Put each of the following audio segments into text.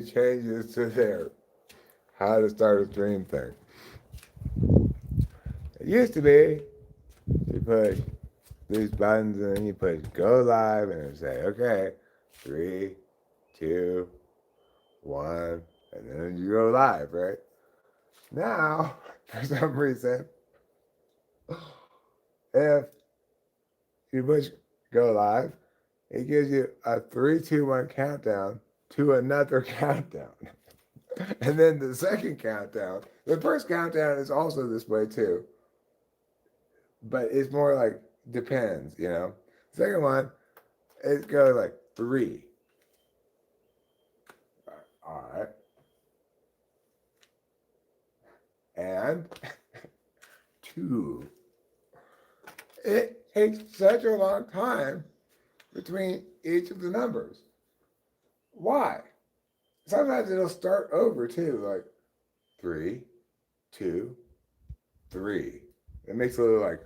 changes to their how to start a stream thing. It used to be you push these buttons and then you push go live and it say, okay, 3, 2, 1, and then you go live, right? Now, for some reason, if you push go live, it gives you a 3, 2, 1 countdown to another countdown. And then the second countdown, the first countdown is also this way too, but it's more like depends, you know. Second one, it goes like 3. All right. And 2. It takes such a long time between each of the numbers. Why? Sometimes it'll start over too, like 3, 2, 3. It makes a little like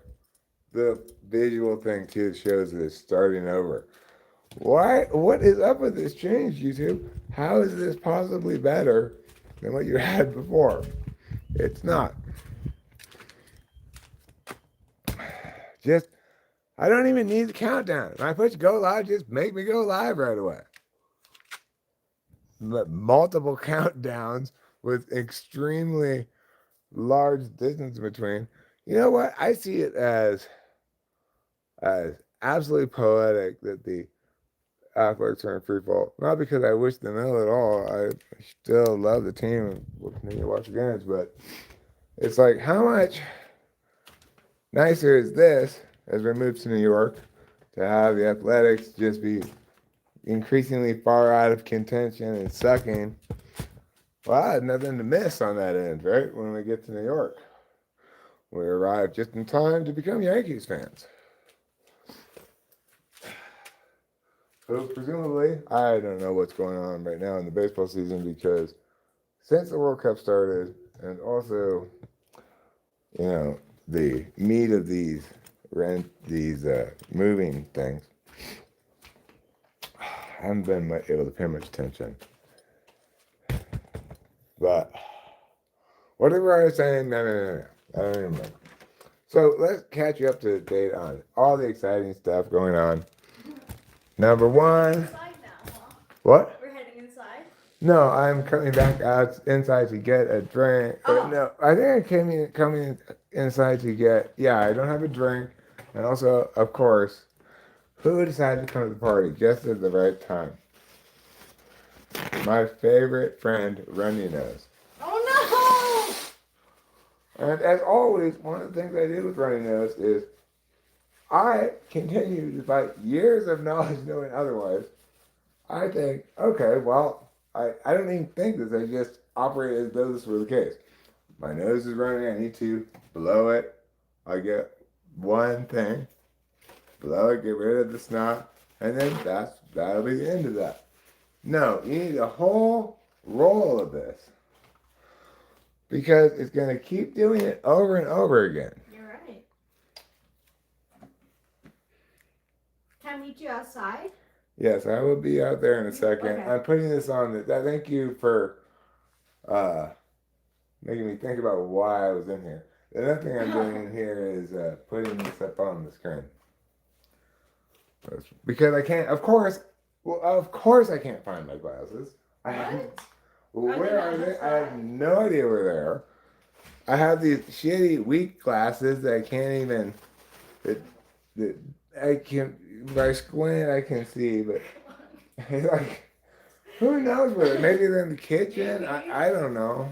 the visual thing too. It shows that it's starting over. Why? What is up with this change, YouTube? How is this possibly better than what you had before? It's not. Just, I don't even need the countdown. When I push go live, just make me go live right away. But multiple countdowns with extremely large distance between. You know what? I see it as absolutely poetic that the Athletics are in free fall. Not because I wish them ill at all. I still love the team and will continue to watch the games, but it's like, how much nicer is this as we move to New York to have the Athletics just be increasingly far out of contention and sucking? Well, I had nothing to miss on that end, right? When we get to New York, we arrive just in time to become Yankees fans. So presumably, I don't know what's going on right now in the baseball season because since the World Cup started, and also, you know, the meat of these moving things, I haven't been able to pay much attention. But whatever I was saying, no, I don't even remember. So let's catch you up to date on all the exciting stuff going on. Number one. Inside now, huh? What? We're heading inside. No, I'm coming back out inside to get a drink. Oh. No, I think I coming inside to get. Yeah, I don't have a drink, and also, of course, who decided to come to the party just at the right time? My favorite friend, Runny Nose. Oh no! And as always, one of the things I do with Runny Nose is I continue, despite years of knowledge knowing otherwise, I think, okay, well, I don't even think this. I just operate as though this were the case. My nose is running. I need to blow it. I get one thing, blow it, get rid of the snot, and then that'll be the end of that. No, you need a whole roll of this because it's going to keep doing it over and over again. You're right. Can I meet you outside? Yes, I will be out there in a second. Okay. I'm putting this on. Thank you for making me think about why I was in here. The other thing I'm doing in here is putting this up on the screen. Because I can't, of course I can't find my glasses. Where are they? I have no idea where they are. I have these shitty, weak glasses that I can't even, by squint I can see, but like, who knows where? Maybe they're in the kitchen. I don't know.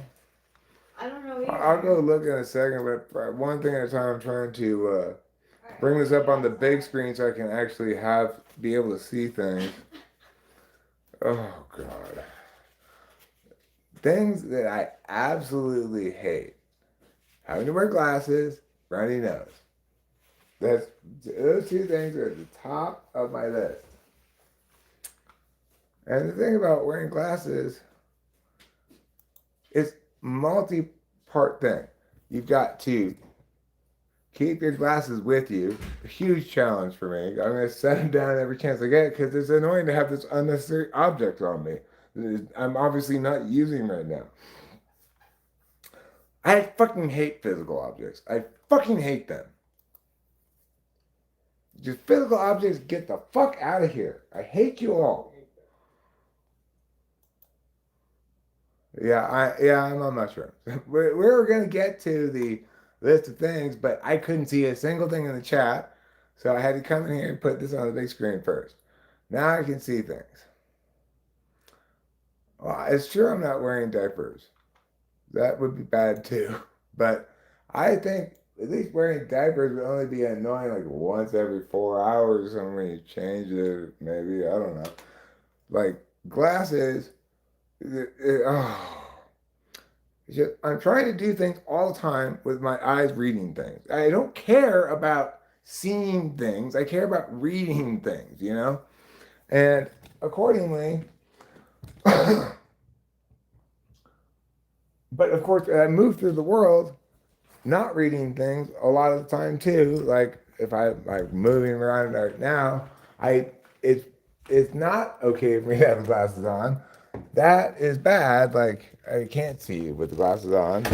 I don't know either. I'll go look in a second, but one thing at a time, I'm trying to bring this up on the big screen so I can actually be able to see things. Oh God. Things that I absolutely hate: having to wear glasses, runny nose. Those two things are at the top of my list. And the thing about wearing glasses is multi-part thing. You've got to keep your glasses with you. A huge challenge for me. I'm going to set them down every chance I get because it's annoying to have this unnecessary object on me. I'm obviously not using right now. I fucking hate physical objects. I fucking hate them. Just physical objects, get the fuck out of here. I hate you all. I'm on mushrooms. We're gonna get to the list of things, but I couldn't see a single thing in the chat, so I had to come in here and put this on the big screen first. Now I can see things. Well, it's true I'm not wearing diapers. That would be bad too. But I think at least wearing diapers would only be annoying like once every 4 hours when you change it. Maybe I don't know. Like glasses. Oh. I'm trying to do things all the time with my eyes reading things. I don't care about seeing things. I care about reading things, you know? And accordingly, but of course, I move through the world not reading things a lot of the time too. Like if I'm like moving around right now, it's not okay for me to have glasses on. That is bad. Like I can't see with the glasses on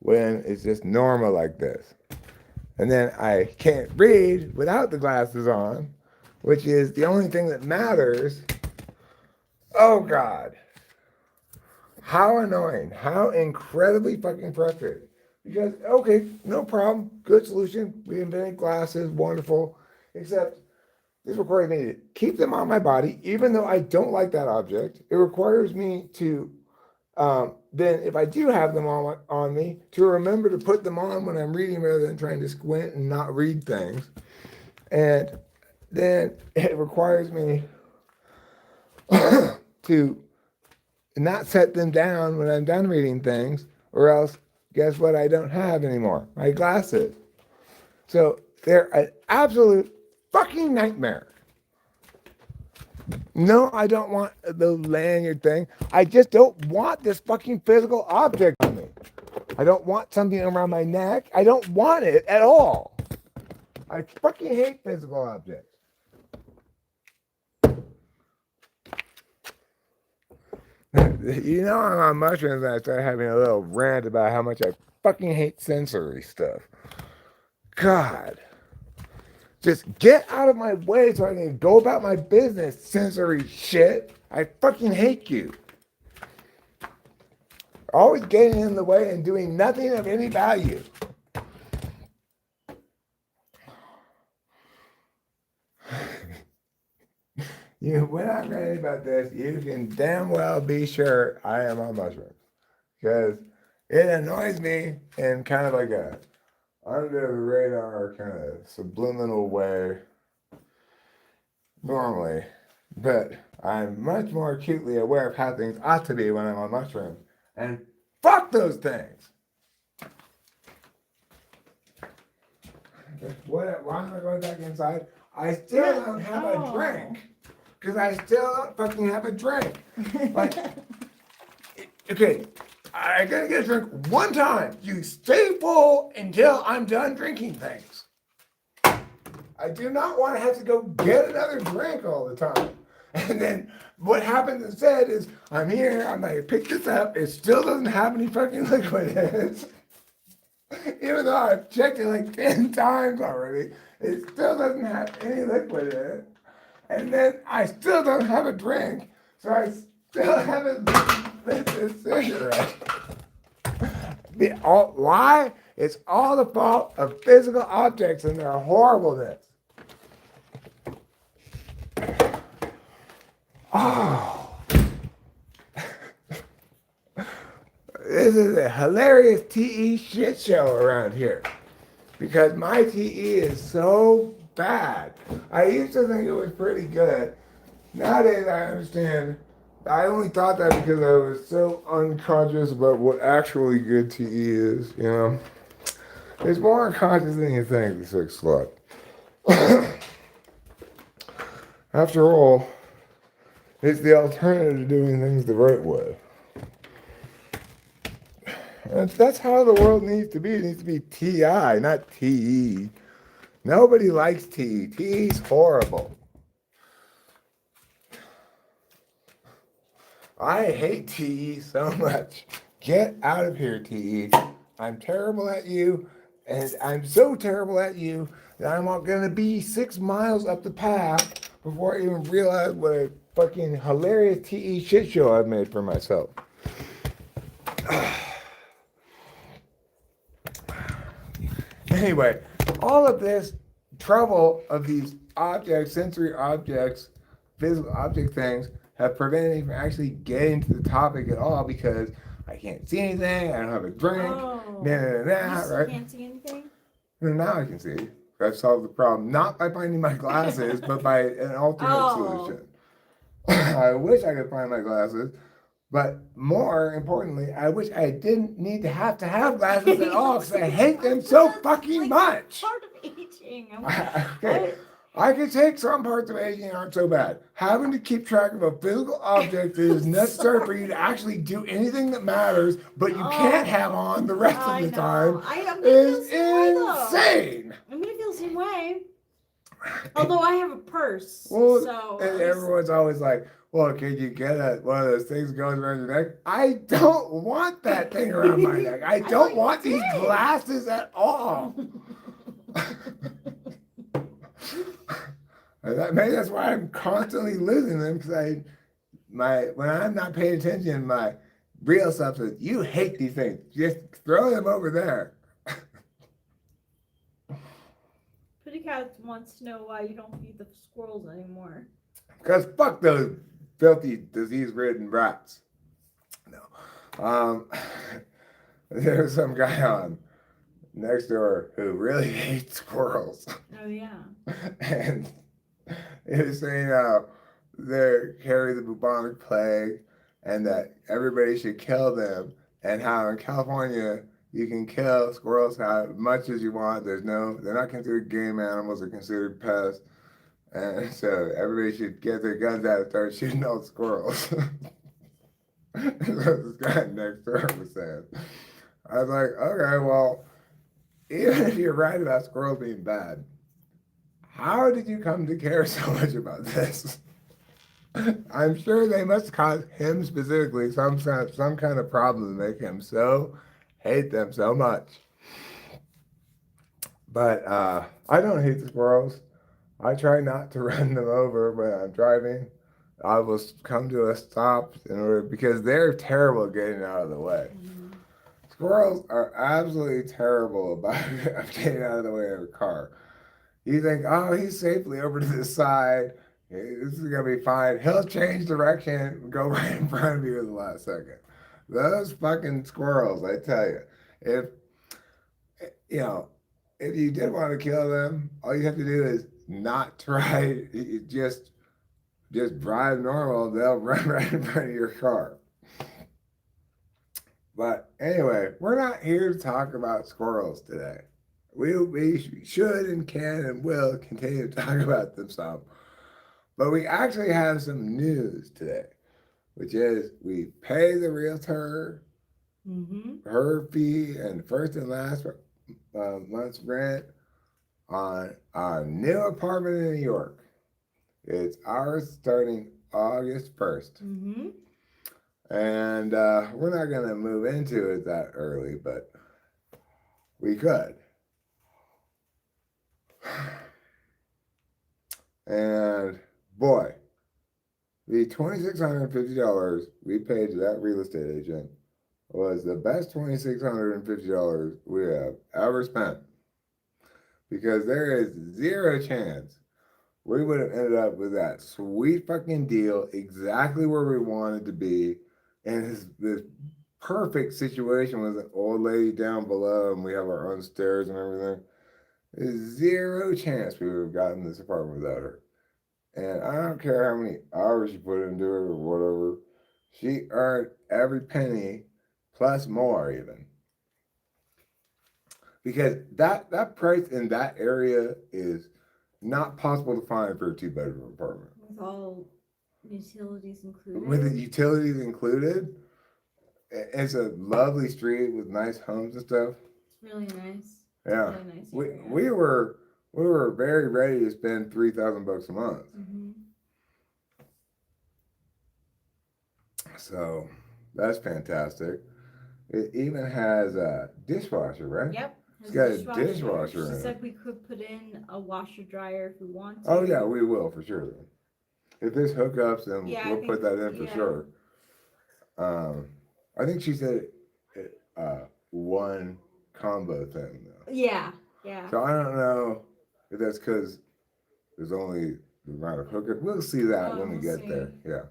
when it's just normal like this. And then I can't read without the glasses on, which is the only thing that matters. Oh God. How annoying. How incredibly fucking frustrating. Because, okay, no problem. Good solution. We invented glasses. Wonderful. Except this requires me to keep them on my body, even though I don't like that object. It requires me to, then if I do have them on me, to remember to put them on when I'm reading rather than trying to squint and not read things. And then it requires me to not set them down when I'm done reading things, or else guess what I don't have anymore? My glasses. So they're an absolute fucking nightmare. No, I don't want the lanyard thing. I just don't want this fucking physical object on me. I don't want something around my neck. I don't want it at all. I fucking hate physical objects. You know I'm on mushrooms and I start having a little rant about how much I fucking hate sensory stuff. God. Just get out of my way so I can go about my business, sensory shit. I fucking hate you. Always getting in the way and doing nothing of any value. When I'm ready about this, you can damn well be sure I am on mushrooms. Because it annoys me in kind of like a under the radar kind of subliminal way normally. But I'm much more acutely aware of how things ought to be when I'm on mushrooms. And fuck those things! Why am I going back inside? I still don't have a drink. Because I still don't fucking have a drink. Like, okay, I gotta get a drink one time. You stay full until I'm done drinking things. I do not want to have to go get another drink all the time. And then what happens instead is I'm here, I'm like, pick this up, it still doesn't have any fucking liquid in it. Even though I've checked it like 10 times already, it still doesn't have any liquid in it. And then I still don't have a drink, so I still haven't lit this cigarette. Why? It's all the fault of physical objects and their horribleness. Oh. This is a hilarious TE shit show around here. Because my TE is so bad. I used to think it was pretty good. Nowadays I understand. I only thought that because I was so unconscious about what actually good TE is, you know. It's more unconscious than you think, the sick slut. After all, it's the alternative to doing things the right way. And that's how the world needs to be. It needs to be TI, not TE. Nobody likes TE. TE's horrible. I hate TE so much. Get out of here, TE. I'm terrible at you, and I'm so terrible at you that I'm not gonna be 6 miles up the path before I even realize what a fucking hilarious TE shit show I've made for myself. Anyway, all of this trouble of these objects, sensory objects, physical object things, have prevented me from actually getting to the topic at all because I can't see anything, I don't have a drink, Oh. You right? can't see anything? And now I can see. I've solved the problem not by finding my glasses, but by an alternate solution. I wish I could find my glasses, but more importantly, I wish I didn't need to have glasses at all because I hate them so fucking much. Part of aging. Okay, I can take some parts of aging aren't so bad. Having to keep track of a physical object that is necessary for you to actually do anything that matters, but you can't have on the rest of the time is insane. I'm gonna feel the same way. Although I have a purse, Well, so and everyone's always like, well, can you get one of those things that goes around your neck? I don't want that thing around my neck. I don't want these glasses at all. Maybe that's why I'm constantly losing them because when I'm not paying attention, my real self says, you hate these things. Just throw them over there. Pretty Cat wants to know why you don't feed the squirrels anymore. Because fuck those filthy, disease-ridden rats. No. There's some guy on next door who really hates squirrels. Oh, yeah. And he was saying how they carry the bubonic plague and that everybody should kill them, and how in California you can kill squirrels as much as you want. They're not considered game animals, they're considered pests. And so everybody should get their guns out and start shooting all squirrels. That's what this guy next door was saying. I was like, okay, well, even if you're right about squirrels being bad, how did you come to care so much about this? I'm sure they must cause him specifically some kind of problem to make him so hate them so much. But I don't hate the squirrels. I try not to run them over when I'm driving. I will come to a stop because they're terrible at getting out of the way. Mm-hmm. Squirrels are absolutely terrible about getting out of the way of a car. You think, oh, he's safely over to the side. This is going to be fine. He'll change direction and go right in front of you at the last second. Those fucking squirrels, I tell you. If you did want to kill them, all you have to do is not try, just drive normal. They'll run right in front of your car. But anyway, we're not here to talk about squirrels today. We should and can and will continue to talk about them some. But we actually have some news today, which is we pay the realtor her fee and first and last month's rent on our new apartment in New York. It's ours starting August 1st. Mm-hmm. And we're not going to move into it that early, but we could. And boy, the $2,650 we paid to that real estate agent was the best $2,650 we have ever spent. Because there is zero chance we would have ended up with that sweet fucking deal exactly where we wanted to be. And this perfect situation with an old lady down below, and we have our own stairs and everything. There's zero chance we would have gotten this apartment without her. And I don't care how many hours she put into it or whatever. She earned every penny plus more even. Because that price in that area is not possible to find for a 2-bedroom apartment. With all utilities included? With the utilities included. It's a lovely street with nice homes and stuff. It's really nice. Yeah. Really nice we were very ready to spend $3,000 a month. Mm-hmm. So that's fantastic. It even has a dishwasher, right? Yep, It's has a got a dishwasher. She dishwasher in it. said we could put in a washer dryer if we want Oh yeah, to. we will for sure. If there's hookups, then Yeah, I we'll think, put that in for yeah. sure. Um, I think she said one combo thing though. Yeah, yeah. So I don't know if that's because there's only the amount of hookup. We'll see that Oh, when we we'll get there. see. Yeah.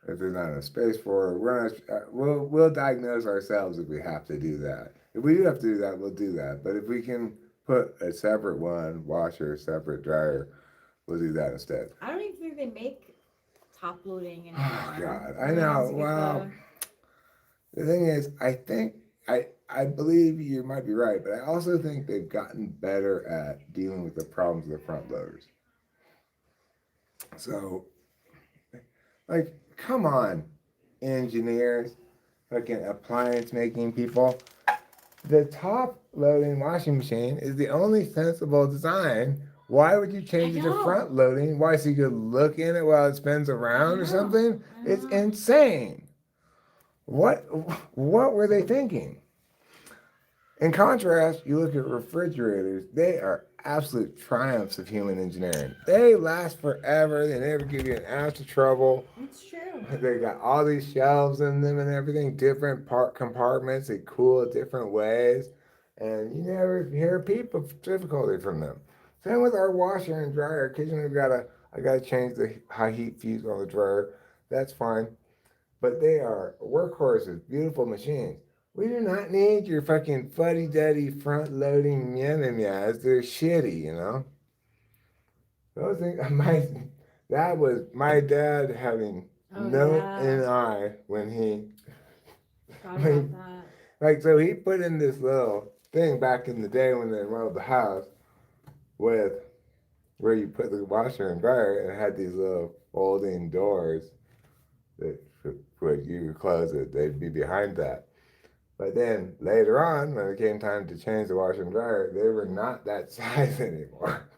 If there's not enough space for it, we're not. We'll diagnose ourselves if we have to do that. If we do have to do that, we'll do that. But if we can put a separate one, washer, separate dryer, we'll do that instead. I don't even think they make top loading Oh anymore. God, You I know, know. to get Well, the. the thing is, I think I believe you might be right, but I also think they've gotten better at dealing with the problems of the front loaders. So, like, come on, engineers, fucking appliance making people. The top loading washing machine is the only sensible design. Why would you I change it to know. front loading? Why, so you could look in it while it spins I around or know. something? I It's know. insane. What what were they thinking? In contrast, you look at refrigerators, they are absolute triumphs of human engineering. They last forever, they never give you an ounce of trouble. It's true. They got all these shelves in them and everything, different part compartments. They cool it different ways, and you never hear a peep of difficulty from them. Same with our washer and dryer. Occasionally, I gotta change the high heat fuse on the dryer. That's fine, but they are workhorses, beautiful machines. We do not need your fucking fuddy duddy front loading yas. They're shitty, you know. Those things, that was my dad having Oh no yeah. in eye when Forgot about when that. like so he put in this little thing back in the day when they remodeled the house with where you put the washer and dryer and it had these little folding doors that when you close it, they'd be behind that. But then later on, when it came time to change the washer and dryer, they were not that size anymore.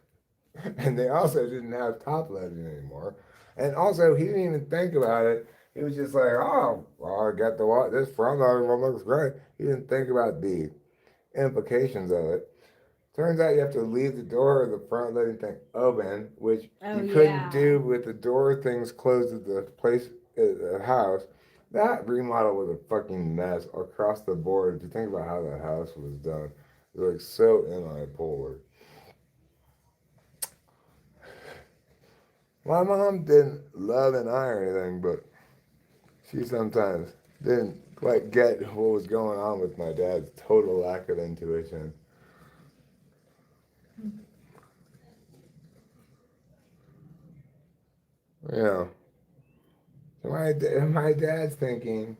And they also didn't have top loading anymore. And also, he didn't even think about it. He was just like, "Oh, well, I got this front loading one looks great." He didn't think about the implications of it. Turns out you have to leave the door of the front loading thing open, which Oh you couldn't yeah. do with the door things closed at the place at the house. That remodel was a fucking mess across the board. If you think about how the house was done, it was like so anti-polar. My mom didn't love an eye or anything, but she sometimes didn't quite get what was going on with my dad's total lack of intuition. You know, so my dad's thinking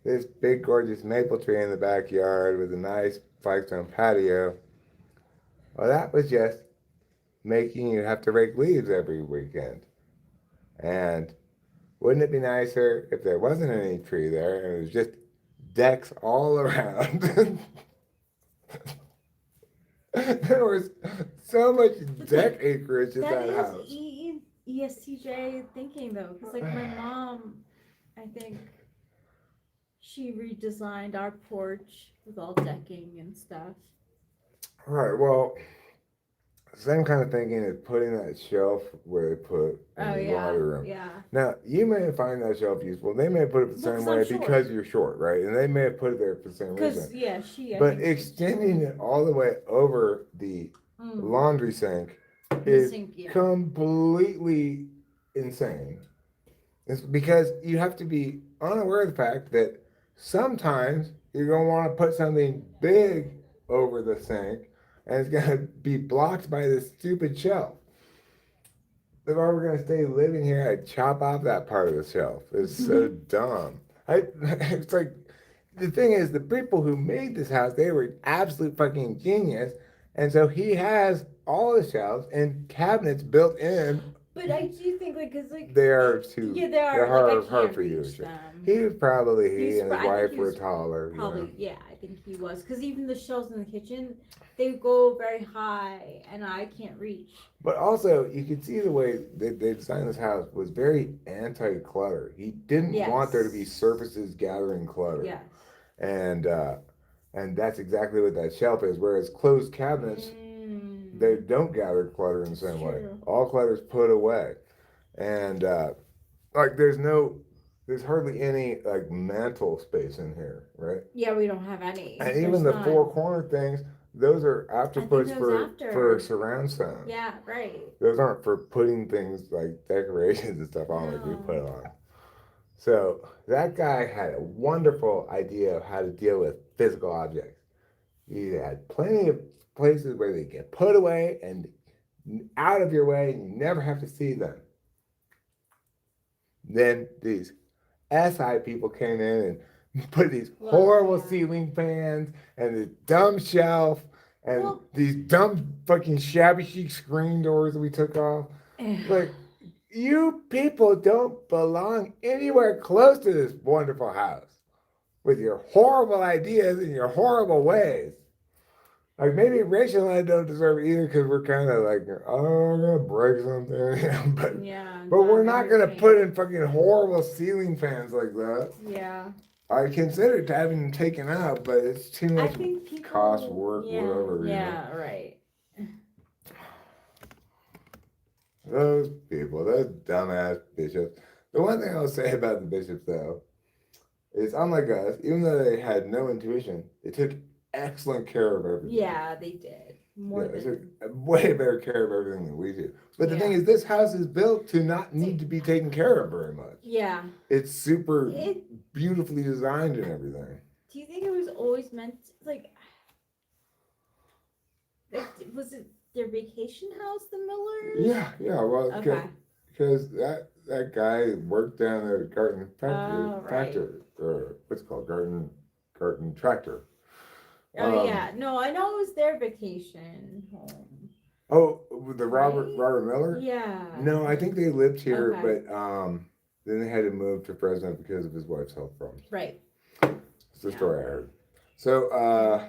this big gorgeous maple tree in the backyard with a nice flagstone patio. Well, that was just making you have to rake leaves every weekend. And wouldn't it be nicer if there wasn't any tree there and it was just decks all around? There was so much But deck like acreage in that that is house. ESTJ thinking though, because like my mom, I think she redesigned our porch with all decking and stuff. All right, well, same kind of thinking is putting that shelf where they put in Oh the yeah, laundry room. yeah. Now, you may find that shelf useful. They may have put it the Well, same because I'm way short. because you're short, right? And they may have put it there for the same Because reason. yeah, she I But think she's extending it all the way over the mm, laundry sink the is sink. Yeah. completely insane. It's because you have to be unaware of the fact that sometimes you're going to want to put something big over the sink and it's going to be blocked by this stupid shelf. If I were going to stay living here, I'd chop off that part of the shelf. It's so dumb. It's like, the thing is, the people who made this house, they were absolute fucking genius. And so he has all the shelves and cabinets built in But I do think like, cause like they are too. yeah, they They're are like I hard can't for you. reach them. He was probably He was, he and his I think wife he were was taller. probably yeah, I think he was because even the shelves in the kitchen, they go very high and I can't reach. But also, you can see the way they designed this house was very anti-clutter. He didn't want there to be Yes. surfaces gathering clutter, Yes. and uh, and that's exactly what that shelf is. Whereas closed cabinets, they Mm, don't gather clutter in the it's same way. true. All clutter is put away, and like there's hardly any like mantle space in here, right? Yeah, we don't have any. And even There's the four none. corner things, those are I think afterputs that was for after. surround sound. Yeah, right. Those aren't for putting things like decorations and stuff on like we put No. on. So that guy had a wonderful idea of how to deal with physical objects. He had plenty of places where they get put away and out of your way and you never have to see them. Then these SI people came in and put these Well, horrible yeah. ceiling fans and this dumb shelf and Well, these dumb fucking shabby chic screen doors that we took off. Like, you people don't belong anywhere close to this wonderful house with your horrible ideas and your horrible ways. Like maybe Rachel and I don't deserve it either because we're kind of like, oh, I'm gonna break something, yeah, but we're not not gonna entertaining. put in fucking horrible ceiling fans like that. Yeah. I considered having them taken out, but it's too I much think cost, people. work, Yeah. whatever. Yeah. Right. Those people, those dumbass bishops. The one thing I'll say about the bishops, though, is unlike us, even though they had no intuition, they took excellent care of everything. Yeah, they did Yeah, more they took than. way better care of everything than we do. But the thing Yeah. is, this house is built to not need to be taken care of very much. Yeah. It's super It. beautifully designed and everything. Do you think it was always meant like was it their vacation house, the Millers? Yeah. Well, Okay. because that guy worked down there at Garden Oh, right. Tractor, or what's it called, Garden Tractor. Oh yeah. No, I know it was their vacation home. Oh, with the Right? Robert Miller? Yeah. No, I think they lived here, Okay. but then they had to move to Fresno because of his wife's health problems. Right. It's the story I heard. So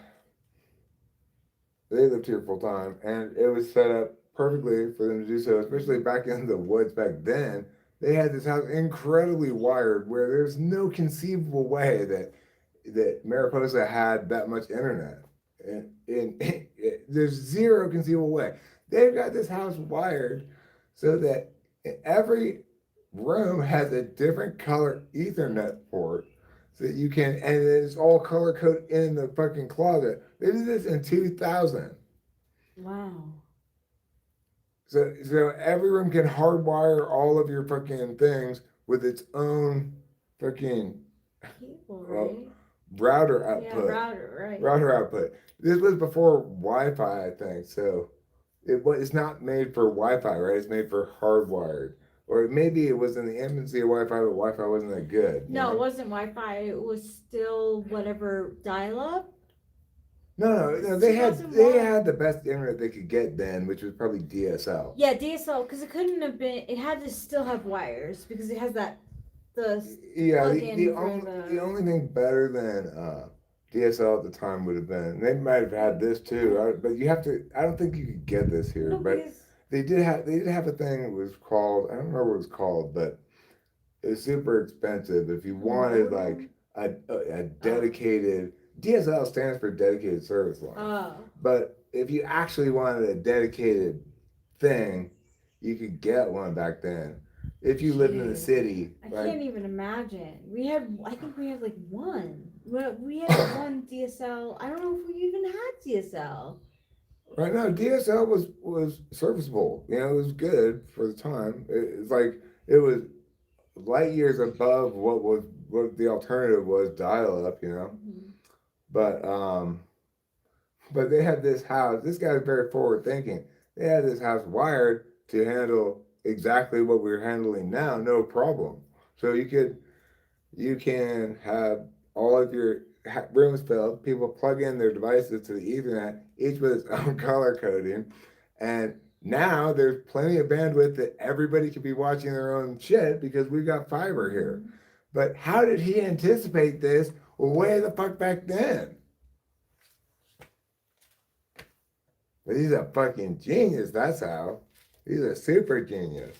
they lived here full time, and it was set up perfectly for them to do so, especially back in the woods back then. They had this house incredibly wired where there's no conceivable way that Mariposa had that much internet. And there's zero conceivable way. They've got this house wired so that every room has a different color Ethernet port so that you can, and it's all color coded in the fucking closet. They did this in 2000. Wow. So every room can hardwire all of your fucking things with its own fucking Cable, right? router Yeah, output. router, right. Router output. This was before Wi-Fi, I think. So it's not made for Wi-Fi, right? It's made for hardwired. Or maybe it was in the infancy of Wi-Fi, but Wi-Fi wasn't that good. No, it wasn't Wi-Fi. It was still whatever dial-up. No. They had 2001. the best internet they could get then, which was probably DSL. Yeah, DSL, because it couldn't have been. It had to still have wires because it has that the Yeah, plug-in the for only the only thing better than DSL at the time would have been they might have had this too, but you have to. I don't think you could get this here, No, but because they did have a thing that was called, I don't remember what it was called, but it was super expensive if you wanted like a dedicated DSL stands for dedicated service line. oh, But if you actually wanted a dedicated thing, you could get one back then. If you lived in the Jeez. city, I like, can't even imagine. I think we had like one. We had one DSL. I don't know if we even had DSL. right now DSL was serviceable. You know, it was good for the time. It's like it was light years above what the alternative was, dial up. You know, Mm-hmm. but but they had this house. This guy's very forward thinking. They had this house wired to handle exactly what we're handling now, no problem. So you can have all of your rooms filled. People plug in their devices to the Ethernet, each with its own color coding, and Now there's plenty of bandwidth that everybody could be watching their own shit because we've got fiber here. Mhm. But how did he anticipate this way the fuck back then? But he's a fucking genius, that's how. He's a super genius.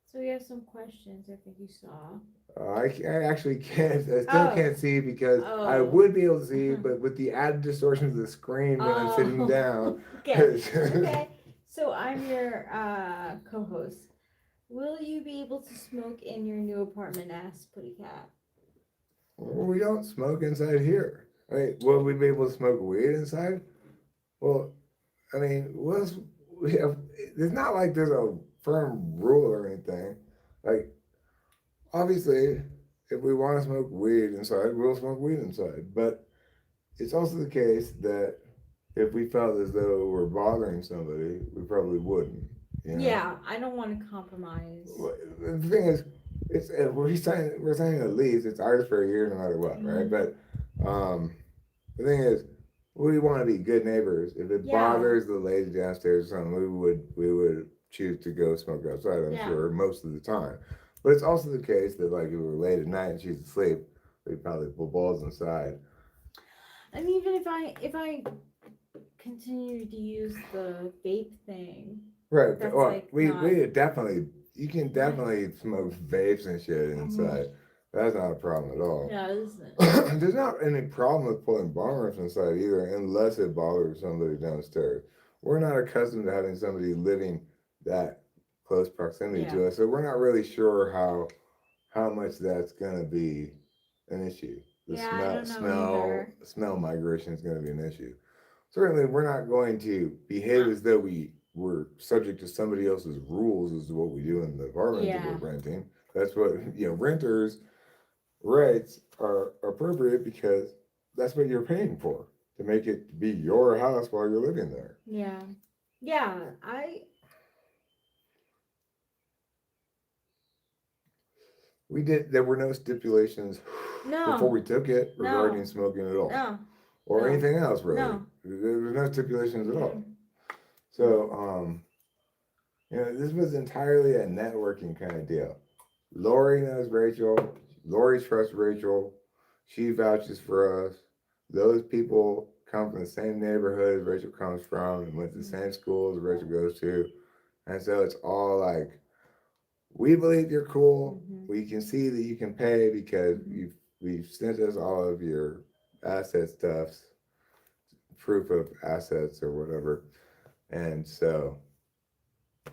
So we have some questions I think you saw. I actually can't, I still Oh. can't see because I Oh. would be able to see, but with the added distortion of the screen when I'm sitting down. Okay. Okay. So I'm your co-host. Will you be able to smoke in your new apartment? Asked Putty Cat. Well, we don't smoke inside here. I mean, will we be able to smoke weed inside? Well, I mean, we have, it's not like there's a firm rule or anything. Like, obviously, if we want to smoke weed inside, we'll smoke weed inside. But it's also the case that if we felt as though we're bothering somebody, we probably wouldn't. You know? Yeah, I don't want to compromise. Well, the thing is, it's we're signing a lease. It's ours for a year, no matter what, right? But the thing is, we want to be good neighbors. If it Yeah. bothers the lady downstairs or something, we would choose to go smoke outside. I'm Yeah. sure most of the time. But it's also the case that like if we're late at night and she's asleep, we probably pull balls inside. And even if I continue to use the vape thing, Right. that's Well, like we not. we definitely you can definitely smoke vapes and shit inside. That's not a problem at all. Yeah, isn't. There's not any problem with pulling bomb rips inside either, unless it bothers somebody downstairs. We're not accustomed to having somebody living that close proximity to Yeah. us, so we're not really sure how much that's gonna be an issue. The Yeah, I don't know either. smell migration is gonna be an issue. Certainly, we're not going to behave as though we were subject to somebody else's rules as to what we do in the apartment that Yeah. we're renting. That's what renters' rights are appropriate because that's what you're paying for to make it be your house while you're living there. Yeah. Yeah, I. We did. There were no stipulations before we No. took it regarding No. smoking at all, No. or No. anything else really. No. There were no stipulations at all. Mm. So, this was entirely a networking kind of deal. Lori knows Rachel. Lori trusts Rachel. She vouches for us. Those people come from the same neighborhood as Rachel comes from and went to the same schools Rachel goes to. And so it's all like, we believe you're cool. Mhm. We can see that you can pay because Mhm. we've sent us all of your asset stuffs, proof of assets or whatever. And so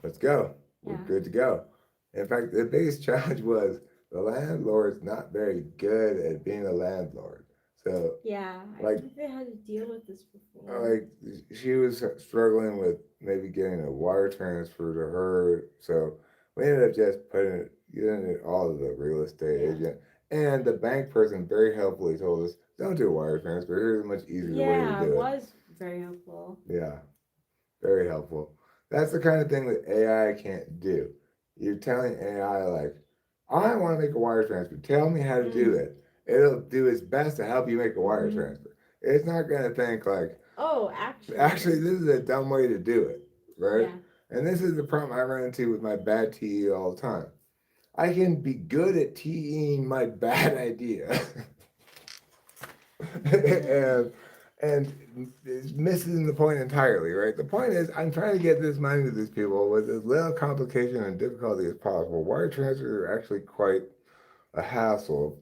let's go. We're Yeah. good to go. In fact, the biggest challenge was the landlord's not very good at being a landlord. So, Yeah, I like, think they had to deal with this before. like she was struggling with maybe getting a wire transfer to her. So we ended up just getting it all to the real estate Yeah. agent. And the bank person very helpfully told us, don't do a wire transfer. Here's a much easier way to Yeah, do it it. was very helpful. Yeah, very helpful. That's the kind of thing that AI can't do. You're telling AI, like, I want to make a wire transfer. Tell me how to do it. It'll do its best to help you make a wire transfer. It's not going to think, like, Oh, actually, this is a dumb way to do it, right? Yeah. And this is the problem I run into with my bad TE all the time. I can be good at TEing my bad idea. and it's missing the point entirely, right? The point is, I'm trying to get this money to these people with as little complication and difficulty as possible. Wire transfers are actually quite a hassle,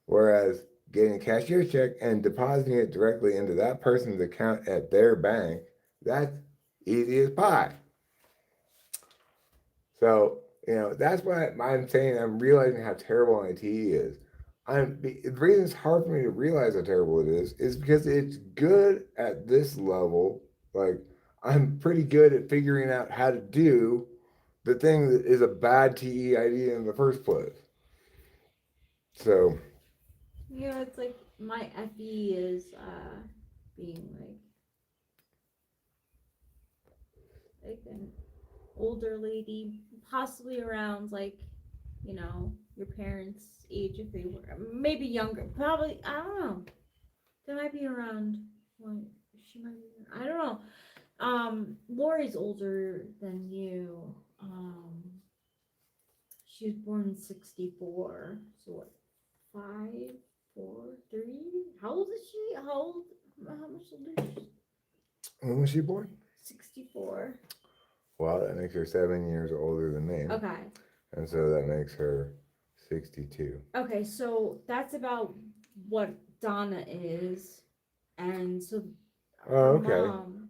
whereas getting a cashier check and depositing it directly into that person's account at their bank, that's easy as pie. So, that's why I'm saying I'm realizing how terrible my TE is. The reason it's hard for me to realize how terrible it is because it's good at this level. Like, I'm pretty good at figuring out how to do the thing that is a bad TE idea in the first place. So, It's like my FE is being like an older lady, possibly around your parents' age if they were maybe younger. Probably I don't know. They might be around when she might be. I don't know. Lori's older than you. She was born in 64. So what? 5, 4, 3? How old is she? How much older is she? When was she born? 64. Well, that makes her 7 years older than me. Okay. And so that makes her 62. Okay, so that's about what Donna is. And so Oh, her okay. mom.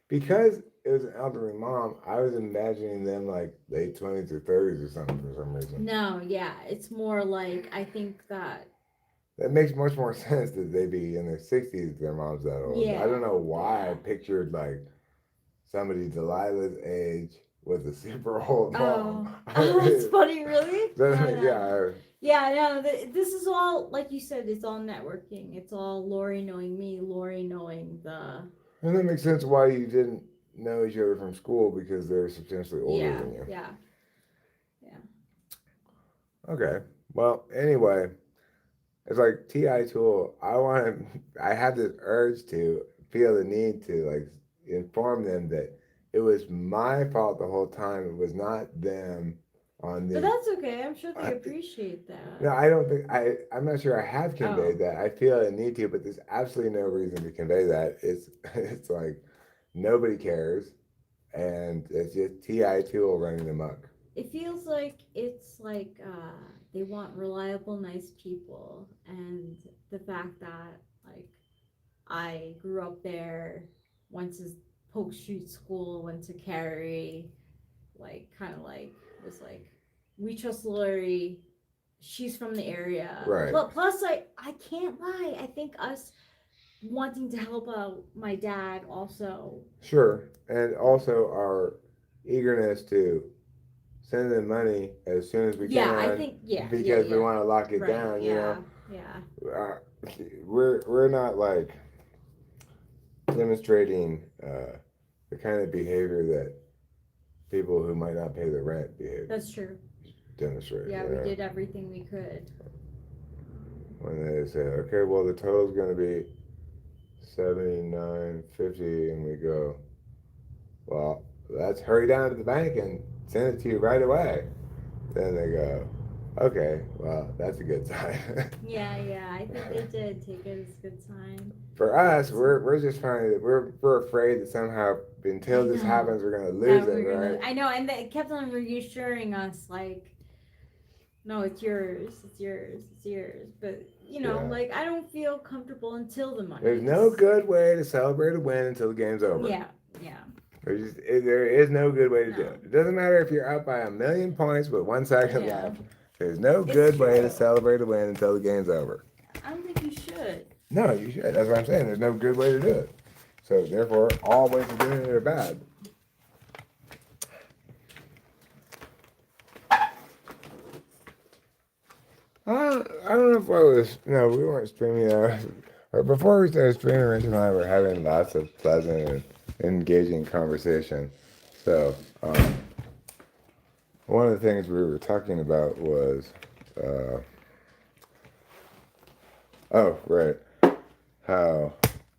Because it was an elderly mom, I was imagining them like late 20s or 30s or something for some reason. No, yeah, it's more like I think that. That makes much more sense that they be in their 60s if their mom's that old. I don't Yeah, know why I yeah. pictured like somebody Delilah's age with a super old mom. Oh, oh, that's funny, really? Yeah. Yeah, no, this is all, like you said, it's all networking. It's all Lori knowing me, Lori knowing the. And that makes sense why you didn't know each other from school because they're substantially older Yeah, than you. yeah, yeah. Okay. Well, anyway, it's like Ti Tool. I had this urge to feel the need to like inform them that it was my fault the whole time. It was not them on But the. that's okay. I'm sure they I, appreciate no, that. I don't think I'm not sure I have Oh, conveyed that. I feel I need to, but there's absolutely no reason to convey that. It's like nobody cares, and it's just Ti Tool running amok. it feels like it's like they want reliable, nice people, and the fact that like I grew up there, went to Polk Street School, went to Cary, like kind of like was like we trust Lori. She's from the area. Right. Plus, I can't lie. I think us wanting to help out my dad also. Sure, and also our eagerness to send them money as soon as we Yeah, I can think yeah because we yeah. want to lock it Right. down. Yeah. Yeah. Uh, we're not like demonstrating the kind of behavior that people who might not pay the rent behave That's true. demonstrate. Yeah, we did everything we could. When they say, okay, well the total's going to be 79.50, and we go, well, let's hurry down to the bank and send it to you right away. Then they go, okay, well, that's a good sign. Yeah, yeah. I think they did take it as a good sign. For us, we're just trying to, we're afraid that somehow I until this know happens, we're going to lose that it, we're gonna. right? I know, and they kept on reassuring us like, no, it's yours, it's yours, it's yours. But Yeah. like I don't feel comfortable until the There's money no is. good way to celebrate a win until the game's over. Yeah, yeah. There is no good way to do No, it. It doesn't matter if you're up by 1,000,000 points with 1 second yeah. left. There's no It's good way to true. celebrate a win until the game's over. I don't think you should. No, you should. That's what I'm saying. There's no good way to do it. So therefore, all ways of doing it are bad. I don't know if I was. No, we weren't streaming. Or before we started streaming, Rich and I were having lots of pleasant and engaging conversation. So one of the things we were talking about was, uh, oh right, how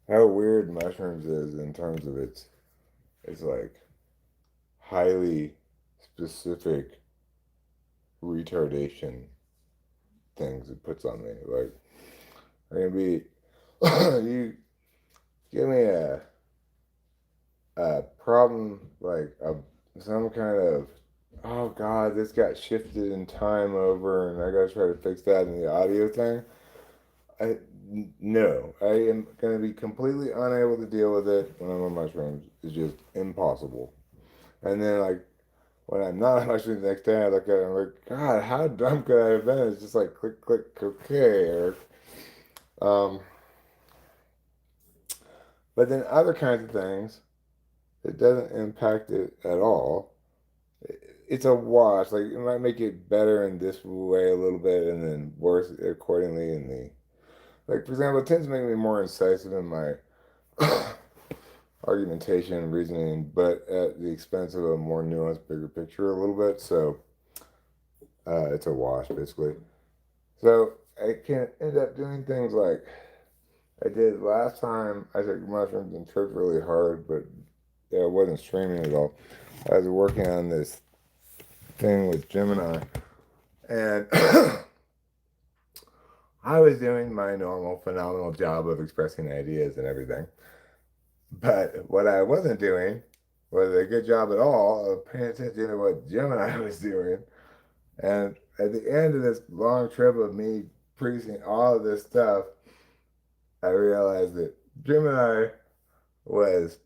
weird mushrooms is in terms of it's like highly specific retardation things it puts on me. Like I can be you give me a problem like some kind of oh god this got shifted in time over and I gotta try to fix that in the audio thing. No, I am gonna be completely unable to deal with it when I'm on mushrooms. It's just impossible. And then like when I'm not on mushrooms the next day, I look at it and I'm like, God, how dumb could I have been? It's just like click, click, okay. Um, but then other kinds of things, it doesn't impact it at all. It's a wash. Like it might make it better in this way a little bit, and then worse accordingly in the like. For example, it tends to make me more incisive in my argumentation and reasoning, but at the expense of a more nuanced, bigger picture a little bit. So it's a wash basically. So I can end up doing things like I did last time. I took mushrooms and tripped really hard, but it wasn't streaming at all. I was working on this thing with Gemini, and I was doing my normal phenomenal job of expressing ideas and everything. But what I wasn't doing was a good job at all of paying attention to what Gemini was doing. And at the end of this long trip of me producing all of this stuff, I realized that Gemini was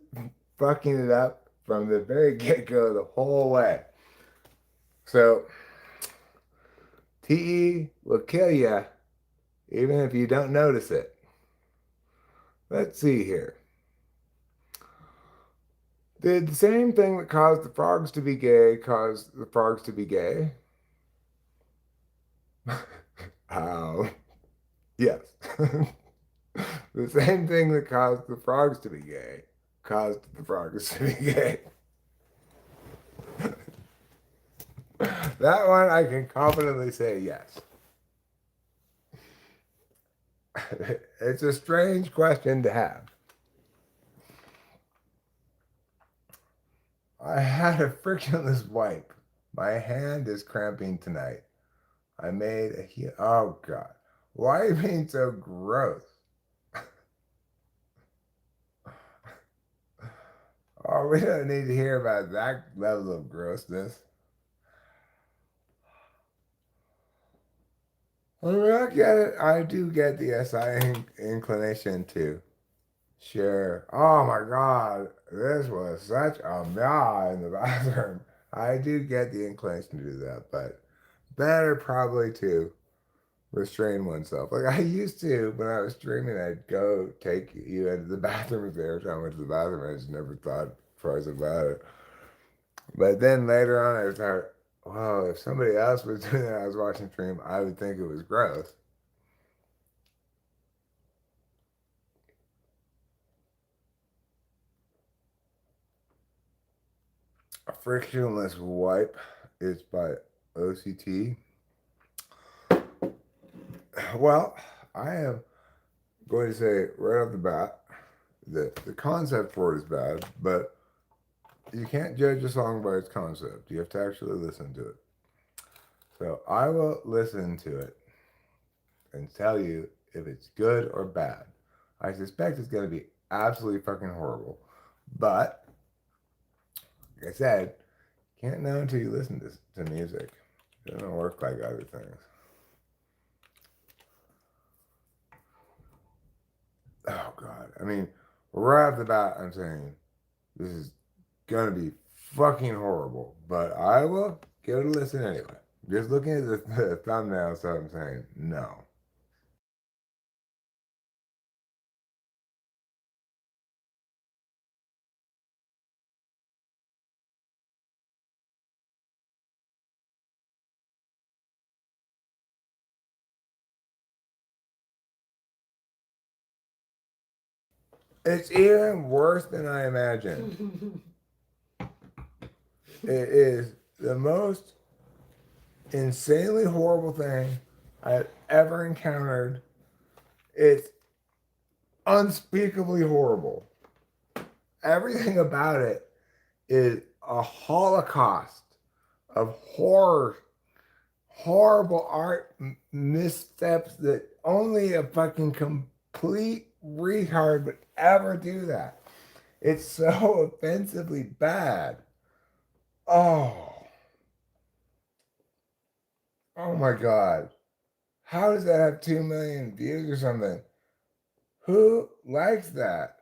fucking it up from the very get go the whole way. So, TE will kill you even if you don't notice it. Let's see here. Did the same thing that caused the frogs to be gay cause the frogs to be gay? um, yes. The same thing that caused the frogs to be gay caused the frogs to be gay. That one I can confidently say yes. It's a strange question to have. I had a frictionless wipe. My hand is cramping tonight. I made a oh God. Why are you being so gross? Oh, we don't need to hear about that level of grossness. I mean, I get it. I do get the SI inclination to share. Oh my God, this was such a meow in the bathroom. I do get the inclination to do that, but better probably to restrain oneself. Like I used to when I was streaming, I'd go take you into the bathroom if every time I went to the bathroom. I just never thought twice about it. But then later on, I thought, wow, if somebody else was doing that, I was watching stream, I would think it was gross. A frictionless wipe is by OCT. Well, I am going to say right off the bat that the concept for it is bad, but you can't judge a song by its concept. You have to actually listen to it. So I will listen to it and tell you if it's good or bad. I suspect it's going to be absolutely fucking horrible. But, like I said, can't know until you listen to music. It doesn't work like other things. Oh, God. I mean, right off the bat, I'm saying this is going to be fucking horrible. But I will give it a listen anyway. Just looking at the thumbnail, so I'm saying no. It's even worse than I imagined. It is the most insanely horrible thing I've ever encountered. It's unspeakably horrible. Everything about it is a holocaust of horror, horrible art missteps that only a fucking complete retard would ever do that. It's so offensively bad. Oh, oh my God. How does that have 2 million views or something? Who likes that?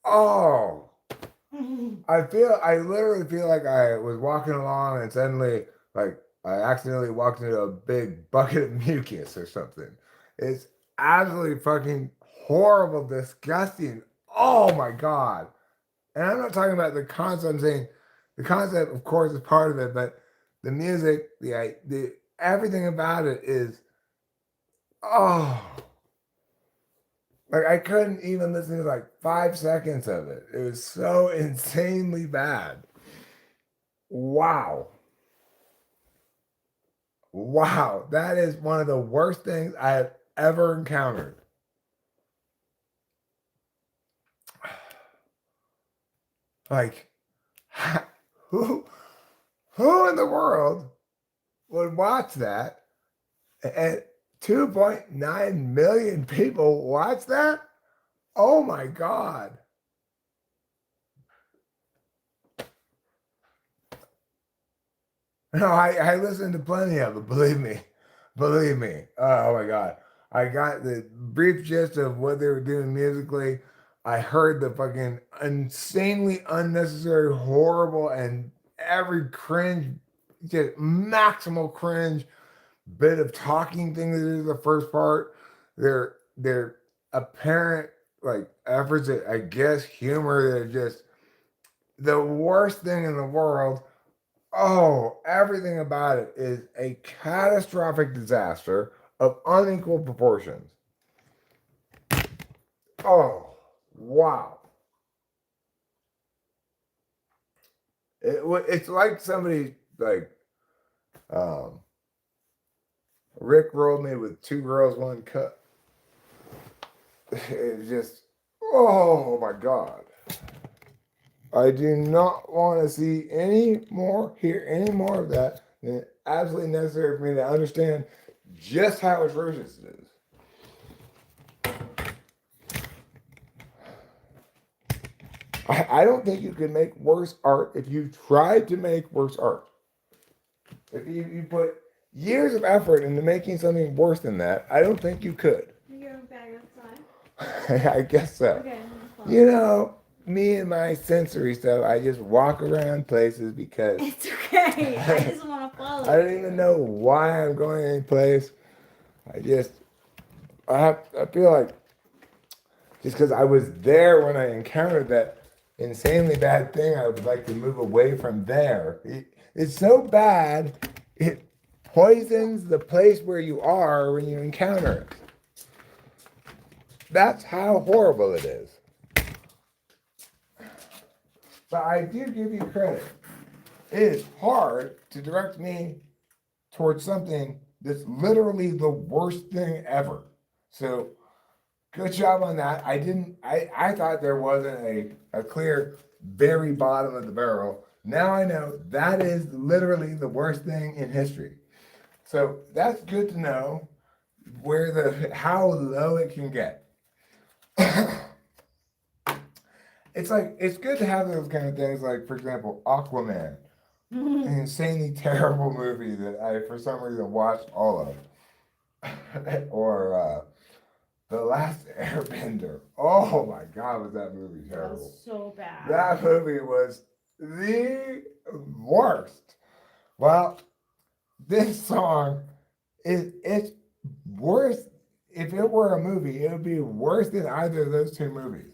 Oh, I literally feel like I was walking along and suddenly, like, I accidentally walked into a big bucket of mucus or something. It's absolutely fucking horrible, disgusting. Oh my God. And I'm not talking about the concept. I'm saying the concept, of course, is part of it, but the music, the everything about it is, oh. Like I couldn't even listen to like 5 seconds of it. It was so insanely bad. Wow. Wow. That is one of the worst things I have ever Like, who who in the world would watch that? And 2.9 million people watch that? Oh my God. No, I listened to plenty of it, believe me. Believe me. Oh my God. I got the brief gist of what they were doing musically. I heard the fucking insanely unnecessary, horrible, and every cringe, just maximal cringe bit of talking thing they did in the first part. Their apparent like efforts at I guess humor that are just the worst thing in the world. Oh, everything about it is a catastrophic disaster of unequal proportions. Oh, wow. It's like somebody like um, Rick rolled me with two girls, one cup. It's just, oh my God. I do not want to see any more, hear any more of that than absolutely necessary for me to understand just how atrocious it is. I don't think you could make worse art if you tried to make worse art. If you put years of effort into making something worse than that, I don't think you could. You're going back outside? I guess so. Okay. You know, me and my sensory stuff, I just walk around places because It's okay. I just want to follow. I don't even know why I'm going any place. I feel like just because I was there when I encountered that insanely bad thing, I would like to move away from there. It's so bad, it poisons the place where you are when you encounter it. That's how horrible it is. But I do give you credit. It is hard to direct me towards something that's literally the worst thing ever. So good job on that. I thought there wasn't a clear very bottom of the barrel. Now I know that is literally the worst thing in history. So that's good to know how low it can get. It's like it's good to have those kind of things, like for example, Aquaman, an insanely terrible movie that I for some reason watched all of, or The Last Airbender. Oh my God, was that movie terrible? That was so bad. That movie was the worst. Well, this song it's worse. If it were a movie, it would be worse than either of those two movies.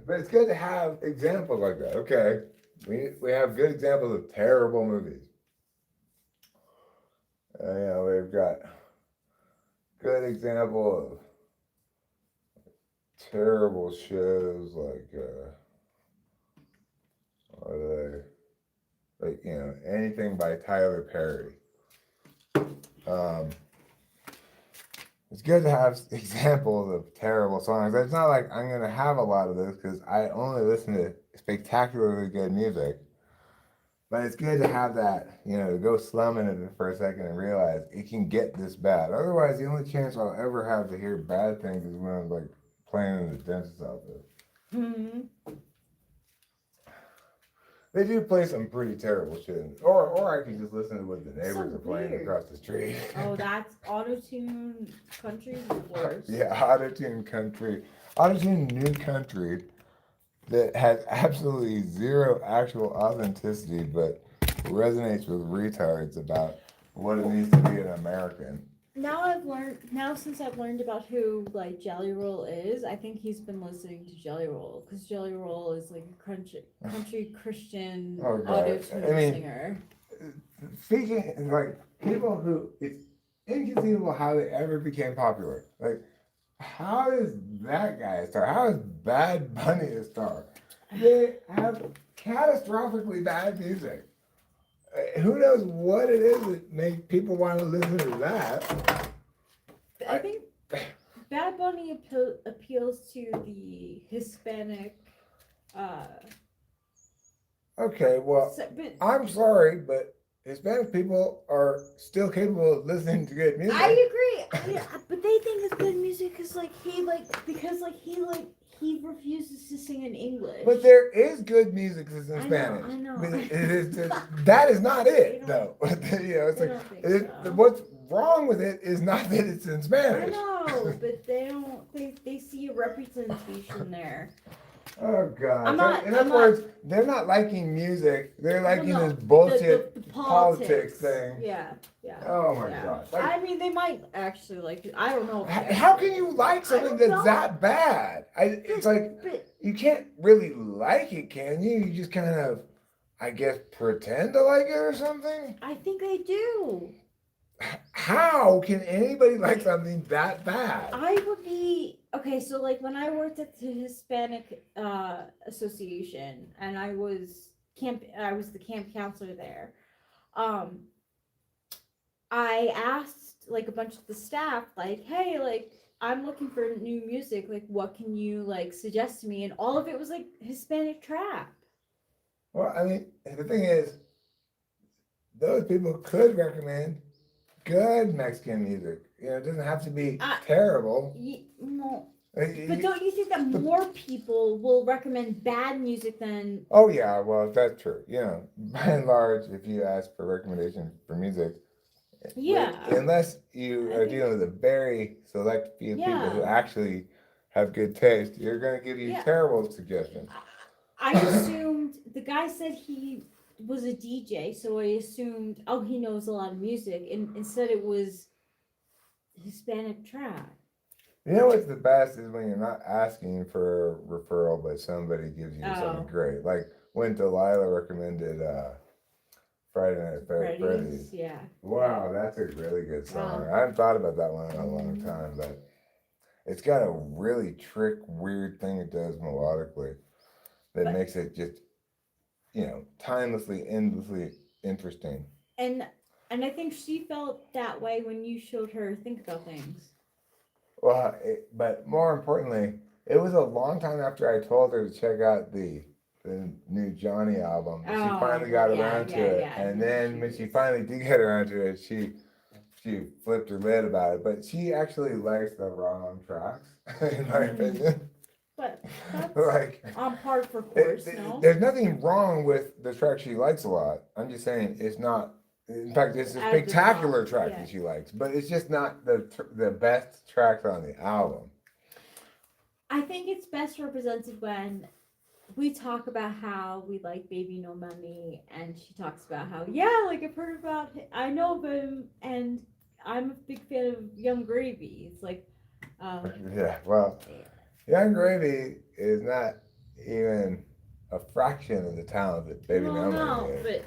But it's good to have examples like that. Okay, we have good examples of terrible movies. We've got good example of terrible shows like what are they? Like anything by Tyler Perry. It's good to have examples of terrible songs. It's not like I'm gonna have a lot of this because I only listen to spectacularly good music. But it's good to have that, to go slumming it for a second and realize it can get this bad. Otherwise, the only chance I'll ever have to hear bad things is when I'm like playing in the dentist's office. Mm-hmm. They do play some pretty terrible shit. Or I can just listen to what the neighbors are playing across the street. Oh, that's auto-tune country is the worst. Yeah, auto-tune country. Auto-tune new country that has absolutely zero actual authenticity, but resonates with retards about what it means to be an American. Now since I've learned about who like Jelly Roll is, I think he's been listening to Jelly Roll because Jelly Roll is like a country Christian auto-tune singer. Speaking like people who it's inconceivable how they ever became popular. Like, how is that guy a star? How is Bad Bunny a star? They have catastrophically bad music. Who knows what it is that makes people want to listen to that? I think Bad Bunny appeals to the Hispanic. Uh, Okay, well, but I'm sorry, but Hispanic people are still capable of listening to good music. I agree. But they think it's good music because he refuses to sing in English. But there is good music that's in Spanish. I know. But it is just, that is not it, though. It's They like don't think so. what's wrong with it is not that it's in I Spanish. know, but they don't. They see a representation there. Oh God! I'm not. In I'm other not. words, they're not liking music. They're liking Well, no, this bullshit the politics thing. Yeah, yeah. Oh my yeah. God! I mean, they might actually like it. I don't know. How can you like something that's that bad? It's like you can't really like it, can you? You just kind of, I guess, pretend to like it or something. I think I do. How can anybody like something that bad? I would be okay. So, like, when I worked at the Hispanic Association, and I was the camp counselor there. Um, I asked like a bunch of the staff, like, hey, like, I'm looking for new music. Like, what can you like suggest to me? And all of it was like Hispanic trap. Well, I mean, the thing is, those people could recommend good Mexican music. It doesn't have to be terrible. No. But don't you think that more people will recommend bad music than? Oh yeah, well that's true. By and large, if you ask for recommendations for music, unless you are dealing with a very select few people who actually have good taste, you're going to give you terrible suggestions. I assumed the guy said he was a DJ, so I assumed, he knows a lot of music, and instead it was Hispanic trap. You know what's the best is when you're not asking for a referral, but somebody gives you something great. Like when Delilah recommended Friday Night Freddy's. Yeah. Wow, that's a really good song. I haven't thought about that one in a long time, but it's got a really weird thing it does melodically that makes it just, timelessly, endlessly interesting. And I think she felt that way when you showed her Think About Things. Well, but more importantly, it was a long time after I told her to check out the new Johnny album. She finally got around to it, and then when she finally did get around to it, she flipped her lid about it. But she actually likes the wrong tracks, in my opinion. But that's like on par for course. There's nothing wrong with the track she likes a lot. I'm just saying it's not. In fact, it's a spectacular track that she likes, but it's just not the best tracks on the album. I think it's best represented when we talk about how we like Baby No Money, and she talks about how, like I've heard about him, I know of him, and I'm a big fan of Young Gravy. It's like, Young Gravy is not even a fraction of the talent that Baby No Money is.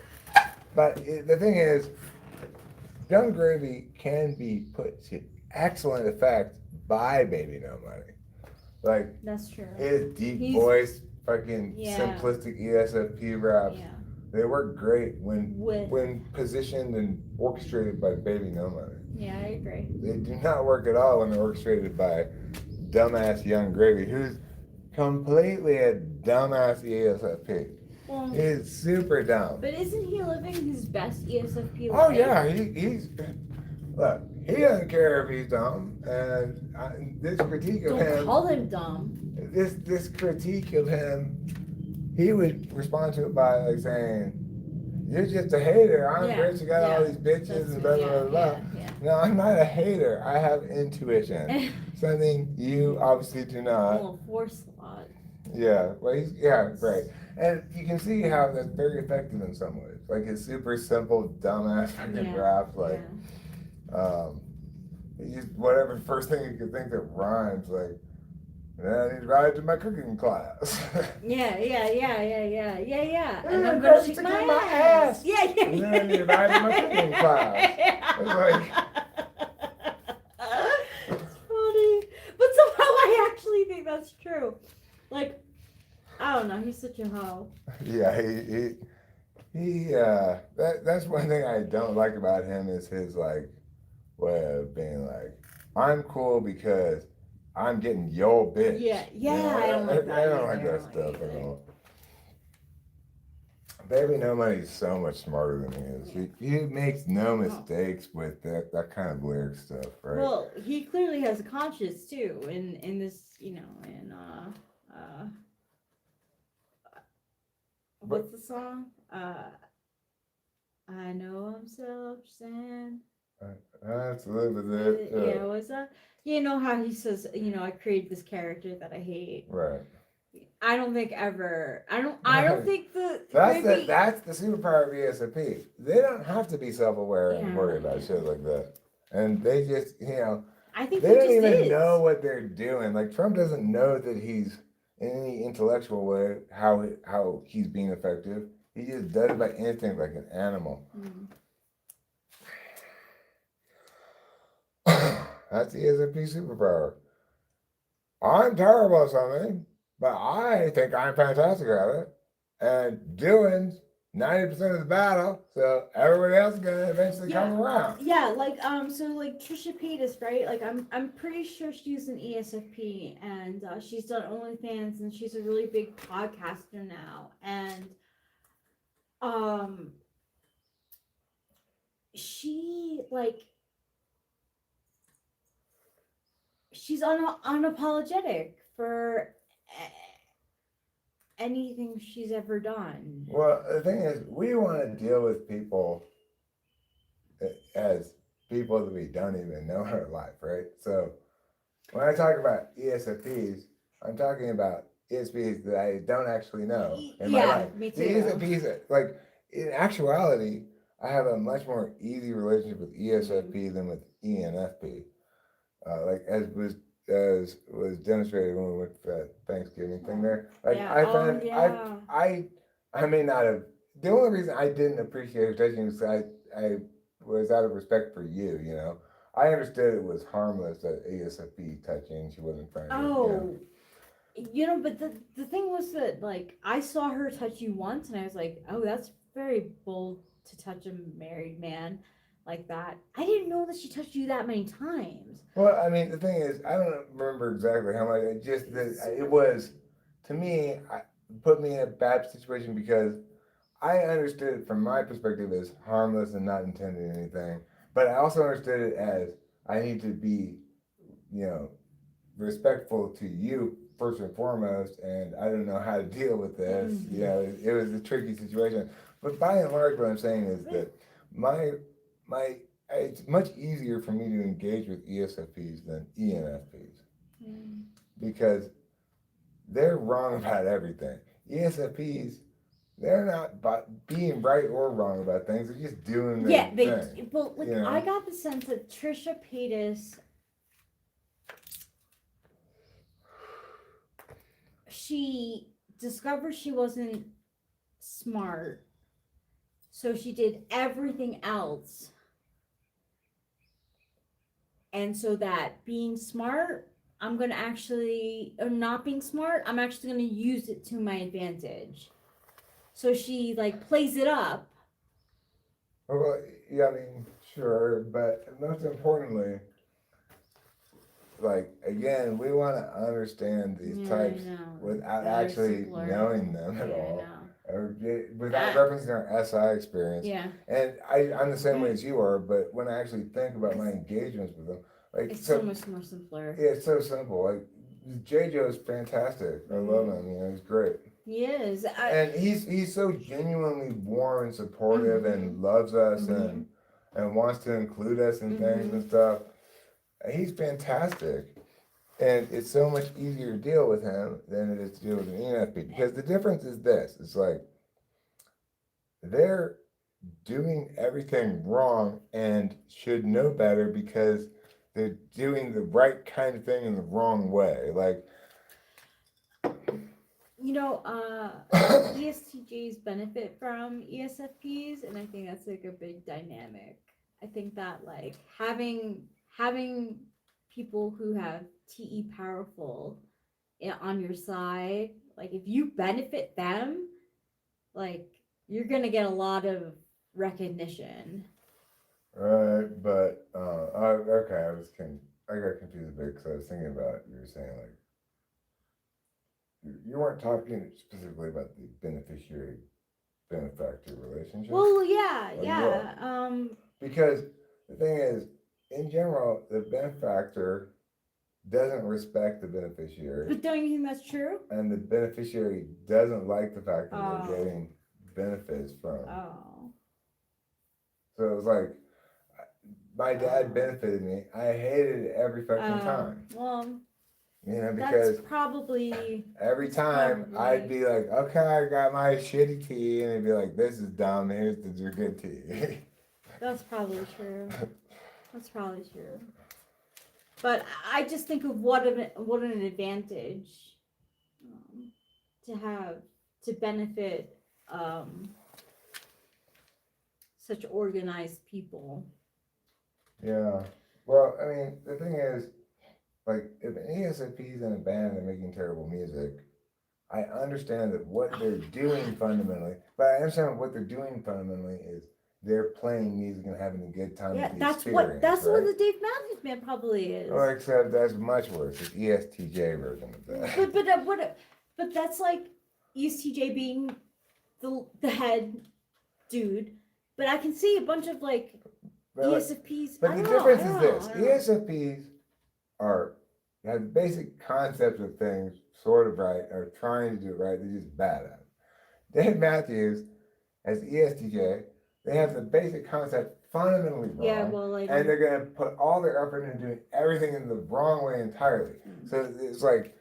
But the thing is, Young Gravy can be put to excellent effect by Baby No Money. Like, that's true. His deep voice, fucking simplistic ESFP raps, they work great when positioned and orchestrated by Baby No Money. Yeah, I agree. They do not work at all when they're orchestrated by dumbass Young Gravy, who's completely a dumbass ESFP. Well, he's super dumb. But isn't he living his best ESFP life? Oh yeah, he's look. He doesn't care if he's dumb, and this critique of him. Don't call him dumb. This critique of him, he would respond to it by like saying, "You're just a hater. I'm rich. You got all these bitches and blah blah blah." No, I'm not a hater. I have intuition, something you obviously do not. Well, force a lot. Yeah. Well, great. And you can see how that's very effective in some ways. Like his super simple, dumbass fucking rap, like, whatever first thing you could think that rhymes, like, I need to ride to my cooking class. Yeah. And I'm gonna shake my ass. Yeah. And then I need to ride to my cooking class. It's like. It's funny, but somehow I actually think that's true. Like, I don't know. He's such a hoe. Yeah, that's one thing I don't like about him is his like way of being like, I'm cool because I'm getting yo bitch. Yeah, You know, yeah, I don't like I that don't either. like I that don't like stuff it at either. all. Baby No Money's so much smarter than he is. Yeah. He makes no Oh. mistakes with that kind of lyric stuff, right? Well, he clearly has a conscience too in this, you know, in uh But what's the song? I know I'm self-same. that's a little bit Yeah, what's that? You know how he says, you know, I created this character that I hate. right. I don't think ever. I don't think the maybe. That's the superpower of ESFP. They don't have to be self aware and Yeah, worry about yeah. shit like that. And they just I think they he don't just even is. know what they're doing. Like Trump doesn't know that he's in any intellectual way how he's being effective. He just does it by instinct like an animal. Mm. That's the ESFP superpower. I'm terrible at something, but I think I'm fantastic at it. And doing 90% of the battle, so everybody else is gonna eventually Yeah, come around. yeah. Like so like Trisha Paytas, right? Like I'm pretty sure she's an ESFP, and she's done OnlyFans, and she's a really big podcaster now, and um she like she's unapologetic for anything she's ever done. Well, the thing is, we want to deal with people as people that we don't even know in our life, right? So when I talk about ESFPs, I'm talking about ESPs that I don't actually know in my Yeah, life. me The too. ESFPs, like in actuality, I have a much more easy relationship with ESFP than with ENFP. Like as was demonstrated when we went to that Thanksgiving thing there. Like Yeah. I Oh found yeah. I may not have. The only reason I didn't appreciate her touching was I was out of respect for you. You know, I understood it was harmless that ESFP touching. She wasn't trying to. You know. Oh, you know, but the thing was that like I saw her touch you once, and I was like, oh, that's very bold to touch a married man like that. I didn't know that she touched you that many times. Well, I mean, the thing is, I don't remember exactly how much. It just that it was to me. Put me in a bad situation because I understood it from my perspective as harmless and not intending anything, but I also understood it as I need to be, you know, respectful to you first and foremost, and I don't know how to deal with this. You know, it was a tricky situation. But by and large, what I'm saying is that my my it's much easier for me to engage with ESFPs than ENFPs Mm. because they're wrong about everything. ESFPs they're not being right or wrong about things. They're just doing their Yeah, thing. but like You I know. got the sense that Trisha Paytas, she discovered she wasn't smart, so she did everything else, and so that being smart, I'm gonna actually, or not being smart, I'm actually gonna use it to my advantage. So she like plays it up. Well, yeah, I mean, sure, but most importantly, like again, we want to understand these Yeah, I types know. without That are actually simpler. knowing them at Yeah, I all, know. or without Ah, referencing our SI experience. yeah. And I'm the same way as you are, but when I actually think about my engagements with them, like It's so so, much more simpler. yeah, it's so simple. Like J. Joe's fantastic. I love him. You know, he's great. He is. And he's so genuinely warm and supportive Mhm. and loves us Mhm. and wants to include us in things and Mhm. stuff. He's fantastic. And it's so much easier to deal with him than it is to deal with an ENFP because the difference is this. It's like they're doing everything wrong and should know better because they're doing the right kind of thing in the wrong way. Like You know, ESTJs benefit from ESFPs, and I think that's like a big dynamic. I think that like having people who have TE powerful on your side, like if you benefit them, like you're gonna get a lot of recognition. Right, but okay, I got confused confused a bit because I was thinking about you were saying like you weren't talking specifically about the beneficiary benefactor relationship. Well, yeah, Or you were. yeah. Because the thing is, in general, the benefactor doesn't respect the beneficiary, But don't you think that's true? and the beneficiary doesn't like the fact that Oh. they're getting benefits from. Oh. So it was like, my dad benefited me. I hated it every fucking time. Well, You know, because that's probably every time I'd be like, okay, I got my shitty tea, and he'd be like, this is dumb. Here's the good tea. that's probably true. That's probably true. But I just think of what an advantage to have to benefit such organized people. Yeah. Well, I mean, the thing is, like, if an ESFP is in a band and they're making terrible music, I understand that what they're doing fundamentally, but I understand what they're doing fundamentally is they're playing music and having a good time with the experience. That's right? what the Dave Matthews Band probably is. Well, except that's much worse. It's ESTJ version of that. But that's like ESTJ being the head dude. But I can see a bunch of like ESFPs. But the difference is this: ESFPs have the basic concepts of things sort of right, or trying to do it right. They're just bad at it. Dave Matthews, as ESTJ, they have the basic concept fundamentally wrong. Yeah, well, and they're going to put all their effort into doing everything in the wrong way entirely. Mm-hmm. So it's like,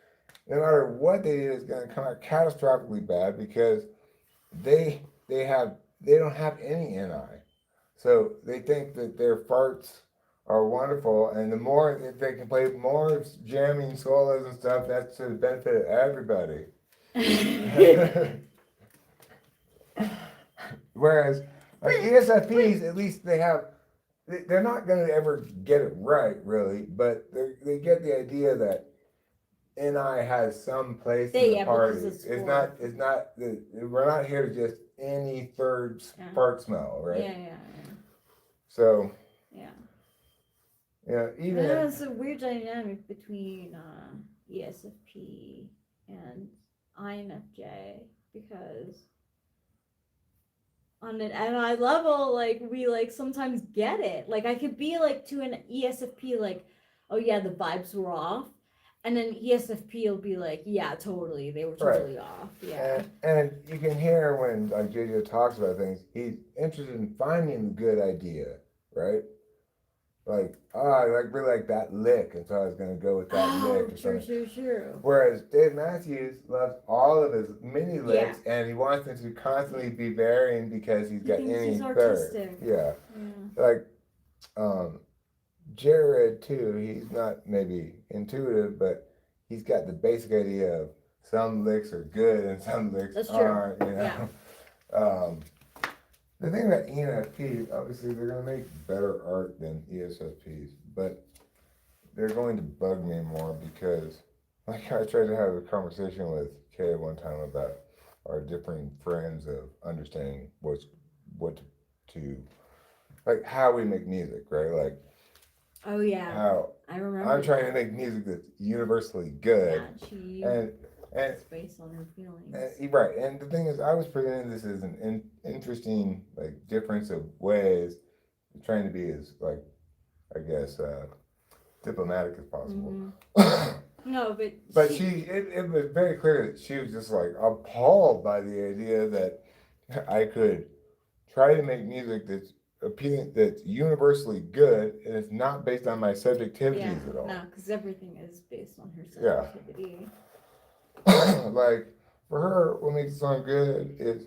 no matter what they do, it's going to come out catastrophically bad because they don't have any NI. So they think that their farts are wonderful, and the more if they can play more jamming solos and stuff, that's to the benefit of everybody. Whereas like ESFPs, at least they're not going to ever get it right, really, but they get the idea that NI has some place in the party. It's not we're not here to just any third fart smell, right? Yeah. So. Yeah. Yeah, even there's a weird dynamic between ESFP and INFJ because on an NI level, like we like sometimes get it. Like I could be like to an ESFP like, oh yeah, the vibes were off. And then ESFP will be like, yeah, totally. They were totally off. Yeah. And you can hear when like JJ talks about things, he's interested in finding the good idea, right? Like, I really like that lick, and so I was going to go with that lick. Or something. Sure. Whereas Dave Matthews loves all of his mini licks, and he wants them to constantly be varying because he's got any third. Yeah. Like, Jared, too, he's not maybe intuitive, but he's got the basic idea of some licks are good and some licks aren't, you know. Yeah. The thing about ENFPs, obviously, they're going to make better art than ESFPs, but they're going to bug me more because, like, I tried to have a conversation with Kay one time about our differing friends of understanding what to like, how we make music, right? Like, oh yeah, how I remember. I'm trying to make music that's universally good, and it's based on her feelings. Right, and the thing is, I was presenting this as an interesting, like, difference of ways, trying to be as, like, I guess, diplomatic as possible. Mm-hmm. No, but it was very clear that she was just, like, appalled by the idea that I could try to make music that's appealing, that's universally good, and it's not based on my subjectivities at all. No, because everything is based on her subjectivity. Yeah. Like, for her, what makes a song good is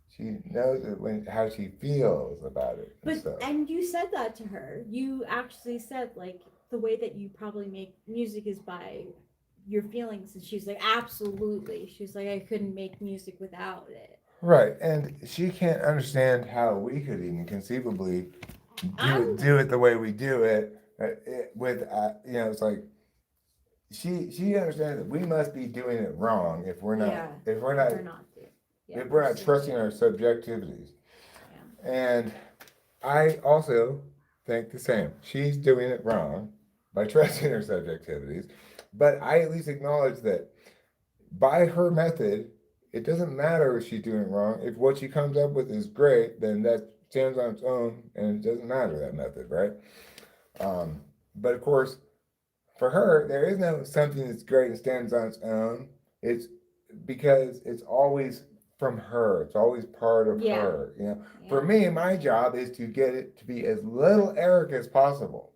she knows it how she feels about it. And you said that to her. You actually said, like, the way that you probably make music is by your feelings. And she's like, absolutely. She's like, I couldn't make music without it. Right. And she can't understand how we could even conceivably do it the way we do it. With, it's like, she understands that we must be doing it wrong if we're not trusting our subjectivities. Yeah. And I also think the same. She's doing it wrong by trusting her subjectivities, but I at least acknowledge that by her method, it doesn't matter if she's doing wrong. If what she comes up with is great, then that stands on its own, and it doesn't matter that method, right? But of course, for her, there is no something that's great and stands on its own. It's because it's always from her. It's always part of Yeah. her. You know, for Yeah. me, my job is to get it to be as little Eric as possible.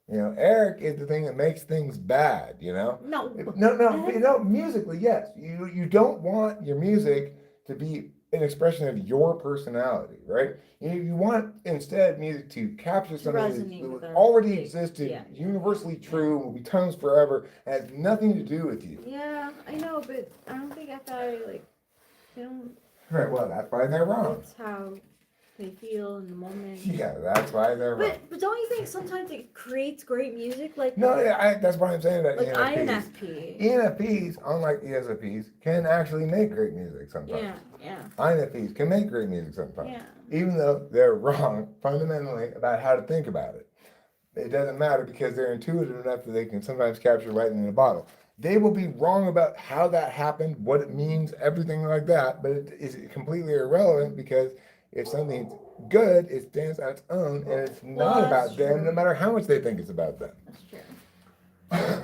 You know, Eric is the thing that makes things bad. You know, No. musically, yes. You don't want your music to be an expression of your personality, right? You want instead music to capture something Resonate with that our already big- existed, yeah. universally true, will be tongues forever, and has nothing to do with you. Yeah, I know, but I don't think FI they don't. Right. Well, that's why they're wrong. That's how they feel in the moment. Yeah, that's why they're wrong. But don't you think sometimes it creates great music? Like No, that's why I'm saying that like ENFPs. INFP. ENFPs, unlike ESFPs, can actually make great music sometimes. Yeah. INFPs can make great music sometimes. Yeah. Even though they're wrong fundamentally about how to think about it. It doesn't matter because they're intuitive enough that they can sometimes capture lightning in a bottle. They will be wrong about how that happened, what it means, everything like that, but it is completely irrelevant because if something's good, it stands on its own and it's not about them, no matter how much they think it's about them. That's true.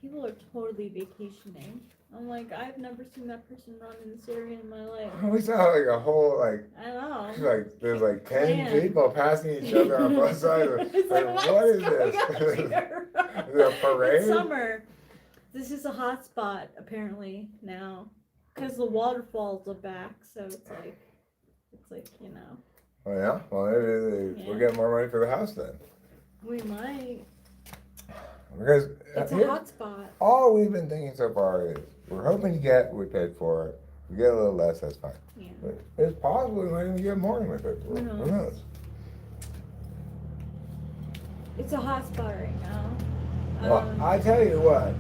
People are totally vacationing. I'm like, I've never seen that person run in this area in my life. We saw like a whole I know. there's like 10 Man. people passing each other on both sides. It's Like, what is this? going Is on here? it a parade? It's summer. This is a hot spot apparently now, because the waterfalls are back. So it's like you know. Oh yeah. Well, we'll get more money for the house then. We might. Because It's a hot spot. all we've been thinking so far is we're hoping to get what we paid for it. We get a little less, that's fine. Yeah. But it's possible we might even get more than we paid for it. Who knows? It's a hot spot right now. Well, I tell you what,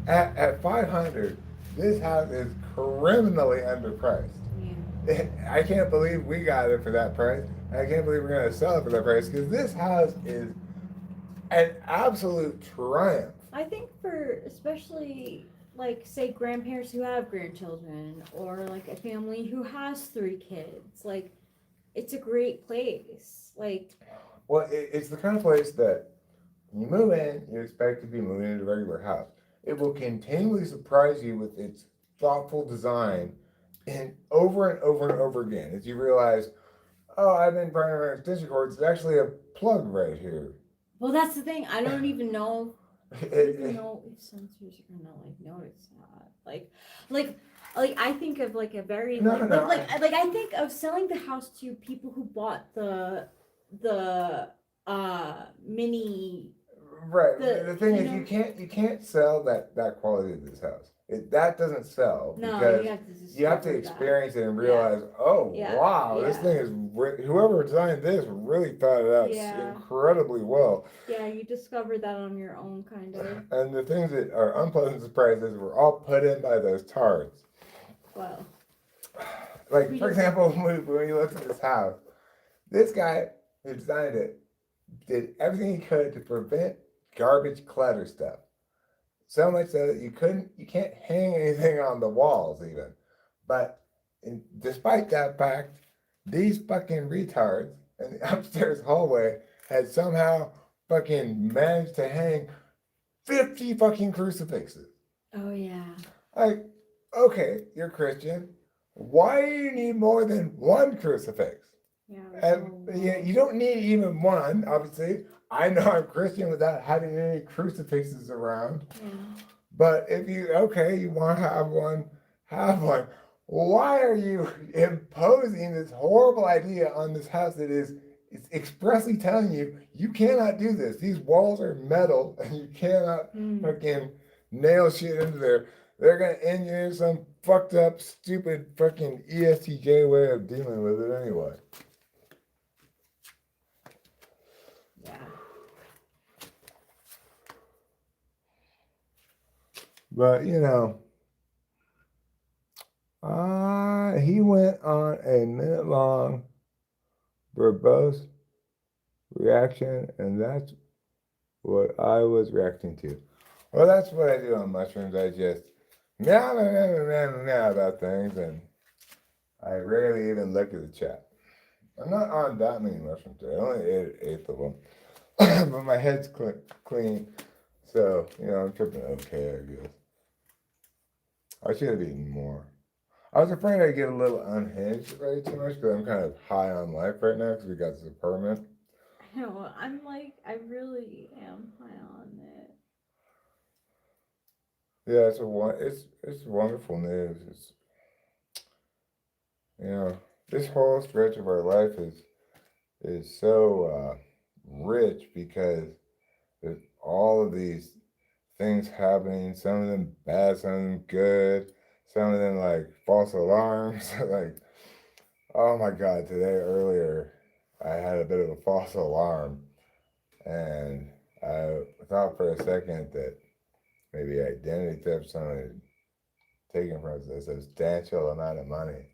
at 500, this house is criminally underpriced. Yeah. I can't believe we got it for that price. I can't believe we're going to sell it for that price because this house is an absolute triumph. I think for especially like say grandparents who have grandchildren or like a family who has 3 kids, like it's a great place. Like, well, it's the kind of place that you move in, you expect to be moving into a regular house. It will continually surprise you with its thoughtful design and over and over again as you realize, oh, I've been running around extension cords. It's actually a plug right here. well, that's the thing. I don't even know. I don't even know if sensors are gonna like notice that. Like I think of like a very like I think of selling the house to people who bought the mini. Right. The thing is, you can't sell that quality of this house. That doesn't sell because you have to experience it and realize, oh wow, this thing is whoever designed this really thought it out incredibly well. Yeah, you discover that on your own, kind of. And the things that are unpleasant surprises were all put in by those tards. Well, like for example, when you looked at this house, this guy who designed it did everything he could to prevent garbage clutter stuff. So much so that you can't hang anything on the walls even. But despite that fact, these fucking retards in the upstairs hallway had somehow fucking managed to hang 50 fucking crucifixes. oh yeah. Like, okay, you're Christian. Why do you need more than one crucifix? Yeah. And you don't need even one, obviously. I know I'm Christian without having any crucifixes around. Yeah. But if you want to have one, have one. Why are you imposing this horrible idea on this house that is expressly telling you you cannot do this? These walls are metal and you cannot fucking nail shit into there. They're gonna engineer some fucked up, stupid fucking ESTJ way of dealing with it anyway. But I he went on a minute-long verbose reaction, and that's what I was reacting to. Well, that's what I do on mushrooms. I just meow, meow, meow, meow, meow, meow about things, and I rarely even look at the chat. I'm not on that many mushrooms today. I only ate an eighth of them. But my head's clean, so, I'm tripping okay, I guess. I should have eaten more. I was afraid I'd get a little unhinged way too much because I'm kind of high on life right now because we got this apartment. No, I'm like, I really am high on it. Yeah, it's wonderful news. You know, this whole stretch of our life is so rich because there's all of these things happening. Some of them bad, some of them good, some of them like false alarms. Like, oh my God, today earlier I had a bit of a false alarm, and I thought for a second that maybe identity theft, someone had taken from us a substantial amount of money.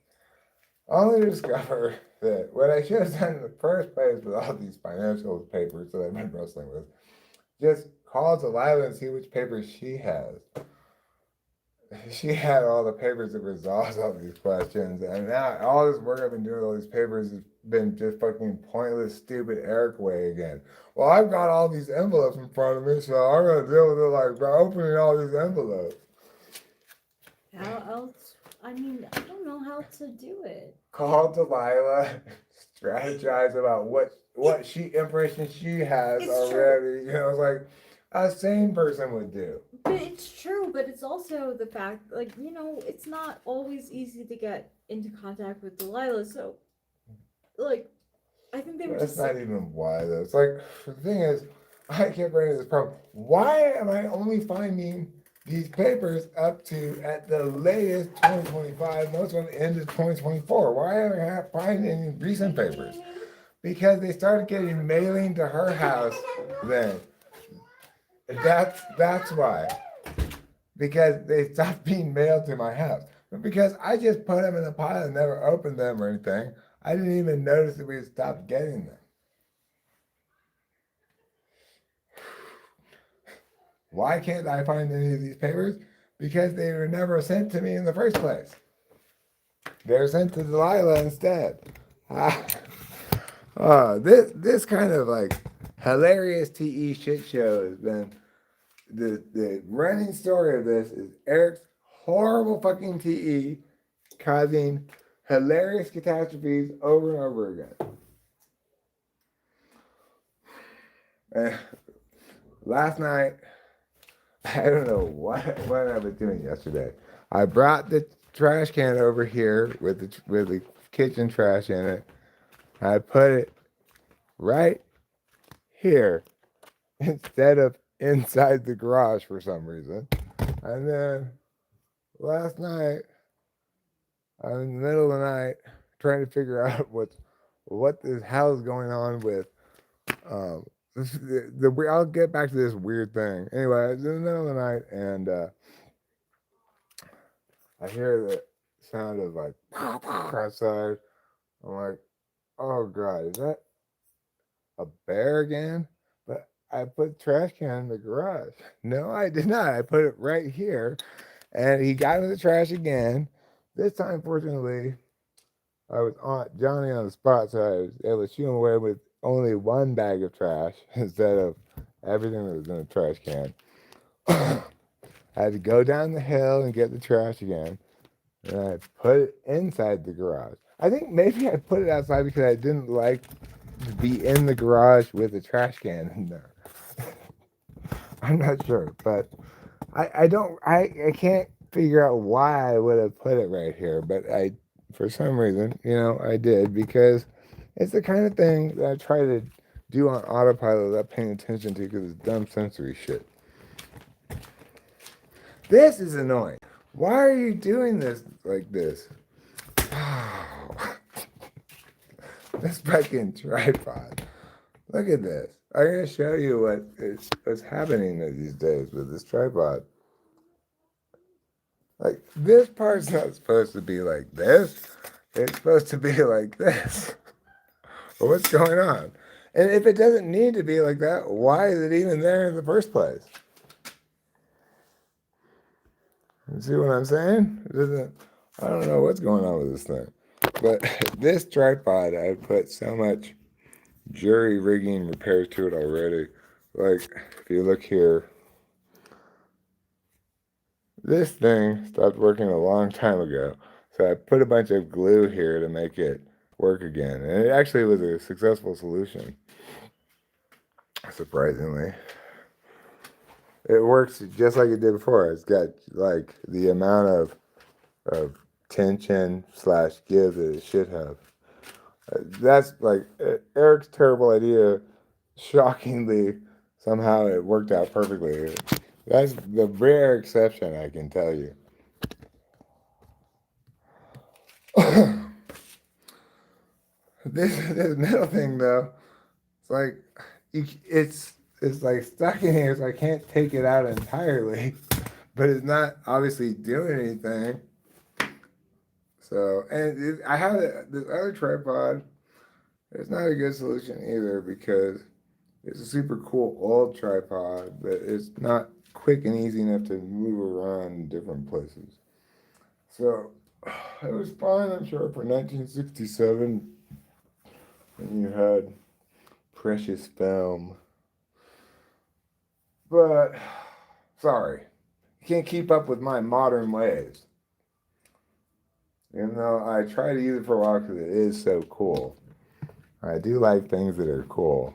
Only to discover that what I should have done in the first place with all these financial papers that I've been wrestling with, just call Delilah and see which papers she has. She had all the papers that resolves all these questions, and now all this work I've been doing with all these papers has been just fucking pointless, stupid Eric way again. Well, I've got all these envelopes in front of me, so I'm gonna deal with it like by opening all these envelopes. How else? I mean, I don't know how to do it. Call Delilah, strategize about what impression she has It's already. It's like a sane person would do. But it's true, but it's also the fact, like, it's not always easy to get into contact with Delilah, so, like, I think they were That's just not even why though. It's like the thing is, I kept running into this problem. Why am I only finding these papers up to at the latest 2025? Most of them ended 2024. Why am I not finding any recent papers? Because they started getting mailing to her house then. That's why. Because they stopped being mailed to my house. But because I just put them in a pile and never opened them or anything, I didn't even notice that we had stopped getting them. Why can't I find any of these papers? Because they were never sent to me in the first place. They were sent to Delilah instead. This kind of like hilarious TE shit show has been the running story of this is Eric's horrible fucking TE causing hilarious catastrophes over and over again. Last night, I don't know what I was doing yesterday. I brought the trash can over here with the kitchen trash in it. I put it right here instead of inside the garage for some reason. And then last night, I was in the middle of the night trying to figure out what the hell is going on with I'll get back to this weird thing. Anyway, I was in the middle of the night and I hear the sound of like outside. I'm like, oh God, is that a bear again? But I put the trash can in the garage. No, I did not. I put it right here. And he got in the trash again. This time, fortunately, I was on Johnny on the spot, so I was able to shoo him away with only one bag of trash instead of everything that was in the trash can. I had to go down the hill and get the trash again. And I put it inside the garage. I think maybe I put it outside because I didn't like to be in the garage with a trash can in there. I'm not sure, but I can't figure out why I would have put it right here, but for some reason, I did because it's the kind of thing that I try to do on autopilot without paying attention to because it's dumb sensory shit. This is annoying. Why are you doing this like this? This fucking tripod. Look at this. I'm going to show you what's happening these days with this tripod. Like, this part's not supposed to be like this. It's supposed to be like this. But what's going on? And if it doesn't need to be like that, why is it even there in the first place? You see what I'm saying? It doesn't, I don't know what's going on with this thing. But this tripod, I put so much jury rigging repairs to it already. Like, if you look here, this thing stopped working a long time ago. So I put a bunch of glue here to make it work again. And it actually was a successful solution, surprisingly. It works just like it did before. It's got like the amount of tension slash give that it should have. That's like Eric's terrible idea. Shockingly, somehow it worked out perfectly. That's the rare exception, I can tell you. This middle thing though, it's like it's like stuck in here, so I can't take it out entirely. But it's not obviously doing anything. So, and I have this other tripod. It's not a good solution either because it's a super cool old tripod, but it's not quick and easy enough to move around in different places. So, it was fine, I'm sure, for 1967 when you had precious film. But, sorry, you can't keep up with my modern ways. Even though I try to use it for a while because it is so cool. I do like things that are cool.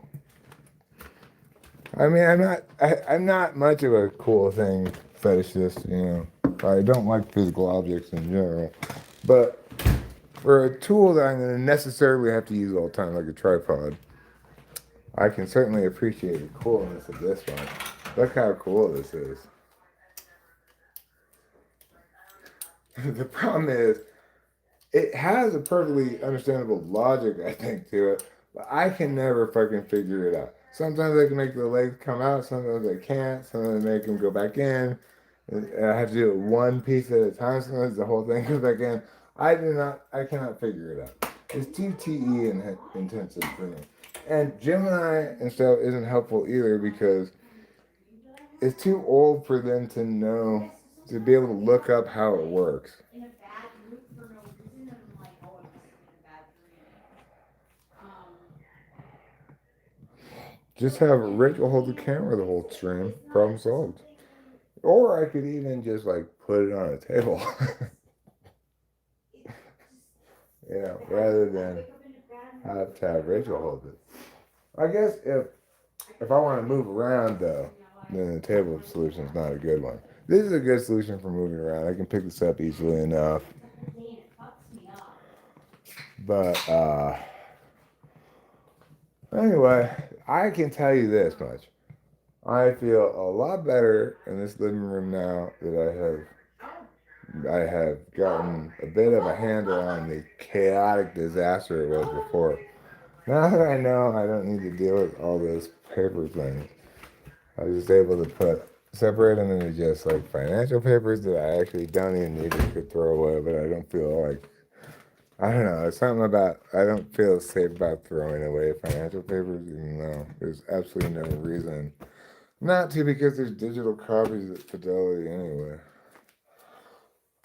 I mean, I'm not much of a cool thing fetishist, you know. I don't like physical objects in general. But for a tool that I'm going to necessarily have to use all the time, like a tripod, I can certainly appreciate the coolness of this one. Look how cool this is. The problem is, it has a perfectly understandable logic, I think, to it, but I can never fucking figure it out. Sometimes I can make the legs come out, sometimes I can't, sometimes I make them go back in. And I have to do it one piece at a time, sometimes the whole thing goes back in. I cannot figure it out. It's too TE intensive for me. And Gemini and stuff isn't helpful either because it's too old for them to know, to be able to look up how it works. Just have Rachel hold the camera the whole stream. Problem solved. Or I could even just like put it on a table. You know, rather than have to have Rachel hold it. I guess if I want to move around though, then the table solution is not a good one. This is a good solution for moving around. I can pick this up easily enough. But anyway, I can tell you this much. I feel a lot better in this living room now that I have gotten a bit of a handle on the chaotic disaster it was before. Now that I know I don't need to deal with all those paper things, I was just able to separate them into just like financial papers that I actually don't even need to could throw away, but I don't feel like, I don't know, it's something about, I don't feel safe about throwing away financial papers, even though there's absolutely no reason not to because there's digital copies at Fidelity anyway.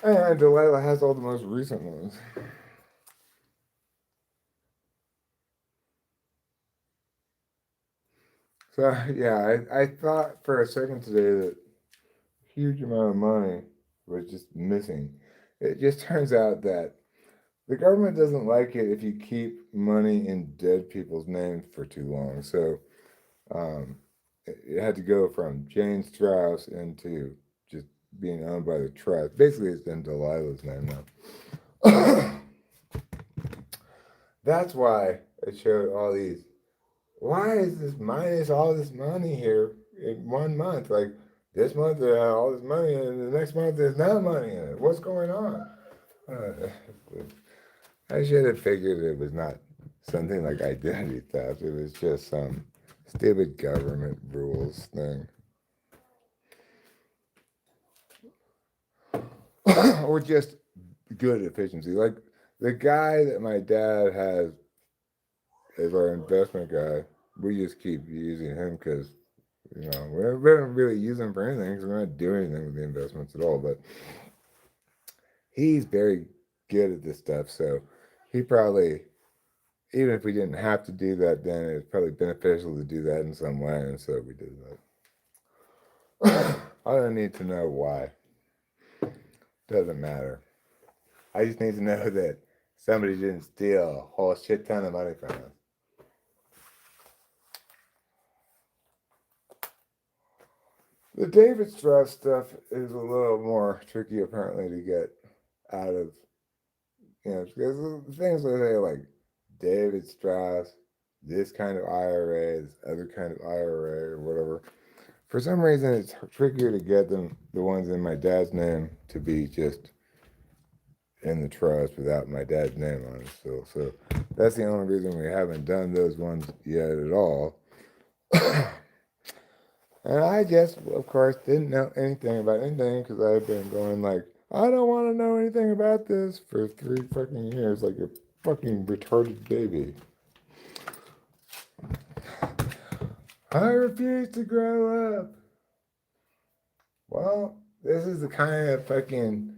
And Delilah has all the most recent ones. So yeah, I thought for a second today that a huge amount of money was just missing. It just turns out that the government doesn't like it if you keep money in dead people's names for too long. So um, it had to go from Jane Strauss into just being owned by the trust. Basically, it's in Delilah's name now. That's why it showed all these. Why is this minus all this money here in 1 month? Like this month they had all this money, and the next month there's no money in it. What's going on? Uh, I should have figured it was not something like identity theft. It was just some stupid government rules thing. or just good efficiency. Like the guy that my dad has as our investment guy, we just keep using him because we don't really use him for anything because we're not doing anything with the investments at all. But he's very good at this stuff, so he probably, even if we didn't have to do that, then it's probably beneficial to do that in some way, and so we did that. I don't need to know why. Doesn't matter. I just need to know that somebody didn't steal a whole shit ton of money from us. The David Strauss stuff is a little more tricky, apparently, to get out of, because the things that they like David Strauss, this kind of IRA, this other kind of IRA, or whatever. For some reason, it's trickier to get them, the ones in my dad's name, to be just in the trust without my dad's name on it still. So that's the only reason we haven't done those ones yet at all. And I just, of course, didn't know anything about anything because I've been going like, I don't want to know anything about this for 3 fucking years, like a fucking retarded baby. I refuse to grow up. Well, this is the kind of fucking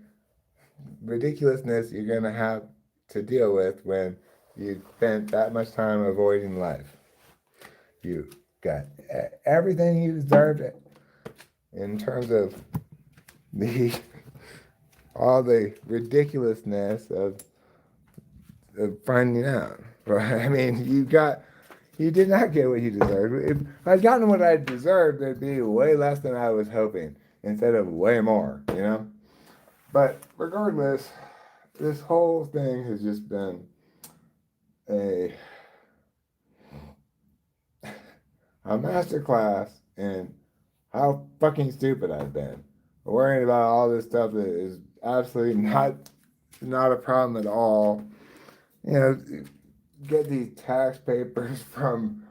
ridiculousness you're gonna have to deal with when you spent that much time avoiding life. You got everything you deserved in terms of the all the ridiculousness of finding out. Right? I mean, you did not get what you deserved. If I'd gotten what I deserved, it'd be way less than I was hoping, instead of way more, you know? But regardless, this whole thing has just been a masterclass in how fucking stupid I've been. Worrying about all this stuff that is absolutely not a problem at all. Get these tax papers from,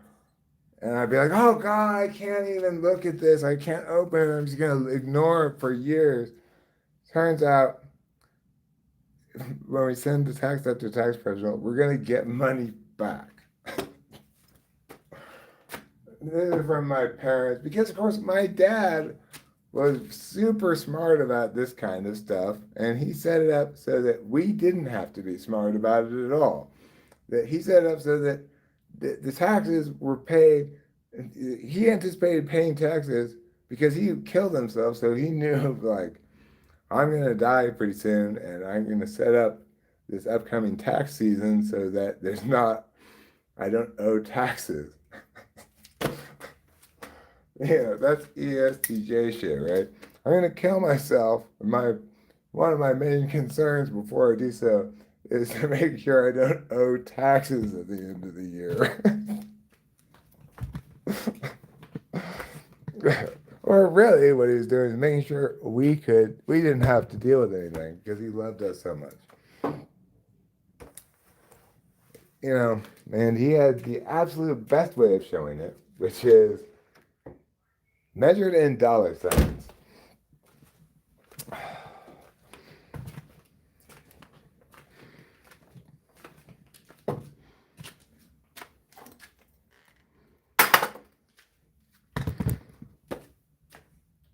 and I'd be like, oh God, I can't even look at this. I can't open it. I'm just gonna ignore it for years. Turns out, when we send the tax up to the tax professional, we're gonna get money back. This is from my parents because, of course, my dad was super smart about this kind of stuff, and he set it up so that we didn't have to be smart about it at all. That he set it up so that the taxes were paid. He anticipated paying taxes because he killed himself, so he knew like I'm gonna die pretty soon, and I'm gonna set up this upcoming tax season so that I don't owe taxes. That's ESTJ shit, right? I'm gonna kill myself. One of my main concerns before I do so is to make sure I don't owe taxes at the end of the year. Or really, what he was doing is making sure we didn't have to deal with anything because he loved us so much. And he had the absolute best way of showing it, which is measured in dollar signs.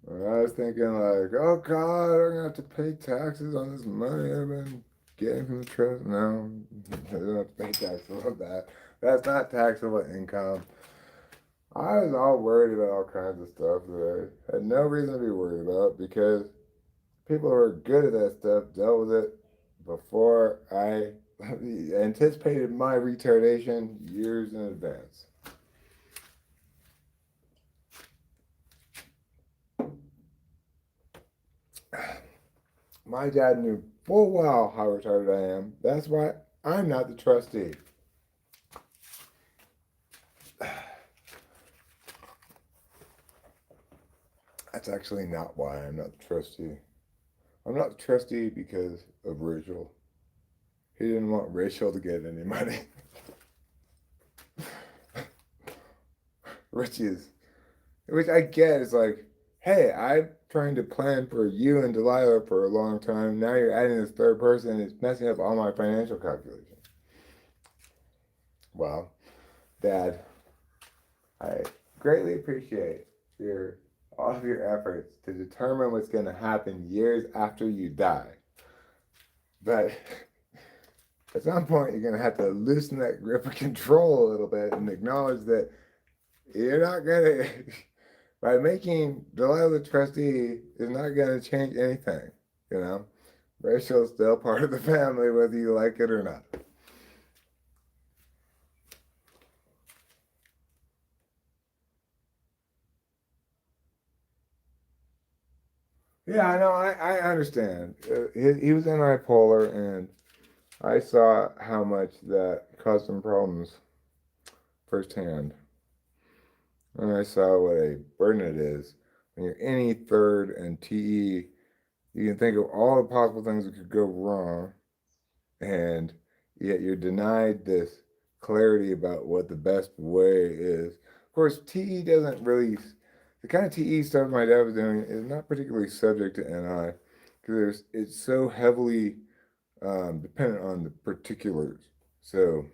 I was thinking like, oh God, I'm gonna have to pay taxes on this money I've been getting from the trust. No, I don't have to pay taxes on that. That's not taxable income. I was all worried about all kinds of stuff that I had no reason to be worried about because people who are good at that stuff dealt with it before I anticipated my retardation years in advance. My dad knew full well how retarded I am. That's why I'm not the trustee. That's actually not why I'm not the trustee. I'm not the trustee because of Rachel. He didn't want Rachel to get any money. Which I get is like, hey, I'm trying to plan for you and Delilah for a long time. Now you're adding this third person. It's messing up all my financial calculations. Well, Dad, I greatly appreciate your all of your efforts to determine what's going to happen years after you die. But at some point, you're going to have to loosen that grip of control a little bit and acknowledge that you're not going to, by making Delilah the trustee, is not going to change anything. You know, Rachel's still part of the family, whether you like it or not. Yeah, I know. I understand. He was in bipolar, and I saw how much that caused him problems firsthand. And I saw what a burden it is when you're any third and TE. You can think of all the possible things that could go wrong, and yet you're denied this clarity about what the best way is. Of course, TE doesn't really. The kind of TE stuff my dad was doing is not particularly subject to NI because it's so heavily dependent on the particulars. So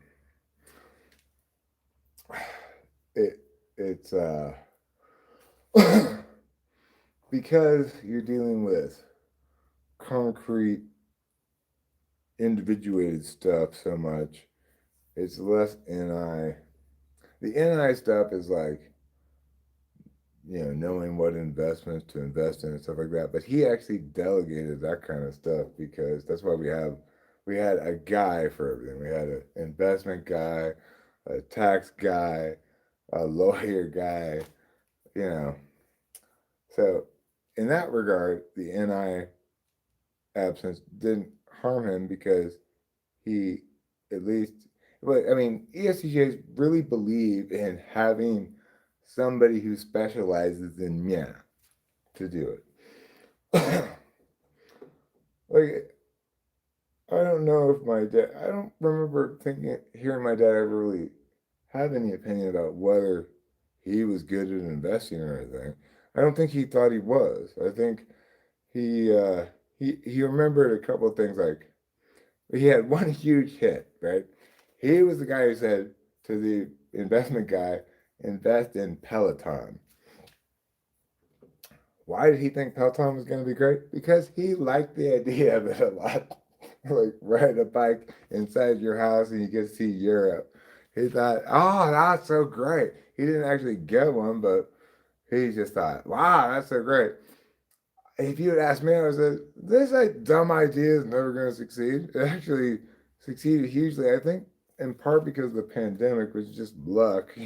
it it's because you're dealing with concrete individuated stuff so much, it's less NI. The NI stuff is like, knowing what investments to invest in and stuff like that. But he actually delegated that kind of stuff because that's why we had a guy for everything. We had an investment guy, a tax guy, a lawyer guy, you know. So in that regard, the NI absence didn't harm him because he at least, but I mean, ESTJs really believe in having somebody who specializes in math to do it. Like, I don't know if my dad, I don't remember hearing my dad ever really have any opinion about whether he was good at investing or anything. I don't think he thought he was. I think he, uh, he remembered a couple of things like he had one huge hit, right? He was the guy who said to the investment guy, invest in Peloton. Why did he think Peloton was going to be great? Because he liked the idea of it a lot. Like ride a bike inside your house and you get to see Europe. He thought, oh, that's so great. He didn't actually get one, but he just thought, wow, that's so great. If you had asked me, I would say, this dumb idea is never going to succeed. It actually succeeded hugely. I think in part because of the pandemic, was just luck.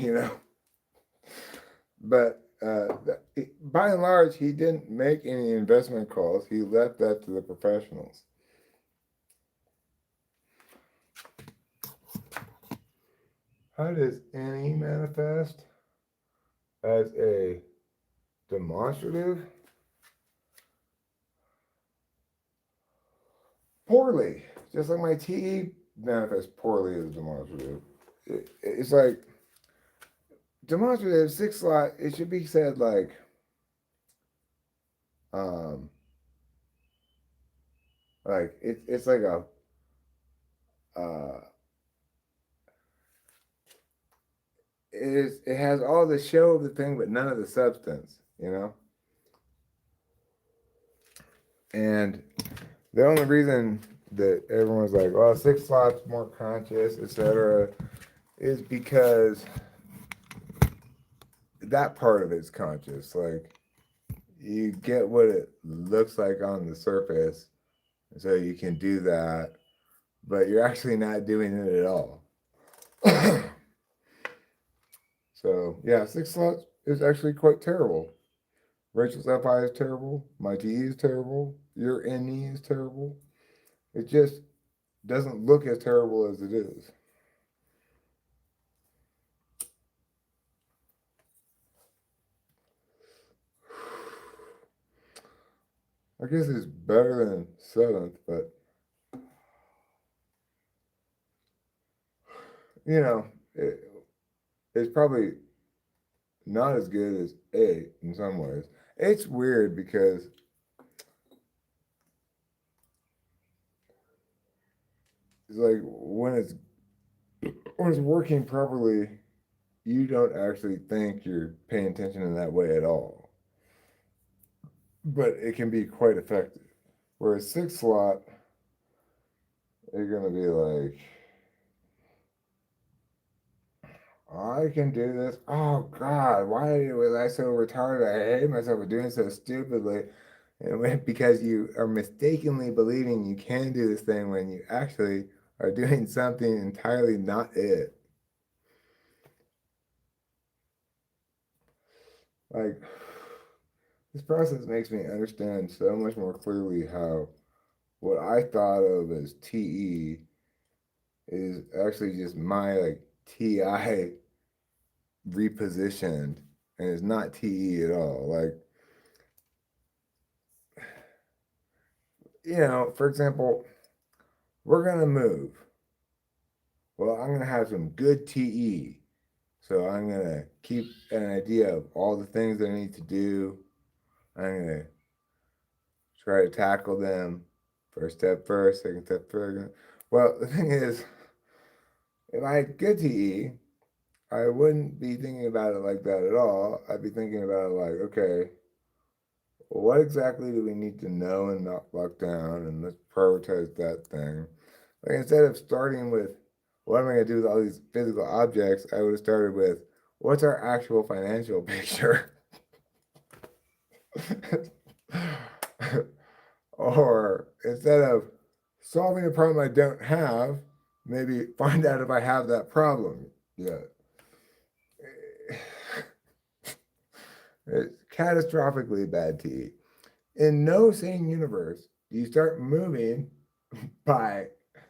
But by and large, he didn't make any investment calls. He left that to the professionals. How does NE manifest as a demonstrative? Poorly. Just like my TE manifests poorly as demonstrative. It's like demonstrative six slot. It should be said um like it's like a uh it has all the show of the thing but none of the substance. And the only reason that everyone's like, well, six slots more conscious, etc., is because that part of it's conscious. Like you get what it looks like on the surface, so you can do that, but you're actually not doing it at all. So yeah, six slots is actually quite terrible. Rachel's FI is terrible. My TE is terrible. Your NE is terrible. It just doesn't look as terrible as it is. I guess it's better than seventh, but you know, it's probably not as good as A in some ways. It's weird because it's like when it's working properly, you don't actually think you're paying attention in that way at all. But it can be quite effective. Whereas six slot, you're gonna be like, I can do this. Oh God, why was I so retarded? I hate myself for doing so stupidly. Because you are mistakenly believing you can do this thing when you actually are doing something entirely not it. Like, this process makes me understand so much more clearly how what I thought of as TE is actually just my like TI repositioned, and it's not TE at all. Like, for example, we're gonna move. Well, I'm gonna have some good TE. So I'm gonna keep an idea of all the things that I need to do. I'm gonna try to tackle them first step first, second step first. Well, the thing is, if I had good TE, I wouldn't be thinking about it like that at all. I'd be thinking about it like, okay, well, what exactly do we need to know and not lock down, and let's prioritize that thing. Like instead of starting with what am I going to do with all these physical objects, I would have started with what's our actual financial picture. Or instead of solving a problem I don't have, maybe find out if I have that problem yet. It's catastrophically bad to eat. In no sane universe do you start moving by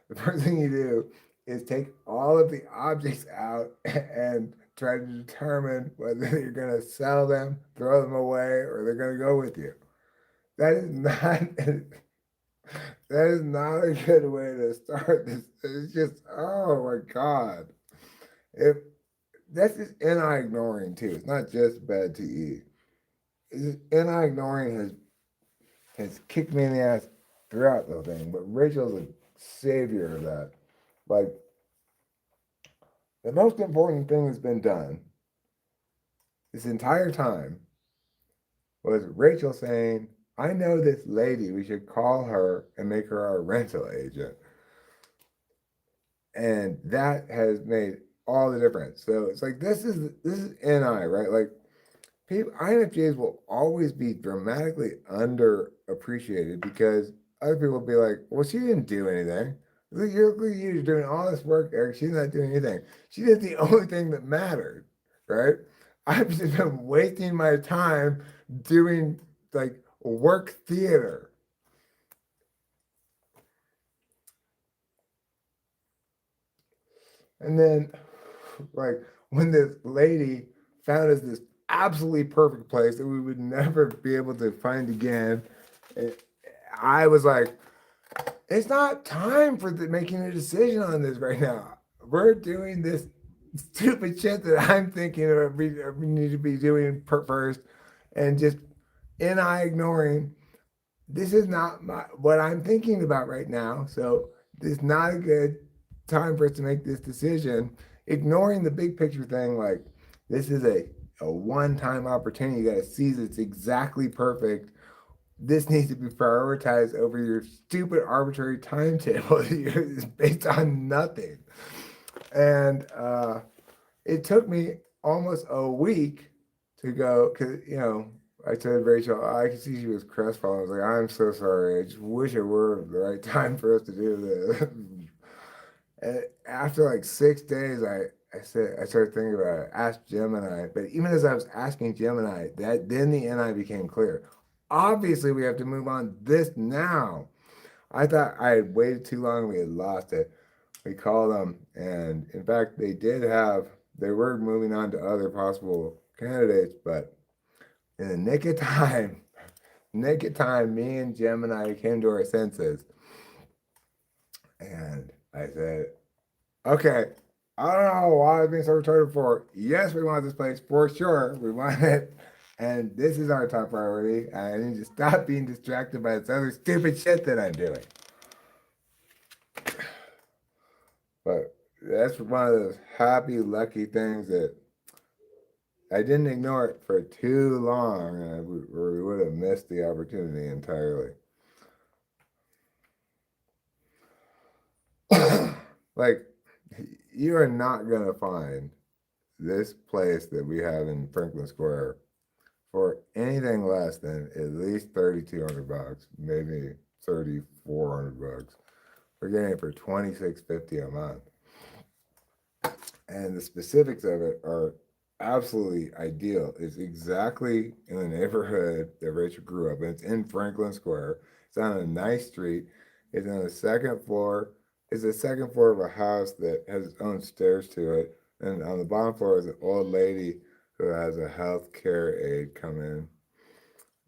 the first thing you do is take all of the objects out and try to determine whether you're going to sell them, throw them away, or they're going to go with you. That is not that is not a good way to start this. It's just, oh my God. If That's just NI ignoring too. It's not just bad to eat. It's just NI ignoring has kicked me in the ass throughout the thing. But Rachel's a savior of that. Like the most important thing that's been done this entire time was Rachel saying, I know this lady, we should call her and make her our rental agent. And that has made all the difference. So it's like this is NI, right? Like people INFJs will always be dramatically underappreciated because other people will be like, well, she didn't do anything. Look at you doing all this work, Eric. She's not doing anything. She did the only thing that mattered, right? I've just been wasting my time doing like work theater. And then, like, when this lady found us this absolutely perfect place that we would never be able to find again, I was like, it's not time for making a decision on this right now. We're doing this stupid shit that I'm thinking of we need to be doing first, and just ignoring this is not what I'm thinking about right now. So this is not a good time for us to make this decision. Ignoring the big picture thing, like this is a one-time opportunity. You got to seize it. It's exactly perfect. This needs to be prioritized over your stupid arbitrary timetable. It's based on nothing. And it took me almost a week to go because I told Rachel I could see she was crestfallen. I was like, I'm so sorry. I just wish it were the right time for us to do this. And after like 6 days, I started thinking about it. I asked Gemini, but even as I was asking Gemini, that then the NI became clear. Obviously, we have to move on this now. I thought I had waited too long. We had lost it. We called them, and in fact, they were moving on to other possible candidates, but in the nick of time, me and Gemini came to our senses, and I said, "Okay, I don't know why I've been so retarded for. Yes, we want this place for sure. We want it, And this is our top priority. I need to stop being distracted by this other stupid shit that I'm doing. But that's one of those happy, lucky things that I didn't ignore it for too long, and we would have missed the opportunity entirely. Like, you are not going to find this place that we have in Franklin Square for anything less than at least $3,200, maybe $3,400. We're getting it for $2,650 a month. And the specifics of it are absolutely ideal. It's exactly in the neighborhood that Rachel grew up in. It's in Franklin Square. It's on a nice street. It's on the second floor. It's the second floor of a house that has its own stairs to it. And on the bottom floor is an old lady who has a health care aide come in.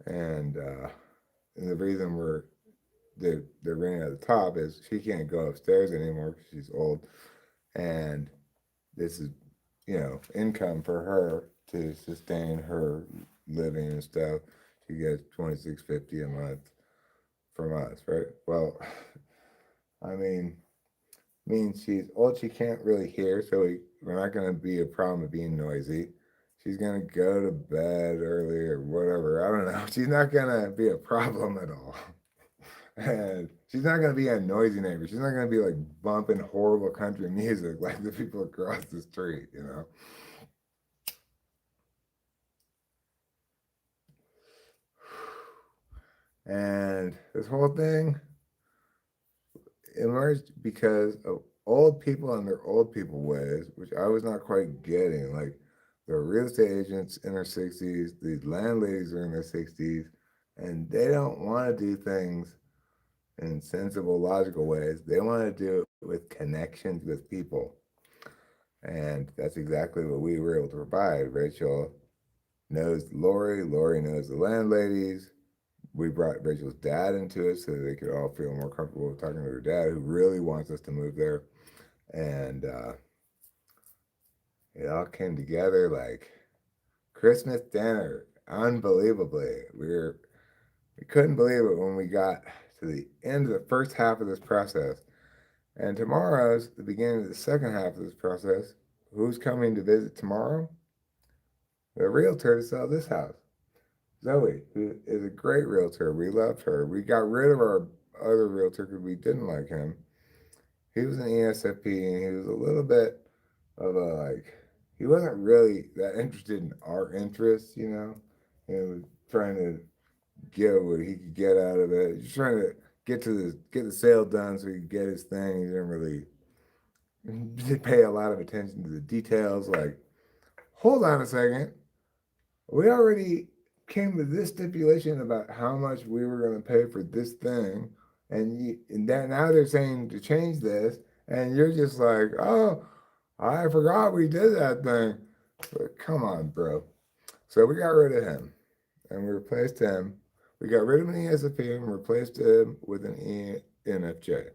And the reason they're renting at the top is she can't go upstairs anymore because she's old. And this is, income for her to sustain her living and stuff. She gets $2,650 a month from us, right? Well, I mean she's old. She can't really hear, so we're not going to be a problem of being noisy. She's going to go to bed early or whatever. I don't know. She's not going to be a problem at all. And she's not going to be a noisy neighbor. She's not going to be like bumping horrible country music like the people across the street. And this whole thing emerged because of old people and their old people ways, which I was not quite getting. Like the real estate agents in their 60s, these landladies are in their 60s, and they don't want to do things in sensible, logical ways. They want to do it with connections with people. And that's exactly what we were able to provide. Rachel knows Lori, Lori knows the landladies. We brought Rachel's dad into it so they could all feel more comfortable talking to her dad, who really wants us to move there. And it all came together like Christmas dinner, unbelievably. We couldn't believe it when we got to the end of the first half of this process. And tomorrow's the beginning of the second half of this process. Who's coming to visit tomorrow? The realtor to sell this house. Zoe, who is a great realtor. We loved her. We got rid of our other realtor because we didn't like him. He was an ESFP and he was a little bit of a he wasn't really that interested in our interests. He was trying to get what he could get out of it. He's trying to get the sale done so he could get his thing. He didn't pay a lot of attention to the details. Like, hold on a second. We already came to this stipulation about how much we were going to pay for this thing, and now they're saying to change this, and you're just like, oh, I forgot we did that thing. But come on, bro. So we got rid of him, and we replaced him. We got rid of an ESFP and replaced him with an ENFJ.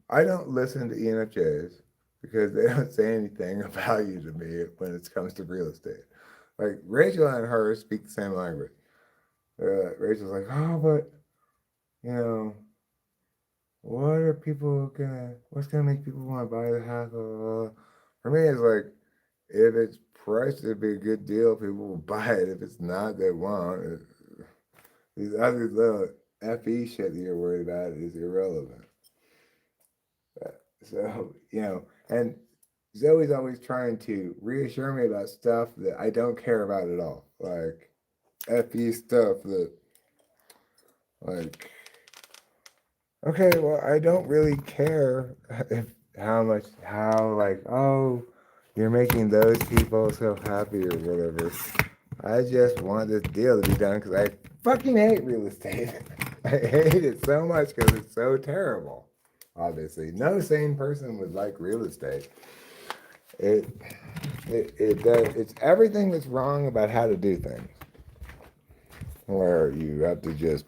I don't listen to ENFJs because they don't say anything of value to me when it comes to real estate. Like Rachel and her speak the same language. Rachel's like, oh, but what's gonna make people want to buy the house? For me, it's like, if it's priced to be a good deal, people will buy it. If it's not, they won't. These other little FE shit that you're worried about is irrelevant. So, and Zoe's always trying to reassure me about stuff that I don't care about at all. Like FE stuff that, like, okay, well, I don't really care oh, you're making those people so happy or whatever. I just want this deal to be done because I fucking hate real estate. I hate it so much because it's so terrible. Obviously, no sane person would like real estate. It's everything that's wrong about how to do things. Where you have to just,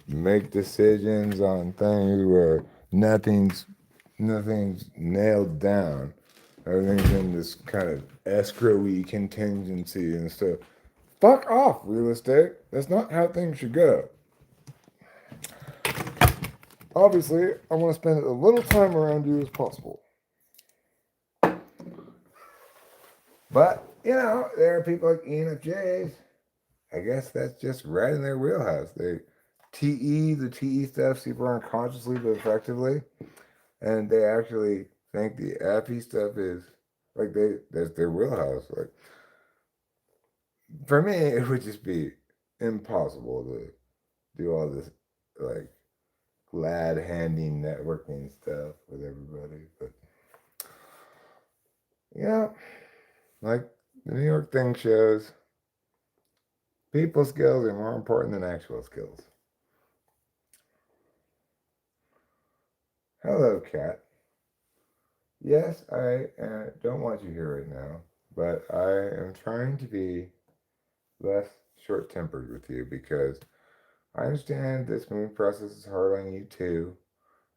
make decisions on things where nothing's nailed down. Everything's in this kind of escrowy contingency and stuff. Fuck off, real estate. That's not how things should go. Obviously, I want to spend as little time around you as possible. But, there are people like ENFJs. I guess that's just right in their wheelhouse. They the TE stuff super unconsciously but effectively. And they actually think the FE stuff is like that's their wheelhouse. Like for me, it would just be impossible to do all this like glad handing networking stuff with everybody. But yeah, like the New York thing shows, people skills are more important than actual skills. Hello, cat. Yes, I don't want you here right now, but I am trying to be less short tempered with you because I understand this moving process is hard on you too,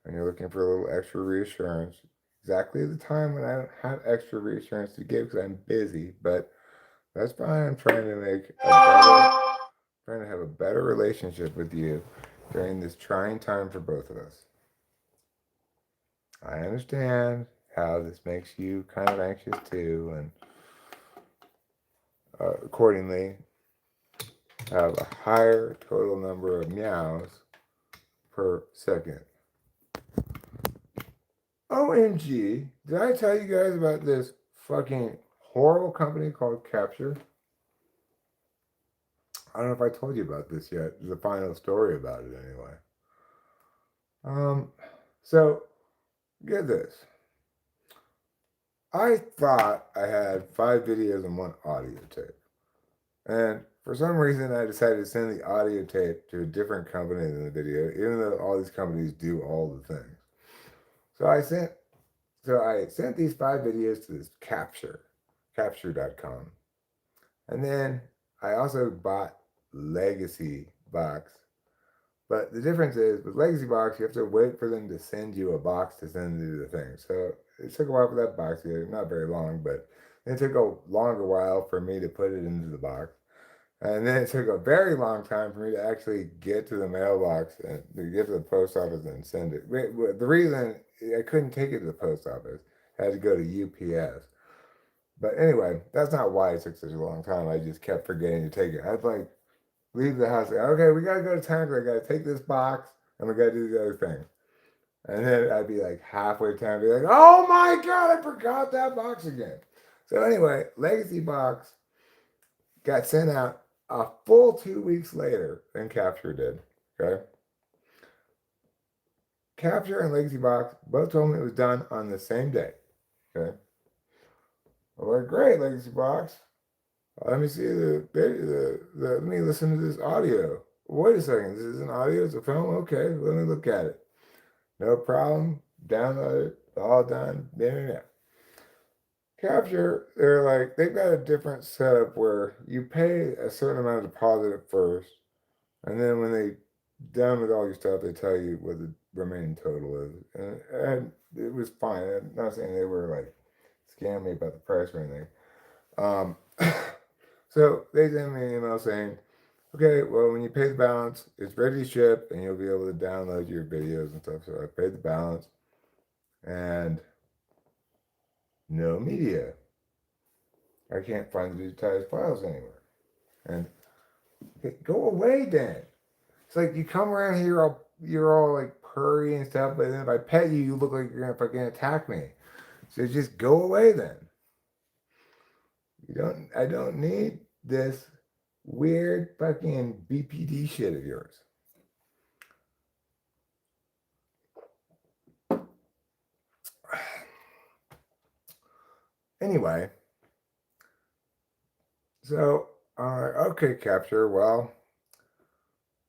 and you're looking for a little extra reassurance. Exactly the time when I don't have extra reassurance to give because I'm busy, but that's fine. I'm trying to have a better relationship with you during this trying time for both of us. I understand how this makes you kind of anxious too, and accordingly, have a higher total number of meows per second. OMG, did I tell you guys about this fucking horrible company called Capture? I don't know if I told you about this yet. The final story about it, anyway. So get this. I thought I had 5 videos and 1 audio tape. And for some reason, I decided to send the audio tape to a different company than the video, even though all these companies do all the things. So I sent these 5 videos to this capture.com. And then I also bought Legacy Box. But the difference is with Legacy Box, you have to wait for them to send you a box to send you the thing. So it took a while for that box to get, not very long, but it took a longer while for me to put it into the box. And then it took a very long time for me to actually get to the mailbox and to get to the post office and send it. The reason I couldn't take it to the post office, I had to go to UPS. But anyway, that's not why it took such a long time. I just kept forgetting to take it. I'd like leave the house. Like, okay, we gotta go to town because I gotta take this box and we gotta do the other thing. And then I'd be like halfway to town, and be like, oh my god, I forgot that box again. So anyway, Legacy Box got sent out a full 2 weeks later than Capture did. Okay. Capture and Legacy Box both told me it was done on the same day. Okay. Well, like, great, Legacy Box. Let me see let me listen to this audio. Wait a second, this is an audio, it's a film? Okay, let me look at it. No problem. Download it, all done. Yeah. Capture, they've got a different setup where you pay a certain amount of deposit at first, and then when they done with all your stuff, they tell you what the remaining total is. And it was fine. I'm not saying they were like scamming me about the price or anything. Um, so they sent me an email saying, okay, well, when you pay the balance, it's ready to ship and you'll be able to download your videos and stuff. So I paid the balance and no media. I can't find the digitized files anywhere. And okay, go away, Dan. It's like you come around here, you're all like purry and stuff, but then if I pet you, you look like you're gonna fucking attack me. So just go away then. I don't need this weird fucking BPD shit of yours. Anyway, so okay, Capture. Well,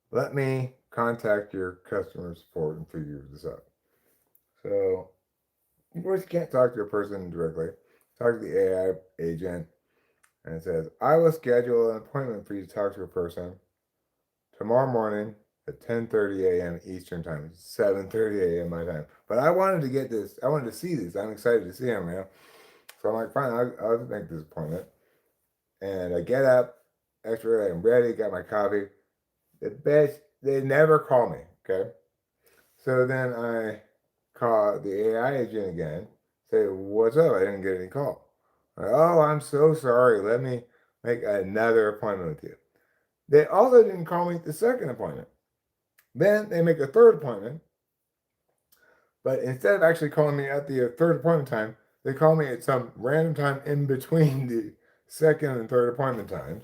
let me contact your customer support and figure this out. So, of course, you can't talk to a person directly. Talk to the AI agent, and it says, I will schedule an appointment for you to talk to a person tomorrow morning at 10:30 a.m. Eastern time. It's 7:30 a.m. my time. But I wanted to get this. I wanted to see this. I'm excited to see him, man. So I'm like, fine, I'll just make this appointment. And I get up, extra early, I'm ready, got my coffee. The bitch, they never call me, okay? So then I call the AI agent again, say, what's up? I didn't get any call. Like, oh, I'm so sorry. Let me make another appointment with you. They also didn't call me at the second appointment. Then they make a third appointment, but instead of actually calling me at the third appointment time, they call me at some random time in between the second and third appointment times.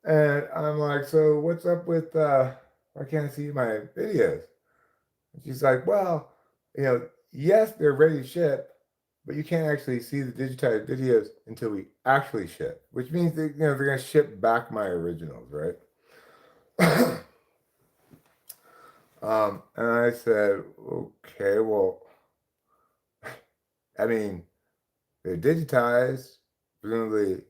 And I'm like, so what's up with, I can't see my videos? And she's like, well, yes, they're ready to ship, but you can't actually see the digitized videos until we actually ship, which means that, they're going to ship back my originals, right? And I said, okay, well, I mean, they're digitized, presumably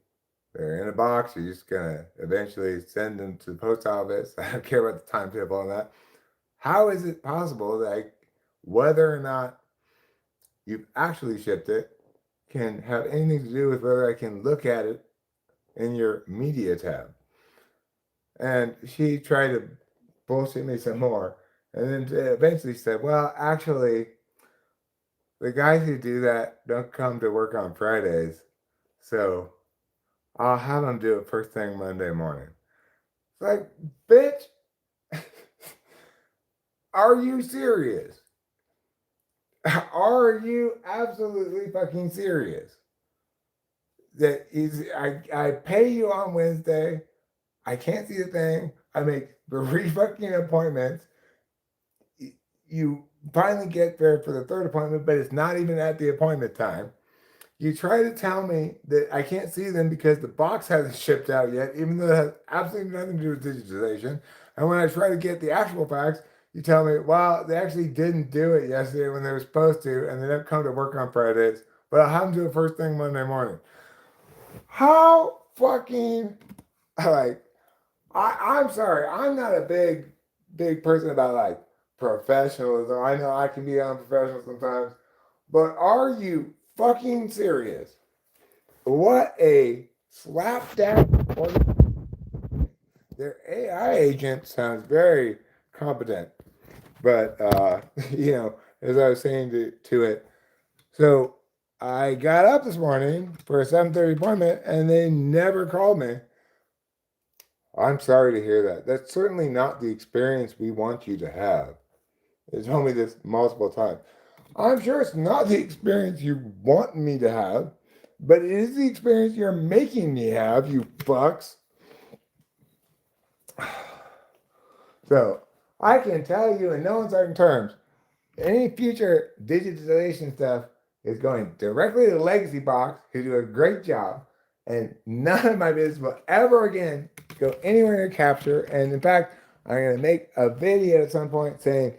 they're in a box. You're just gonna eventually send them to the post office. I don't care about the timetable on that. How is it possible that whether or not you've actually shipped it can have anything to do with whether I can look at it in your media tab? And she tried to bullshit me some more, and then eventually said, well, actually, the guys who do that don't come to work on Fridays, so I'll have them do it first thing Monday morning. It's like, bitch, are you serious? Are you absolutely fucking serious? That is, I pay you on Wednesday. I can't see a thing. I make 3 fucking appointments. You finally get there for the third appointment, but it's not even at the appointment time. You try to tell me that I can't see them because the box hasn't shipped out yet, even though it has absolutely nothing to do with digitization. And when I try to get the actual facts, you tell me, well, they actually didn't do it yesterday when they were supposed to, and they don't come to work on Fridays, but I'll have them do it first thing Monday morning. How fucking, like, I'm sorry, I'm not a big person about like professionalism. I know I can be unprofessional sometimes, but are you fucking serious? What a slapdash. Their AI agent sounds very competent, but as I was saying to it, so I got up this morning for a 7:30 appointment, and they never called me. I'm sorry to hear that. That's certainly not the experience we want you to have. They told me this multiple times. I'm sure it's not the experience you want me to have, but it is the experience you're making me have, you fucks. So I can tell you in no uncertain terms, any future digitization stuff is going directly to the legacy box, who do a great job, and none of my business will ever again go anywhere near capture. And in fact, I'm going to make a video at some point saying,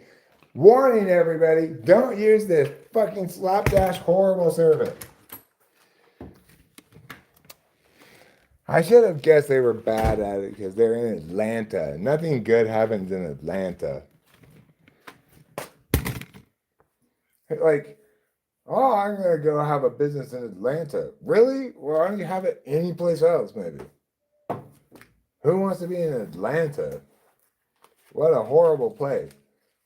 warning everybody, don't use this fucking slapdash horrible service. I should have guessed they were bad at it because they're in Atlanta. Nothing good happens in Atlanta. Like, oh, I'm going to go have a business in Atlanta. Really? Well, why don't you have it anyplace else, maybe? Who wants to be in Atlanta? What a horrible place.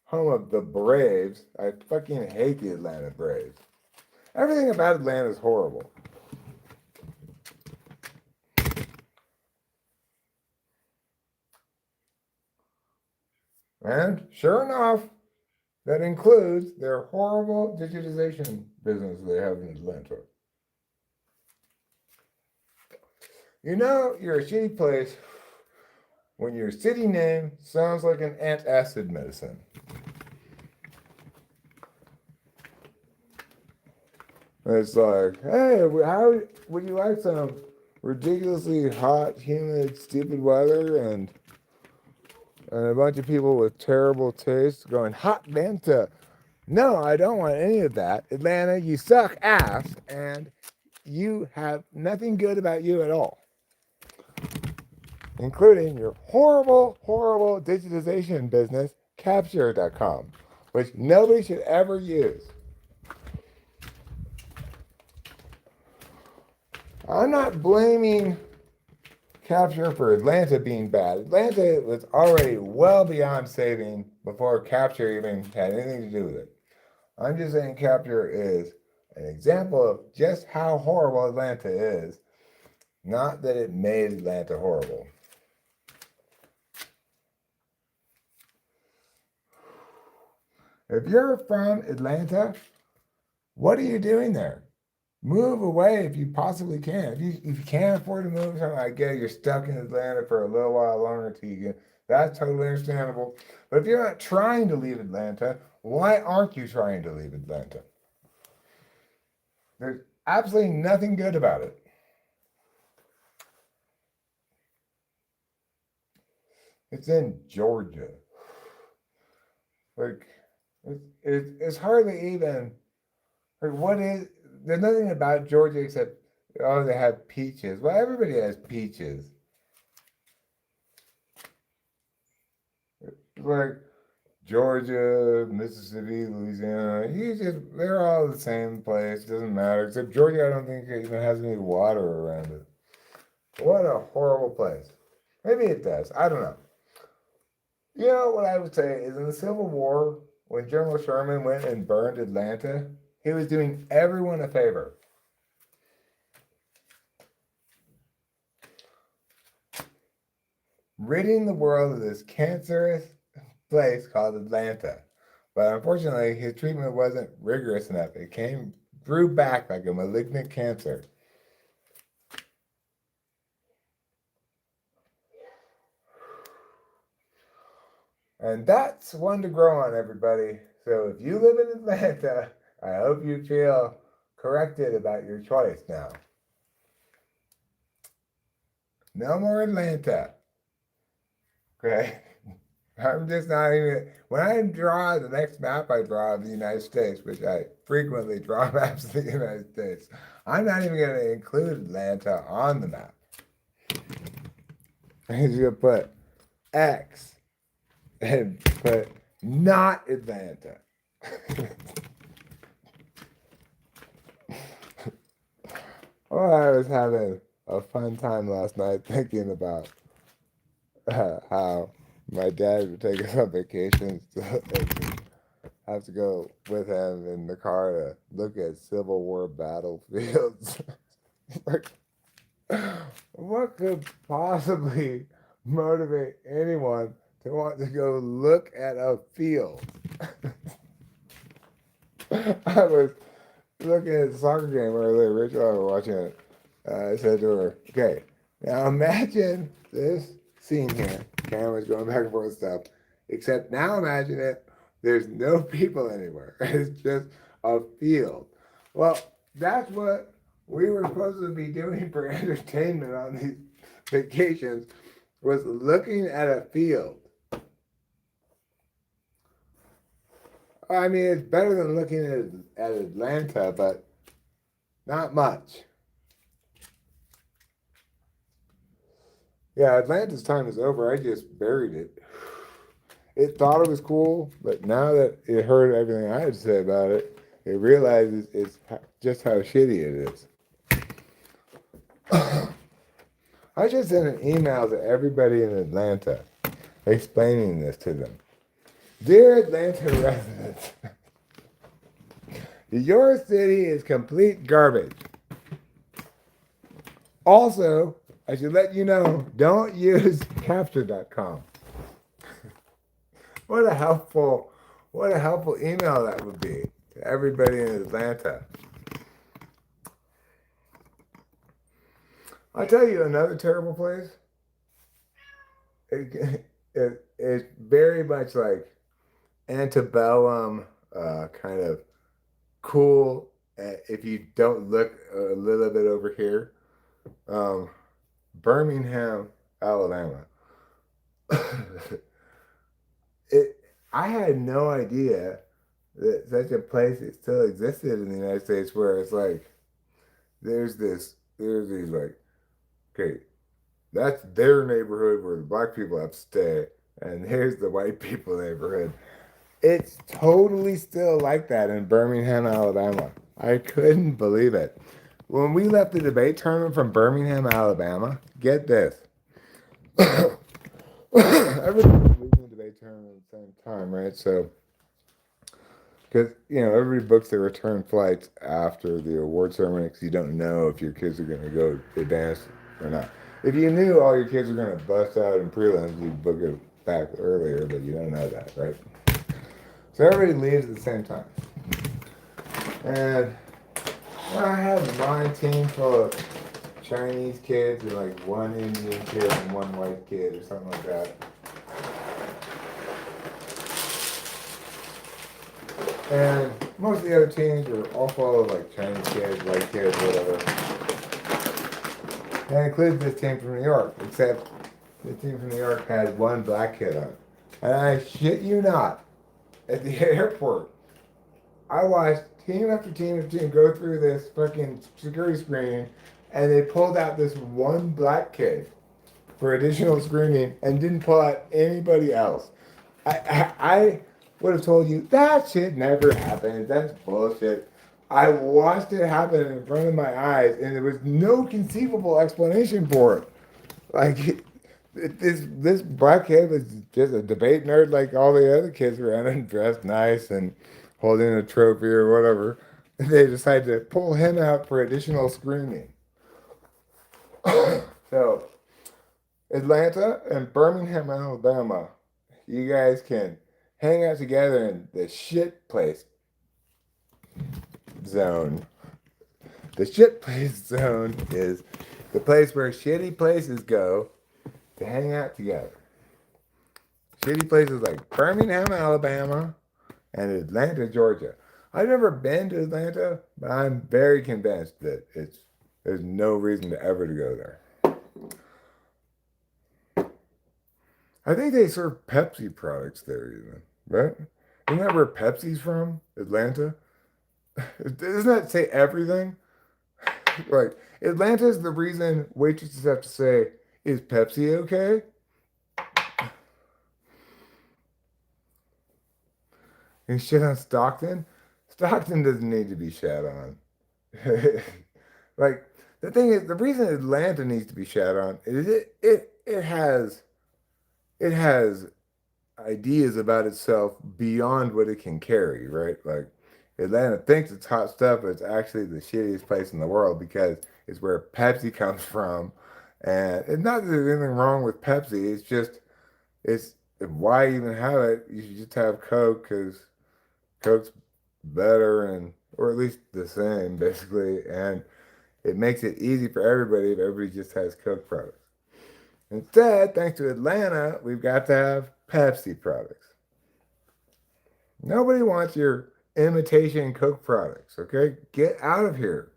Home of the Braves. I fucking hate the Atlanta Braves. Everything about Atlanta is horrible. And sure enough, that includes their horrible digitization business they have in Atlanta. You're a shitty place when your city name sounds like an antacid medicine. It's like, hey, how would you like some ridiculously hot, humid, stupid weather and a bunch of people with terrible taste going, hot Atlanta. No, I don't want any of that. Atlanta, you suck ass, and you have nothing good about you at all, including your horrible, horrible digitization business, Capture.com, which nobody should ever use. I'm not blaming capture for Atlanta being bad. Atlanta was already well beyond saving before capture even had anything to do with it. I'm just saying capture is an example of just how horrible Atlanta is, not that it made Atlanta horrible. If you're from Atlanta, what are you doing there? Move away if you possibly can. If you can't afford to move, something I get it, you're stuck in Atlanta for a little while longer until you get. That's totally understandable. But if you're not trying to leave Atlanta, why aren't you trying to leave Atlanta? There's absolutely nothing good about it. It's in Georgia. Like, it's hardly even. Like, what is. There's nothing about Georgia except, oh, they have peaches. Well, everybody has peaches. Like, Georgia, Mississippi, Louisiana, they're all the same place. It doesn't matter. Except Georgia, I don't think it even has any water around it. What a horrible place. Maybe it does. I don't know. You know what I would say is in the Civil War, when General Sherman went and burned Atlanta, he was doing everyone a favor. Ridding the world of this cancerous place called Atlanta. But unfortunately, his treatment wasn't rigorous enough. It grew back like a malignant cancer. And that's one to grow on, everybody. So if you live in Atlanta, I hope you feel corrected about your choice now. No more Atlanta. Okay? I'm just not even. When I draw the next map, I draw of the United States, which I frequently draw maps of the United States. I'm not even going to include Atlanta on the map. I'm just going to put X and put not Atlanta. Well, I was having a fun time last night thinking about how my dad would take us on vacations and have to go with him in the car to look at Civil War battlefields. Like, what could possibly motivate anyone to want to go look at a field? I was looking at a soccer game earlier. Rachel and I were watching it. I said to her, okay, now imagine this scene here. Camera's going back and forth stuff. Except now imagine it. There's no people anywhere. It's just a field. Well, that's what we were supposed to be doing for entertainment on these vacations, was looking at a field. I mean, it's better than looking at Atlanta, but not much. Yeah, Atlanta's time is over. I just buried it. It thought it was cool, but now that it heard everything I had to say about it, it realizes it's just how shitty it is. I just sent an email to everybody in Atlanta explaining this to them. Dear Atlanta residents, your city is complete garbage. Also, I should let you know, don't use capture.com. What a helpful email that would be to everybody in Atlanta. I'll tell you another terrible place. It's very much like antebellum, kind of cool. If you don't look a little bit over here, Birmingham, Alabama. I had no idea that such a place still existed in the United States, where it's like there's these like, okay, that's their neighborhood where the black people have to stay, and here's the white people neighborhood. It's totally still like that in Birmingham, Alabama. I couldn't believe it. when we left the debate tournament from Birmingham, Alabama, get this. Everybody was leaving the debate tournament at the same time, right? So, because, everybody books their return flights after the award ceremony because you don't know if your kids are going to go advance or not. If you knew all your kids were going to bust out in prelims, you'd book it back earlier, but you don't know that, right? So everybody leaves at the same time. And I had my team full of Chinese kids and like one Indian kid and one white kid or something like that. And most of the other teams were all full of like Chinese kids, white kids, whatever. And I included this team from New York, except the team from New York had one black kid on it. And I shit you not, at the airport, I watched team after team after team go through this fucking security screening, and they pulled out this one black kid for additional screening and didn't pull out anybody else. I would have told you that shit never happened. That's bullshit. I watched it happen in front of my eyes, and there was no conceivable explanation for it. Like this black kid was just a debate nerd, like all the other kids around him, dressed nice and holding a trophy or whatever. They decided to pull him out for additional screening. So, Atlanta and Birmingham, Alabama, you guys can hang out together in the shit place zone. The shit place zone is the place where shitty places go to hang out together. Shitty places like Birmingham, Alabama, and Atlanta, Georgia. I've never been to Atlanta, but I'm very convinced that there's no reason to ever to go there. I think they serve Pepsi products there even, right? Isn't that where Pepsi's from? Atlanta? Doesn't that say everything? Like, Atlanta's the reason waitresses have to say, "Is Pepsi okay?" And shit on Stockton? Stockton doesn't need to be shat on. Like, the thing is, the reason Atlanta needs to be shat on is it has ideas about itself beyond what it can carry, right? Like, Atlanta thinks it's hot stuff, but it's actually the shittiest place in the world because it's where Pepsi comes from. And it's not that there's anything wrong with Pepsi. It's just, it's why even have it? You should just have Coke because Coke's better and, or at least the same, basically. And it makes it easy for everybody if everybody just has Coke products. Instead, thanks to Atlanta, we've got to have Pepsi products. Nobody wants your imitation Coke products, okay? Get out of here.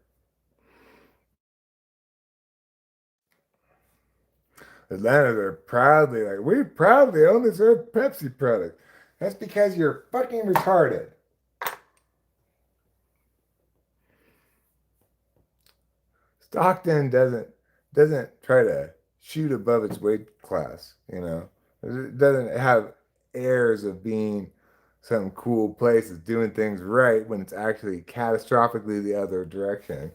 Atlanta, they're proudly like, we proudly only serve Pepsi products. That's because you're fucking retarded. Stockton doesn't try to shoot above its weight class, you know. It doesn't have airs of being some cool place that's doing things right when it's actually catastrophically the other direction.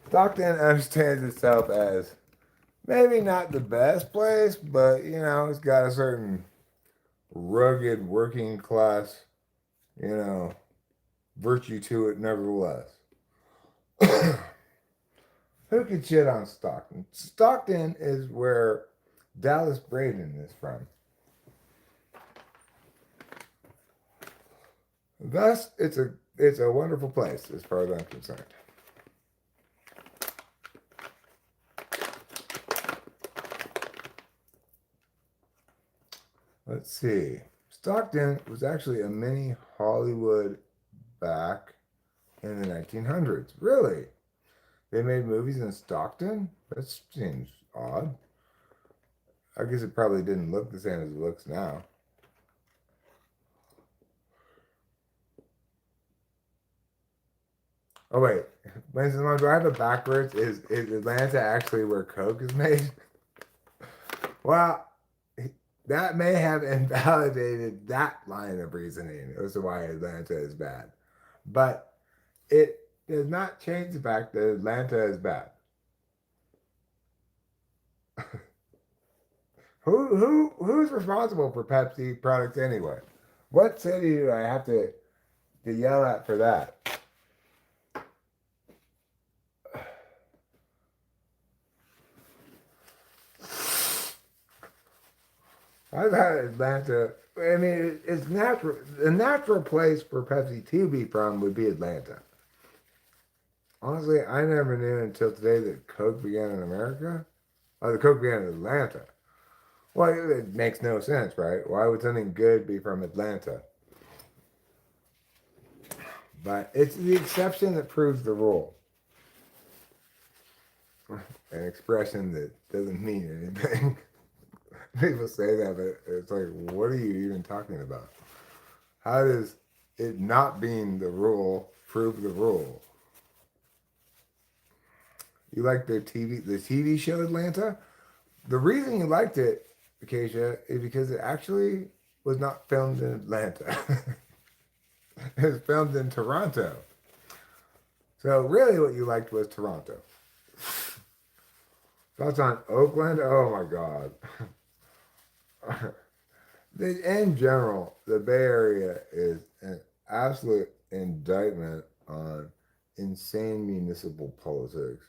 Stockton understands itself as maybe not the best place, but it's got a certain rugged working class, you know, virtue to it nevertheless. Who could shit on Stockton? Stockton is where Dallas Braden is from. Thus, it's a wonderful place as far as I'm concerned. Let's see. Stockton was actually a mini Hollywood back in the 1900s. Really? They made movies in Stockton? That seems odd. I guess it probably didn't look the same as it looks now. Oh wait, Winston, do I have it backwards? Is Atlanta actually where Coke is made? Well, that may have invalidated that line of reasoning as to why Atlanta is bad. But it does not change the fact that Atlanta is bad. Who's responsible for Pepsi products anyway? What city do I have to yell at for that? I thought Atlanta. I mean, it's natural. The natural place for Pepsi to be from would be Atlanta. Honestly, I never knew until today that Coke began in America. Oh, the Coke began in Atlanta. Well, it makes no sense, right? Why would something good be from Atlanta? But it's the exception that proves the rule. An expression that doesn't mean anything. People say that, but it's like, what are you even talking about? How does it not being the rule prove the rule? You like the TV show Atlanta? The reason you liked it, Acacia, is because it actually was not filmed in Atlanta. It was filmed in Toronto. So really what you liked was Toronto. Thoughts on Oakland? Oh my God. In general, the Bay Area is an absolute indictment on insane municipal politics.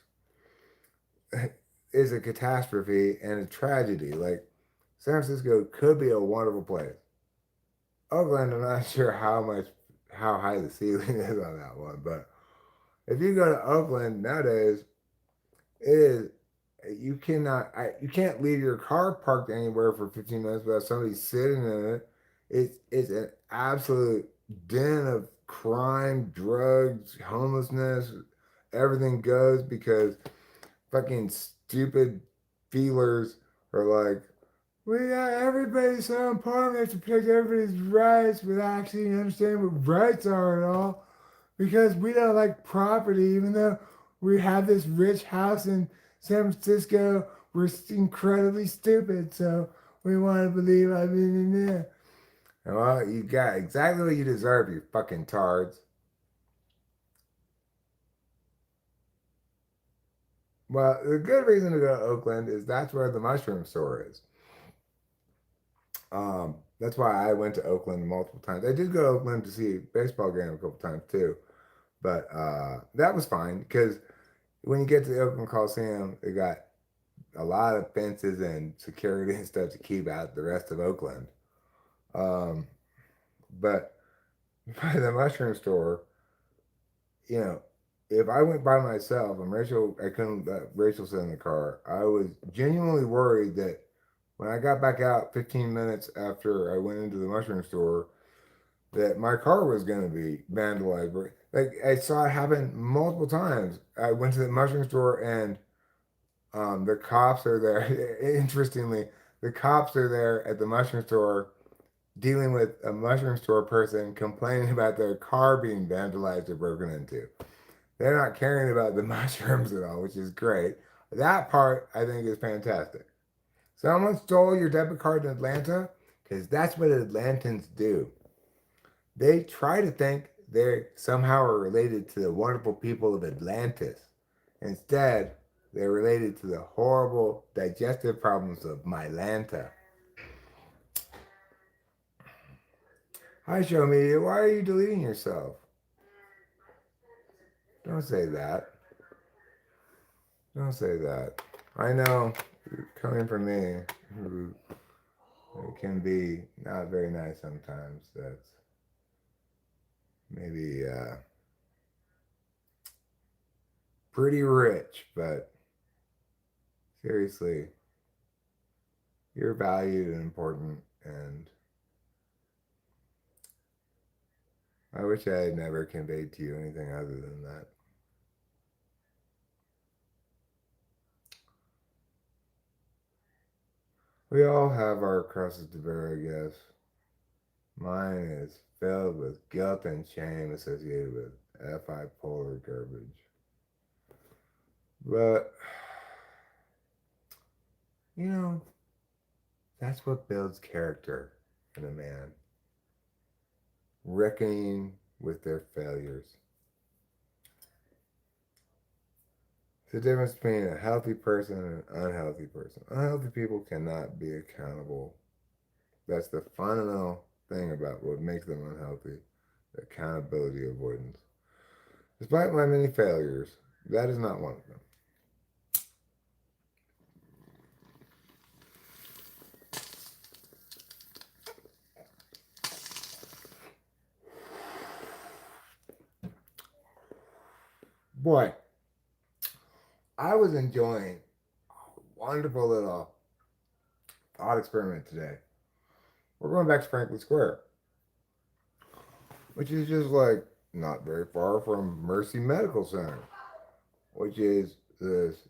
It's a catastrophe and a tragedy. Like San Francisco could be a wonderful place. Oakland, I'm not sure how high the ceiling is on that one, but if you go to Oakland nowadays, it is you can't leave your car parked anywhere for 15 minutes without somebody sitting in it. It's an absolute den of crime, drugs, homelessness, everything goes because fucking stupid feelers are like, we got everybody's so important, we have to protect everybody's rights without actually understanding what rights are and all. Because we don't like property, even though we have this rich house in San Francisco, we're incredibly stupid, so we want to believe I'm in there. Well, you got exactly what you deserve, you fucking tards. Well, the good reason to go to Oakland is that's where the mushroom store is. That's why I went to Oakland multiple times. I did go to Oakland to see a baseball game a couple times too, but that was fine because when you get to the Oakland Coliseum, they got a lot of fences and security and stuff to keep out the rest of Oakland. Um, but by the mushroom store, you know, if I went by myself and Rachel, I couldn't let Rachel sit in the car, I was genuinely worried that when I got back out 15 minutes after I went into the mushroom store, that my car was going to be vandalized. Like I saw it happen multiple times. I went to the mushroom store and the cops are there. Interestingly, the cops are there at the mushroom store dealing with a mushroom store person complaining about their car being vandalized or broken into. They're not caring about the mushrooms at all, which is great. That part I think is fantastic. Someone stole your debit card in Atlanta because that's what Atlantans do. They try to think they somehow are related to the wonderful people of Atlantis. Instead, they're related to the horrible digestive problems of Mylanta. Hi, Show Media. Why are you deleting yourself? Don't say that. Don't say that. I know, coming from me, who can be not very nice sometimes, that's maybe pretty rich, but seriously, you're valued and important, and I wish I had never conveyed to you anything other than that. We all have our crosses to bear, I guess. Mine is filled with guilt and shame associated with FI polar garbage. But, you know, that's what builds character in a man. Reckoning with their failures. It's the difference between a healthy person and an unhealthy person. Unhealthy people cannot be accountable. That's the fundamental thing about what makes them unhealthy. Accountability avoidance. Despite my many failures, that is not one of them. Boy, I was enjoying a wonderful little thought experiment today. We're going back to Franklin Square, which is just like not very far from Mercy Medical Center, which is this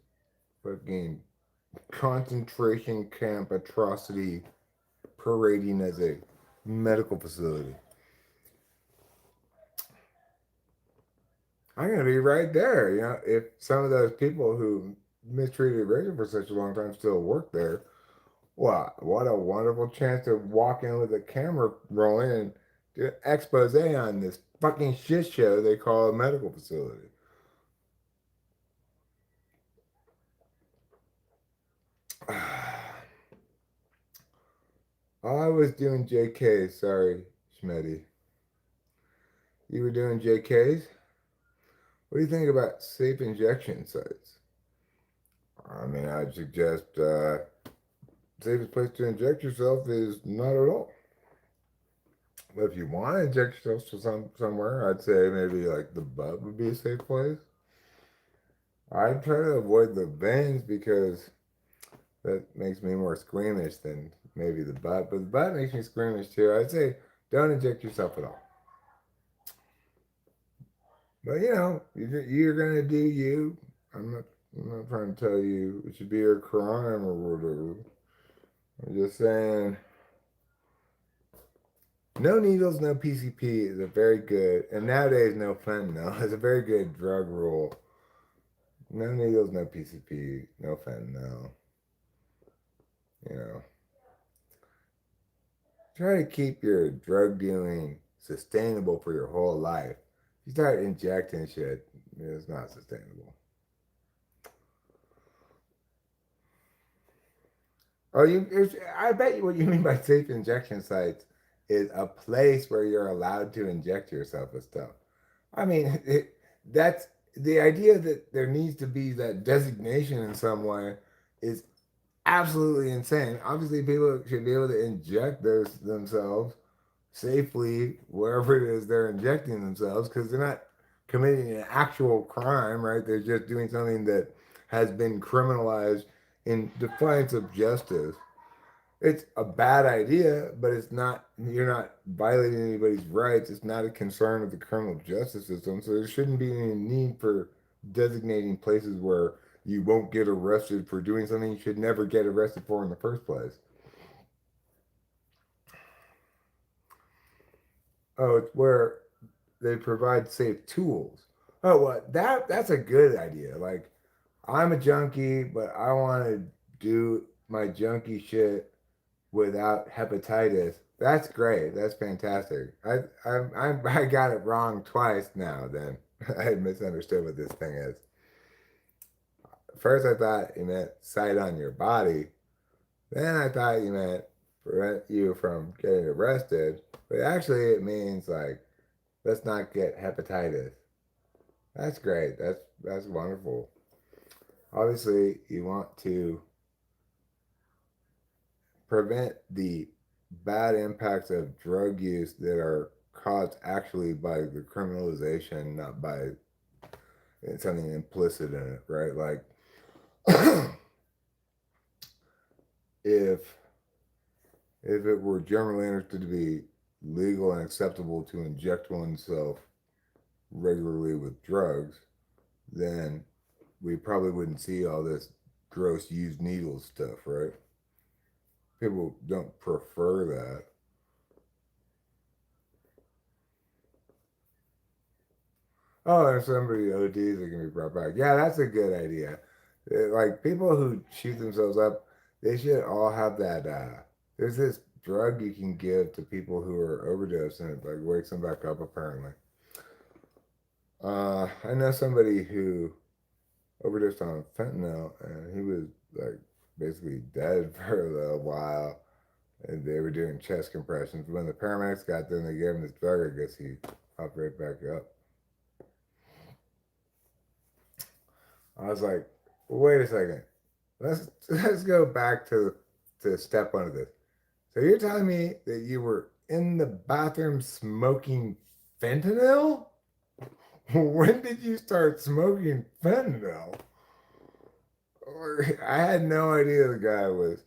fucking concentration camp atrocity parading as a medical facility. I'm gonna be right there. You know, if some of those people who mistreated Rachel for such a long time still work there, wow, what a wonderful chance to walk in with a camera rolling and do an expose on this fucking shit show they call a medical facility. I was doing JKs, sorry, Schmetty. You were doing JKs? What do you think about safe injection sites? I mean, I'd suggest safest place to inject yourself is not at all. But if you want to inject yourself to somewhere, I'd say maybe like the butt would be a safe place. I'd try to avoid the veins because that makes me more squeamish than maybe the butt. But the butt makes me squeamish too. I'd say don't inject yourself at all. But you know, you're gonna do you. I'm not. I'm not trying to tell you it should be a crime or whatever. I'm just saying, no needles, no PCP is a very good, and nowadays no fentanyl is a very good drug rule. No needles, no PCP, no fentanyl. You know, try to keep your drug dealing sustainable for your whole life. If you start injecting shit, it's not sustainable. Oh, I bet you what you mean by safe injection sites is a place where you're allowed to inject yourself with stuff. I mean, that's the idea that there needs to be that designation in some way is absolutely insane. Obviously, people should be able to inject themselves safely wherever it is they're injecting themselves because they're not committing an actual crime, right? They're just doing something that has been criminalized in defiance of justice. It's a bad idea, but it's not, you're not violating anybody's rights. It's not a concern of the criminal justice system. So there shouldn't be any need for designating places where you won't get arrested for doing something you should never get arrested for in the first place. Oh, it's where they provide safe tools. Oh, well, that's a good idea. Like, I'm a junkie, but I want to do my junkie shit without hepatitis. That's great. That's fantastic. I got it wrong twice now. Then I had misunderstood what this thing is. First, I thought you meant sight on your body. Then I thought you meant prevent you from getting arrested. But actually, it means like let's not get hepatitis. That's great. That's wonderful. Obviously, you want to prevent the bad impacts of drug use that are caused actually by the criminalization, not by something implicit in it, right? Like if if it were generally understood to be legal and acceptable to inject oneself regularly with drugs, then we probably wouldn't see all this gross used needle stuff, right? People don't prefer that. Oh, if somebody ODs, they can be brought back. Yeah, that's a good idea. Like people who shoot themselves up, they should all have that. There's this drug you can give to people who are overdosing, and it like wakes them back up. Apparently, I know somebody who overdosed on fentanyl, and he was like basically dead for a little while. And they were doing chest compressions. When the paramedics got there and they gave him this drug, I guess he popped right back up. I was like, wait a second. Let's go back to step one of this. So you're telling me that you were in the bathroom smoking fentanyl? When did you start smoking fentanyl? I had no idea the guy was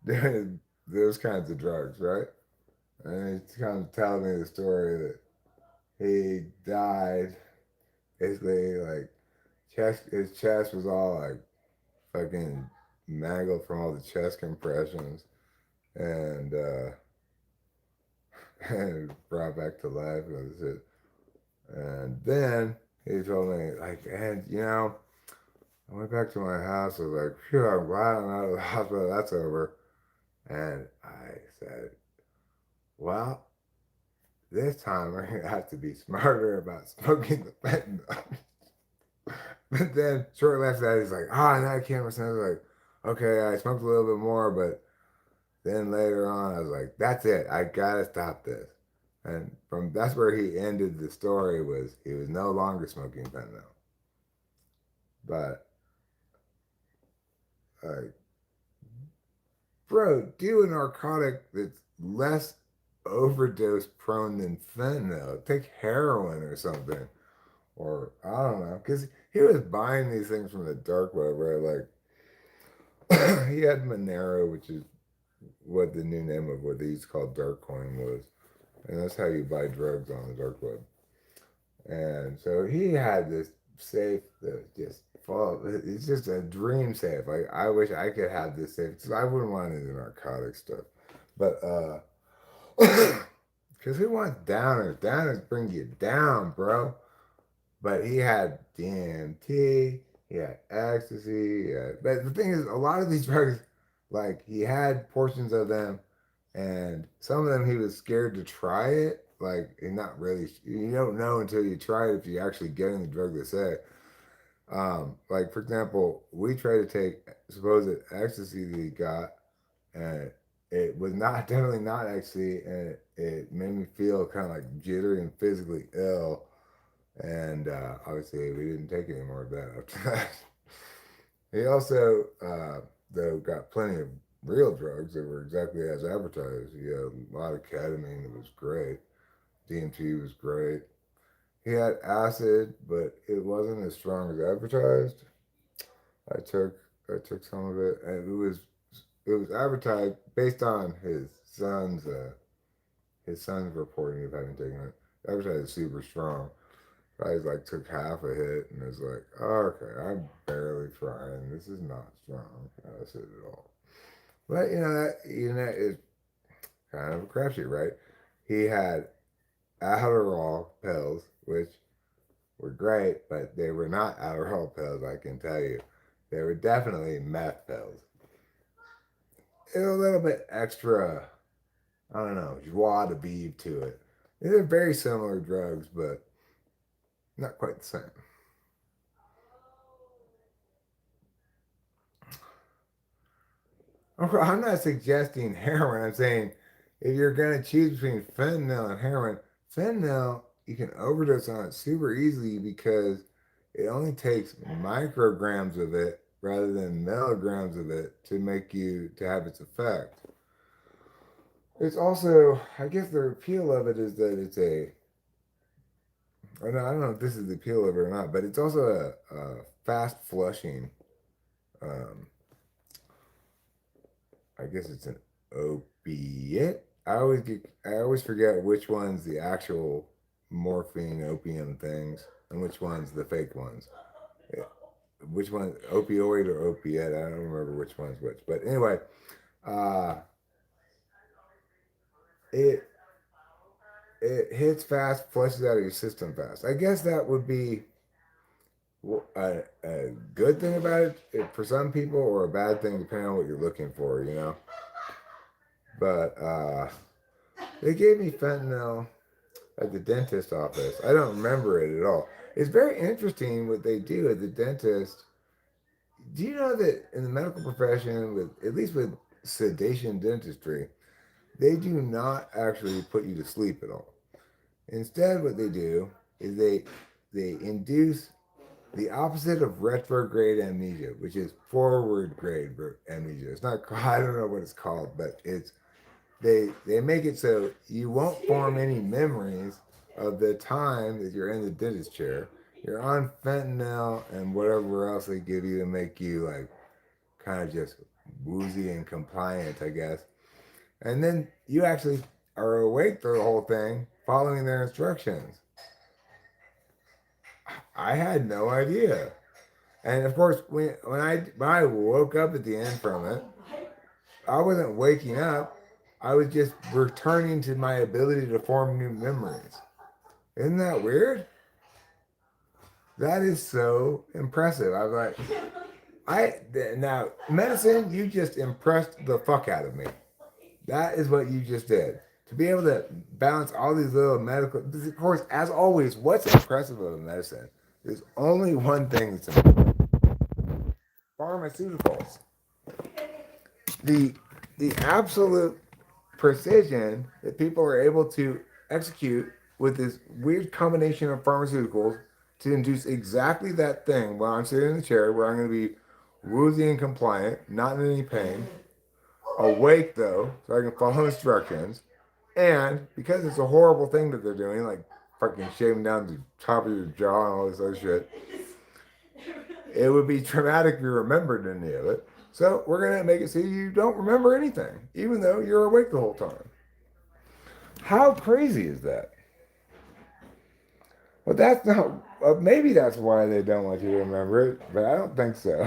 doing those kinds of drugs, right? And he's kind of telling me the story that he died basically like his chest was all like fucking mangled from all the chest compressions and and brought back to life. And was it. And then he told me like, and I went back to my house. I was like, phew, I'm glad I'm out of the hospital. That's over. And I said, well, this time I'm gonna have to be smarter about smoking the fentanyl. But then shortly after that, he's like, oh, now I can't listen. I was like, okay, I smoked a little bit more, but then later on, I was like, that's it. I gotta stop this. And from that's where he ended the story was he was no longer smoking fentanyl. But like, bro, do a narcotic that's less overdose prone than fentanyl. Take heroin or something. Or I don't know. Because he was buying these things from the dark web, right? Like he had Monero, which is what the new name of what they used to call dark coin was. And that's how you buy drugs on the dark web. And so he had this safe that just full. It's just a dream safe. Like I wish I could have this safe because I wouldn't want any narcotic stuff. But because who wants downers? Downers bring you down, bro. But he had DMT, he had ecstasy. But the thing is, a lot of these drugs, like he had portions of them, and some of them he was scared to try it. Like, and not really, you don't know until you try it if you're actually getting the drug they say. Like for example, we tried to take supposed ecstasy that he got, and it was not definitely not ecstasy, and it made me feel kind of like jittery and physically ill. And obviously, we didn't take any more of that after that. He also, though, got plenty of real drugs that were exactly as advertised. He had a lot of ketamine that was great. DMT was great. He had acid, but it wasn't as strong as advertised. I took I took some of it, and it was advertised based on his son's reporting of having taken it. Advertised super strong. I like took half a hit and was like, oh, okay, I'm barely trying. This is not strong acid at all. But it's kind of a crapshoot, right? He had Adderall pills, which were great, but they were not Adderall pills. I can tell you, they were definitely meth pills. It was a little bit extra. I don't know, joie de vivre to it. They're very similar drugs, but not quite the same. I'm not suggesting heroin. I'm saying if you're going to choose between fentanyl and heroin, fentanyl, you can overdose on it super easily because it only takes micrograms of it rather than milligrams of it to make you to have its effect. It's also, I guess the appeal of it is that it's I don't know if this is the appeal of it or not, but it's also a fast flushing um, I guess it's an opiate. I always forget which one's the actual morphine opium things and which one's the fake ones. Yeah, which one opioid or opiate? I don't remember which one's which. But anyway, uh, it it hits fast, flushes out of your system fast. I guess that would be a good thing about it for some people, or a bad thing depending on what you're looking for. But they gave me fentanyl at the dentist office. I don't remember it at all. It's very interesting what they do at the dentist. do you know that in the medical profession, with at least with sedation dentistry, they do not actually put you to sleep at all. Instead, what they do is they induce the opposite of retrograde amnesia, which is forward grade amnesia. It's not I don't know what it's called, but it's they make it so you won't form any memories of the time that you're in the dentist chair. You're on fentanyl and whatever else they give you to make you like kind of just woozy and compliant, I guess. And then you actually are awake through the whole thing, following their instructions. I had no idea. And of course, when I woke up at the end from it, I wasn't waking up. I was just returning to my ability to form new memories. Isn't that weird? That is so impressive. I was like, I now medicine. You just impressed the fuck out of me. That is what you just did. To be able to balance all these little medical, of course, as always, what's impressive about medicine? There's only one thing that's impressive: pharmaceuticals. The the absolute precision that people are able to execute with this weird combination of pharmaceuticals to induce exactly that thing while I'm sitting in the chair where I'm going to be woozy and compliant, not in any pain, awake though, so I can follow instructions. And because it's a horrible thing that they're doing, like fucking shaving down the top of your jaw and all this other shit, it would be traumatic if you remembered any of it. So we're gonna make it so you don't remember anything, even though you're awake the whole time. How crazy is that? Well, that's not. Maybe that's why they don't want you to remember it, but I don't think so.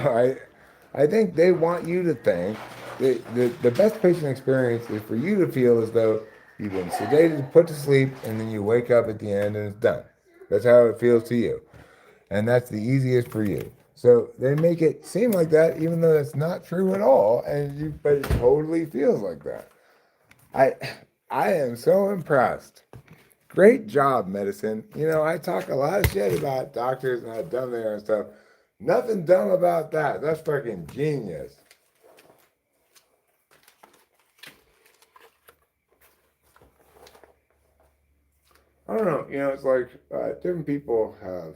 I think they want you to think the best patient experience is for you to feel as though you've been sedated, put to sleep, and then you wake up at the end and it's done. That's how it feels to you, and that's the easiest for you. So they make it seem like that, even though that's not true at all, but it totally feels like that. I I am so impressed. Great job, medicine. You know, I talk a lot of shit about doctors and how dumb they are and stuff. Nothing dumb about that. That's fucking genius. I don't know. You know, it's like different people have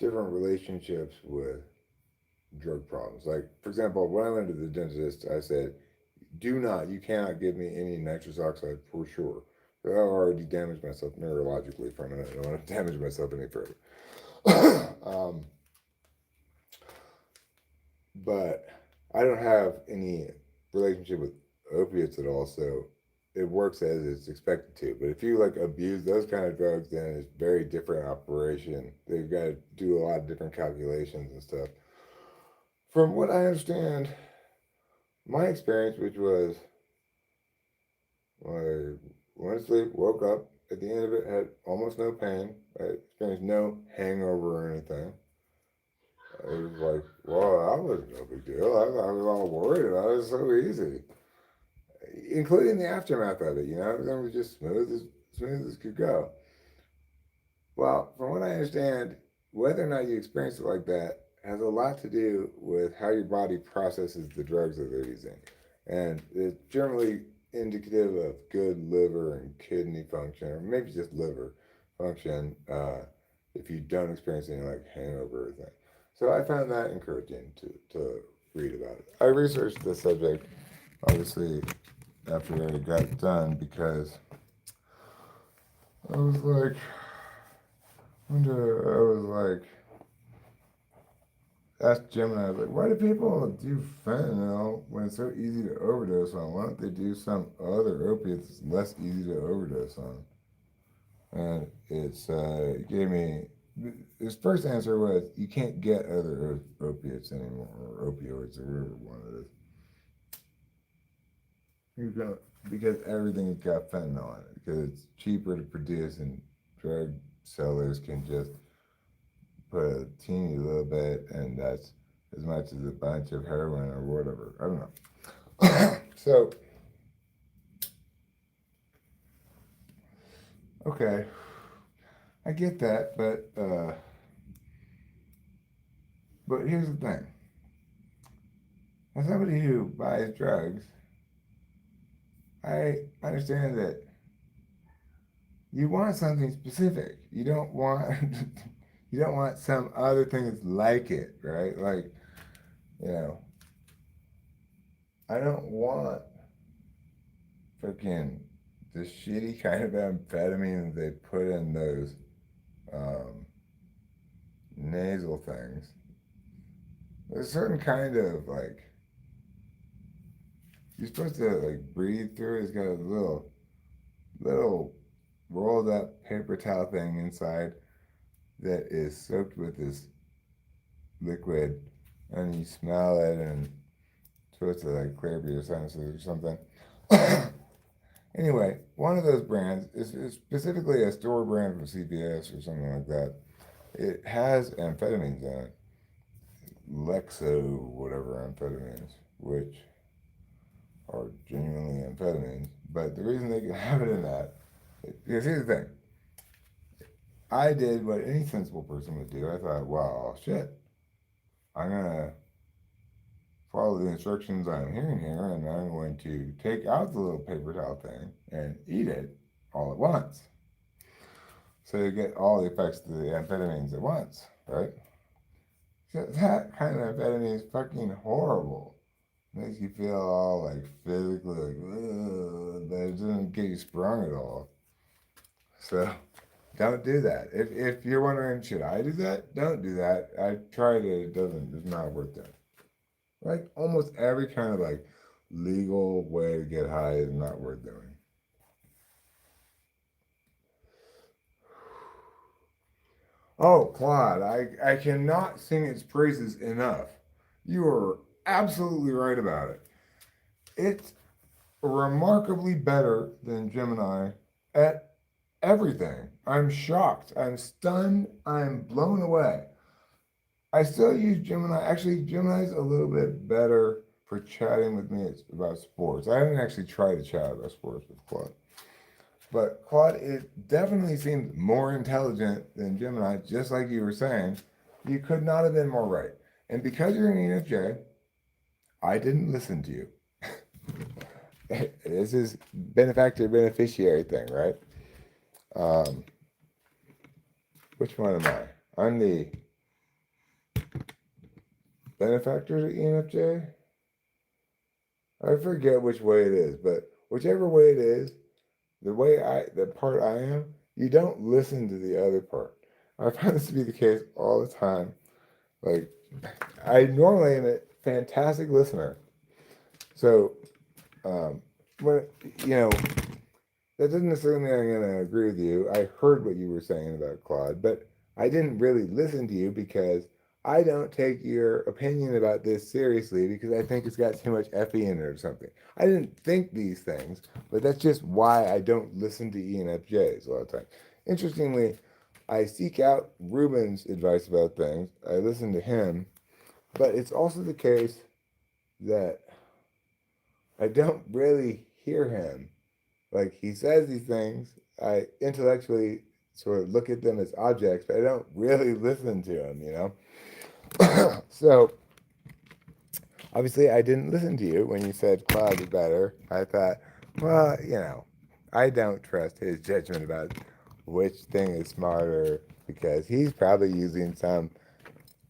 different relationships with drug problems. Like, for example, when I went to the dentist, I said, you cannot give me any nitrous oxide for sure. I've already damaged myself neurologically from it. I don't want to damage myself any further. um, but I don't have any relationship with opiates at all, so it works as it's expected to. But if you like abuse those kind of drugs, then it's very different operation. They've got to do a lot of different calculations and stuff. From what I understand, my experience, which was I went to sleep, woke up. At the end of it, had almost no pain. I experienced no hangover or anything. It was like, well, that was no big deal. I was all worried about it. It was so easy, including the aftermath of it. You know, everything was just smooth as could go. Well, from what I understand, whether or not you experience it like that has a lot to do with how your body processes the drugs that they're using, and it's generally indicative of good liver and kidney function, or maybe just liver function, if you don't experience any like hangover or thing. So I found that encouraging to read about it. I researched the subject, obviously, after I got done because I was like, I was like, asked Jim and I was like, why do people do fentanyl when it's so easy to overdose on? Why don't they do some other opiates that's less easy to overdose on? And it gave me his first answer was you can't get other opiates anymore or opioids or whatever one it is. You don't because everything's got fentanyl in it because it's cheaper to produce and drug sellers can just put a teeny little bit and that's as much as a bunch of heroin or whatever. I don't know. So okay, I get that, but here's the thing. As somebody who buys drugs, I understand that you want something specific. You don't want you don't want some other thing that's like it, right? Like, you know, I don't want freaking the shitty kind of amphetamine they put in those um, nasal things. There's a certain kind of like you're supposed to like breathe through it. It's got a little rolled up paper towel thing inside that is soaked with this liquid, and you smell it, and it's supposed to like clear your sinuses or something. Anyway, one of those brands is specifically a store brand from CVS or something like that. It has amphetamines in it, Lexo, whatever amphetamines, which are genuinely amphetamines. But the reason they can have it in that, because here's the thing, I did what any sensible person would do. I thought, wow, shit, I'm gonna follow the instructions I'm hearing here, and I'm going to take out the little paper towel thing and eat it all at once. So you get all the effects of the amphetamines at once, right? So that kind of amphetamine is fucking horrible. Makes you feel all like physically like, ugh, but it doesn't get you sprung at all. So don't do that. If you're wondering, should I do that? Don't do that. I tried it. It doesn't. It's not worth it. Like almost every kind of like legal way to get high is not worth doing. Oh, Claude, I cannot sing its praises enough. You are absolutely right about it. It's remarkably better than Gemini at everything. I'm shocked. I'm stunned. I'm blown away. I still use Gemini. Actually, Gemini's a little bit better for chatting with me about sports. I haven't actually tried to chat about sports with Claude. But Claude, it definitely seems more intelligent than Gemini, just like you were saying. You could not have been more right. And because you're an ENFJ, I didn't listen to you. This is benefactor beneficiary thing, right? Um, which one am I? I'm the benefactor to ENFJ. I forget which way it is, but whichever way it is, the part I am, you don't listen to the other part. I find this to be the case all the time. Like, I normally am a fantastic listener. So, um, when, you know, that doesn't necessarily mean I'm going to agree with you. I heard what you were saying about Claude, but I didn't really listen to you because I don't take your opinion about this seriously because I think it's got too much FE in it or something. I didn't think these things, but that's just why I don't listen to ENFJs a lot of times. Interestingly, I seek out Ruben's advice about things. I listen to him, but it's also the case that I don't really hear him. Like he says these things, I intellectually sort of look at them as objects, but I don't really listen to him, you know? So obviously I didn't listen to you when you said Cloud is better. I thought, well, you know, I don't trust his judgment about which thing is smarter because he's probably using some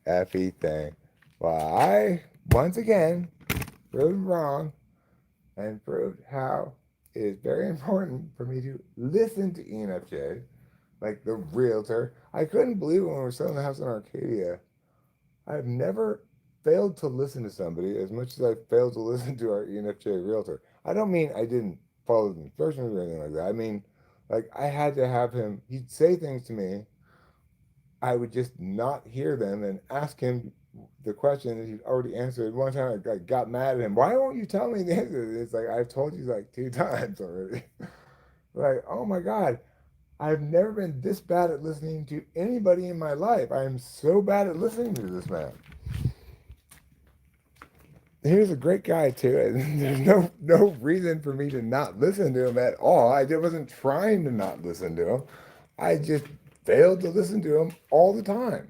FE thing. Well, I, once again, proved wrong and proved how it is very important for me to listen to ENFJ, like the realtor. I couldn't believe it when we were selling the house in Arcadia. I've never failed to listen to somebody as much as I failed to listen to our ENFJ realtor. I don't mean I didn't follow the instructions or anything like that. I mean, like I had to have him, he'd say things to me, I would just not hear them and ask him the question that he'd already answered. One time I got mad at him. Why won't you tell me the answer? It's like, I've told you like 2 times already. Like, oh my God, I've never been this bad at listening to anybody in my life. I am so bad at listening to this man. He was a great guy too. And there's no reason for me to not listen to him at all. I wasn't trying to not listen to him. I just failed to listen to him all the time.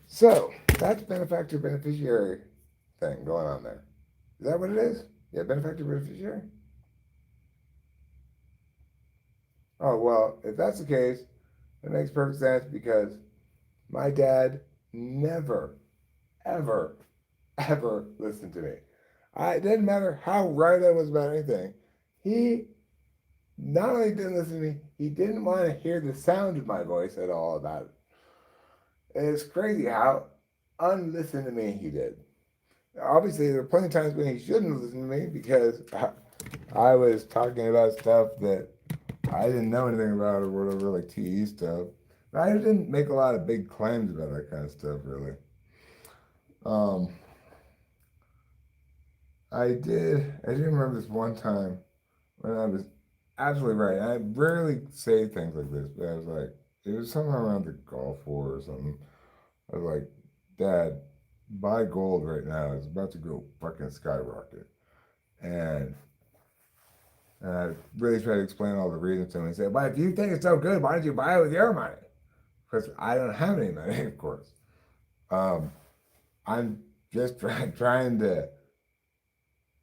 So that's benefactor beneficiary. thing going on there. Is that what it is? Yeah, benefactor beneficiary. Oh well, if that's the case, it makes perfect sense because my dad never, ever, ever listened to me. It didn't matter how right I was about anything. He not only didn't listen to me, he didn't want to hear the sound of my voice at all about it. And it's crazy how unlistened to me he did. Obviously, there were plenty of times when he shouldn't listen to me because I was talking about stuff that I didn't know anything about or whatever, like TE stuff. I didn't make a lot of big claims about that kind of stuff, really. Um, I do remember this one time when I was absolutely right. I rarely say things like this, but I was like, it was something around the Gulf War or something. I was like, Dad, buy gold right now. It's about to go fucking skyrocket. And, and I really tried to explain all the reasons to him. He said, but if you think it's so good, why don't you buy it with your money? Because I don't have any money, of course. Um, I'm just trying to.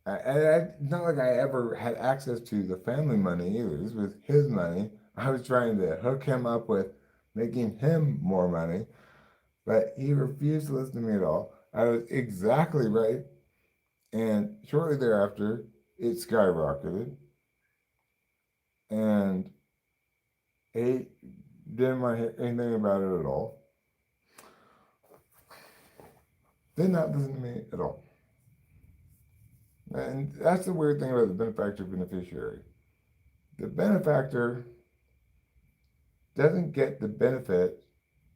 It's not like I ever had access to the family money either. This was his money. I was trying to hook him up with making him more money, but he refused to listen to me at all. I was exactly right. And shortly thereafter, it skyrocketed. And he didn't want to hear anything about it at all. Did not listen to me at all. And that's the weird thing about the benefactor beneficiary. The benefactor doesn't get the benefit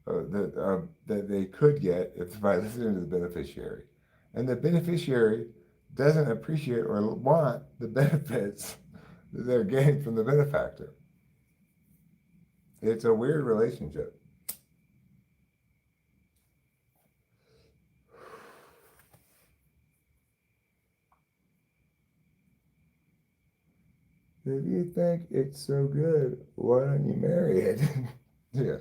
that they could get if by listening to the beneficiary. And the beneficiary doesn't appreciate or want the benefits that they're getting from the benefactor. It's a weird relationship. If you think it's so good, why don't you marry it? Yeah.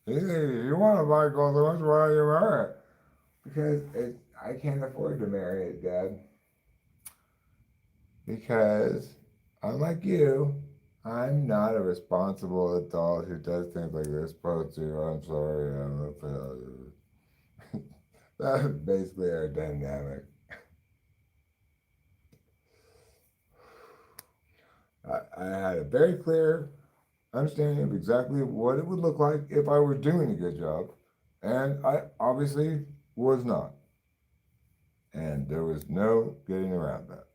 If you want to buy gold so much, why don't you marry it? Because I can't afford to marry it, Dad. Because unlike you, I'm not a responsible adult who does things like this supposed to. I'm sorry, I'm a failure. That's basically our dynamic. I had a very clear understanding of exactly what it would look like if I were doing a good job, and I obviously was not. And there was no getting around that.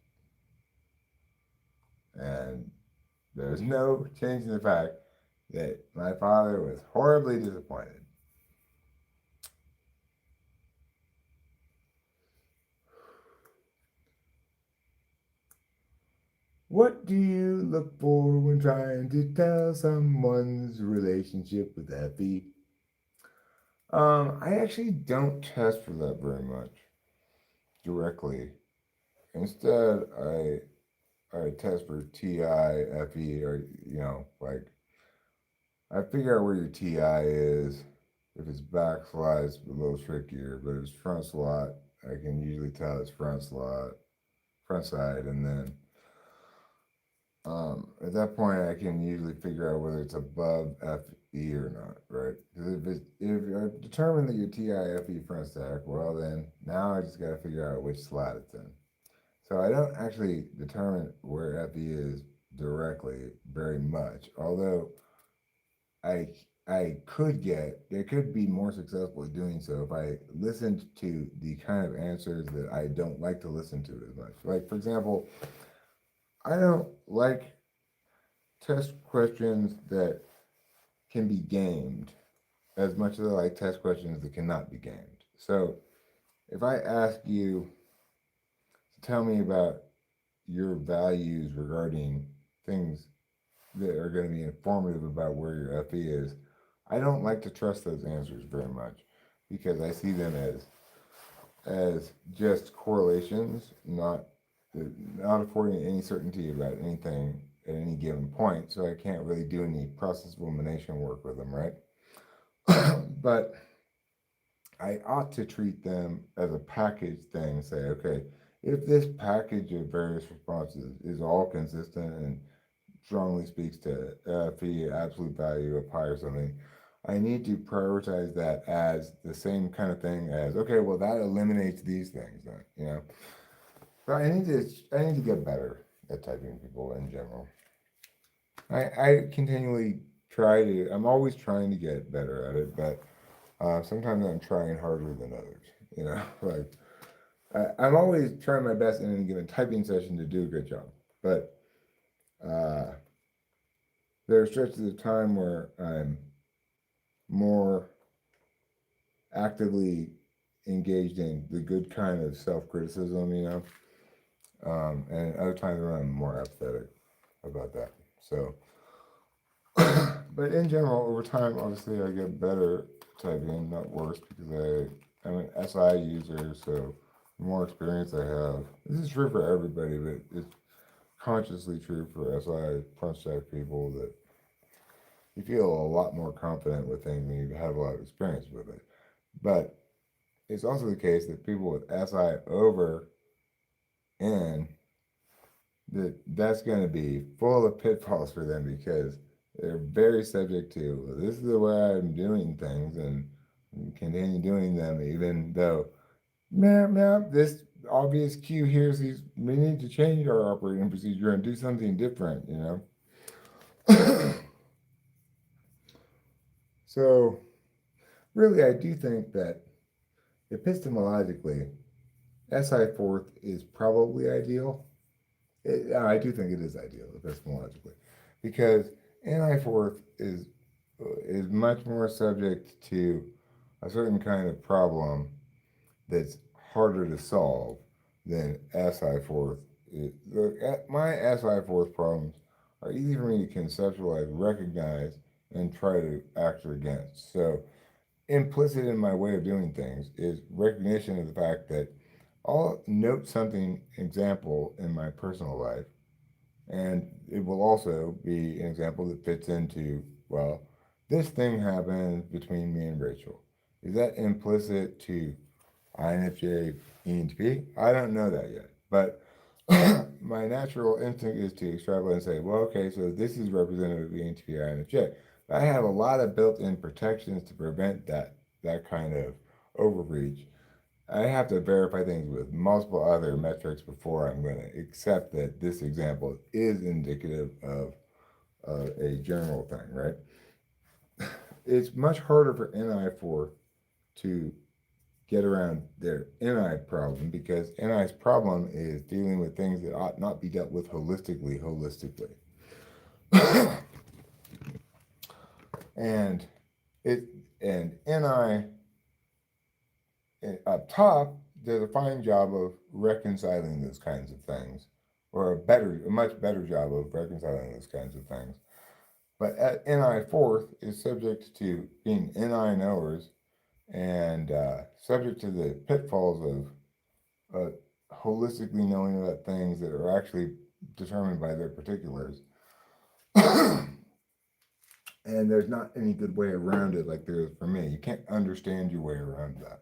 And there's no changing the fact that my father was horribly disappointed. What do you look for when trying to tell someone's relationship with Effie? I actually don't test for that very much directly. Instead, I test for TI, FE, or like I figure out where your TI is. If it's backslide, it's a little trickier, but if it's front slot, I can usually tell it's front slot, front side, and then at that point, I can usually figure out whether it's above FE or not, right? Because if I determine that your TI FE front stack, well then now I just got to figure out which slot it's in. So I don't actually determine where FE is directly very much, although I I could be more successful at doing so if I listened to the kind of answers that I don't like to listen to as much. Like for example, I don't like test questions that can be gamed as much as I like test questions that cannot be gamed. So if I ask you to tell me about your values regarding things that are going to be informative about where your FE is, I don't like to trust those answers very much because I see them as just correlations, not affording any certainty about anything at any given point. So I can't really do any process of elimination work with them, right? But I ought to treat them as a package thing. Say, okay, if this package of various responses is all consistent and strongly speaks to fee absolute value of pi or something, I need to prioritize that as the same kind of thing as, okay, well that eliminates these things then, you know. But I need to get better at typing people in general. I continually I'm always trying to get better at it, but sometimes I'm trying harder than others. You know, like I'm always trying my best in any given typing session to do a good job, but uh, there are stretches of time where I'm more actively engaged in the good kind of self criticism, you know, and other times when I'm more apathetic about that. So, but in general, over time, obviously, I get better typing, not worse, because I'm an SI user, so the more experience I have, this is true for everybody, but it's consciously true for SI punch type people that you feel a lot more confident with things when you have a lot of experience with it. But it's also the case that people with SI over N, that's going to be full of pitfalls for them because they're very subject to, well, this is the way I'm doing things and continue doing them even though, ma'am, this obvious cue here is we need to change our operating procedure and do something different, you know. So really, I do think that epistemologically, SI fourth is probably ideal. I do think it is ideal epistemologically, because NI fourth is much more subject to a certain kind of problem that's harder to solve than SI fourth. My SI fourth problems are easy for me to conceptualize, recognize, and try to act against. So implicit in my way of doing things is recognition of the fact that I'll note something example in my personal life, and it will also be an example that fits into, well, this thing happened between me and Rachel. Is that implicit to INFJ ENTP? I don't know that yet, but my natural instinct is to extrapolate and say, well, okay, so this is representative of ENTP INFJ. But I have a lot of built-in protections to prevent that kind of overreach. I have to verify things with multiple other metrics before I'm going to accept that this example is indicative of a general thing, right? It's much harder for NI4 to get around their NI problem because NI's problem is dealing with things that ought not be dealt with holistically. And it and NI up top does a fine job of reconciling those kinds of things, or a much better job of reconciling those kinds of things. But at NI fourth is subject to being NI knowers and subject to the pitfalls of holistically knowing about things that are actually determined by their particulars. And there's not any good way around it like there is for me. You can't understand your way around that.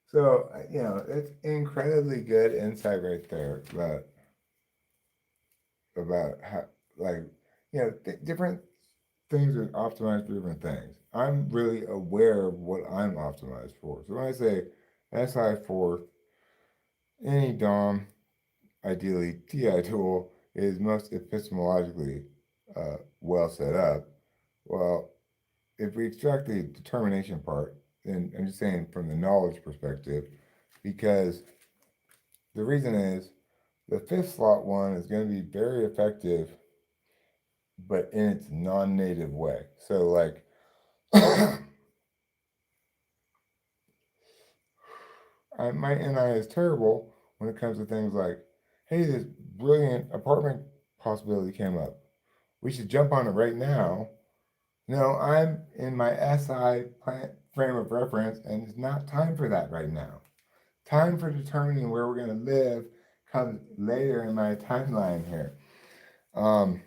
So, it's incredibly good insight right there about how, like, different things are optimized for different things. I'm really aware of what I'm optimized for. So when I say SI for any DOM, ideally TI tool, is most epistemologically well set up, well, if we extract the determination part, and I'm just saying from the knowledge perspective, because the reason is the fifth slot one is going to be very effective, but in its non native way. So, like, my NI is terrible when it comes to things like, hey, this brilliant apartment possibility came up. We should jump on it right now. No, I'm in my SI frame of reference, and it's not time for that right now. Time for determining where we're going to live comes later in my timeline here. Because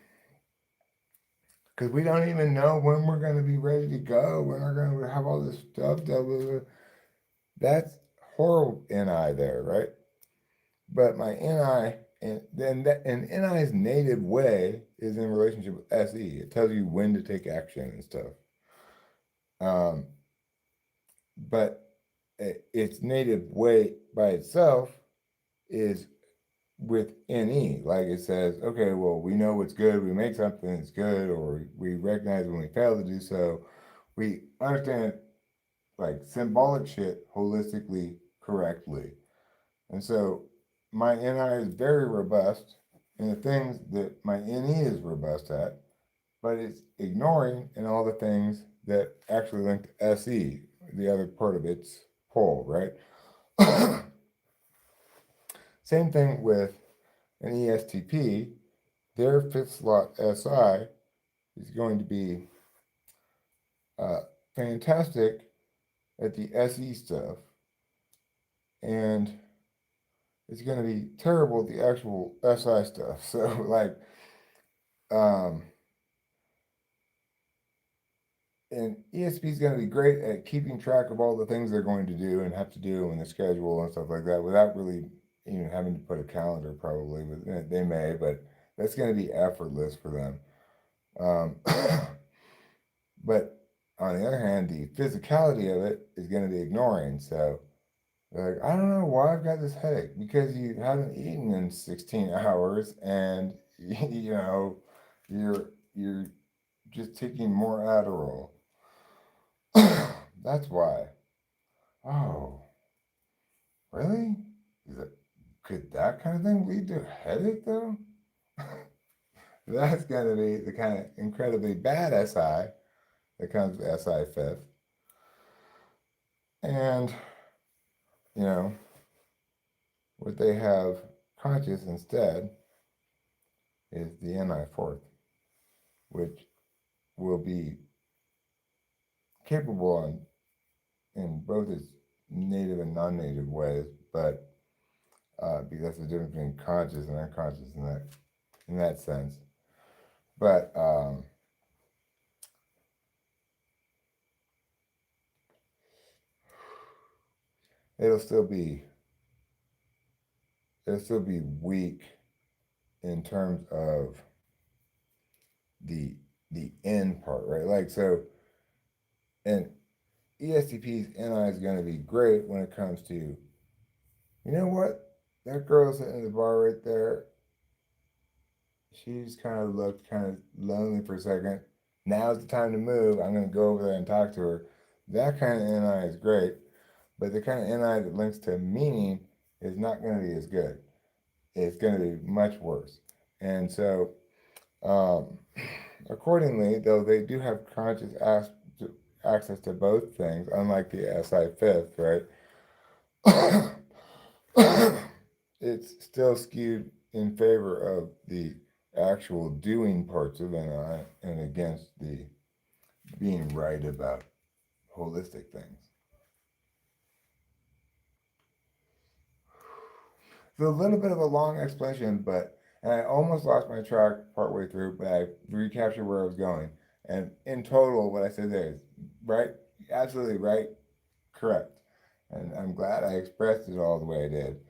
we don't even know when we're going to be ready to go, when we're going to have all this stuff. Blah, blah, blah. That's horrible NI there, right? But my NI, and then that, and NI's native way is in relationship with SE. It tells you when to take action and stuff. Um, but its native way by itself is with NE. Like it says, okay, well, we know what's good. We make something that's good, or we recognize when we fail to do so. We understand like symbolic shit holistically correctly. And so my NI is very robust in the things that my NE is robust at, but it's ignoring in all the things that actually link to SE, the other part of its pole, right? Same thing with an ESTP. Their fifth slot SI is going to be uh, fantastic at the SE stuff, and it's going to be terrible at the actual SI stuff. So, like, um, and ESP is going to be great at keeping track of all the things they're going to do and have to do in the schedule and stuff like that without really having to put a calendar probably. But they may, but that's going to be effortless for them. Um, but on the other hand, the physicality of it is going to be ignoring. So like, I don't know why I've got this headache because you haven't eaten in 16 hours and you're just taking more Adderall. That's why. Oh, really? Is it, could that kind of thing lead to a headache though? That's going to be the kind of incredibly bad SI that comes with SI fifth. And, you know, what they have conscious instead is the NI fourth, which will be capable in both its native and non-native ways, but because that's the difference between conscious and unconscious in that sense. But it'll still be weak in terms of the end part, right? Like so, and ESTP's NI is going to be great when it comes to, you know what, that girl sitting in the bar right there, she's kind of looked kind of lonely for a second. Now's the time to move. I'm going to go over there and talk to her. That kind of NI is great, but the kind of NI that links to meaning is not going to be as good. It's going to be much worse. And so, um, accordingly, though they do have conscious access to both things, unlike the SI fifth, right? It's still skewed in favor of the actual doing parts of NI and against the being right about holistic things. So a little bit of a long explanation, but and I almost lost my track partway through, but I recaptured where I was going. And in total, what I said there is right, absolutely right, correct. And I'm glad I expressed it all the way I did.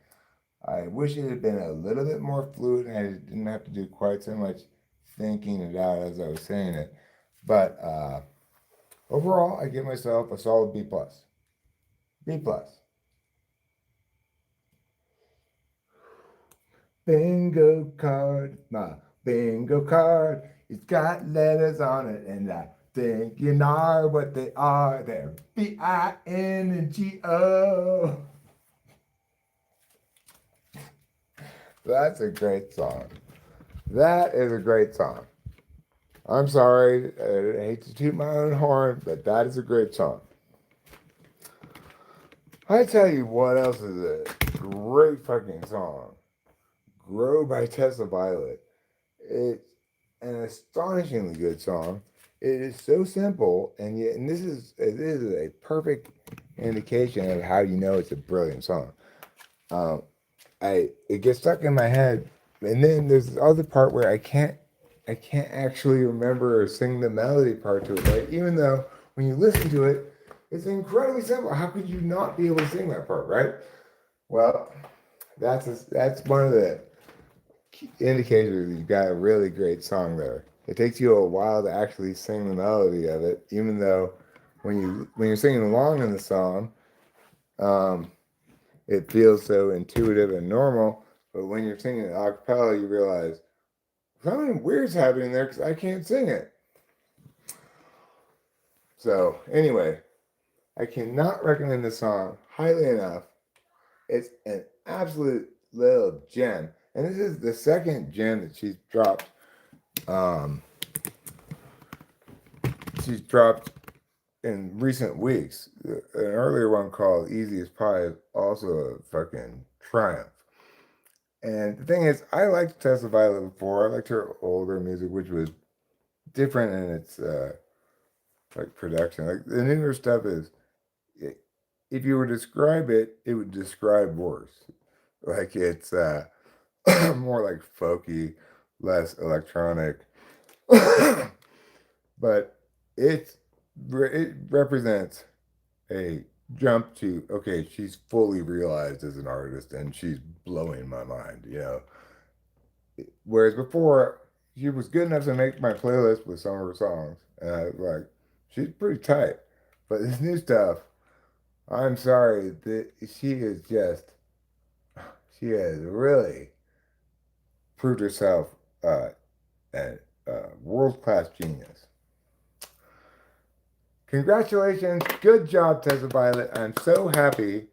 I wish it had been a little bit more fluid and I didn't have to do quite so much thinking it out as I was saying it. But overall, I give myself a solid B plus. B plus. Bingo card, my bingo card. It's got letters on it, and I think you know what they are. They're BINGO. That's a great song. That is a great song. I'm sorry, I hate to toot my own horn, but that is a great song. I tell you what else is a great fucking song. Grow by Tessa Violet. It's an astonishingly good song. It is so simple, and yet, and this is a perfect indication of how you know it's a brilliant song. Um, I it gets stuck in my head, and then there's this other part where I can't actually remember or sing the melody part to it, right? Even though when you listen to it, it's incredibly simple. How could you not be able to sing that part, right? Well, that's one of the indicators that you got a really great song there. It takes you a while to actually sing the melody of it, even though when you're singing along in the song, um, it feels so intuitive and normal. But when you're singing it a cappella, you realize something weird's happening there because I can't sing it. So anyway, I cannot recommend this song highly enough. It's an absolute little gem, and this is the second gem that Um, she's dropped in recent weeks. An earlier one called "Easy as Pie" is also a fucking triumph. And the thing is, I liked Tessa Violet before. I liked her older music, which was different in its like production. Like the newer stuff is, if you were to describe it, it would describe worse. Like it's more like folky, less electronic, but it's it represents a jump to okay, she's fully realized as an artist and she's blowing my mind. Whereas before, she was good enough to make my playlist with some of her songs, and I was like, she's pretty tight. But this new stuff, I'm sorry, that she has really proved herself a world class genius. Congratulations, good job, Tessa Violet. I'm so happy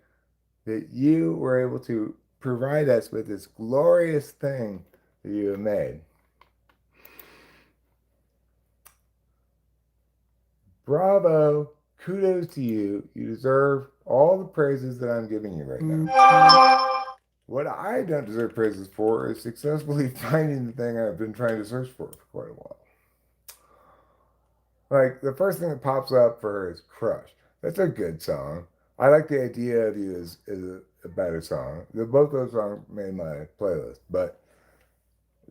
that you were able to provide us with this glorious thing that you have made. Bravo. Kudos to you. You deserve all the praises that I'm giving you right now. What I don't deserve praises for is successfully finding the thing I've been trying to search for quite a while. Like, the first thing that pops up for her is Crush. That's a good song. I like the idea of you as a better song. Both those songs made my playlist, but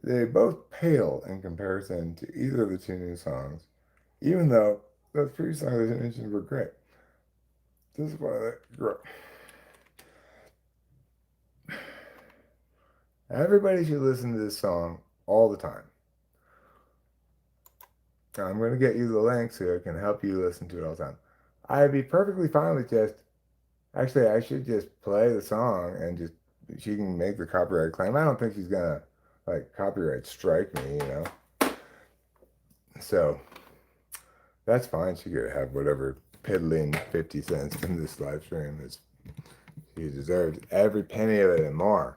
they both pale in comparison to either of the two new songs, even though those previous songs I mentioned were great. This is why everybody should listen to this song all the time. I'm going to get you the link so I can help you listen to it all the time. I'd be perfectly fine with actually, I should just play the song and she can make the copyright claim. I don't think she's going to, like, copyright strike me. So that's fine. She could have whatever piddling 50 cents from this live stream. She deserves every penny of it and more.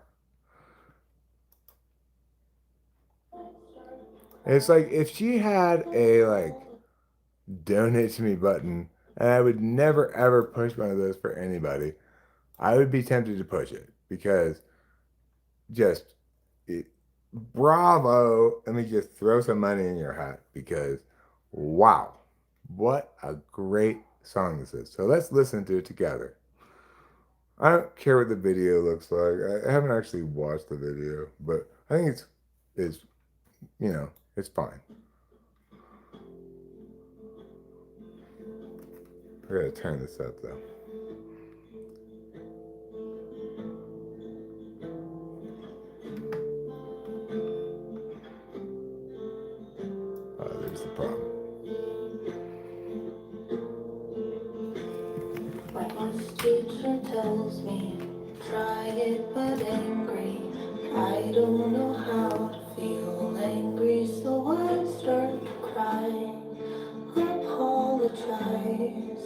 It's like if she had a like donate to me button, and I would never ever push one of those for anybody, I would be tempted to push it because just it, bravo. Let me just throw some money in your hat because wow, what a great song this is. So let's listen to it together. I don't care what the video looks like. I haven't actually watched the video, but I think it's it's fine. I gotta turn this up though. There's the problem. My English teacher tells me, try it but angry. I don't know how to feel angry, so I start to cry. Apologize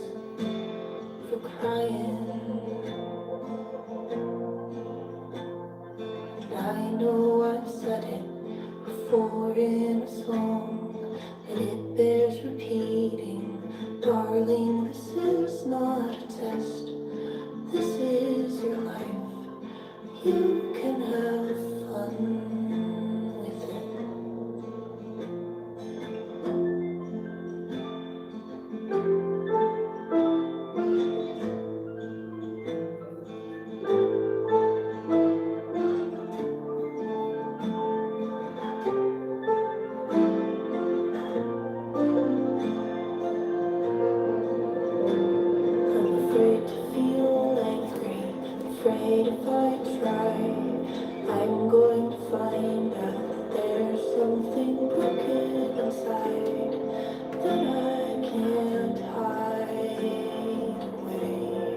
for crying. I know I've said it before in a song, and it bears repeating. Darling, this is not a test. This is your life. You can have fun with it. afraid if I try, I'm going to find out that there's something broken inside that I can't hide away.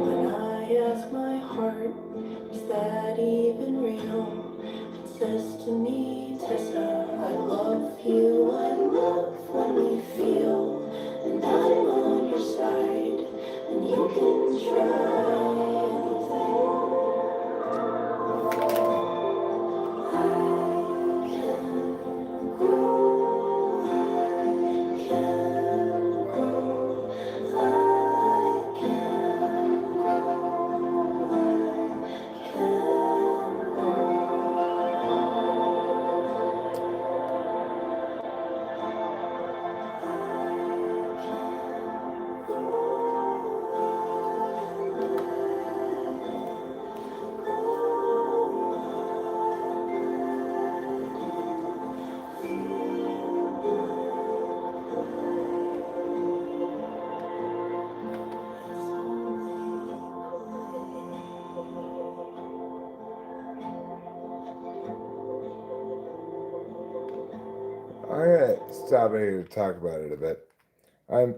When I ask my heart, is that even real? It says to me, Tessa, I love you, I love when we feel, and I'm on your side, and you can try anything. I can grow, I can grow, I can grow, I can I'm gonna stop here to talk about it a bit.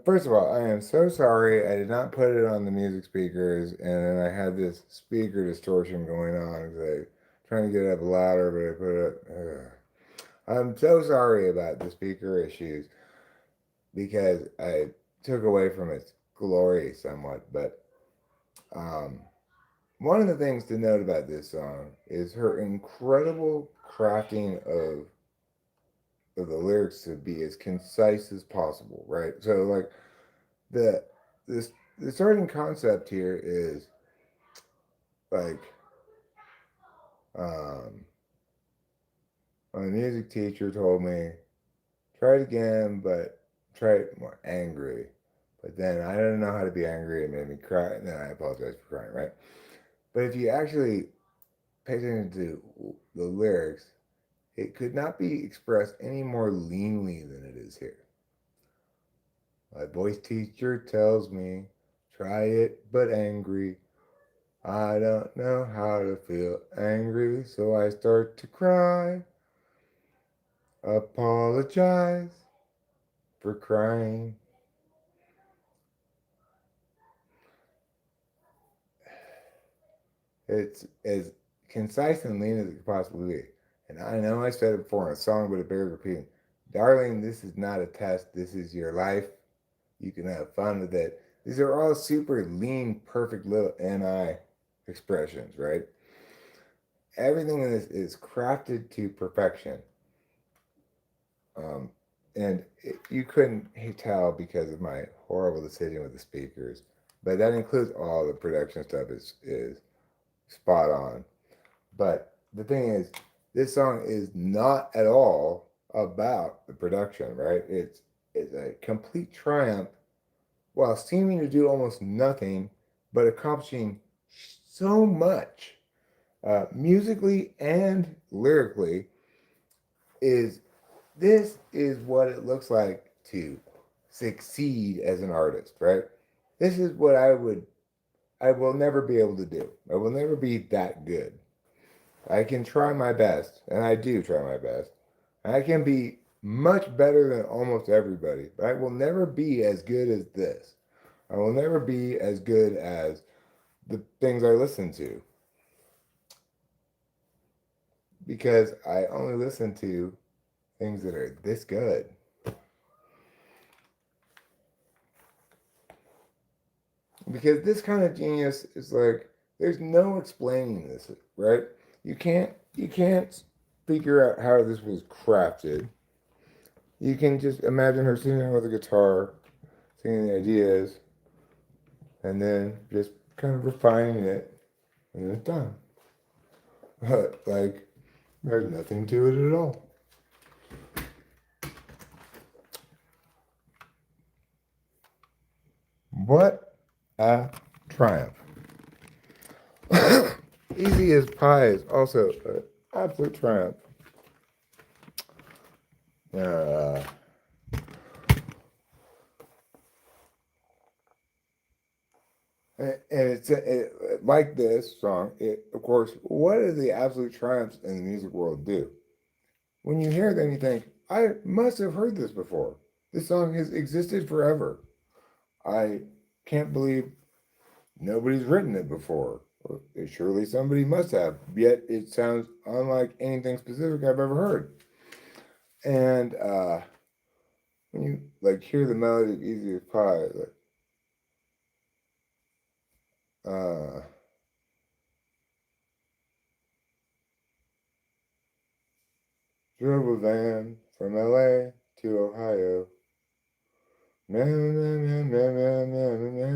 First of all, I am so sorry I did not put it on the music speakers, and then I had this speaker distortion going on because I trying to get it up louder, but I put it up. I'm so sorry about the speaker issues because I took away from its glory somewhat. But um, one of the things to note about this song is her incredible crafting of the lyrics to be as concise as possible, right? So like the this the starting concept here is like um, my music teacher told me try it again, but try it more angry. But then I didn't know how to be angry. It made me cry, and then I apologize for crying, right? But if you actually pay attention to the lyrics, it could not be expressed any more leanly than it is here. My voice teacher tells me, try it, but angry. I don't know how to feel angry, so I start to cry. Apologize for crying. It's as concise and lean as it could possibly be. And I know I said it before in a song, but it bears repeating. Darling, this is not a test. This is your life. You can have fun with it. These are all super lean, perfect little NI expressions, right? Everything in this is crafted to perfection. Um, you couldn't tell because of my horrible decision with the speakers, but that includes all the production stuff is spot on. But the thing is, this song is not at all about the production, right? It's a complete triumph while seeming to do almost nothing, but accomplishing so much musically and lyrically. Is this is what it looks like to succeed as an artist, right? This is what I will never be able to do. I will never be that good. I can try my best, and I do try my best. I can be much better than almost everybody, but I will never be as good as this. I will never be as good as the things I listen to because I only listen to things that are this good. Because this kind of genius is like there's no explaining this, right? You can't figure out how this was crafted. You can just imagine her sitting there with a guitar, singing the ideas, and then just kind of refining it, and then it's done. But like, there's nothing to it at all. What a triumph! Easy as pie is also an absolute triumph. Uh, And it's like this song. Of course, what do the absolute triumphs in the music world do? When you hear them, you think, I must have heard this before. This song has existed forever. I can't believe nobody's written it before. Well, surely somebody must have. Yet it sounds unlike anything specific I've ever heard. And when you like hear the melody of Easy as Pie, like, uh, drove a van from LA to Ohio. Na, na, na, na, na, na, na, na.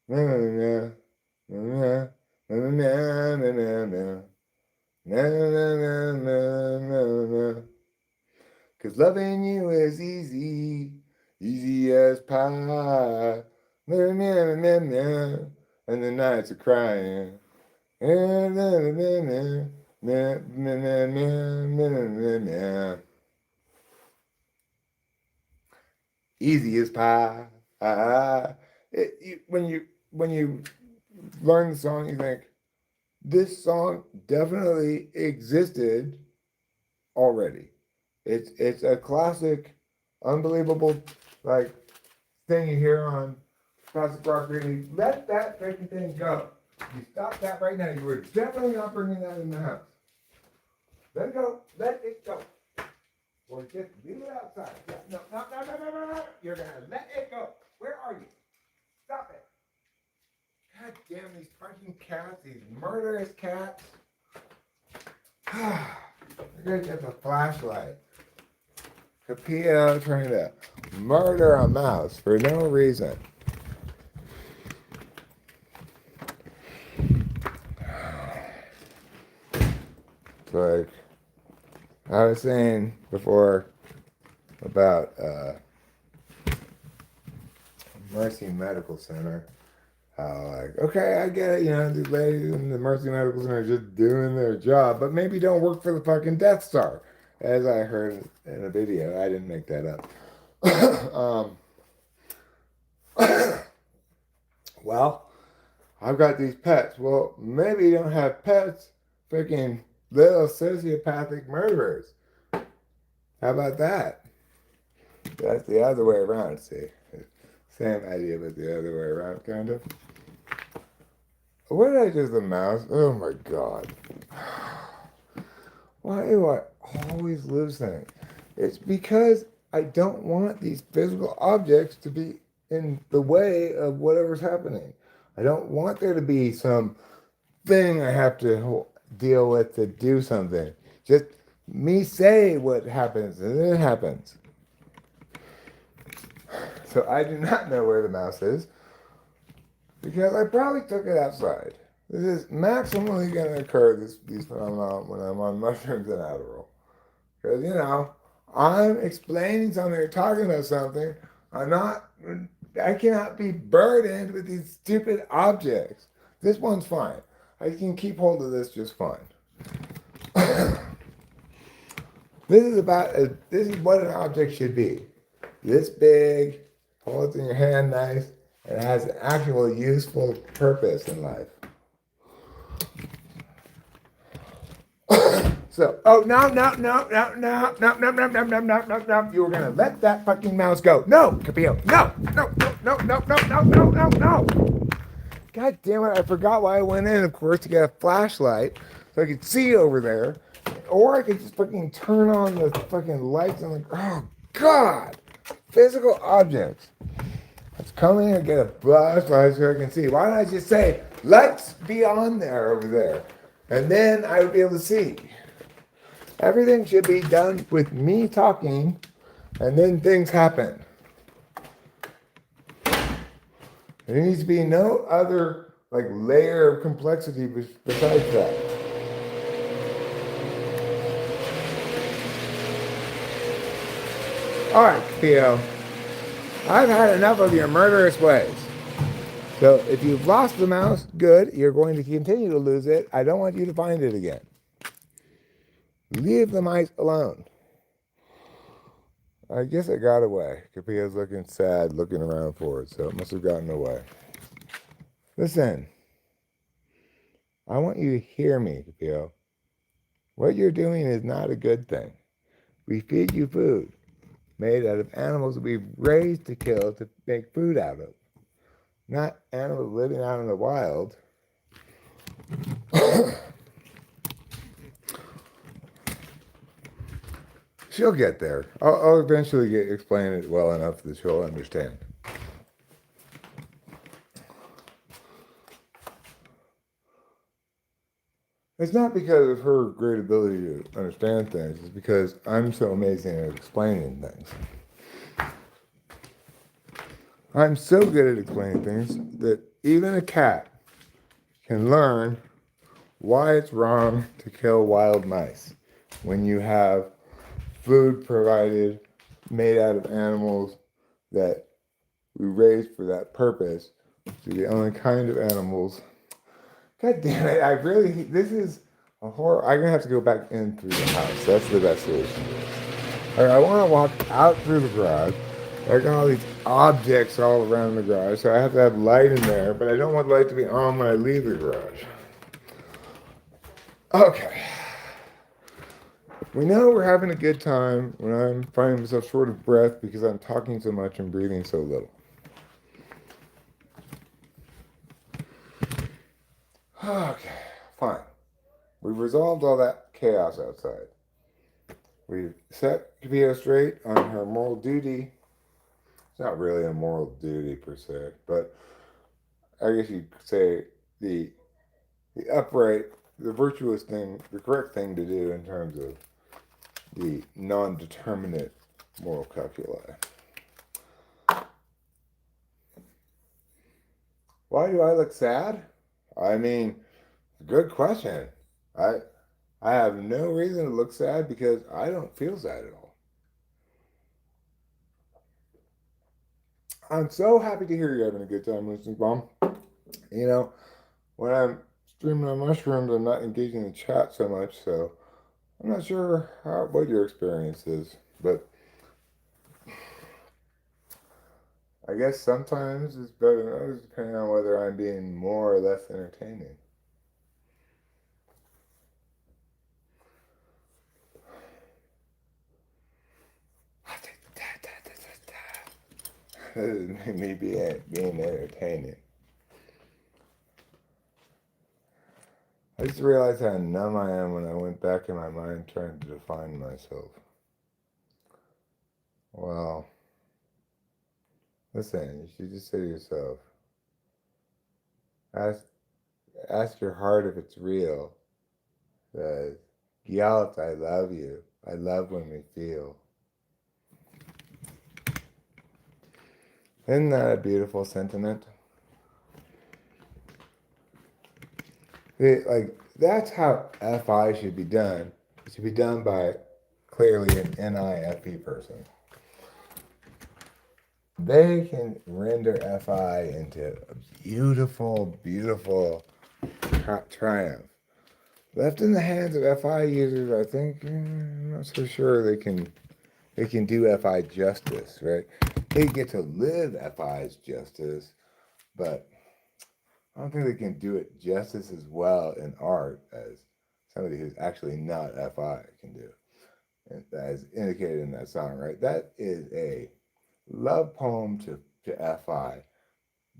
Na, na, na, na, na, na, na, na, na, na, na. Na, na, na, na, na, na. 'Cause loving you is easy, easy as pie. Na, na, na, na, na. And the nights are crying. Na, na, na, na, na, na, na, na, na, na, na. Easy as pie. When you learn the song, you think this song definitely existed already. It's a classic, unbelievable like thing you hear on classic rock radio. Let that freaking thing go. You stop that right now. You were definitely not bringing that in the house. Let it go. Let it go. Or just leave it outside. Yeah, no, no, no, no, no, no, no. You're gonna let it go. Where are you? Stop it. God damn these fucking cats, these murderous cats. I gotta get the flashlight. Capillo trying to murder a mouse for no reason. It's like I was saying before about Mercy Medical Center. How like, okay, I get it, these ladies in the Mercy Medical Center are just doing their job, but maybe don't work for the fucking Death Star, as I heard in a video. I didn't make that up. Well, I've got these pets. Well, maybe you don't have pets, freaking little sociopathic murderers. How about that? That's the other way around, see. Same idea, but the other way around, kind of. What did I just the mouse? Oh my god. Why do I always lose things? It's because I don't want these physical objects to be in the way of whatever's happening. I don't want there to be some thing I have to deal with to do something. Just me say what happens and then it happens. So I do not know where the mouse is because I probably took it outside. This is maximally going to occur, these phenomena, when I'm on mushrooms and Adderall. Because, I'm explaining something or talking about something. I cannot be burdened with these stupid objects. This one's fine. I can keep hold of this just fine. This is what an object should be. This big, hold it in your hand nice, and it has an actual useful purpose in life. So, no. You were going to let that fucking mouse go. No, Capillo. No. God damn it, I forgot why I went in, of course, to get a flashlight so I could see over there. Or I could just fucking turn on the fucking lights and oh, God. Physical objects. Let's come in and get a flashlight so I can see. Why don't I just say, let's be on there over there. And then I would be able to see. Everything should be done with me talking, and then things happen. There needs to be no other layer of complexity besides that. All right, Theo. I've had enough of your murderous ways. So if you've lost the mouse, good. You're going to continue to lose it. I don't want you to find it again. Leave the mice alone. I guess it got away. Capillo's looking sad, looking around for it, so it must have gotten away. Listen, I want you to hear me, Pio. What you're doing is not a good thing. We feed you food made out of animals that we've raised to kill to make food out of, not animals living out in the wild. She'll get there. I'll eventually explain it well enough that she'll understand. It's not because of her great ability to understand things. It's because I'm so amazing at explaining things. I'm so good at explaining things that even a cat can learn why it's wrong to kill wild mice when you have food provided made out of animals that we raised for that purpose to the only kind of animals. God damn it, this is a horror. I'm gonna have to go back in through the house. That's the best solution to this. All right, I want to walk out through the garage. I got all these objects all around the garage, so I have to have light in there, but I don't want the light to be on when I leave the garage. Okay. We know we're having a good time when I'm finding myself short of breath because I'm talking so much and breathing so little. Okay, fine. We've resolved all that chaos outside. We've set Kapia straight on her moral duty. It's not really a moral duty per se, but I guess you'd say the upright, the virtuous thing, the correct thing to do in terms of the non-determinate moral calculi. Why do I look sad? I mean, good question. I I have no reason to look sad because I don't feel sad at all. I'm so happy to hear you're having a good time listening, Mom. You know, when I'm streaming on mushrooms, I'm not engaging in chat so much, so I'm not sure what your experience is, but I guess sometimes it's better than others depending on whether I'm being more or less entertaining. That doesn't make me being entertaining. I just realized how numb I am when I went back in my mind trying to define myself. Well, listen, you should just say to yourself, ask, ask your heart if it's real. Says, Gyalt, I love you. I love when we feel. Isn't that a beautiful sentiment? That's how FI should be done. It should be done by clearly an NIFE person. They can render FI into a beautiful, beautiful triumph. Left in the hands of FI users, I think, I'm not so sure they can do FI justice, right? They get to live FI's justice, but I don't think they can do it justice as well in art as somebody who's actually not FI can do. And as indicated in that song, right? That is a love poem to FI.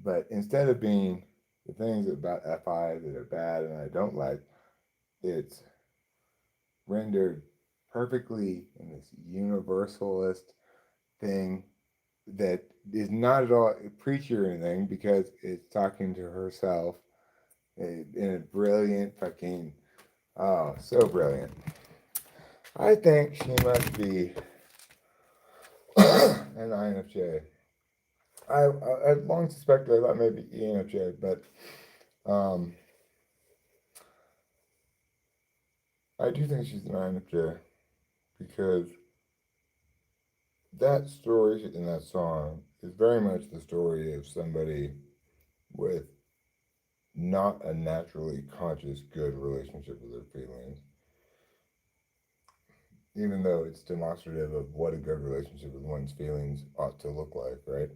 But instead of being the things about FI that are bad and I don't like, it's rendered perfectly in this universalist thing that is not at all preachy or anything because it's talking to herself in a brilliant fucking, oh, so brilliant. I think she must be an INFJ. I long suspected I thought maybe ENFJ, but I do think she's an INFJ because that story in that song is very much the story of somebody with not a naturally conscious good relationship with their feelings, even though it's demonstrative of what a good relationship with one's feelings ought to look like, right?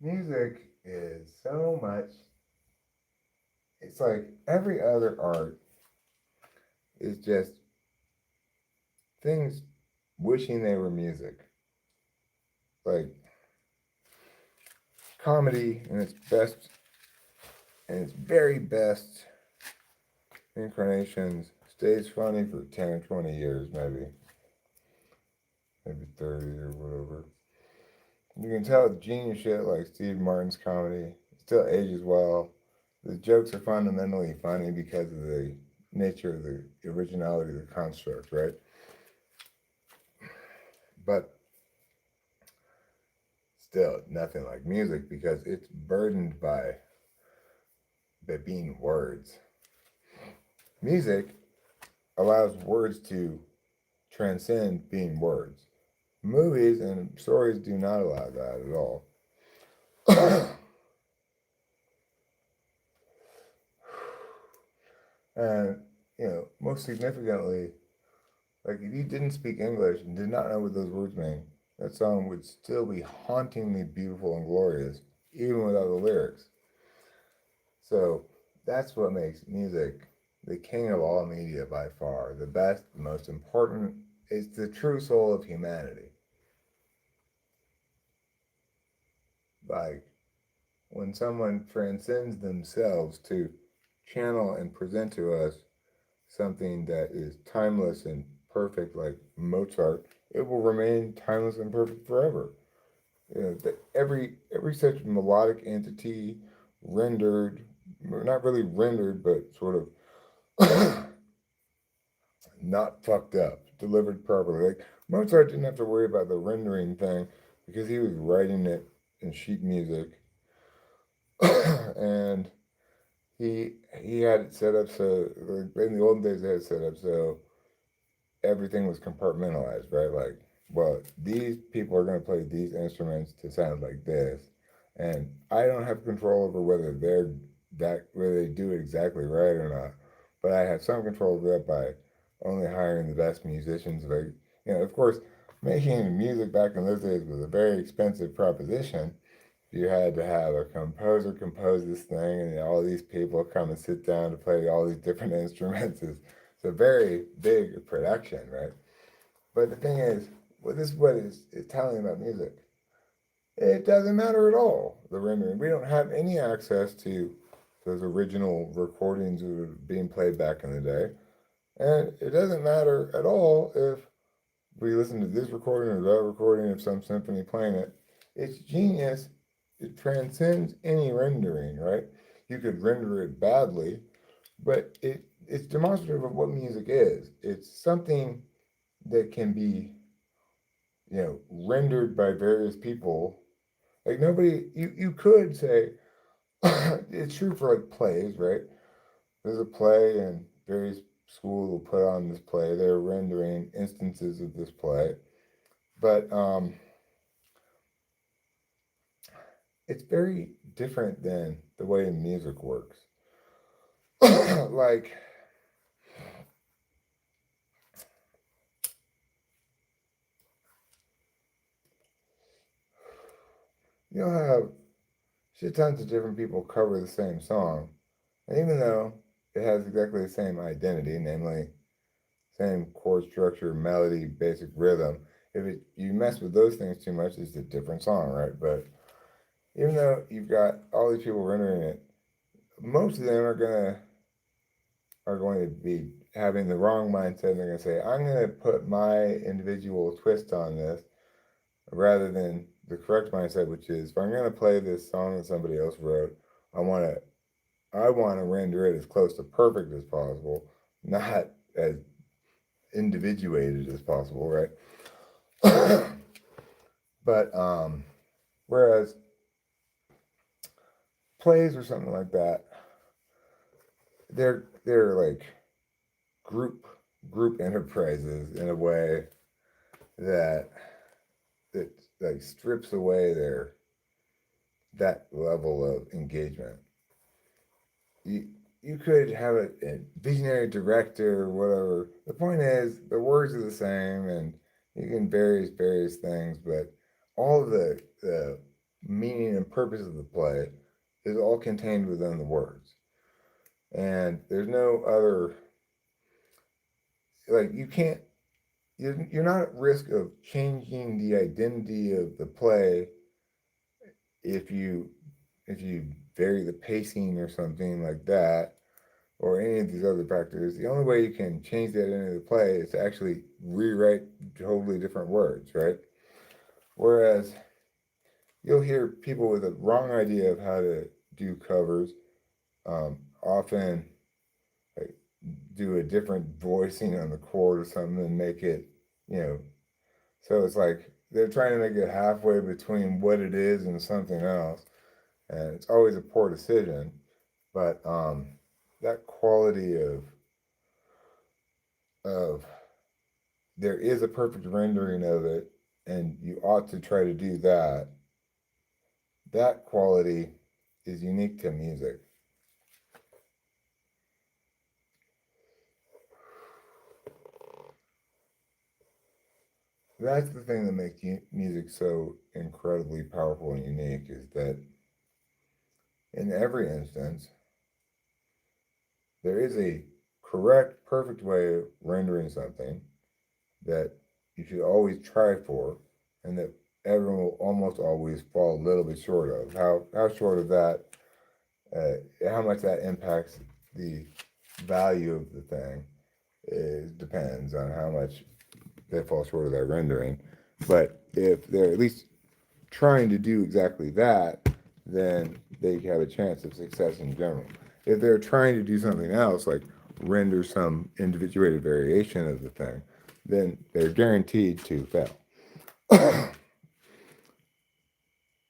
music is so much. It's like every other art is just things wishing they were music. Like comedy in its very best incarnations stays funny for 10 or 20 years, maybe 30 or whatever. You can tell genius shit like Steve Martin's comedy still ages well. The jokes are fundamentally funny because of the nature of the originality of the construct, right? But still, nothing like music because it's burdened by being words. Music allows words to transcend being words. Movies and stories do not allow that at all. And, most significantly, like if you didn't speak English and did not know what those words mean, that song would still be hauntingly beautiful and glorious, even without the lyrics. So that's what makes music the king of all media by far. The best, the most important. It's the true soul of humanity. Like when someone transcends themselves to channel and present to us something that is timeless and perfect, like Mozart, it will remain timeless and perfect forever. Every such melodic entity rendered, not really rendered, but sort of not fucked up, delivered properly. Like Mozart didn't have to worry about the rendering thing because he was writing it in sheet music, and he had it set up so in the olden days they had it set up so everything was compartmentalized, right? Like, well, these people are going to play these instruments to sound like this, and I don't have control over whether they do it exactly right or not, but I have some control over that by only hiring the best musicians. Like, of course, making music back in those days was a very expensive proposition. You had to have a composer compose this thing, and all these people come and sit down to play all these different instruments. It's a very big production, right? But the thing is, well, this is what is telling about music. It doesn't matter at all, the rendering. We don't have any access to those original recordings that were being played back in the day. And it doesn't matter at all if we listen to this recording or that recording of some symphony playing it. It's genius. It transcends any rendering, right? You could render it badly, but it's demonstrative of what music is. It's something that can be, rendered by various people. Like nobody, you could say it's true for like plays, right? There's a play, and various schools will put on this play. They're rendering instances of this play, but it's very different than the way music works. Like, you'll have shit tons of different people cover the same song, and even though it has exactly the same identity, namely same chord structure, melody, basic rhythm, you mess with those things too much, it's a different song, right? But even though you've got all these people rendering it, most of them are going to be having the wrong mindset. And they're going to say, I'm going to put my individual twist on this rather than the correct mindset, which is if I'm going to play this song that somebody else wrote, I want to I want to render it as close to perfect as possible, not as individuated as possible, right? But whereas plays or something like that, they're like group group enterprises in a way that that like strips away that level of engagement. You could have a visionary director or whatever. The point is the words are the same and you can various things, but all of the meaning and purpose of the play is all contained within the words. And there's no other, like, you can't, you're not at risk of changing the identity of the play if you if you vary the pacing or something like that, or any of these other factors. The only way you can change the identity of the play is to actually rewrite totally different words, right? Whereas you'll hear people with a wrong idea of how to do covers, often like, do a different voicing on the chord or something and make it, you know, so it's like they're trying to make it halfway between what it is and something else. And it's always a poor decision. But that quality of there is a perfect rendering of it, and you ought to try to do that. That quality is unique to music. That's the thing that makes music so incredibly powerful and unique, is that in every instance, there is a correct, perfect way of rendering something that you should always try for, and that everyone will almost always fall a little bit short of. How short of that, how much that impacts the value of the thing, depends on how much they fall short of that rendering. But if they're at least trying to do exactly that, then they have a chance of success in general. If they're trying to do something else, like render some individuated variation of the thing, then they're guaranteed to fail.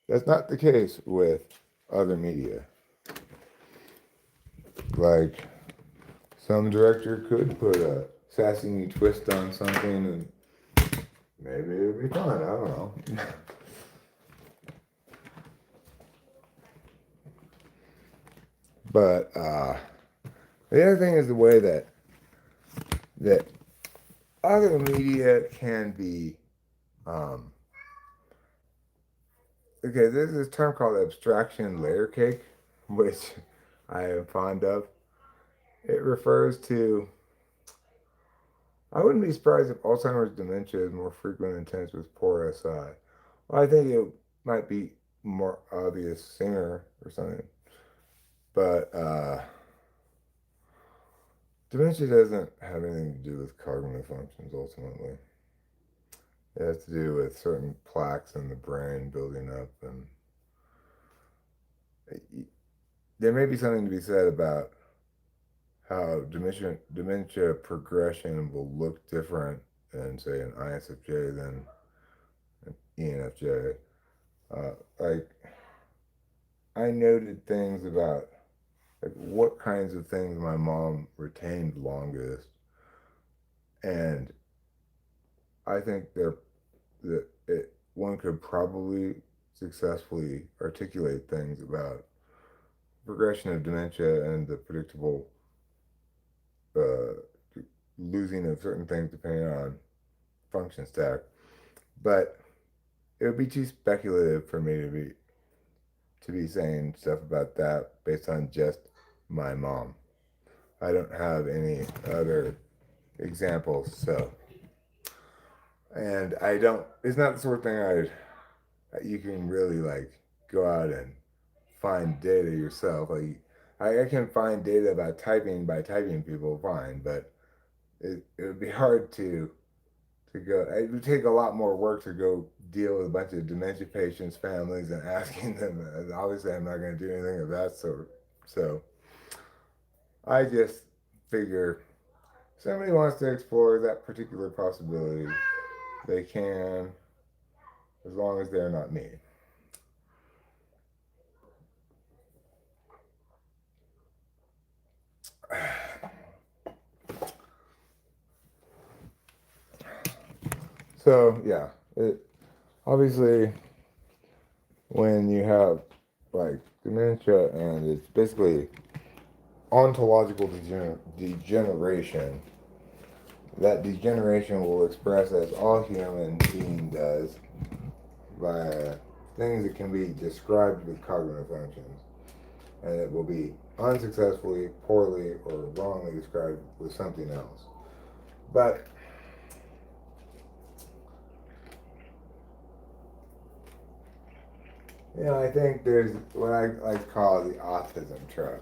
That's not the case with other media. Like, some director could put a sassy new twist on something and maybe it would be fun. I don't know. But the other thing is the way that other media can be. Okay, there's this term called abstraction layer cake, which I am fond of. It refers to. I wouldn't be surprised if Alzheimer's dementia is more frequent and intense with poor SI. Well, I think it might be more obvious sooner or something. But dementia doesn't have anything to do with cognitive functions ultimately. It has to do with certain plaques in the brain building up, and there may be something to be said about how dementia progression will look different in, say, an ISFJ than an ENFJ. Like, I noted things about like what kinds of things my mom retained longest, and I think one could probably successfully articulate things about progression of dementia and the predictable uh, losing of certain things depending on function stack. But it would be too speculative for me to be saying stuff about that based on just my mom. I don't have any other examples, so, and I don't. It's not the sort of thing you can really like go out and find data yourself. Like, I can find data about typing by typing people, fine, but it would be hard to go. It would take a lot more work to go deal with a bunch of dementia patients' families and asking them. Obviously, I'm not going to do anything of that sort. So I just figure if somebody wants to explore that particular possibility, they can, as long as they're not me. So yeah, obviously when you have like dementia and it's basically ontological degeneration, that degeneration will express as all human being does by things that can be described with cognitive functions, and it will be unsuccessfully, poorly, or wrongly described with something else. But I think there's what I like to call the autism trap.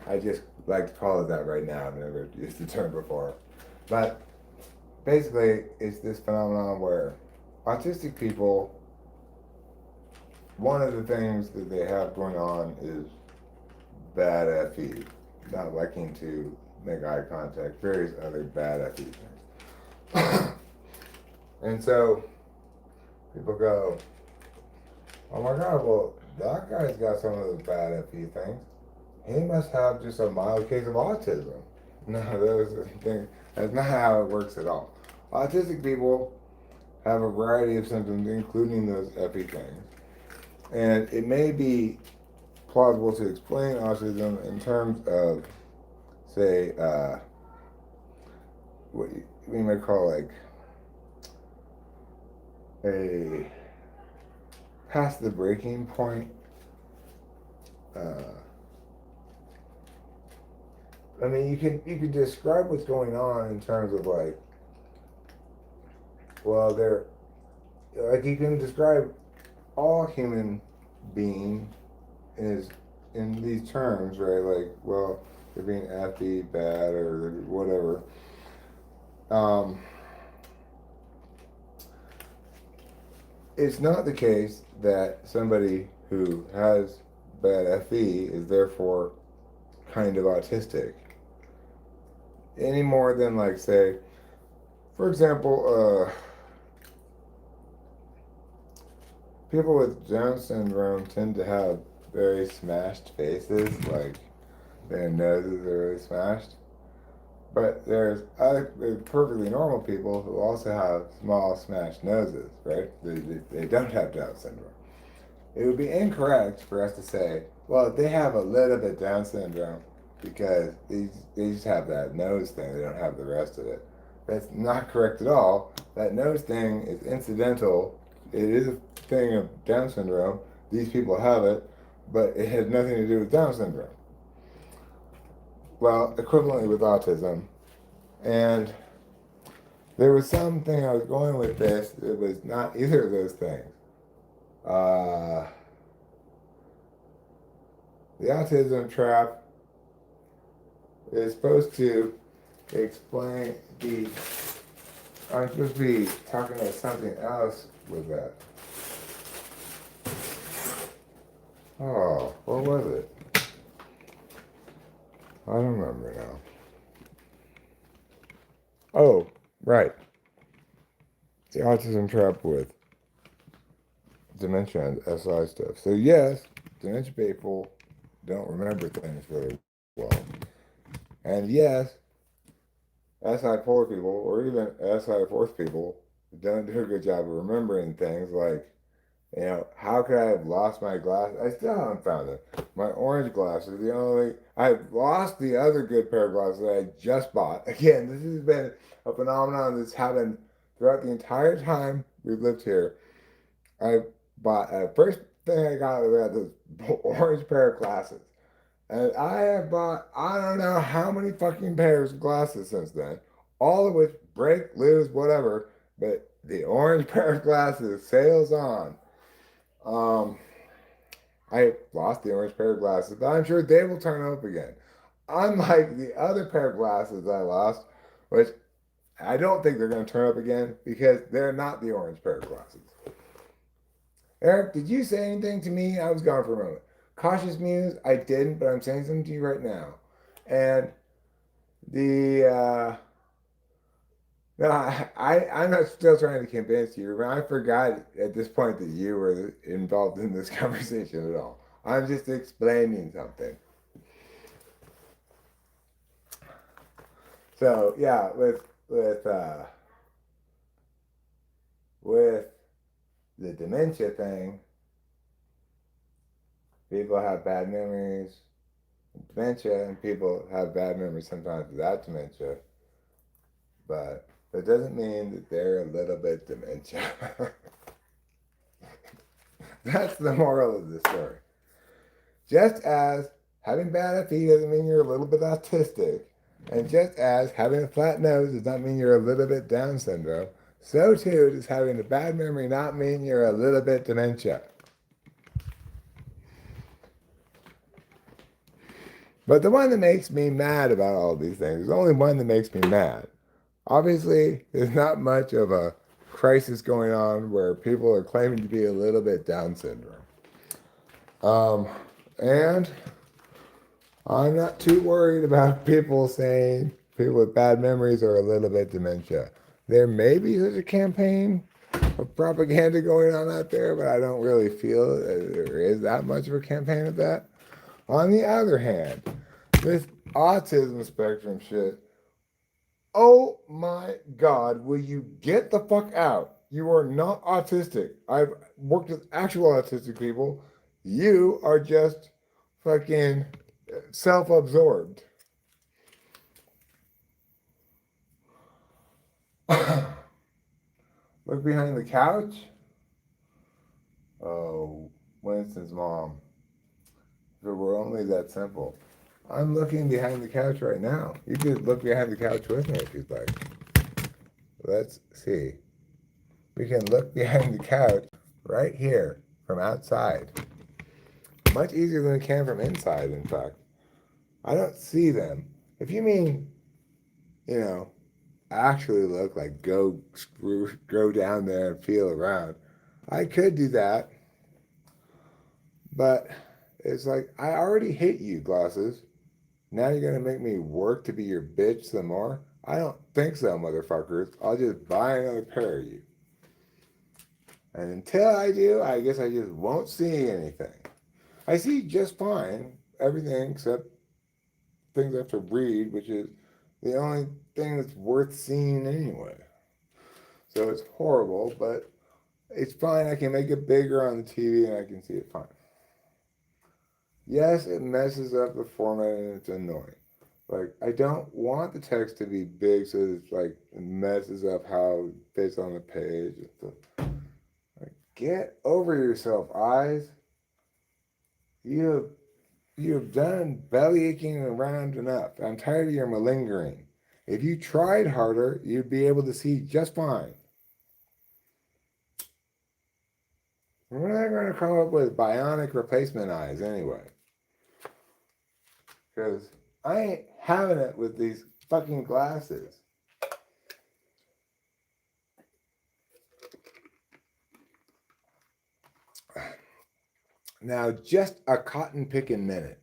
I just like to call it that right now. I've never used the term before. But basically, it's this phenomenon where autistic people, one of the things that they have going on is bad FE, not liking to make eye contact, various other bad FE things. And so people go, oh my God, well, that guy's got some of those bad FE things. He must have just a mild case of autism. No, that's not how it works at all. Autistic people have a variety of symptoms, including those FE things. And it may be plausible to explain autism in terms of, say, what we might call like a past the breaking point. Uh, I mean, you can describe what's going on in terms of like, well, they're like you can describe all human being is in these terms, right? Like, well, they're being FB, bad, or whatever. Um, it's not the case that somebody who has bad FE is therefore kind of autistic any more than, like, say, for example, people with Down syndrome tend to have very smashed faces, like their noses are really smashed. But there's other perfectly normal people who also have small smashed noses, right? They don't have Down syndrome. It would be incorrect for us to say, well, they have a little bit Down syndrome because they just have that nose thing. They don't have the rest of it. That's not correct at all. That nose thing is incidental. It is a thing of Down syndrome. These people have it, but it has nothing to do with Down syndrome. Well, equivalently with autism. And there was something I was going with this. It was not either of those things. The autism trap is supposed to explain the. I'm supposed to be talking about something else with that. Oh, what was it? I don't remember now. Oh, right. The autism trap with dementia and SI stuff. So yes, dementia people don't remember things very well. And yes, SI poor people or even SI fourth people don't do a good job of remembering things like, how could I have lost my glasses? I still haven't found them. My orange glasses, the only, I've lost the other good pair of glasses that I just bought. Again, this has been a phenomenon that's happened throughout the entire time we've lived here. I bought, first thing I got was this orange pair of glasses. And I have bought, I don't know how many fucking pairs of glasses since then, all of which break, lose, whatever. But the orange pair of glasses sails on. I lost the orange pair of glasses, but I'm sure they will turn up again. Unlike the other pair of glasses I lost, which I don't think they're going to turn up again because they're not the orange pair of glasses. Eric, did you say anything to me? I was gone for a moment. Cautious Muse, I didn't, but I'm saying something to you right now. And no, I'm not still trying to convince you. I forgot at this point that you were involved in this conversation at all. I'm just explaining something. So yeah, with the dementia thing, people have bad memories, dementia, and people have bad memories sometimes without dementia. But that doesn't mean that they're a little bit dementia. That's the moral of the story. Just as having bad FE doesn't mean you're a little bit autistic, and just as having a flat nose does not mean you're a little bit Down syndrome, so too does having a bad memory not mean you're a little bit dementia. But the one that makes me mad about all these things is only one that makes me mad. Obviously, there's not much of a crisis going on where people are claiming to be a little bit Down syndrome. And I'm not too worried about people saying people with bad memories are a little bit dementia. There may be such a campaign of propaganda going on out there, but I don't really feel that there is that much of a campaign of that. On the other hand, this autism spectrum shit, oh my God, will you get the fuck out? You are not autistic. I've worked with actual autistic people. You are just fucking self-absorbed. Look behind the couch. Oh, Winston's mom. If it were only that simple. I'm looking behind the couch right now. You could look behind the couch with me if you'd like. Let's see. We can look behind the couch right here from outside. Much easier than we can from inside, in fact. I don't see them. If you mean, you know, actually look like go down there and feel around, I could do that. But it's like, I already hate you, glasses. Now you're going to make me work to be your bitch some more? I don't think so, motherfuckers. I'll just buy another pair of you. And until I do, I guess I just won't see anything. I see just fine everything except things I have to read, which is the only thing that's worth seeing anyway. So it's horrible, but it's fine. I can make it bigger on the TV and I can see it fine. Yes, it messes up the format and it's annoying. Like, I don't want the text to be big so it's like it messes up how it fits on the page. Like, get over yourself, eyes. You have done belly aching around enough. I'm tired of your malingering. If you tried harder, you'd be able to see just fine. We're not going to come up with bionic replacement eyes anyway. Because I ain't having it with these fucking glasses. Now, just a cotton picking minute.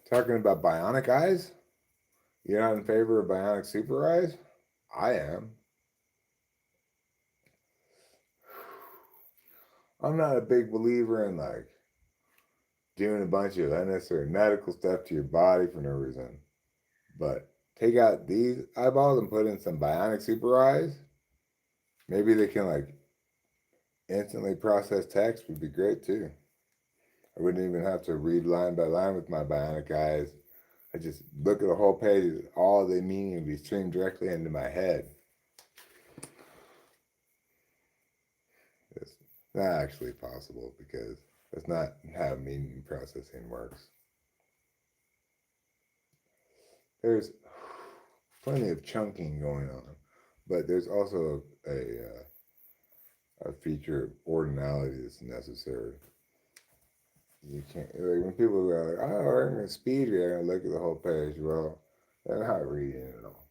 Talking about bionic eyes? You're not in favor of bionic super eyes? I am. I'm not a big believer in like doing a bunch of unnecessary medical stuff to your body for no reason. But take out these eyeballs and put in some bionic super eyes. Maybe they can like instantly process text would be great too. I wouldn't even have to read line by line with my bionic eyes. I just look at a whole page, all the meaning would be streamed directly into my head. It's not actually possible because that's not how meaning processing works. There's plenty of chunking going on, but there's also a feature of ordinality that's necessary. You can't, like when people are like, oh, I'm going to speed read and look at the whole page. Well, they're not reading it at all.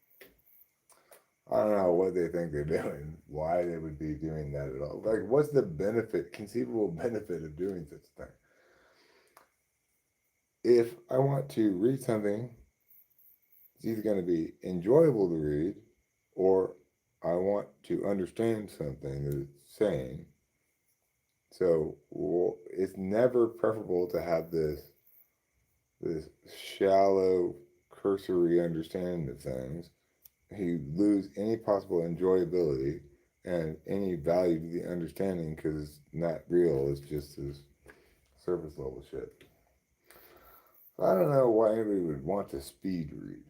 I don't know what they think they're doing, why they would be doing that at all. Like, what's the benefit, conceivable benefit of doing such a thing? If I want to read something, it's either going to be enjoyable to read or I want to understand something that it's saying. So it's never preferable to have this shallow, cursory understanding of things. You lose any possible enjoyability and any value to the understanding because it's not real. It's just this surface level shit. So I don't know why anybody would want to speed read.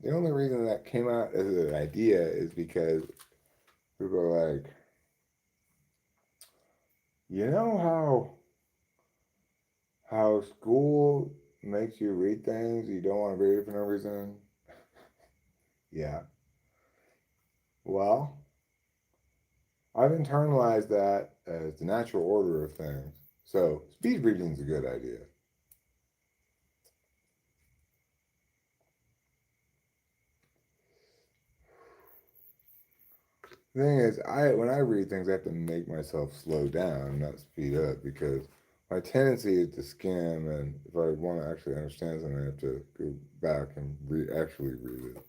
The only reason that came out as an idea is because people are like, You know how school makes you read things you don't want to read for no reason? Yeah. Well, I've internalized that as the natural order of things. So speed reading is a good idea. The thing is, I when I read things, I have to make myself slow down, not speed up, because my tendency is to skim, and if I want to actually understand something, I have to go back and actually read it.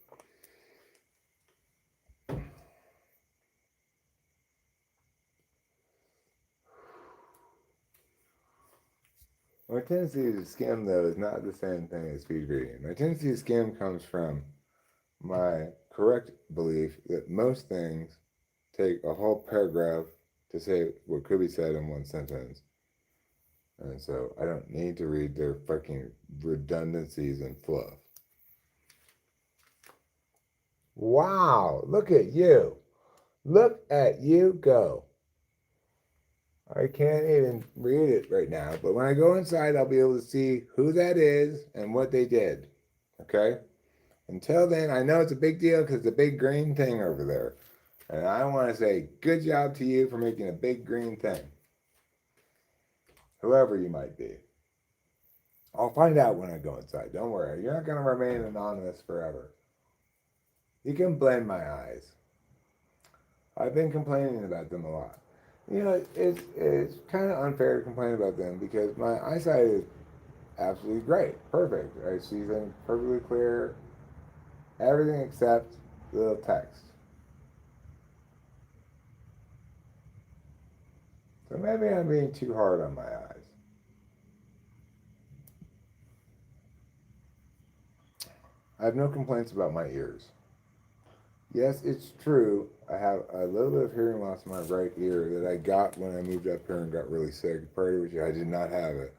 My tendency to skim, though, is not the same thing as speed reading. My tendency to skim comes from my correct belief that most things take a whole paragraph to say what could be said in one sentence. And so I don't need to read their fucking redundancies and fluff. Wow, look at you. Look at you go. I can't even read it right now, but when I go inside, I'll be able to see who that is and what they did. Okay? Until then, I know it's a big deal because it's a big green thing over there. And I want to say good job to you for making a big green thing. Whoever you might be. I'll find out when I go inside. Don't worry. You're not going to remain anonymous forever. You can blend my eyes. I've been complaining about them a lot. You know, it's kind of unfair to complain about them because my eyesight is absolutely great, perfect. I see things perfectly clear, everything except the little text. So maybe I'm being too hard on my eyes. I have no complaints about my ears. Yes, it's true. I have a little bit of hearing loss in my right ear that I got when I moved up here and got really sick. Prior to which I did not have it,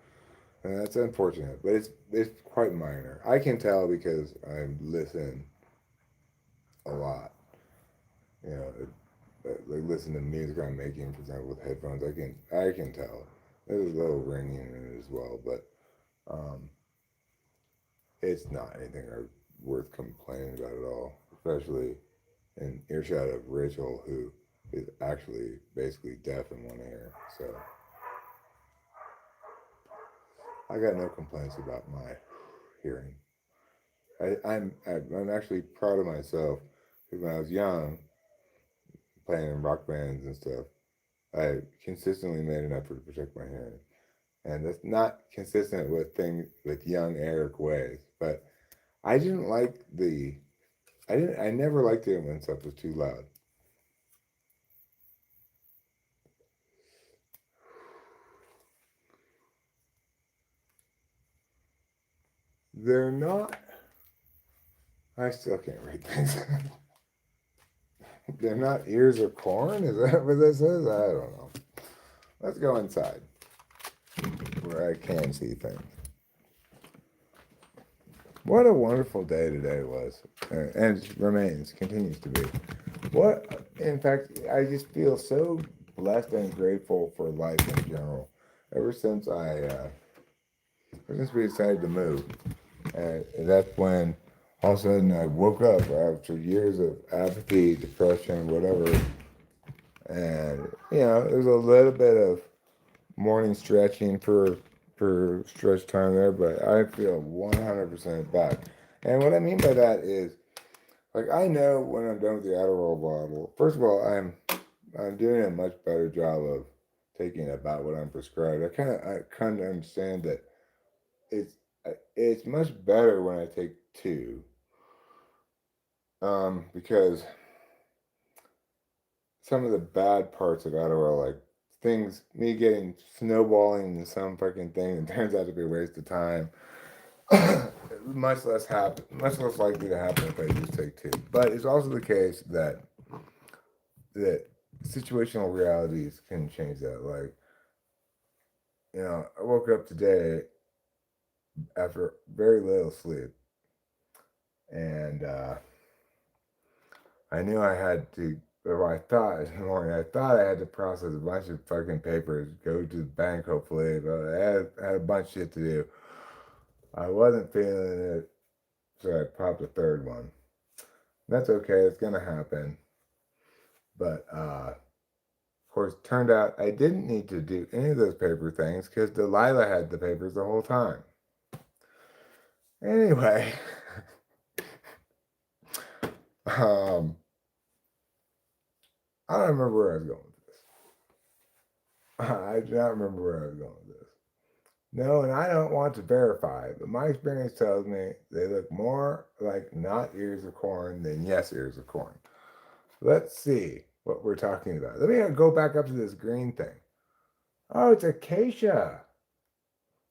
and that's unfortunate. But it's quite minor. I can tell because I listen a lot. You know, like listen to music I'm making, for example, with headphones. I can tell. There's a little ringing in it as well, but um, it's not anything worth complaining about at all. Especially in earshot of Rachel, who is actually basically deaf in one ear. So I got no complaints about my hearing. I'm actually proud of myself because when I was young, playing in rock bands and stuff, I consistently made an effort to protect my hearing, and that's not consistent with things with young Eric ways. But I didn't like the I never liked it when stuff was too loud. They're not. I still can't read things. They're not ears of corn. Is that what this is? I don't know. Let's go inside where I can see things. What a wonderful day today was, and remains, continues to be. What, in fact, I just feel so blessed and grateful for life in general. Ever since ever since we decided to move, and that's when all of a sudden I woke up after years of apathy, depression, whatever, and there's a little bit of morning stretching for stretch time there, but I feel 100% back. And what I mean by that is, like, I know when I'm done with the Adderall bottle. First of all, I'm doing a much better job of taking about what I'm prescribed. I kind of understand that it's it's much better when I take two, because some of the bad parts of Adderall, like things, me getting snowballing into some fucking thing that turns out to be a waste of time, much less likely to happen if I just take two. But it's also the case that situational realities can change that. Like, I woke up today after very little sleep, and I knew I had to or I thought this morning, I thought I had to process a bunch of fucking papers, go to the bank hopefully, but I had a bunch of shit to do. I wasn't feeling it, so I popped a third one. That's okay, it's gonna happen. But of course, turned out I didn't need to do any of those paper things because Delilah had the papers the whole time. Anyway, um, I don't remember where I was going with this. I do not remember where I was going with this. No, and I don't want to verify, but my experience tells me they look more like not ears of corn than yes ears of corn. Let's see what we're talking about. Let me go back up to this green thing. Oh, it's acacia.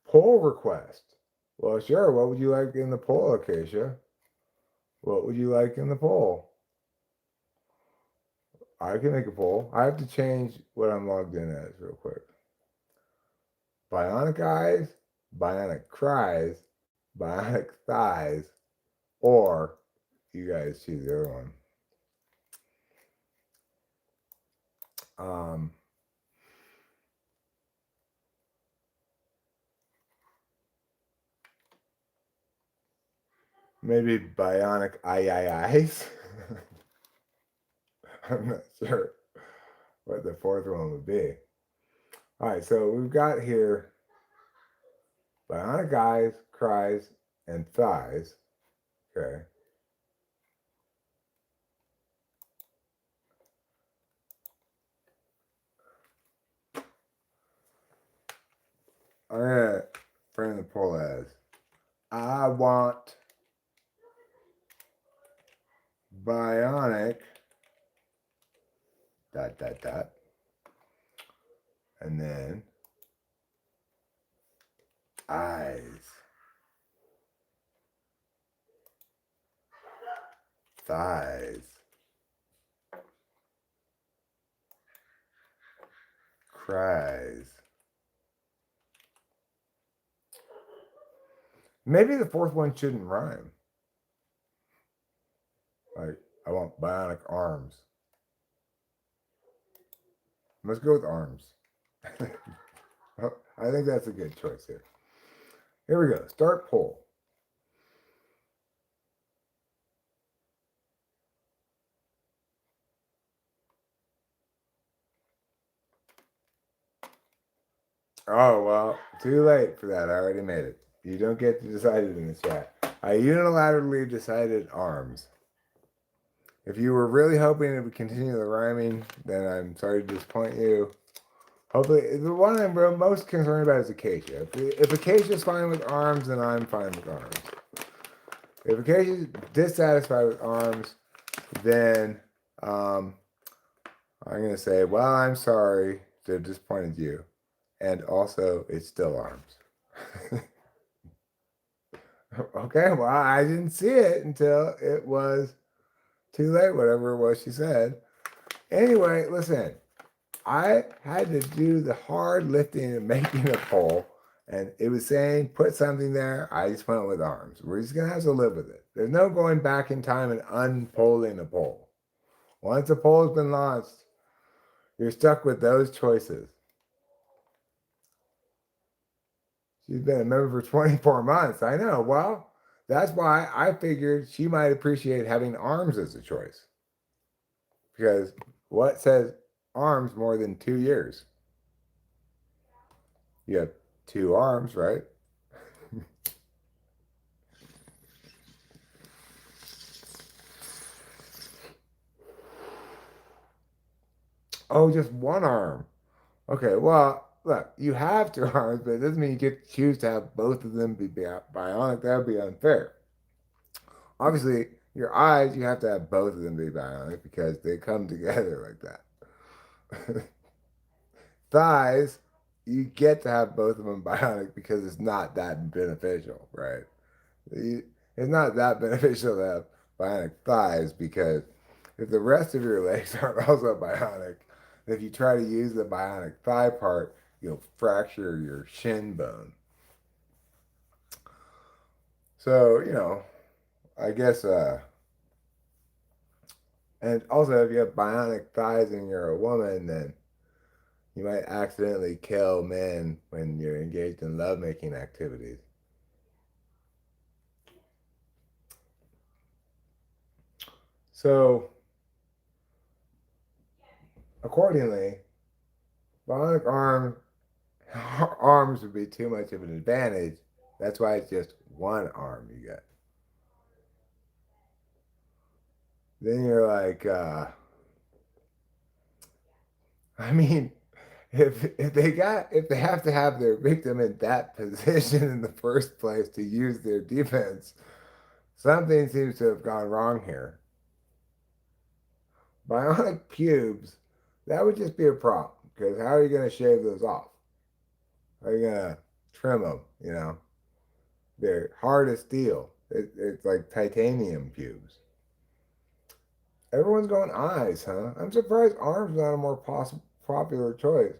Poll request. Well, sure. What would you like in the poll, Acacia? What would you like in the poll? I can make a poll. I have to change what I'm logged in as real quick. Bionic eyes, bionic cries, bionic thighs, or you guys choose the other one. Maybe bionic eyes. I'm not sure what the fourth one would be. All right, so we've got here bionic eyes, cries, and thighs. Okay. I'm gonna frame the poll as I want bionic ... and then eyes, thighs, cries. Maybe the fourth one shouldn't rhyme. Like, I want bionic arms. Let's go with arms. I think that's a good choice here. Here we go. Start poll. Oh, well, too late for that. I already made it. You don't get to decide it in the chat. I unilaterally decided arms. If you were really hoping it would continue the rhyming, then I'm sorry to disappoint you. Hopefully, the one I'm most concerned about is acacia. If acacia is fine with arms, then I'm fine with arms. If acacia is dissatisfied with arms, then I'm going to say, well, I'm sorry to have disappointed you. And also, it's still arms. Okay, well, I didn't see it until it was too late, whatever it was she said. Anyway, listen, I had to do the hard lifting and making a poll, and it was saying put something there. I just went with arms. We're just going to have to live with it. There's no going back in time and unpolling a poll. Once a poll has been launched, you're stuck with those choices. She's been a member for 24 months. I know. Well, that's why I figured she might appreciate having arms as a choice. Because what says arms more than 2 years? You have 2 arms, right? Oh, just 1 arm. Okay, well, look, you have 2 arms, but it doesn't mean you get to choose to have both of them be bionic. That would be unfair. Obviously, your eyes, you have to have both of them be bionic because they come together like that. Thighs, you get to have both of them bionic because it's not that beneficial, right? It's not that beneficial to have bionic thighs because if the rest of your legs aren't also bionic, if you try to use the bionic thigh part, you'll fracture your shin bone. So, I guess And also, if you have bionic thighs and you're a woman, then you might accidentally kill men when you're engaged in lovemaking activities. So, accordingly, bionic arms would be too much of an advantage. That's why it's just one arm you get. Then you're like, I mean, if they have to have their victim in that position in the first place to use their defense, something seems to have gone wrong here. Bionic pubes, that would just be a problem because how are you going to shave those off? How are you going to trim them? You know, they're hard as steel. It's like titanium pubes. Everyone's going eyes, huh? I'm surprised arms not a more popular choice.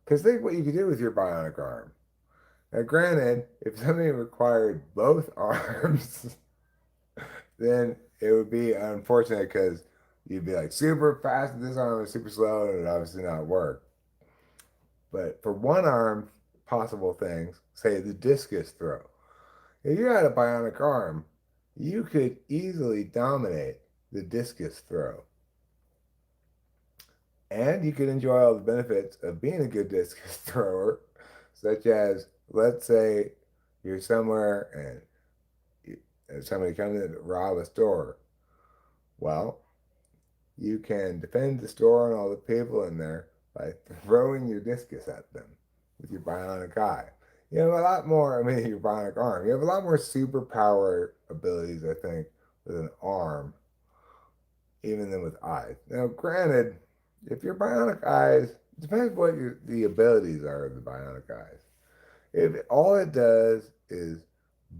Because think what you could do with your bionic arm. Now, granted, if something required both arms, then it would be unfortunate because you'd be like super fast with this arm and super slow, and it would obviously not work. But for one arm, possible things, say the discus throw. If you had a bionic arm, you could easily dominate the discus throw. And you could enjoy all the benefits of being a good discus thrower, such as, let's say, you're somewhere and somebody comes in to rob a store. Well, you can defend the store and all the people in there by throwing your discus at them with your bionic eye. You have a lot more, I mean, your bionic arm. You have a lot more superpower abilities, I think, with an arm, even than with eyes. Now, granted, if your bionic eyes, it depends what the abilities are of the bionic eyes. If all it does is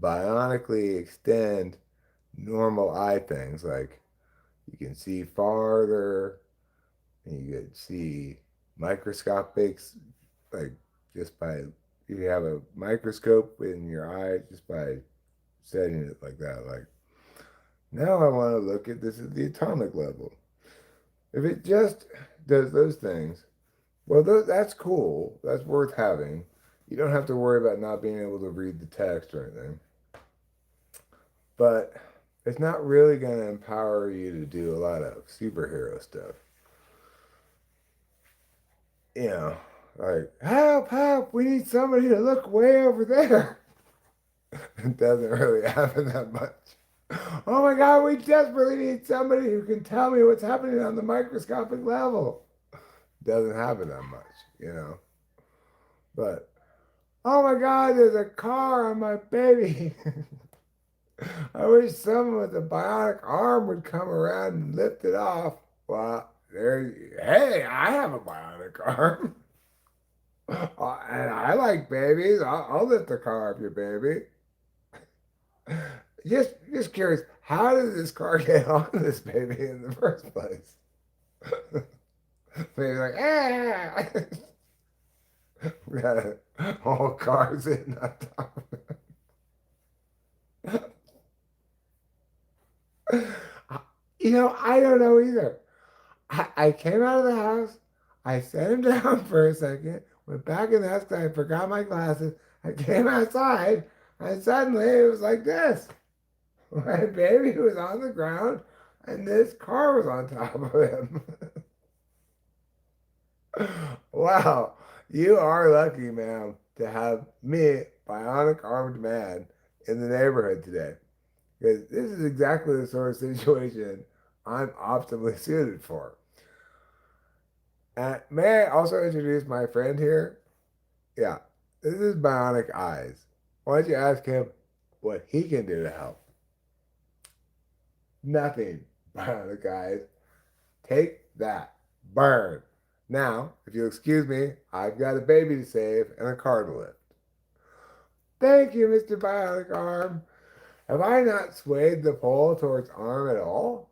bionically extend normal eye things, like you can see farther, and you can see microscopic, like just by you have a microscope in your eye just by setting it like that. Like now, I want to look at this at the atomic level. If it just does those things, well, that's cool. That's worth having. You don't have to worry about not being able to read the text or anything. But it's not really going to empower you to do a lot of superhero stuff. You know, like, help, help, we need somebody to look way over there. It doesn't really happen that much. Oh my God, we desperately need somebody who can tell me what's happening on the microscopic level. Doesn't happen that much, you know. But, oh my God, there's a car on my baby. I wish someone with a bionic arm would come around and lift it off. Well, hey, I have a bionic arm. And I like babies. I'll lift the car off your baby. Just curious, how did this car get on this baby in the first place? Maybe like, ah! We got a whole car sitting on top of it. You know, I don't know either. I came out of the house, I set him down for a second, went back in the house because I forgot my glasses. I came outside, and suddenly it was like this. My baby was on the ground, and this car was on top of him. Wow, you are lucky, ma'am, to have me, bionic armed man, in the neighborhood today. Because this is exactly the sort of situation I'm optimally suited for. And may I also introduce my friend here? Yeah, this is Bionic Eyes. Why don't you ask him what he can do to help? Nothing, Bionic Eyes. Take that. Burn. Now, if you'll excuse me, I've got a baby to save and a car to lift. Thank you, Mr. Bionic Arm. Have I not swayed the pole towards arm at all?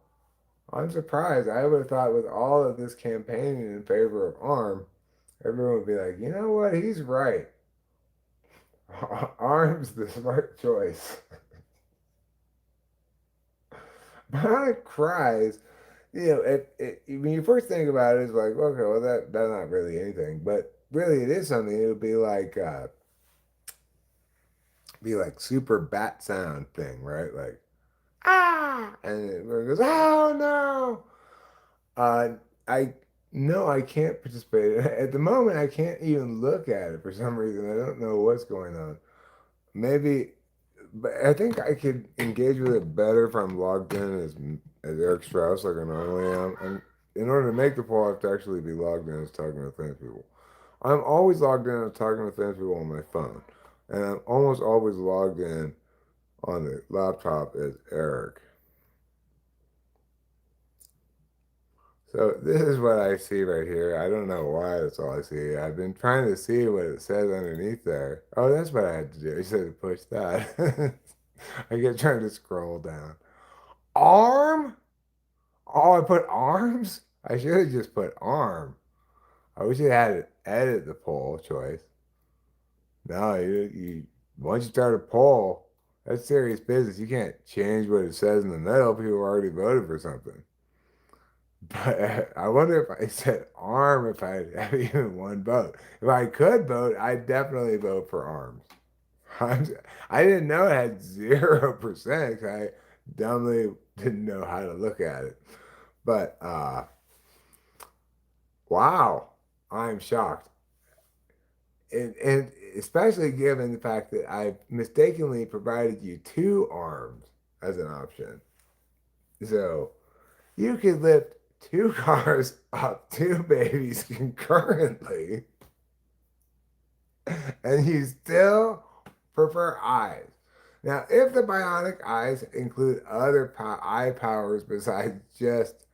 I'm surprised. I would have thought with all of this campaigning in favor of arm, everyone would be like, you know what? He's right. Arm's the smart choice. Bionic cries. when you first think about it, it's like, okay, well, that's not really anything, but really, it is something. It would be like super bat sound thing, right? Like ah, and it goes, oh no. I no, I can't participate at the moment. I can't even look at it for some reason. I don't know what's going on. Maybe, but I think I could engage with it better if I'm logged in as Eric Strauss like I normally am. And in order to make the poll, I have to actually be logged in as talking to famous people. I'm always logged in as talking to famous people on my phone, and I'm almost always logged in on the laptop as Eric. So this is what I see right here. I don't know why that's all I see. I've been trying to see what it says underneath there. Oh, that's what I had to do. I said to push that. I get trying to scroll down. Arm? Oh, I put arms? I should have just put arm. I wish it had to edit the poll choice. No, you once you start a poll, that's serious business. You can't change what it says in the middle. People already voted for something. But I wonder if I said arm if I had even one vote. If I could vote, I'd definitely vote for arms. I'm, I didn't know it had 0%. I dumbly didn't know how to look at it. But wow, I'm shocked. And especially given the fact that I mistakenly provided you two arms as an option. So you could lift two cars up two babies concurrently, and you still prefer eyes. Now, if the bionic eyes include other eye powers besides just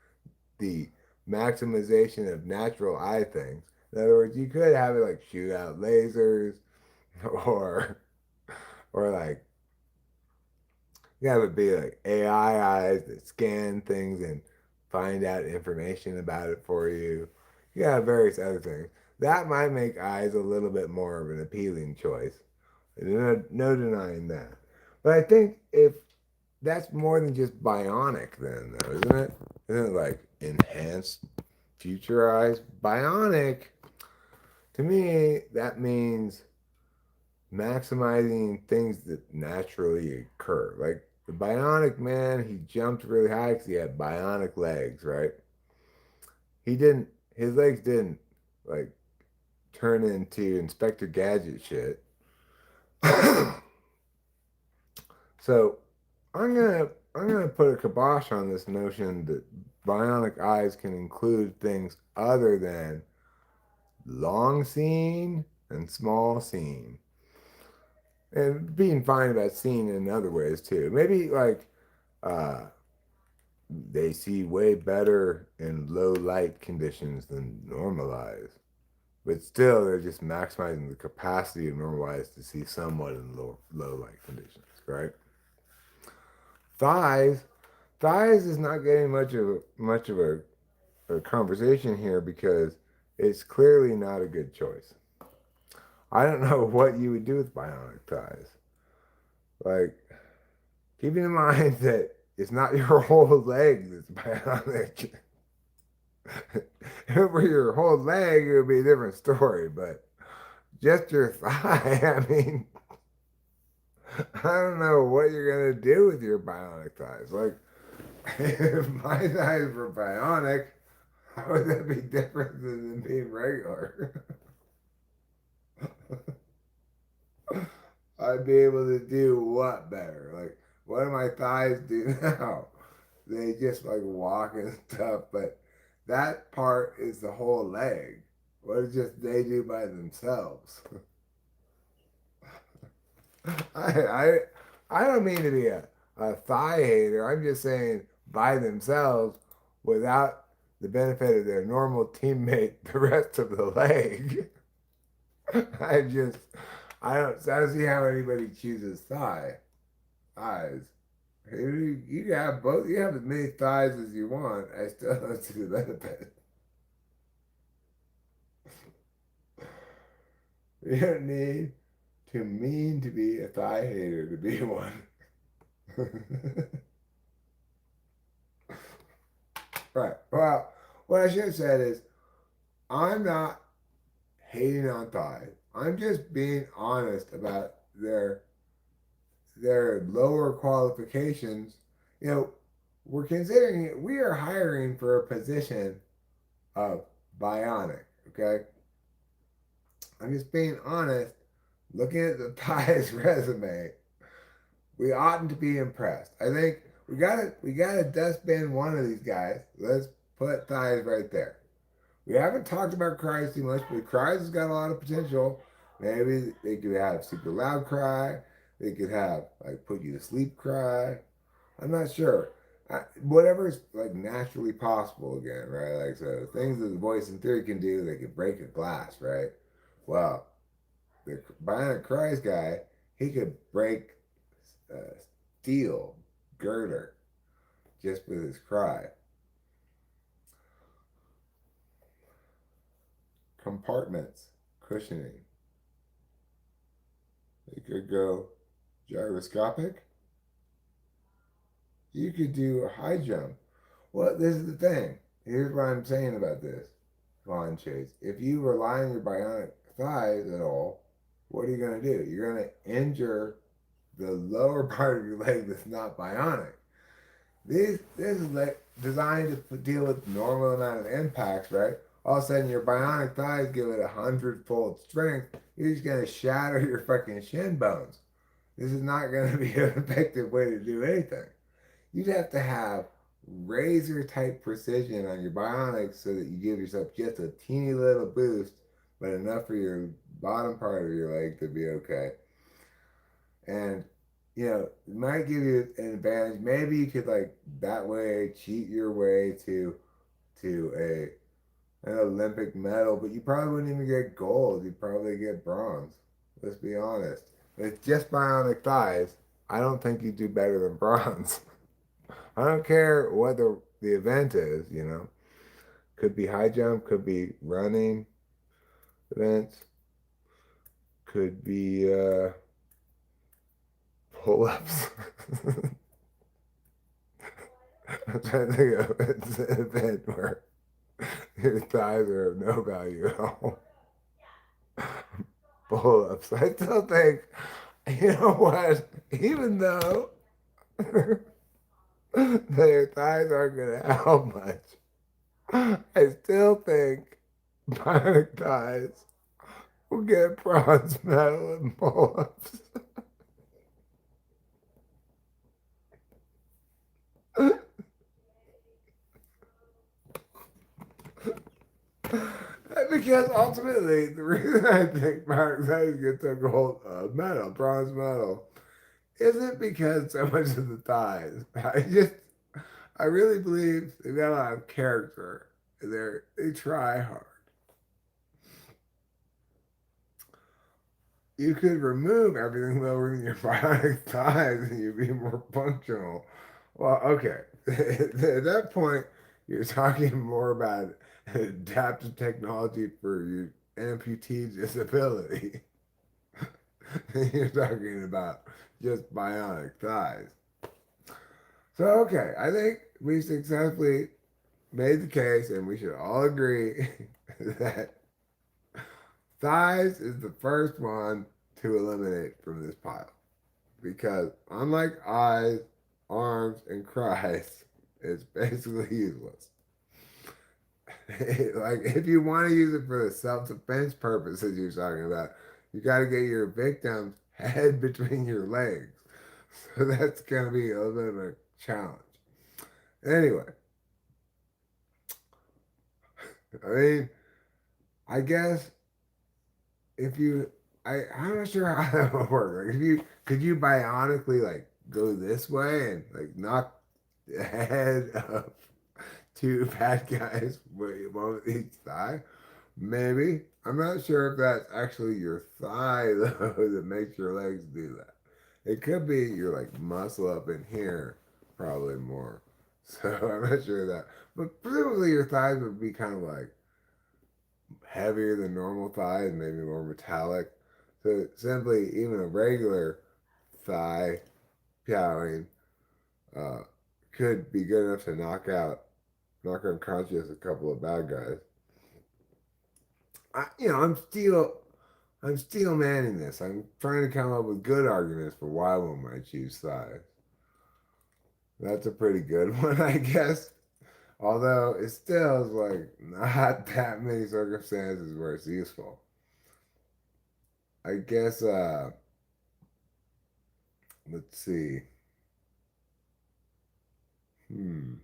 the maximization of natural eye things, in other words, you could have it like shoot out lasers, or like yeah, it would be like AI eyes that scan things and find out information about it for you. You got various other things. That might make eyes a little bit more of an appealing choice. No denying that. But I think if that's more than just bionic, then, though, isn't it? Isn't it like enhanced future eyes? Bionic, to me, that means maximizing things that naturally occur. Like the bionic man, he jumped really high because he had bionic legs, right? He didn't, his legs didn't like turn into Inspector Gadget shit. So I'm gonna put a kibosh on this notion that bionic eyes can include things other than long scene and small scene. And being fine about seeing in other ways too. Maybe like uh, they see way better in low light conditions than normal eyes, but still they're just maximizing the capacity of normal eyes to see somewhat in low light conditions, right? Thighs, thighs is not getting a conversation here because it's clearly not a good choice. I don't know what you would do with bionic thighs. Like, keeping in mind that it's not your whole leg that's bionic. If it were your whole leg, it would be a different story. But just your thigh, I mean, I don't know what you're gonna do with your bionic thighs. Like, if my thighs were bionic, how would that be different than them being regular? I'd be able to do what better? Like, what do my thighs do now? They just like walk and stuff, but that part is the whole leg. What is just they do by themselves? I, I I don't mean to be a thigh hater. I'm just saying by themselves without the benefit of their normal teammate, the rest of the leg. I just I don't see how anybody chooses thighs. You can have both. You have as many thighs as you want. I still don't see the benefit. You don't need to mean to be a thigh hater to be one. Right. Well, what I should have said is I'm not hating on thighs. I'm just being honest about their lower qualifications. You know, we're considering it. We are hiring for a position of bionic. Okay, I'm just being honest. Looking at the thighs resume, we oughtn't to be impressed. I think we gotta dustbin one of these guys. Let's put thighs right there. We haven't talked about cries too much, but cries has got a lot of potential. Maybe they could have super loud cry. They could have like put you to sleep cry. I'm not sure. Whatever's like naturally possible again, right? Like so, things that the voice in theory can do, they could break a glass, right? Well, the bionic cries guy, he could break uh, steel girder just with his cry. Compartments, cushioning. They could go gyroscopic. You could do a high jump. Well, this is the thing. Here's what I'm saying about this, Vaughn Chase. If you rely on your bionic thighs at all, what are you going to do? You're going to injure the lower part of your leg that's not bionic. This is like designed to deal with normal amount of impacts, right? All of a sudden, your bionic thighs give it 100-fold strength. You're just gonna shatter your fucking shin bones. This is not gonna be an effective way to do anything. You'd have to have razor type precision on your bionics so that you give yourself just a teeny little boost, but enough for your bottom part of your leg to be okay. And it might give you an advantage. Maybe you could like that way cheat your way to an Olympic medal, but you probably wouldn't even get gold. You'd probably get bronze. Let's be honest. With just bionic thighs, I don't think you do better than bronze. I don't care what the event is. Could be high jump, could be running events, could be pull ups. I'm trying to think of it's an event where your thighs are of no value at all. Pull ups. I still think, you know what? Even though their thighs aren't going to help much, I still think bionic thighs will get bronze medal in pull ups. Because ultimately, the reason I think Mark Zays gets a gold medal, bronze medal, isn't because so much of the thighs. I really believe they've got a lot of character. They try hard. You could remove everything lowering your bionic thighs and you'd be more functional. Well, okay. At that point, you're talking more about adaptive technology for your amputee disability. You're talking about just bionic thighs. So, okay, I think we successfully made the case, and we should all agree that thighs is the first one to eliminate from this pile. Because unlike eyes, arms, and cries, it's basically useless. Like if you want to use it for the self-defense purposes you're talking about, you got to get your victim's head between your legs. So that's gonna be a little bit of a challenge. Anyway, I mean, I guess if you, I'm not sure how that would work. Like if you could you bionically like go this way and like knock the head of two bad guys with one with each thigh? Maybe. I'm not sure if that's actually your thigh though that makes your legs do that. It could be your like muscle up in here, probably more. So I'm not sure of that. But presumably your thighs would be kind of like heavier than normal thighs, maybe more metallic. So simply even a regular thigh powering uh, could be good enough to knock out knock unconscious a couple of bad guys. I'm still manning this. I'm trying to come up with good arguments for why one might choose thighs. That's a pretty good one, I guess. Although it still is like not that many circumstances where it's useful. I guess let's see. Hmm.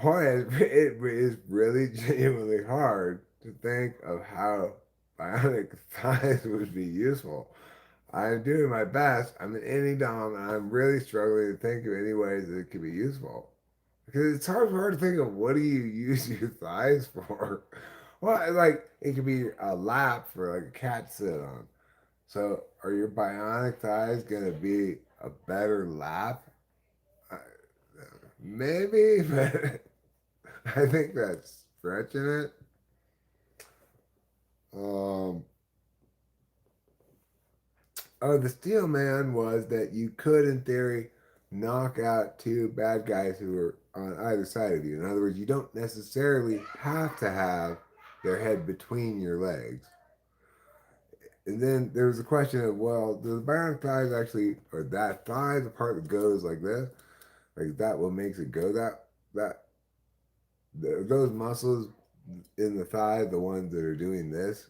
Boy, it is really genuinely hard to think of how bionic thighs would be useful. I'm doing my best. I'm an indie dom, and I'm really struggling to think of any ways that it could be useful. Because it's hard to think of what do you use your thighs for. Well, like it could be a lap for like a cat to sit on. So, are your bionic thighs gonna be a better lap? Uh, Maybe, but I think that's stretching it. Um, oh, the Steel Man was that you could, in theory, knock out two bad guys who are on either side of you. In other words, you don't necessarily have to have their head between your legs. And then there was a question of, well, do the bionic thighs actually, or that thigh, the part that goes like this, like that, what makes it go those muscles in the thigh, the ones that are doing this,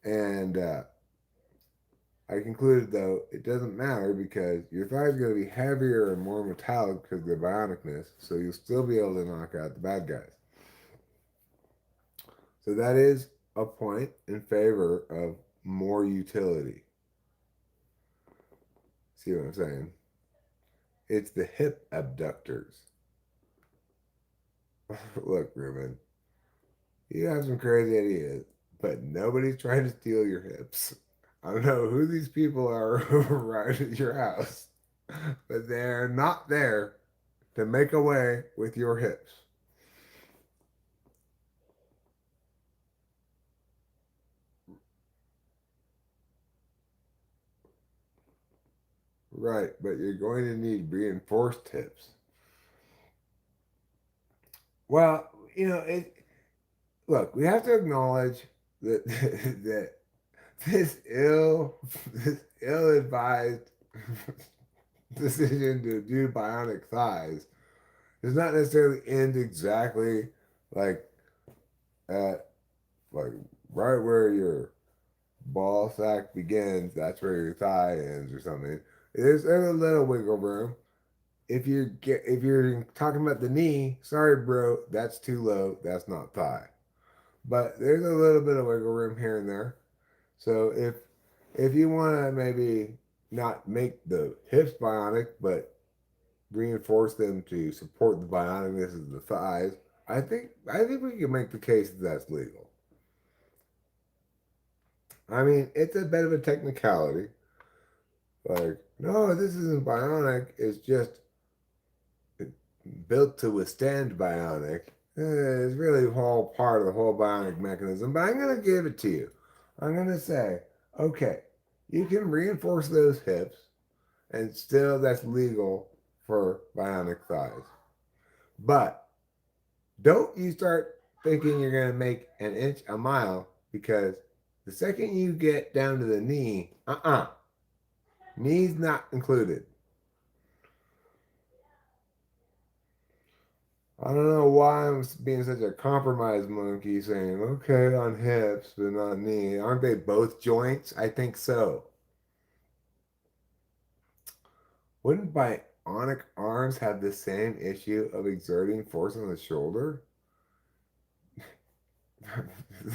and I concluded though it doesn't matter because your thigh is going to be heavier and more metallic because of the bionicness, so you'll still be able to knock out the bad guys. So that is a point in favor of more utility. See what I'm saying? It's the hip abductors. Look, Ruben, you have some crazy ideas, but nobody's trying to steal your hips. I don't know who these people are who arrived at your house, but they're not there to make away with your hips. Right, but you're going to need reinforced hips. Well, look, we have to acknowledge that that this this ill-advised decision to do bionic thighs does not necessarily end exactly like at like right where your ball sack begins, that's where your thigh ends or something. There's a little wiggle room. If you're talking about the knee, sorry bro, that's too low. That's not thigh. But there's a little bit of wiggle room here and there. So if you want to maybe not make the hips bionic, but reinforce them to support the bionicness of the thighs, I think we can make the case that that's legal. I mean, it's a bit of a technicality. Like, no, this isn't bionic. It's just built to withstand bionic. It's really whole part of the whole bionic mechanism. But I'm gonna give it to you. I'm gonna say, okay, you can reinforce those hips, and still that's legal for bionic thighs. But don't you start thinking you're gonna make an inch a mile because the second you get down to the knee, knees not included. I don't know why I'm being such a compromise monkey saying, okay, on hips, but not knee. Aren't they both joints? I think so. Wouldn't bionic arms have the same issue of exerting force on the shoulder?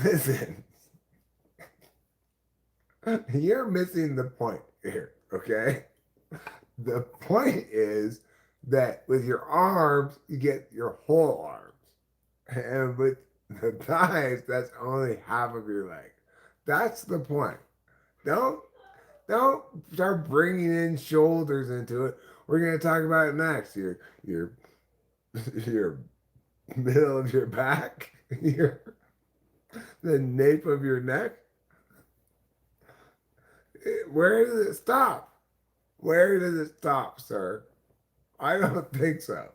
Listen, you're missing the point here, okay? The point is that with your arms, you get your whole arms. And with the thighs, that's only half of your leg. That's the point. Don't don't start bringing in shoulders into it. We're gonna talk about it next. Your your middle of your back, your the nape of your neck. Where does it stop? Where does it stop, sir? I don't think so.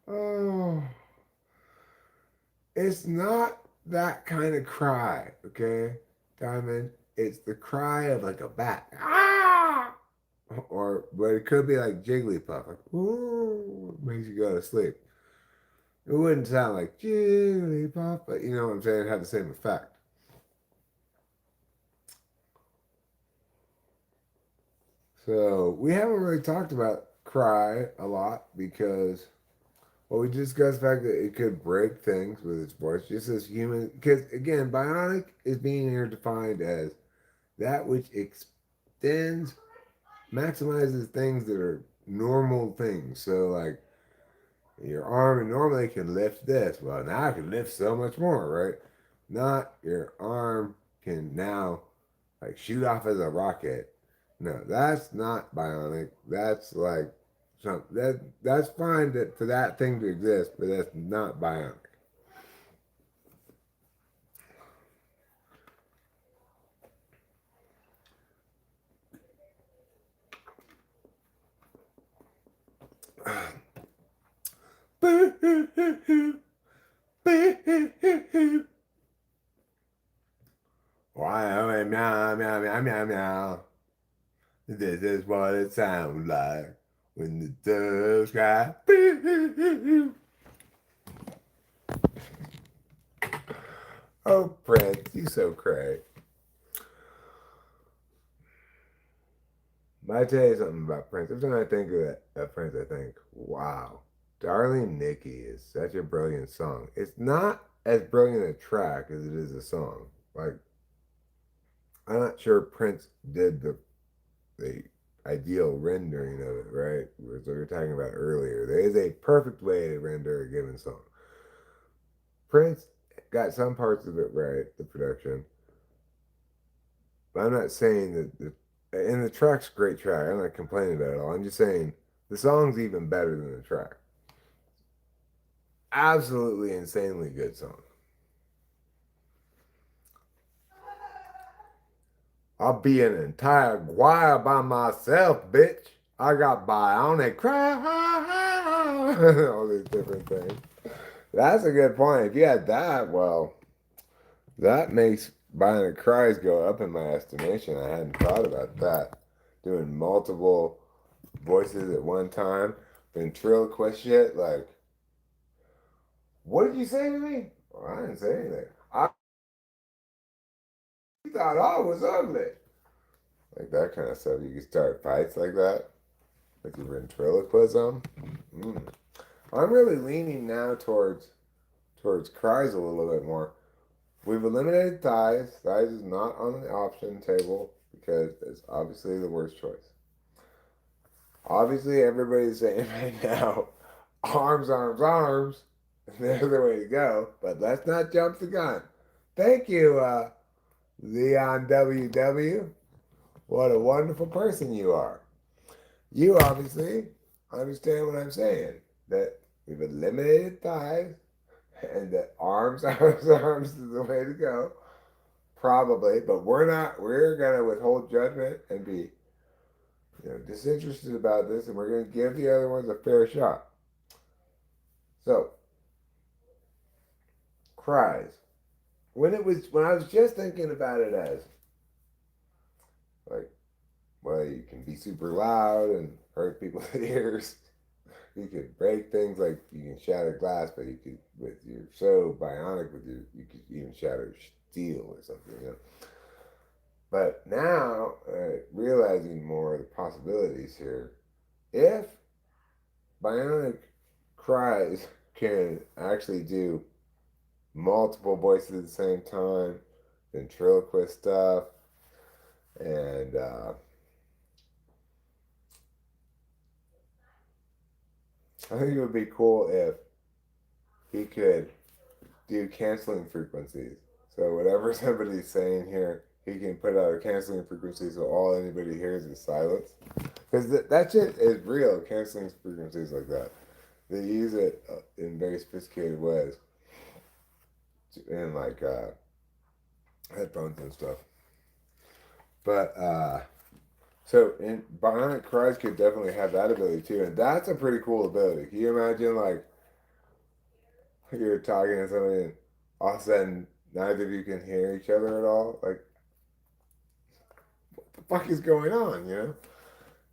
Oh, it's not that kind of cry, okay, Diamond? It's the cry of like a bat. Ah! Or, but it could be like Jigglypuff, like, ooh, makes you go to sleep. It wouldn't sound like Jigglypuff, but you know what I'm saying? It had the same effect. So we haven't really talked about cry a lot because, well, we discussed the fact that it could break things with its voice, just as human. Because again, bionic is being here defined as that which extends, maximizes things that are normal things. So, like your arm normally can lift this. Well, now I can lift so much more, right? Not your arm can now like shoot off as a rocket. No, that's not bionic. That's like that's fine for that thing to exist, but that's not bionic. Why meow meow meow meow meow. This is what it sounds like when the doves cry. Oh, Prince, you so cray. I tell you something about Prince. Every time I think of Prince, I think, wow, Darling Nikki is such a brilliant song. It's not as brilliant a track as it is a song. Like, I'm not sure Prince did the ideal rendering of it, right? As we were talking about earlier. There is a perfect way to render a given song. Prince got some parts of it right, the production. But I'm not saying that and the track's a great track. I'm not complaining about it at all. I'm just saying the song's even better than the track. Absolutely insanely good song. I'll be an entire choir by myself, bitch. I got bionic cry. All these different things. That's a good point. If you had that, well, that makes bionic cries go up in my estimation. I hadn't thought about that. Doing multiple voices at one time, ventriloquist shit. Like, what did you say to me? Well, I didn't say anything. I thought I was ugly. Like that kind of stuff. You can start fights like that with your ventriloquism. Mm. I'm really leaning now towards cries a little bit more. We've eliminated thighs. Thighs is not on the option table because it's obviously the worst choice. Obviously, everybody's saying right now, arms, arms, arms. There's the way to go. But let's not jump the gun. Thank you, Leon WW. What a wonderful person you are. You obviously understand what I'm saying. That we've eliminated thighs and that arms, arms, arms is the way to go. Probably, but we're not. We're gonna withhold judgment and be, disinterested about this, and we're gonna give the other ones a fair shot. So, cries. When I was just thinking about it as like, well, you can be super loud and hurt people's ears. You could break things like you can shatter glass, but you could with you're so bionic with you could even shatter steel or something. But now, realizing more of the possibilities here, if bionic cries can actually do multiple voices at the same time, ventriloquist stuff, and I think it would be cool if he could do canceling frequencies. So whatever somebody's saying here, he can put out a canceling frequency so all anybody hears is silence. Because that shit is real, canceling frequencies like that. They use it in very sophisticated ways in like headphones and stuff. But so in Bionic Christ could definitely have that ability too, and that's a pretty cool ability. Can you imagine like you're talking to somebody and all of a sudden neither of you can hear each other at all? Like what the fuck is going on, you know?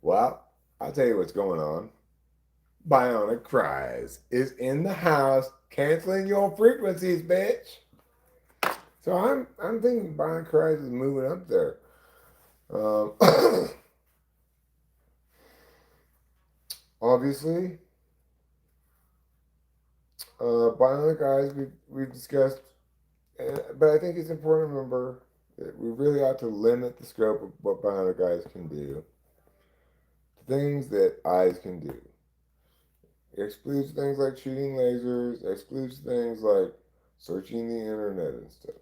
Well, I'll tell you what's going on. Bionic Cries is in the house canceling your frequencies, bitch. So I'm thinking Bionic Cries is moving up there. Um, obviously, Bionic Eyes we've discussed, but I think it's important to remember that we really ought to limit the scope of what Bionic Eyes can do to things that eyes can do. It excludes things like shooting lasers, excludes things like searching the internet and stuff.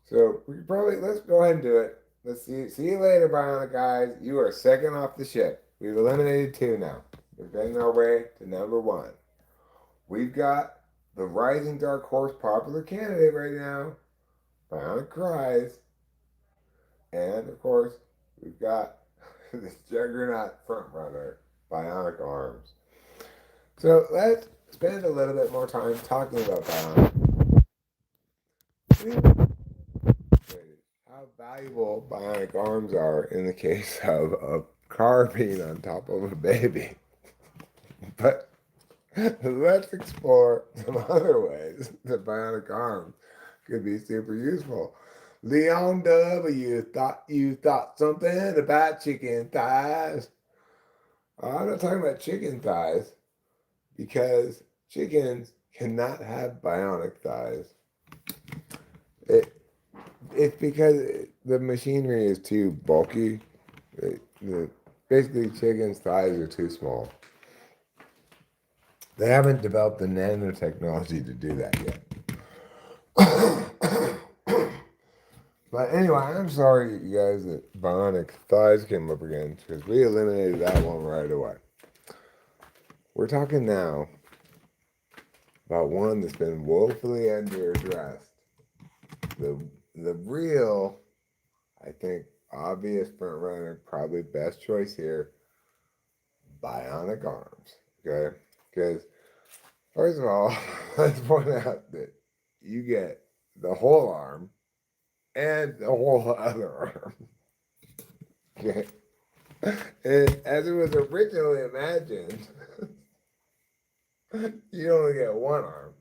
So we can probably let's go ahead and do it. Let's see you later, Bionic Eyes. You are second off the ship. We've eliminated two now. We're getting our way to number one. We've got the rising dark horse popular candidate right now, Bionic Cries, and of course we've got this juggernaut front runner, Bionic Arms. So let's spend a little bit more time talking about Bionic. How valuable bionic arms are in the case of a car being on top of a baby. But let's explore some other ways that bionic arms could be super useful. Leon W. thought you thought something about chicken thighs. I'm not talking about chicken thighs because chickens cannot have bionic thighs. It, it's because the machinery is too bulky. Basically, chickens' thighs are too small. They haven't developed the nanotechnology to do that yet. But anyway, I'm sorry, you guys, that bionic thighs came up again because we eliminated that one right away. We're talking now about one that's been woefully underaddressed. The real, I think, obvious front runner, probably best choice here, bionic arms. Okay? Because, first of all, let's point out that you get the whole arm and the whole other arm. Okay? And as it was originally imagined, you only get one arm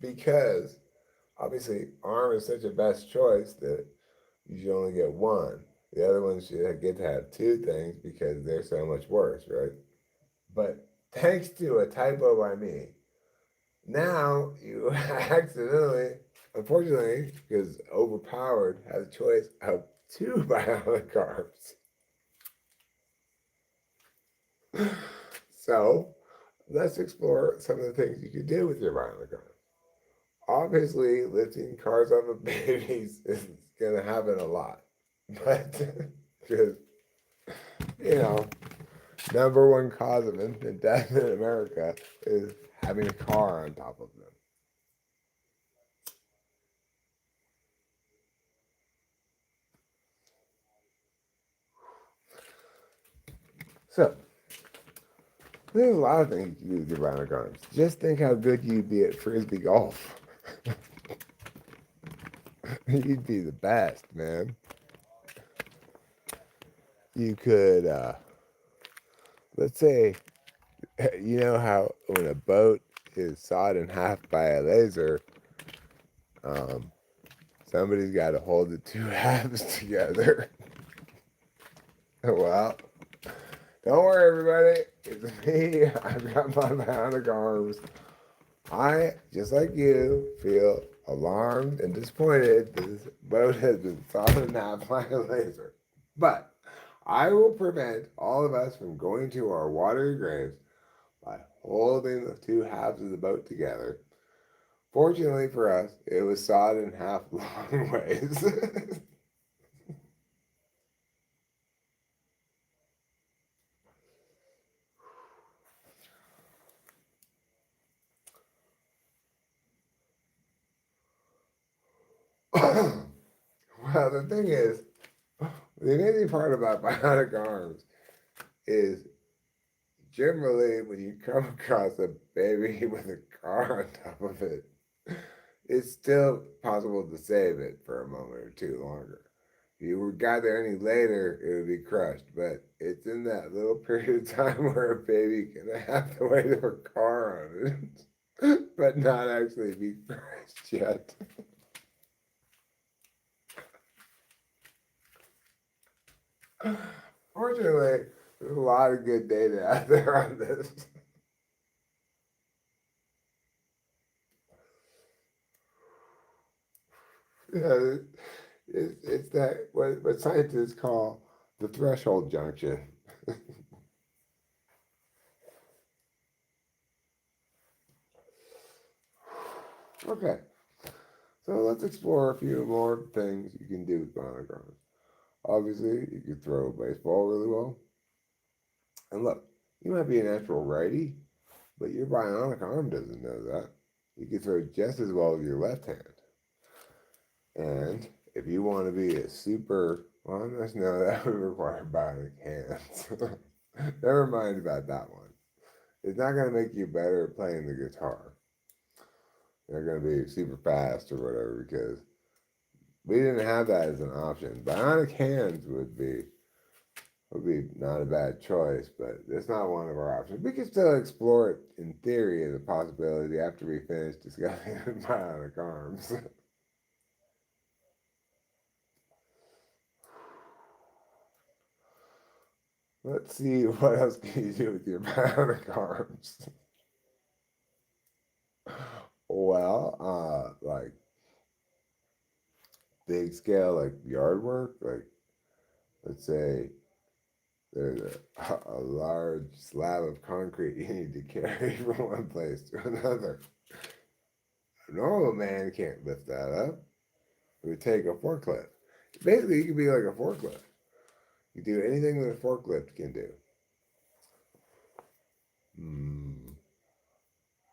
because obviously arm is such a best choice that you should only get one. The other ones should get to have two things because they're so much worse, right? But thanks to a typo by me, now you accidentally, unfortunately, because overpowered, have a choice of two bionic arms. So let's explore some of the things you could do with your bionic arm. Obviously, lifting cars off of babies is going to happen a lot. But, because, you know, number one cause of infant death in America is having a car on top of them. So, there's a lot of things you can do with your bionic arms. Just think how good you'd be at frisbee golf. You'd be the best, man. You could, let's say, you know how when a boat is sawed in half by a laser, um, somebody's got to hold the two halves together. Well, don't worry, everybody. It's me. I've got my bionic arms. I, just like you, feel alarmed and disappointed that this boat has been sawed in half by a laser. But I will prevent all of us from going to our watery graves by holding the two halves of the boat together. Fortunately for us, it was sawed in half long ways. Well, the thing is, the amazing part about bionic arms is generally when you come across a baby with a car on top of it, it's still possible to save it for a moment or two longer. If you got there any later, it would be crushed. But it's in that little period of time where a baby can have the weight of a car on it, but not actually be crushed yet. Fortunately, there's a lot of good data out there on this. Yeah, it's that what scientists call the threshold junction. Okay, so let's explore a few more things you can do with bionic arms. Obviously, you can throw a baseball really well. And look, you might be a natural righty, but your bionic arm doesn't know that. You can throw just as well with your left hand. And if you want to be a super, well, no, that would require bionic hands. Never mind about that one. It's not going to make you better at playing the guitar. You're going to be super fast or whatever because we didn't have that as an option. Bionic hands would be not a bad choice, but it's not one of our options. We can still explore it in theory as a possibility after we finish discussing bionic arms. Let's see what else can you do with your bionic arms. Well, like big scale, like yard work, like let's say there's a large slab of concrete you need to carry from one place to another. A normal man can't lift that up. It would take a forklift. Basically, you could be like a forklift. You do anything that a forklift can do. Hmm.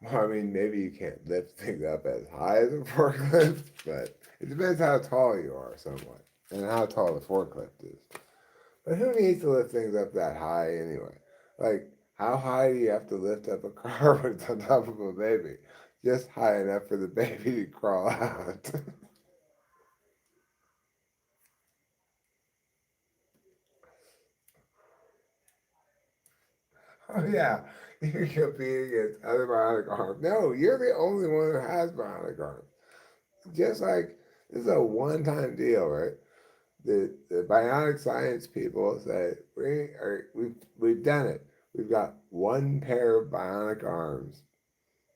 Well, I mean, maybe you can't lift things up as high as a forklift, but it depends how tall you are, somewhat, and how tall the forklift is. But who needs to lift things up that high anyway? Like, how high do you have to lift up a car when it's on top of a baby? Just high enough for the baby to crawl out. Oh yeah, you're competing against other bionic arms. No, you're the only one who has bionic arms. Just like this is a one-time deal, right? The bionic science people say we've done it. We've got one pair of bionic arms,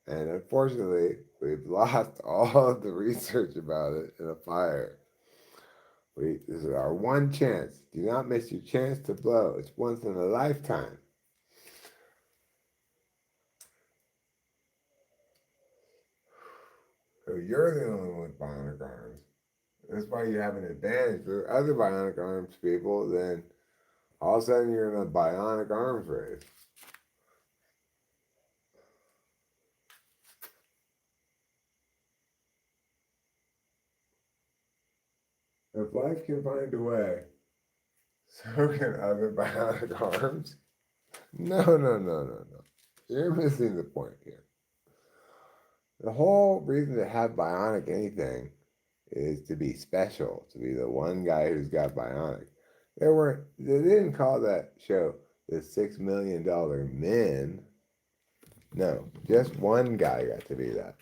and unfortunately, we've lost all of the research about it in a fire. This is our one chance. Do not miss your chance to blow. It's once in a lifetime. So you're the only one with bionic arms. That's why you have an advantage. For other bionic arms people, then all of a sudden you're in a bionic arms race. If life can find a way, so can other bionic arms. No. You're missing the point here. The whole reason to have bionic anything is to be special, to be the one guy who's got bionic. They didn't call that show the $6 Million Men. No, just one guy got to be that.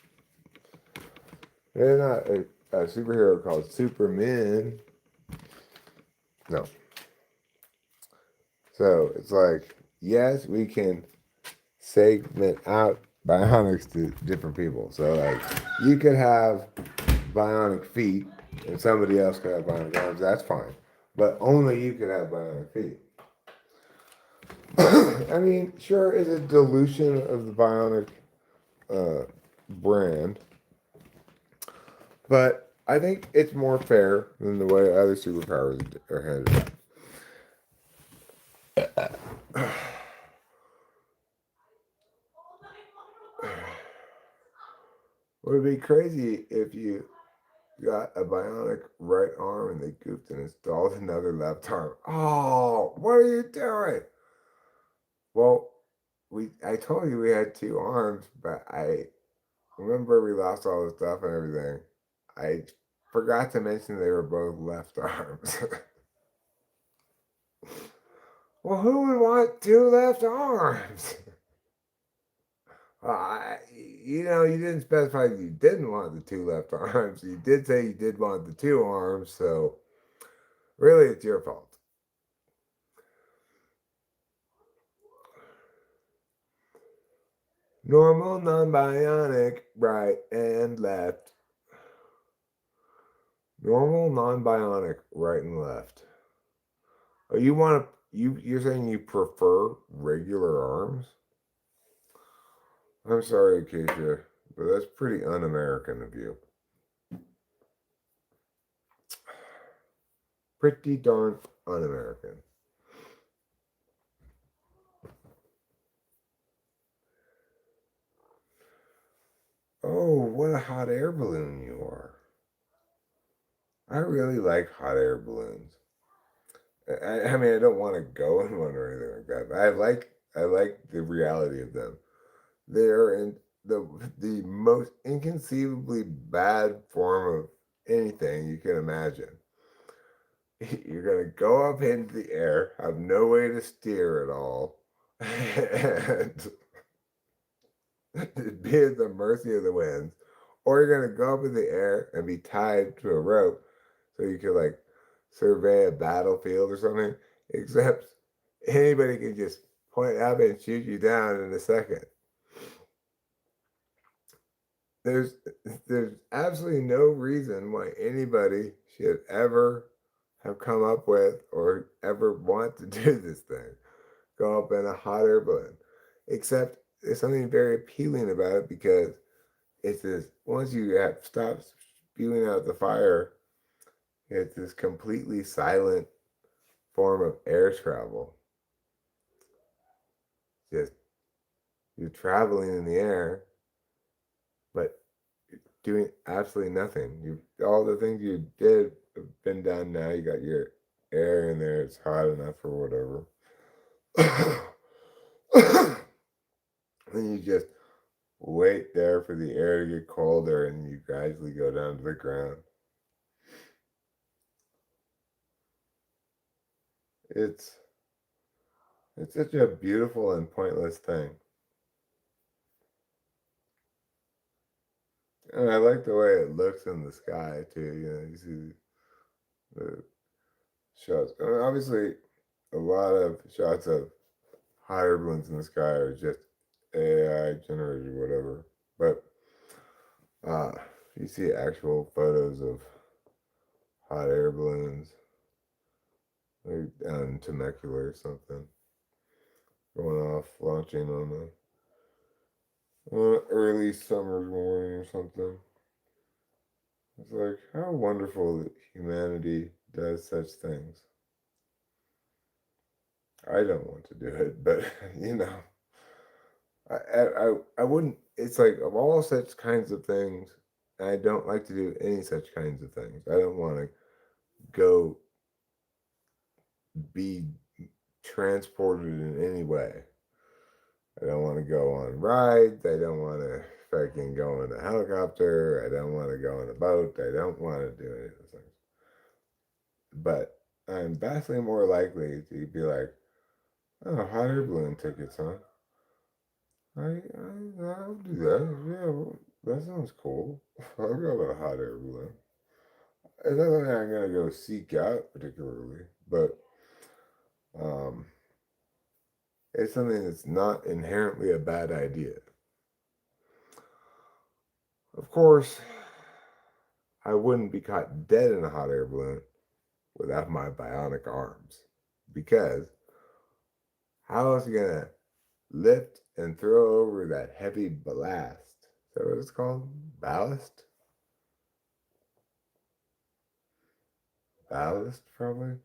There's not a superhero called Superman. No. So it's like, yes, we can segment out bionics to different people. So like, you could have bionic feet, and somebody else could have bionic arms. That's fine, but only you could have bionic feet. I mean, sure, it's a dilution of the bionic brand, but I think it's more fair than the way other superpowers are handled. Would it be crazy if you got a bionic right arm and they goofed and installed another left arm. Oh, what are you doing? Well, I told you we had two arms, but I remember we lost all the stuff and everything. I forgot to mention they were both left arms. Well, who would want two left arms? You didn't specify you didn't want the two left arms. You did say you did want the two arms, so really it's your fault. Normal, non-bionic, right and left. Normal, non-bionic, right and left. Oh, you're saying you prefer regular arms? I'm sorry, Acacia, but that's pretty un-American of you. Pretty darn un-American. Oh, what a hot air balloon you are. I really like hot air balloons. I mean, I don't want to go in one or anything like that, but I like the reality of them. They're in the most inconceivably bad form of anything you can imagine. You're gonna go up into the air, have no way to steer at all, and be at the mercy of the winds, or you're gonna go up in the air and be tied to a rope so you can like survey a battlefield or something. Except anybody can just point up and shoot you down in a second. There's there's absolutely no reason why anybody should ever have come up with or ever want to do this thing. Go up in a hot air balloon. Except there's something very appealing about it because it's this once you have stopped spewing out the fire, it's this completely silent form of air travel. Just you're traveling in the air, but doing absolutely nothing. You all the things you did have been done now. You got your air in there, it's hot enough or whatever. Then you just wait there for the air to get colder and you gradually go down to the ground. It's it's such a beautiful and pointless thing. And I like the way it looks in the sky too. You see the shots. I mean, obviously, a lot of shots of hot air balloons in the sky are just AI generated, whatever. But uh, you see actual photos of hot air balloons, like down in Temecula or something, going off, launching on an early summer morning or something. It's like how wonderful that humanity does such things. I don't want to do it, but you know, I wouldn't. It's like of all such kinds of things, I don't like to do any such kinds of things. I don't want to go be transported in any way. I don't want to go on rides. I don't want to fucking go in a helicopter. I don't want to go on a boat. I don't want to do any of those things. But I'm vastly more likely to be like, oh, hot air balloon tickets, huh? I'll do that. Yeah, well, that sounds cool. I'll go to a hot air balloon. It's not something I'm gonna go seek out particularly, but um, it's something that's not inherently a bad idea. Of course, I wouldn't be caught dead in a hot air balloon without my bionic arms, because how else are you gonna lift and throw over that heavy ballast? Is that what it's called? Ballast? Ballast, probably.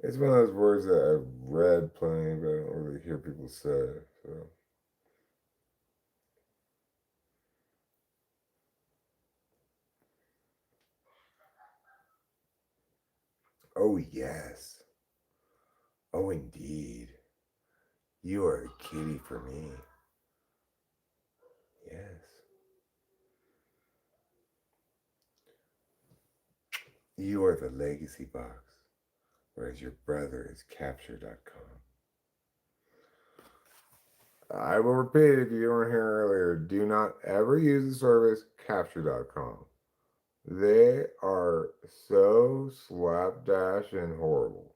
It's one of those words that I've read plenty, but I don't really hear people say. So, Oh, yes. Oh, indeed. You are the kitty for me. Yes. You are the legacy box, whereas your brother is capture.com. I will repeat if you weren't here earlier, do not ever use the service capture.com. They are so slapdash and horrible.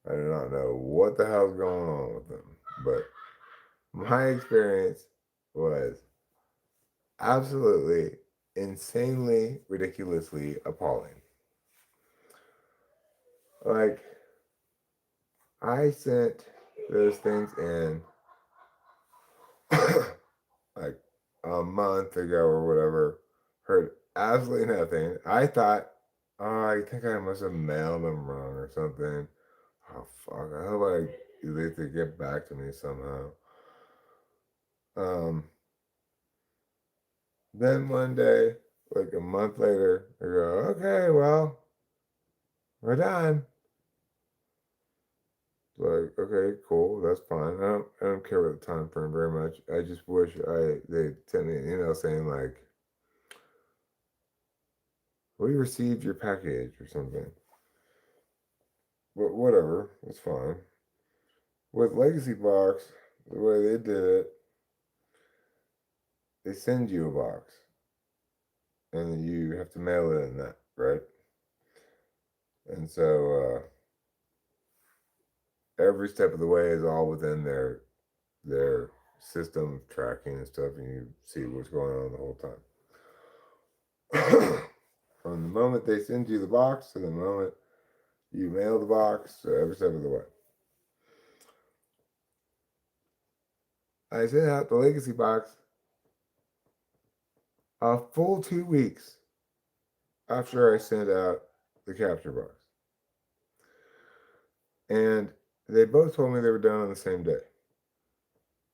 I do not know what the hell's going on with them, but my experience was absolutely insanely, ridiculously appalling. Like, I sent those things in like a month ago or whatever, heard absolutely nothing. I thought, oh, I think I must have mailed them wrong or something. Oh, fuck. I hope they get back to me somehow. Um, then one day, like a month later, I go, okay, well, we're done. Like, okay, cool, that's fine. I don't care about the time frame very much. I just wish they sent me an email saying like, we received your package or something. But whatever, it's fine. With Legacy Box, the way they did it, they send you a box, and you have to mail it in that, right? And so every step of the way is all within their system of tracking and stuff, and you see what's going on the whole time. From the moment they send you the box to the moment you mail the box, so every step of the way. I sent out the Legacy Box a full 2 weeks after I sent out the Capture Box. And they both told me they were done on the same day.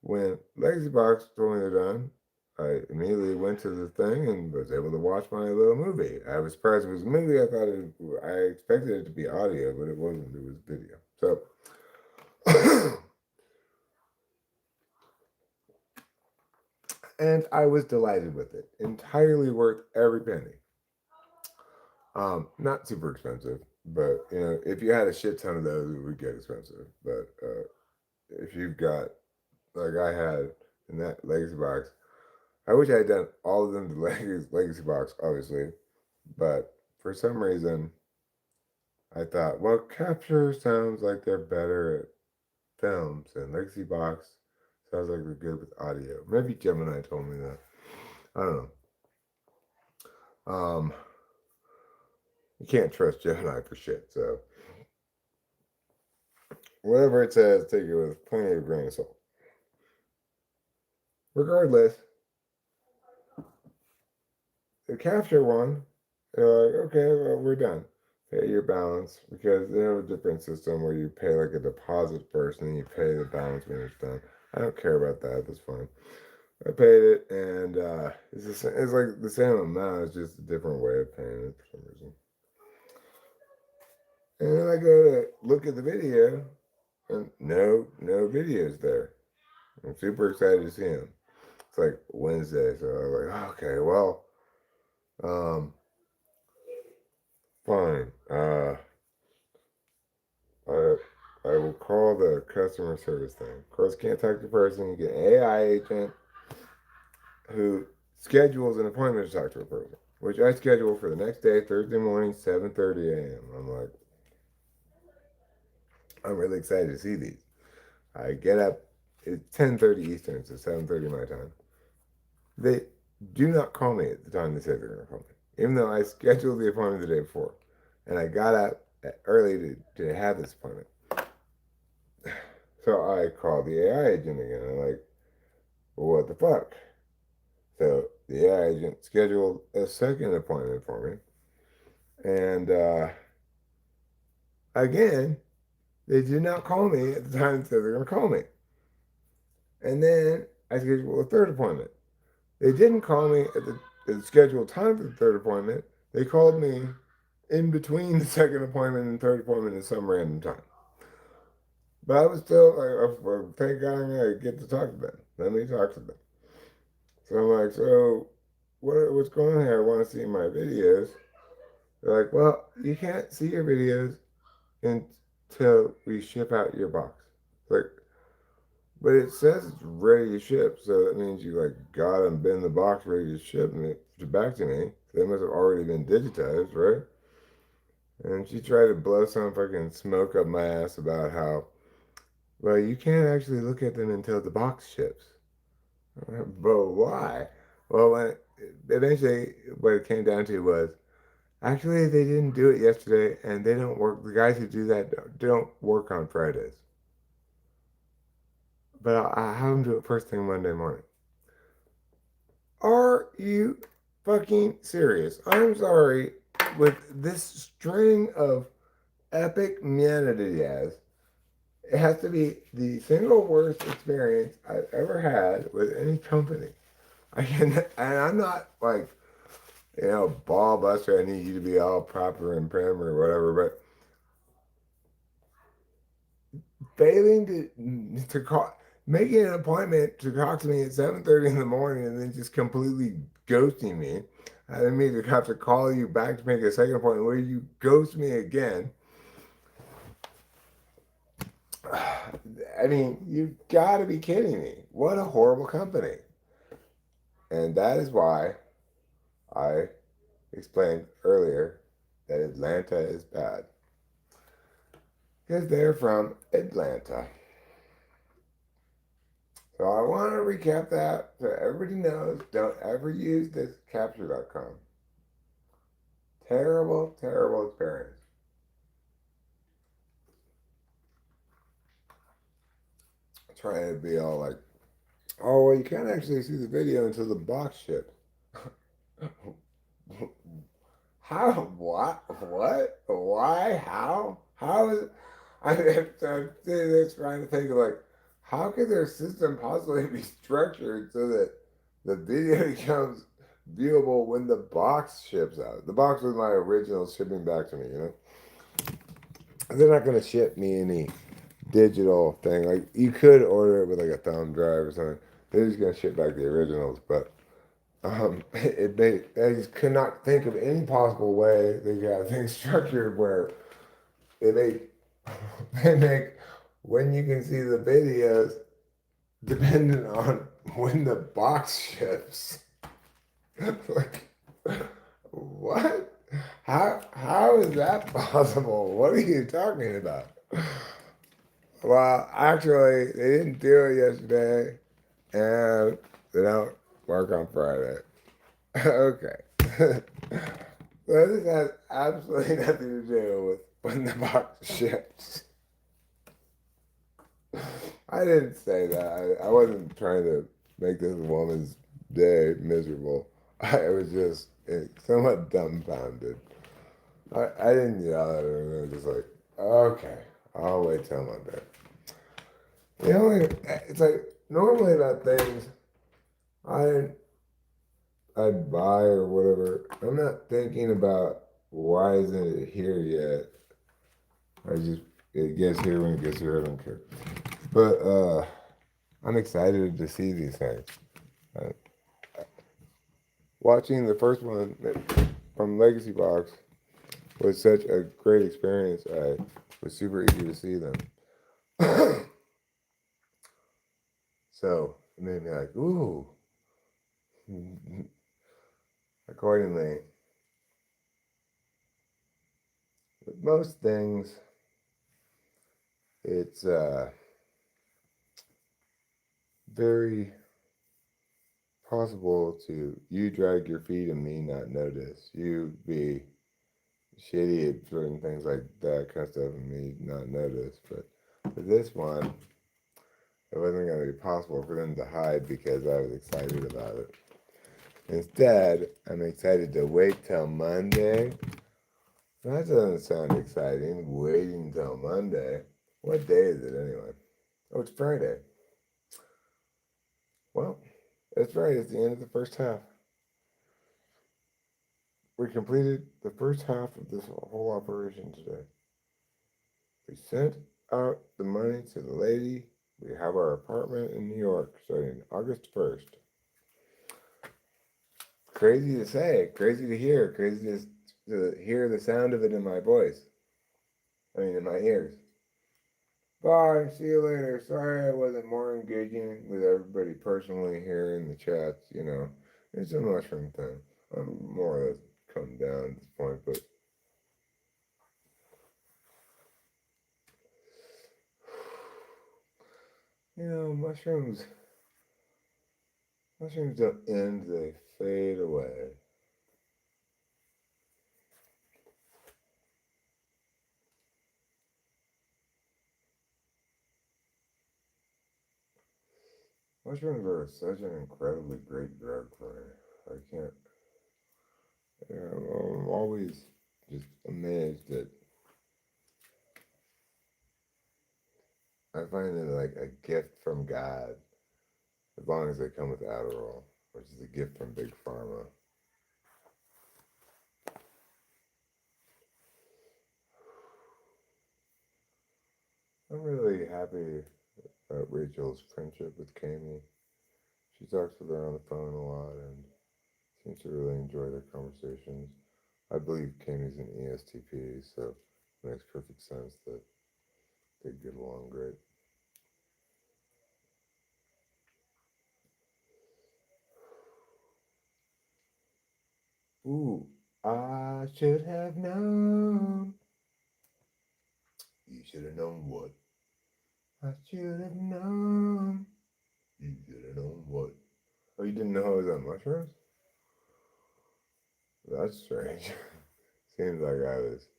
When Legacy Box told me they're done, I immediately went to the thing and was able to watch my little movie. I was surprised it was a movie. I expected it to be audio, but it wasn't. It was video. So, and I was delighted with it. Entirely worth every penny. Not super expensive, but if you had a shit ton of those, it would get expensive. But if you've got like I had in that Legacy Box, I wish I had done all of them the Legacy Box, obviously, but for some reason, I thought, well, Capture sounds like they're better at films, and Legacy Box sounds like they're good with audio. Maybe Gemini told me that. I don't know. You can't trust Gemini for shit, so whatever it says, take it with plenty of grain of salt. Regardless, the Capture one, they're like, okay, well, we're done. Pay your balance because they have a different system where you pay like a deposit first and then you pay the balance when it's done. I don't care about that. That's fine. I paid it and it's like the same amount. It's just a different way of paying it for some reason. And then I go to look at the video and no videos there. I'm super excited to see him. It's like Wednesday, so I was like, okay, well, um, fine. I I will call the customer service thing. Of course, can't talk to the person. You get an AI agent who schedules an appointment to talk to a person, which I schedule for the next day, Thursday morning, 7:30 a.m. I'm like, I'm really excited to see these. I get up. It's 10:30 Eastern, so 7:30 my time. They do not call me at the time they say they're going to call me, even though I scheduled the appointment the day before, and I got up early to have this appointment. So I called the AI agent again. I'm like, what the fuck? So the AI agent scheduled a second appointment for me. And again, they did not call me at the time they said they're going to call me. And then I scheduled a third appointment. They didn't call me at the scheduled time for the third appointment. They called me in between the second appointment and third appointment at some random time. But I was still like, well, thank God I'm gonna get to talk to them. Let me talk to them. So I'm like, so what's going on here? I want to see my videos. They're like, well, you can't see your videos until we ship out your box. Like, but it says it's ready to ship, so that means you like got them in the box ready to ship it back to me. They must have already been digitized, right? And she tried to blow some fucking smoke up my ass about how, well, you can't actually look at them until the box ships. But why? Well, eventually, what it came down to was actually they didn't do it yesterday, and they don't work. The guys who do that don't work on Fridays. But I have them do it first thing Monday morning. Are you fucking serious? I'm sorry. With this string of epic manadias, it has to be the single worst experience I've ever had with any company. And I'm not like, ball buster. I need you to be all proper and prim or whatever. But failing to call, making an appointment to talk to me at 7:30 in the morning and then just completely ghosting me. I didn't mean to have to call you back to make a second appointment where you ghost me again. I mean, you've got to be kidding me. What a horrible company. And that is why I explained earlier that Atlanta is bad. Because they're from Atlanta. So I want to recap that so everybody knows, don't ever use this capture.com. Terrible, terrible experience. Trying to be all like, oh, well, you can't actually see the video until the box ships. How? What? What? Why? How? How is? I'm sitting there trying to think of like, how could their system possibly be structured so that the video becomes viewable when the box ships out? The box was my original shipping back to me, They're not going to ship me any digital thing. Like, you could order it with like a thumb drive or something. They're just going to ship back the originals, but they just could not think of any possible way they got things structured where they make they make when you can see the videos dependent on when the box ships. Like, what? How is that possible? What are you talking about? Well, actually, they didn't do it yesterday, and they don't work on Friday. Okay. So this has absolutely nothing to do with when the box ships. I didn't say that. I wasn't trying to make this woman's day miserable. I was just somewhat dumbfounded. I didn't yell at her. I was just like, okay, I'll wait till Monday. It's like normally about things I I'd buy or whatever. I'm not thinking about why isn't it here yet. It gets here when it gets here. I don't care. But I'm excited to see these things. Uh, Watching the first one from Legacy Box was such a great experience. I was super eager to see them. So it made me like, ooh. Accordingly, with most things, it's very possible to you drag your feet and me not notice. You be shitty at doing things like that kind of stuff and me not notice. But for this one, it wasn't going to be possible for them to hide because I was excited about it. Instead, I'm excited to wait till Monday. That doesn't sound exciting, waiting till Monday. What day is it anyway? Oh, it's Friday. Well, that's right, it's the end of the first half. we completed the first half of this whole operation today. We sent out the money to the lady. We have our apartment in New York starting August 1st. Crazy to say, crazy to hear, crazy to hear the sound of it in my voice. I mean, in my ears. Bye, see you later. Sorry I wasn't more engaging with everybody personally here in the chats, you know. It's a mushroom thing. I'm more or less come down at this point, but you know, mushrooms don't end, they fade away. Mushrooms are such an incredibly great drug for me. I can't, you know, I'm always just amazed that I find it like a gift from God, as long as they come with Adderall, which is a gift from Big Pharma. I'm really happy about Rachel's friendship with Kami. She talks with her on the phone a lot and seems to really enjoy their conversations. I believe Kami's an ESTP, so it makes perfect sense that they get along great. Ooh, I should have known. You should have known what? I should have known. You should have known what? Oh, you didn't know I was on mushrooms? That's strange. Seems like I was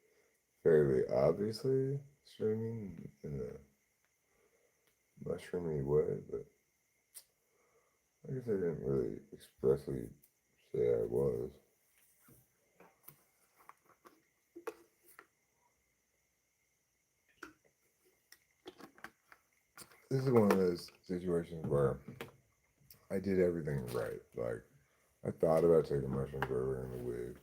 fairly obviously streaming in a mushroomy way, but I guess I didn't really expressly say I was. This is one of those situations where I did everything right. Like, I thought about taking mushrooms earlier in the week.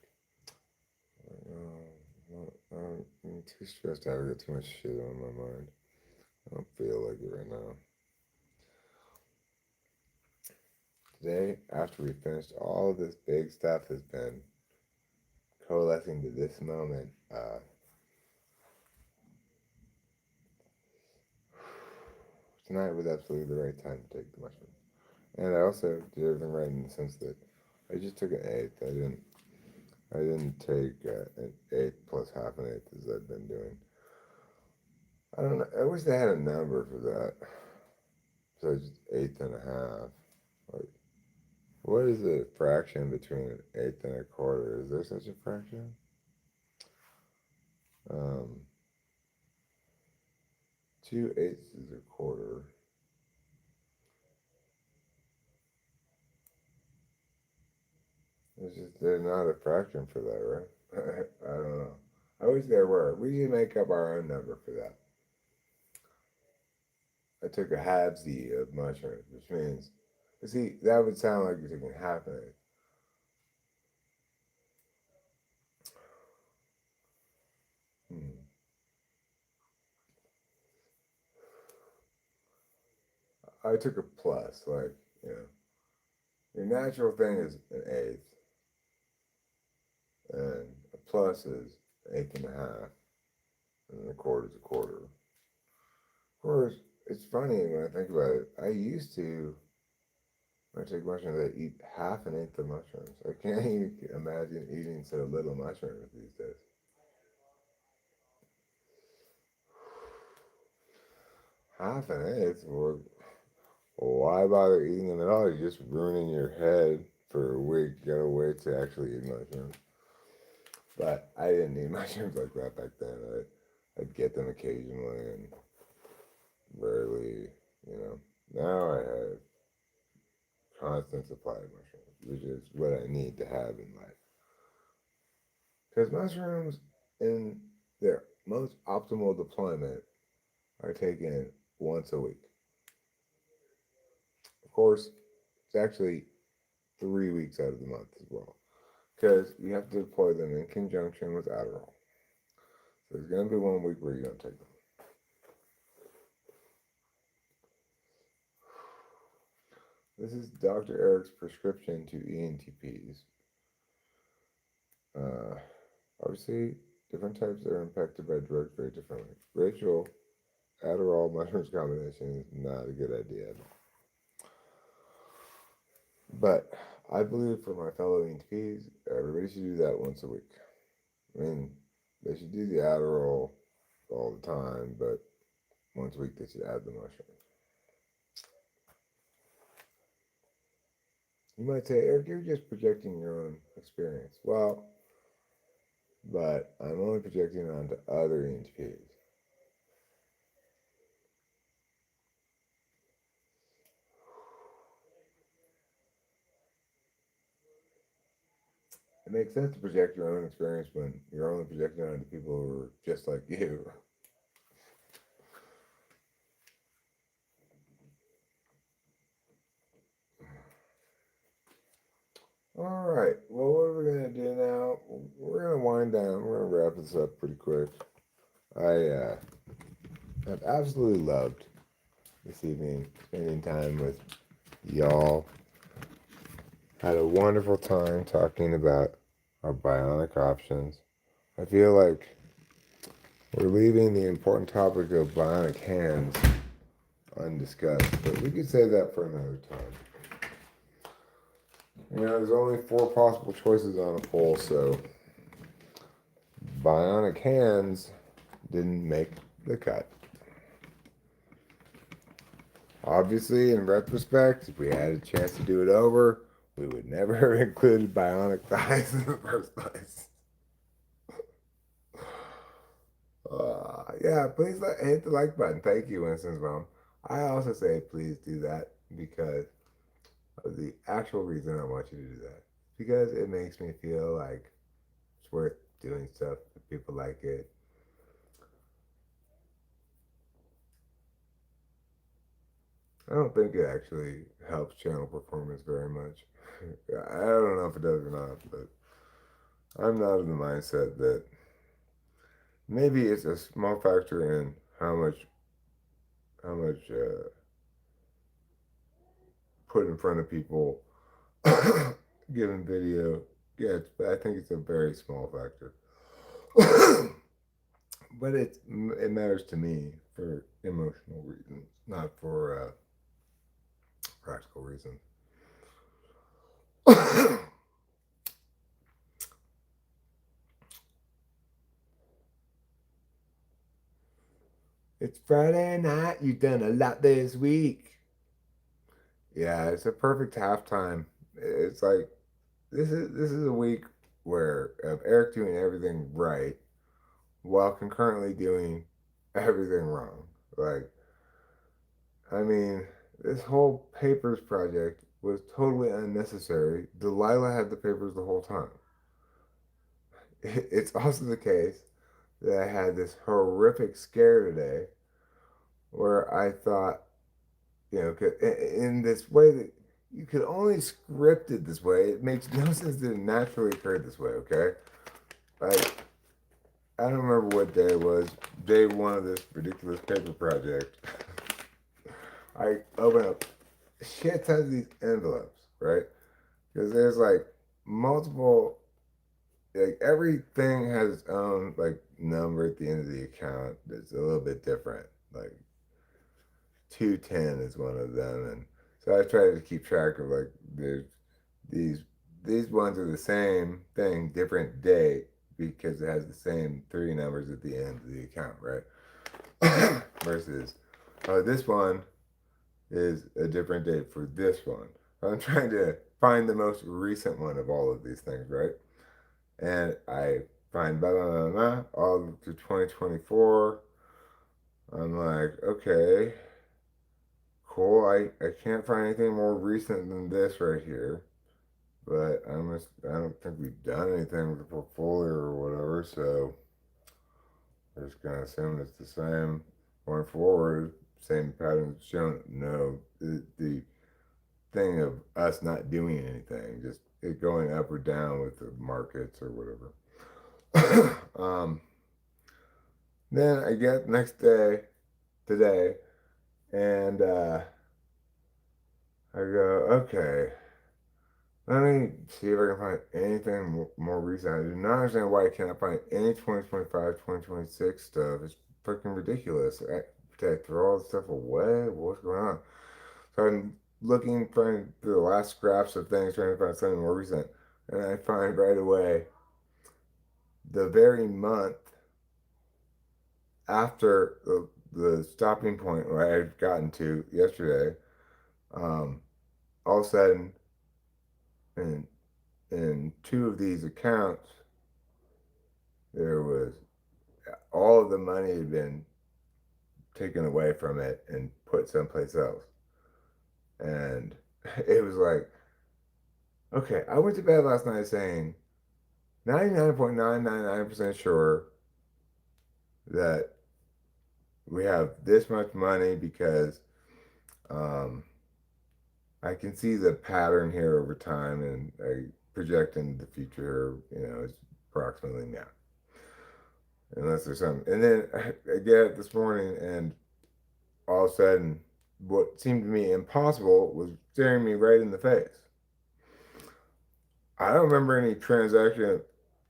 Like, I'm too stressed out. I got too much shit on my mind. I don't feel like it right now. Today, after we finished all of this big stuff that's been coalescing to this moment, tonight was absolutely the right time to take the mushrooms. And I also did everything right in the sense that I just took an eighth. I didn't take an eighth plus half an eighth as I've been doing. I don't know. I wish they had a number for that. So just eighth and a half. Like, what is the fraction between an eighth and a quarter? Is there such a fraction? Um, 2/8 is a quarter. It's just there's not a fraction for that, right? I don't know. I wish there were. We should make up our own number for that. I took a halvesy of mushrooms, which means, see, that would sound like you're taking half an eighth. Hmm. I took a plus, like, you know, your natural thing is an eighth, and a plus is an eighth and a half, and a quarter is a quarter. Of course, it's funny when I think about it. I used to, when I take mushrooms, I eat half an eighth of mushrooms. I can't even imagine eating so little mushrooms these days. Half an eighth? Well, why bother eating them at all? You're just ruining your head for a week. You gotta wait to actually eat mushrooms. But I didn't eat mushrooms like that back then. I'd get them occasionally and rarely, you know. Now I have constant supply of mushrooms, which is what I need to have in life. Because mushrooms, in their most optimal deployment, are taken once a week. Of course, it's actually 3 weeks out of the month as well. because you have to deploy them in conjunction with Adderall. So there's going to be 1 week where you don't take them. This is Dr. Eric's prescription to ENTPs. Uh, Obviously, different types are impacted by drugs very differently. Rachel, Adderall mushrooms combination is not a good idea. But I believe for my fellow ENTPs, everybody should do that once a week. I mean, they should do the Adderall all the time, but once a week they should add the mushrooms. You might say, Eric, you're just projecting your own experience. Well, but I'm only projecting onto other ENTPs. It makes sense to project your own experience when you're only projecting onto people who are just like you. All right. Well, what are we gonna do now? We're gonna wind down. We're gonna wrap this up pretty quick. I have absolutely loved this evening spending time with y'all. Had a wonderful time talking about our bionic options. I feel like we're leaving the important topic of bionic hands undiscussed, but we could save that for another time. There's only 4 possible choices on a poll, so bionic hands didn't make the cut. Obviously, in retrospect, if we had a chance to do it over, we would never have included bionic thighs in the first place. Yeah, please hit the like button. Thank you, Winston's mom. I also say please do that because of the actual reason I want you to do that. Because it makes me feel like it's worth doing stuff if people like it. I don't think it actually helps channel performance very much. I don't know if it does or not, but I'm not in the mindset that maybe it's a small factor in how much put in front of people given video gets, but I think it's a very small factor. But it matters to me for emotional reasons, not for practical reasons. It's Friday night. You've done a lot this week. Yeah, it's a perfect halftime. It's like this is a week where of Eric doing everything right while concurrently doing everything wrong. Like, I mean, this whole papers project was totally unnecessary. Delilah had the papers the whole time. It's also the case that I had this horrific scare today where I thought, in this way that you could only script it this way. It makes no sense that it naturally occurred this way, okay? Like, I don't remember what day it was, day 1 of this ridiculous paper project. I open up shit tons of these envelopes, right? Because there's like multiple, like everything has its own like number at the end of the account that's a little bit different. Like 210 is one of them, and so I try to keep track of like there's these these ones are the same thing, different date because it has the same 3 numbers at the end of the account, right? Versus this one is a different date for this one. I'm trying to find the most recent one of all of these things, right? And I find blah, blah, blah, blah, all to 2024. I'm like, okay, cool. I can't find anything more recent than this right here. But I don't think we've done anything with the portfolio or whatever, so we're just gonna assume it's the same going forward. Same pattern shown. No, thing of us not doing anything, just it going up or down with the markets or whatever. Then I get next day today, and I go, okay, let me see if I can find anything more recent. I do not understand why I cannot find any 2025, 2026 stuff. It's freaking ridiculous. Did I throw all this stuff away? What's going on? So I'm looking, trying through the last scraps of things, trying to find something more recent. And I find right away the very month after the stopping point where I had gotten to yesterday, um, all of a sudden, in, in two of these accounts, there was all of the money had been taken away from it and put someplace else. And it was like, okay, I went to bed last night saying 99.999% sure that we have this much money because um, I can see the pattern here over time and I project into the future, it's approximately now. Unless there's something. And then I get it this morning and all of a sudden what seemed to me impossible was staring me right in the face. I don't remember any transaction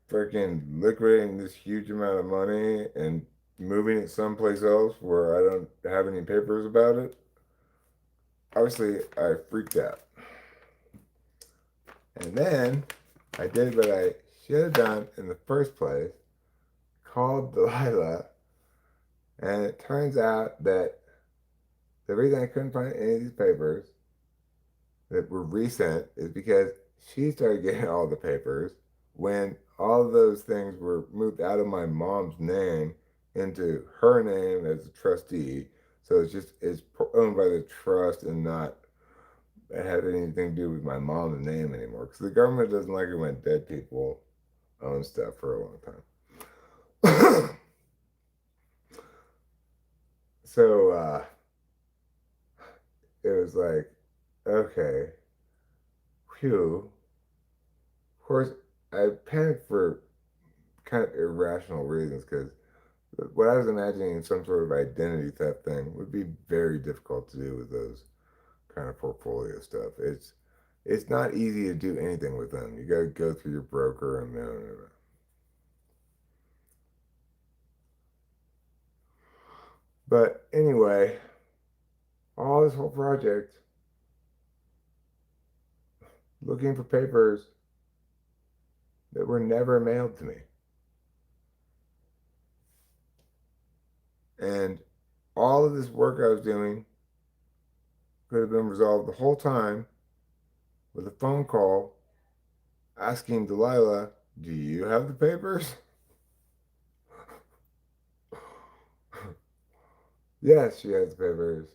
freaking liquidating this huge amount of money and moving it someplace else where I don't have any papers about it. Obviously, I freaked out. And then I did what I should have done in the first place, called Delilah, and it turns out that the reason I couldn't find any of these papers that were recent is because she started getting all the papers when all of those things were moved out of my mom's name into her name as a trustee. So it's owned by the trust and not have anything to do with my mom's name anymore. Because the government doesn't like it when dead people own stuff for a long time. So it was like, okay, phew. Of course, I panicked for kind of irrational reasons because what I was imagining some sort of identity theft thing would be very difficult to do with those kind of portfolio stuff. It's not easy to do anything with them. You got to go through your broker and blah, blah, blah. But anyway, all this whole project, looking for papers that were never mailed to me. And all of this work I was doing could have been resolved the whole time with a phone call asking Delilah, do you have the papers? Yes, she has the papers.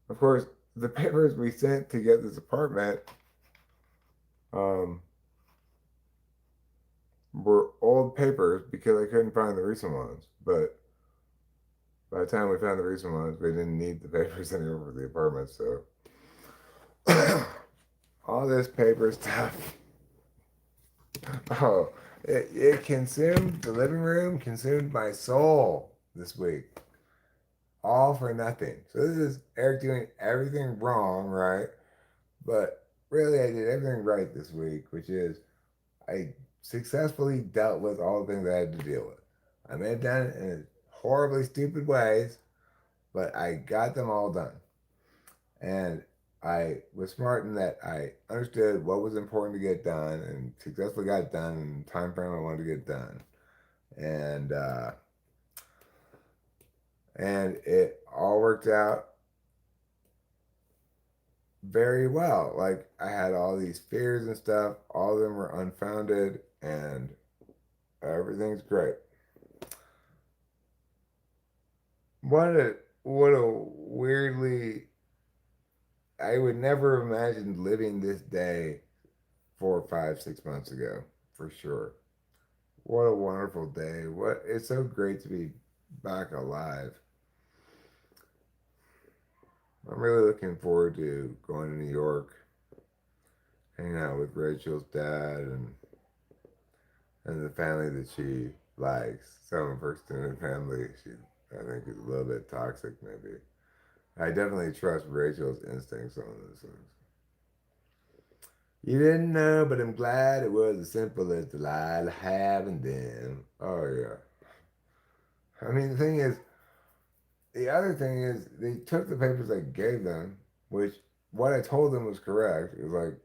Of course, the papers we sent to get this apartment um, were old papers because I couldn't find the recent ones. But by the time we found the recent ones, we didn't need the papers anymore for the apartment. So all this paper stuff. Oh, it consumed the living room, consumed my soul this week. All for nothing. So this is Eric doing everything wrong, right? But really, I did everything right this week, which is I successfully dealt with all the things I had to deal with. I may have done it in horribly stupid ways, but I got them all done. And I was smart in that I understood what was important to get done and successfully got it done in the time frame I wanted to get done. And and it all worked out very well. Like I had all these fears and stuff, all of them were unfounded, and everything's great. What a weirdly I would never have imagined living this day 4, 5, 6 months ago, for sure. What a wonderful day. It's so great to be back alive. I'm really looking forward to going to New York, hanging out with Rachel's dad and the family that she likes. Some of her extended family, she I think is a little bit toxic, maybe. I definitely trust Rachel's instincts on those things. You didn't know, but I'm glad it was as simple as Delilah having them. Oh yeah. I mean, the other thing is, they took the papers I gave them, which what I told them was correct. It was like,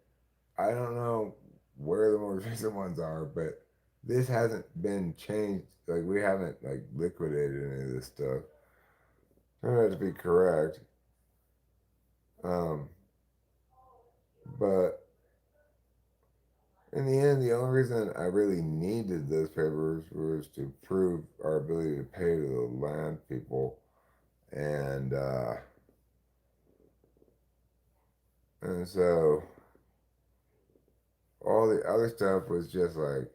I don't know where the most recent ones are, but this hasn't been changed. Like, we haven't like liquidated any of this stuff. Turned out to be correct. Um, but in the end, the only reason I really needed those papers was to prove our ability to pay to the land people, and uh, and so all the other stuff was just like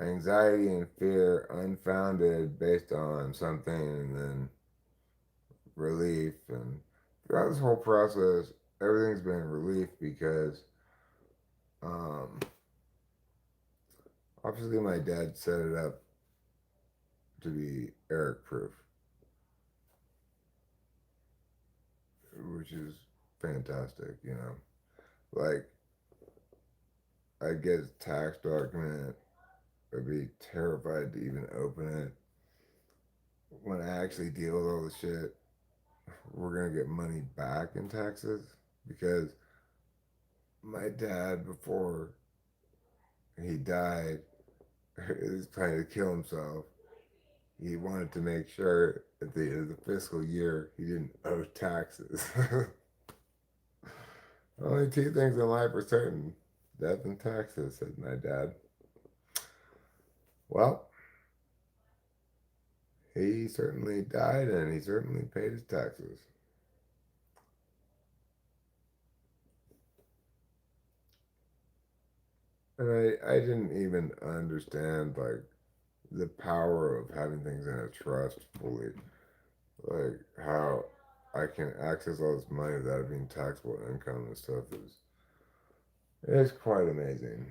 anxiety and fear, unfounded, based on something, and then relief. And throughout this whole process, everything's been relief because um, obviously my dad set it up to be Eric proof, which is fantastic, you know. Like, I'd get his tax document, I'd be terrified to even open it. When I actually deal with all the shit, we're gonna get money back in taxes because my dad, before he died, he was trying to kill himself. He wanted to make sure at the end of the fiscal year he didn't owe taxes. Only two things in life are certain: death and taxes, said my dad. Well, he certainly died and he certainly paid his taxes. And I didn't even understand like the power of having things in a trust fully. Like how I can access all this money without it being taxable income and stuff is quite amazing.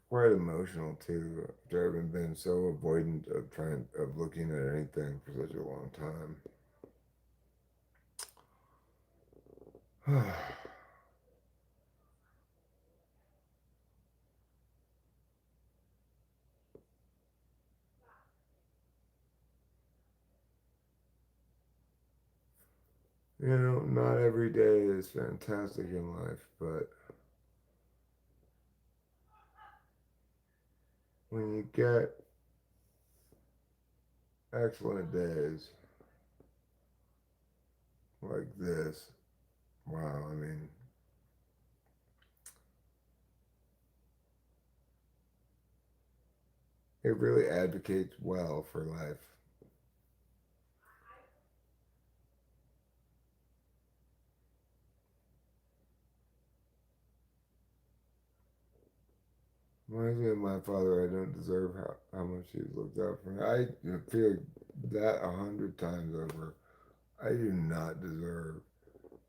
Quite emotional too. After having been so avoidant of looking at anything for such a long time. You know, not every day is fantastic in life, but when you get excellent days like this, wow, I mean, it really advocates well for life. Reminds me of my father. I don't deserve how much he's looked out for me. I feel that 100 times over. I do not deserve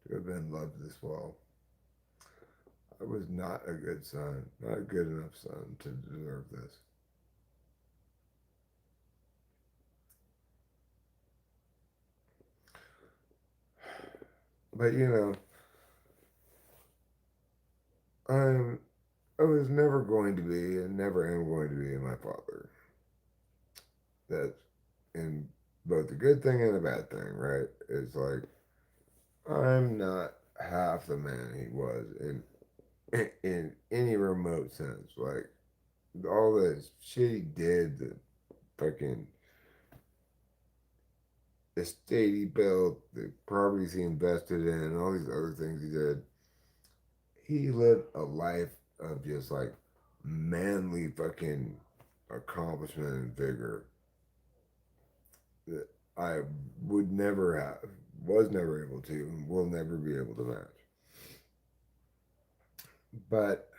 to have been loved this well. I was not a good son, not a good enough son to deserve this. But you know, I'm I was never going to be and never am going to be my father. That's in both a good thing and a bad thing, right? It's like I'm not half the man he was in any remote sense. Like all the shit he did, the fucking estate he built, the properties he invested in, all these other things he did. He lived a life of just like manly fucking accomplishment and vigor that I would never have, was never able to, and will never be able to match. But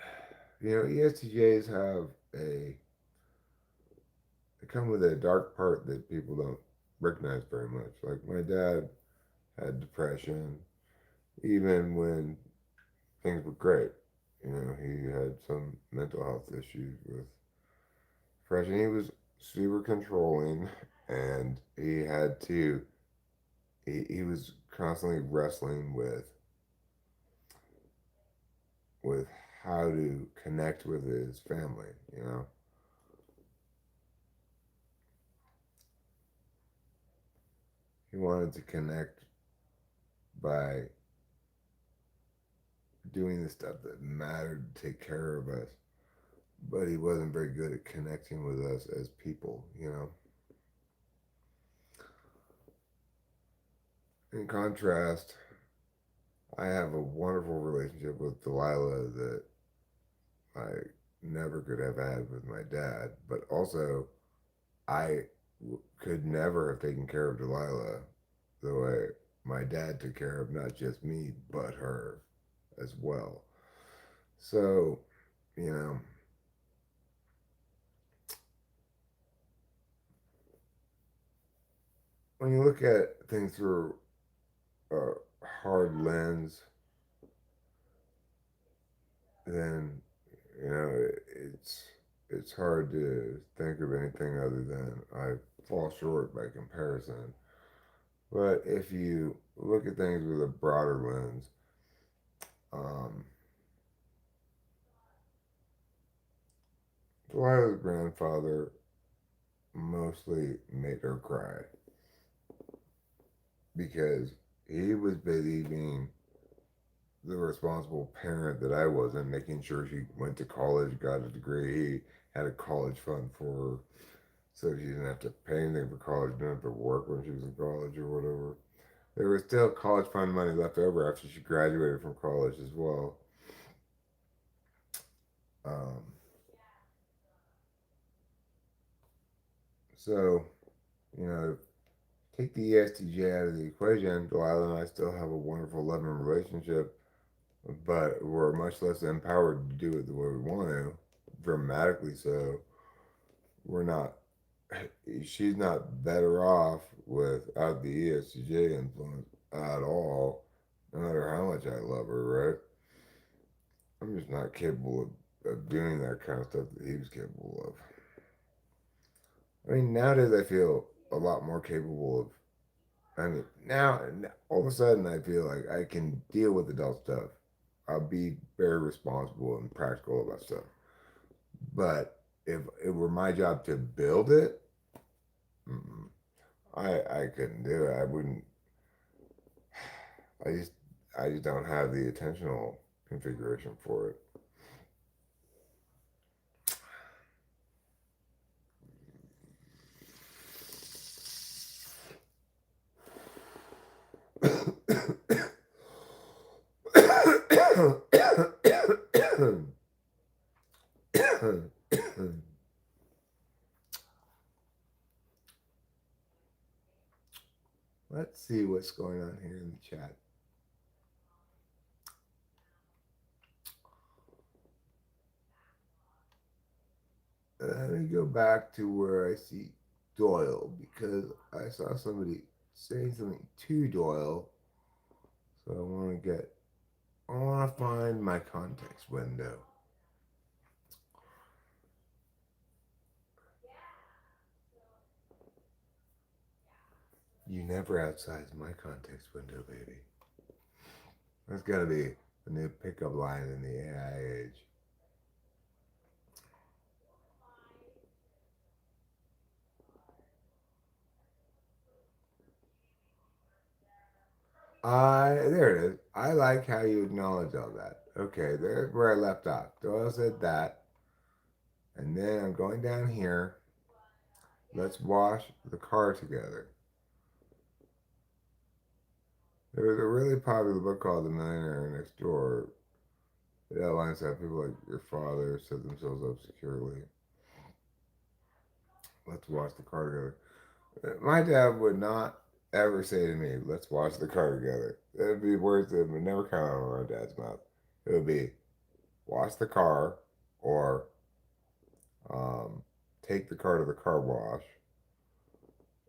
you know, ESTJs have they come with a dark part that people don't recognize very much. Like my dad had depression, even when things were great. You know, he had some mental health issues with depression. He was super controlling, and he was constantly wrestling with how to connect with his family. You know, he wanted to connect by doing the stuff that mattered to take care of us, but he wasn't very good at connecting with us as people, you know. In contrast, I have a wonderful relationship with Delilah that I never could have had with my dad, but also I could never have taken care of Delilah the way my dad took care of not just me, but her as well. So, you know, when you look at things through a hard lens, then it's hard to think of anything other than I fall short by comparison. But if you look at things with a broader lens, um, Delilah's grandfather mostly made her cry because he was busy being the responsible parent that I wasn't, making sure she went to college, got a degree, he had a college fund for her, so she didn't have to pay anything for college, didn't have to work when she was in college or whatever. There was still college fund money left over after she graduated from college as well. Um, so, you know, take the ESTJ out of the equation, Delilah and I still have a wonderful, loving relationship, but we're much less empowered to do it the way we want to, dramatically so. We're not, she's not better off without the ESTJ influence at all, no matter how much I love her, right? I'm just not capable of doing that kind of stuff that he was capable of. I mean, nowadays I feel a lot more capable of. I mean, now all of a sudden I feel like I can deal with adult stuff. I'll be very responsible and practical about stuff. But if it were my job to build it, I couldn't do it. I wouldn't. I just I just don't have the attentional configuration for it. Let's see what's going on here in the chat. Let me go back to where I see Doyle because I saw somebody saying something to Doyle. So I want to find my context window. You never outsize my context window, baby. That's got to be a new pickup line in the AI age. There it is. I like how you acknowledge all that. Okay, there's where I left off. Doyle said that. And then I'm going down here. Let's wash the car together. There was a really popular book called The Millionaire Next Door. It outlines how people like your father set themselves up securely. Let's wash the car together. My dad would not ever say to me, let's wash the car together. That would be words that would never come out of my dad's mouth. It would be, wash the car or take the car to the car wash.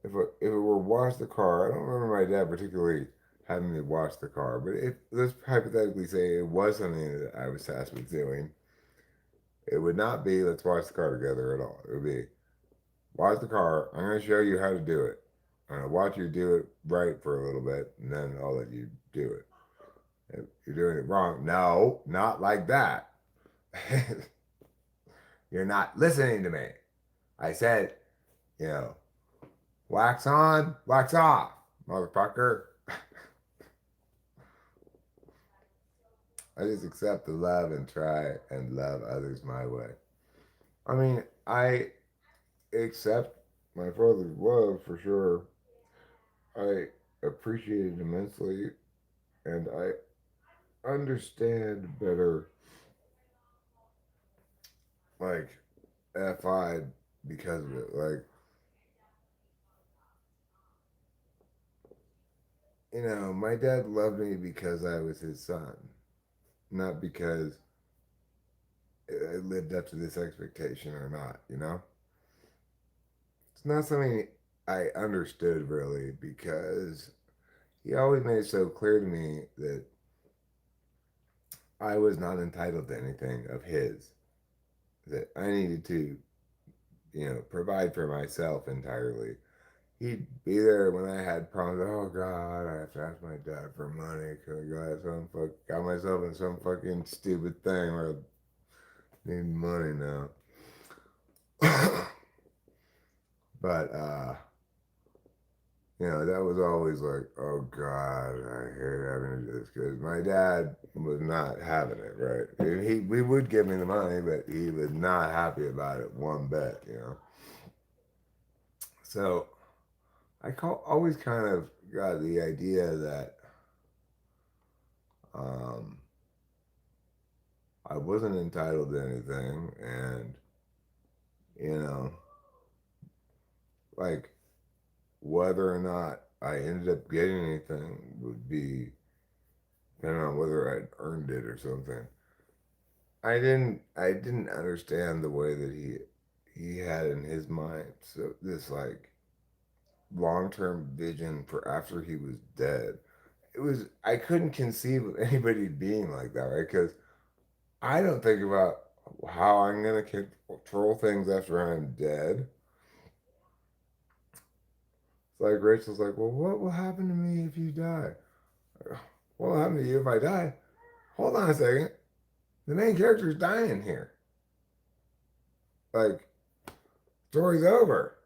If it were wash the car, I don't remember my dad particularly having me wash the car, but if let's hypothetically say it was something that I was tasked with doing, it would not be let's wash the car together at all. It would be wash the car. I'm going to show you how to do it. I'm going to watch you do it right for a little bit, and then I'll let you do it. If you're doing it wrong, no, not like that. You're not listening to me. I said, you know, wax on, wax off, motherfucker. I just accept the love and try and love others my way. I mean, I accept my father's love for sure. I appreciate it immensely, and I understand better, like, FI because of it. Like, my dad loved me because I was his son, not because I lived up to this expectation or not. It's not something I understood really because he always made it so clear to me that I was not entitled to anything of his, that I needed to, provide for myself entirely. He'd be there when I had problems. Oh God, I have to ask my dad for money because got myself in some fucking stupid thing where I need money now. But that was always like, oh God, I hate having to do this because my dad was not having it, right? We would give me the money, but he was not happy about it one bit. So always kind of got the idea that um, I wasn't entitled to anything, and like whether or not I ended up getting anything would be depending on whether I'd earned it or something. I didn't understand the way that he had in his mind. So this like long-term vision for after he was dead. I couldn't conceive of anybody being like that, right? Because I don't think about how I'm gonna control things after I'm dead. It's like Rachel's like, well, what will happen to me if you die? What will happen to you if I die? Hold on a second. The main character's dying here. Like, story's over.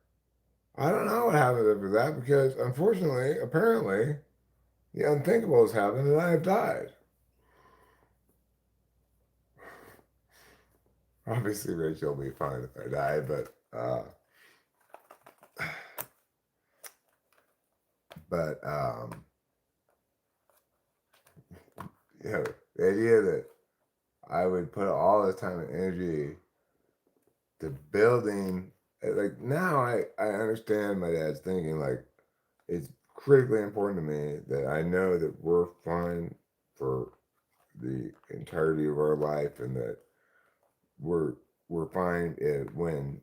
I don't know what happens after that because, unfortunately, apparently, the unthinkable has happened and I have died. Obviously, Rachel will be fine if I die, but the idea that I would put all this time and energy to building, like now I understand my dad's thinking, like it's critically important to me that I know that we're fine for the entirety of our life and that we're fine when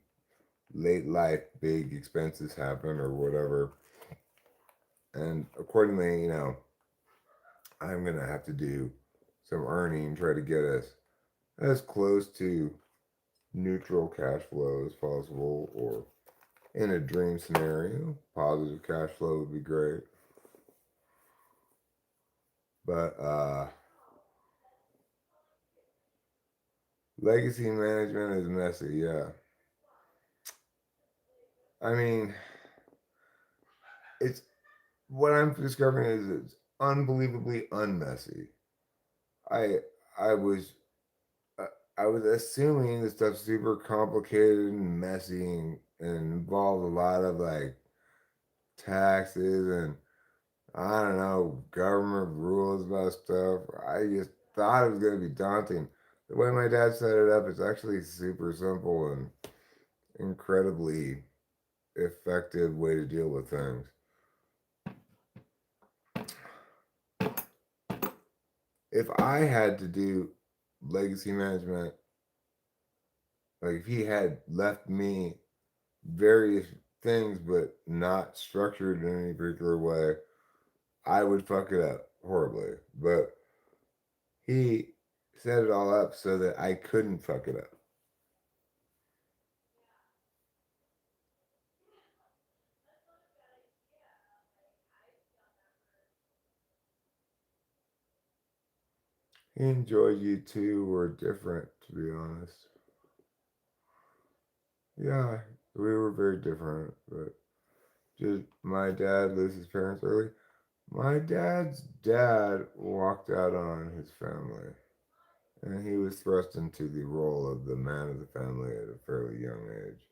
late life big expenses happen or whatever. And accordingly, I'm gonna have to do some earning, try to get us as close to neutral cash flow as possible, or in a dream scenario, positive cash flow would be great. But legacy management is messy, yeah. I mean, it's what I'm discovering is it's unbelievably unmessy. I I was uh, I was assuming this stuff's super complicated and messy and involved a lot of like taxes and I don't know government rules about stuff. I just thought it was gonna be daunting. The way my dad set it up, it's actually super simple and incredibly effective way to deal with things. If I had to do legacy management, like if he had left me various things, but not structured in any particular way, I would fuck it up horribly. But he set it all up so that I couldn't fuck it up. He enjoyed you too. We're different, to be honest. Yeah, we were very different, but just my dad lose his parents early. My dad's dad walked out on his family, and he was thrust into the role of the man of the family at a fairly young age.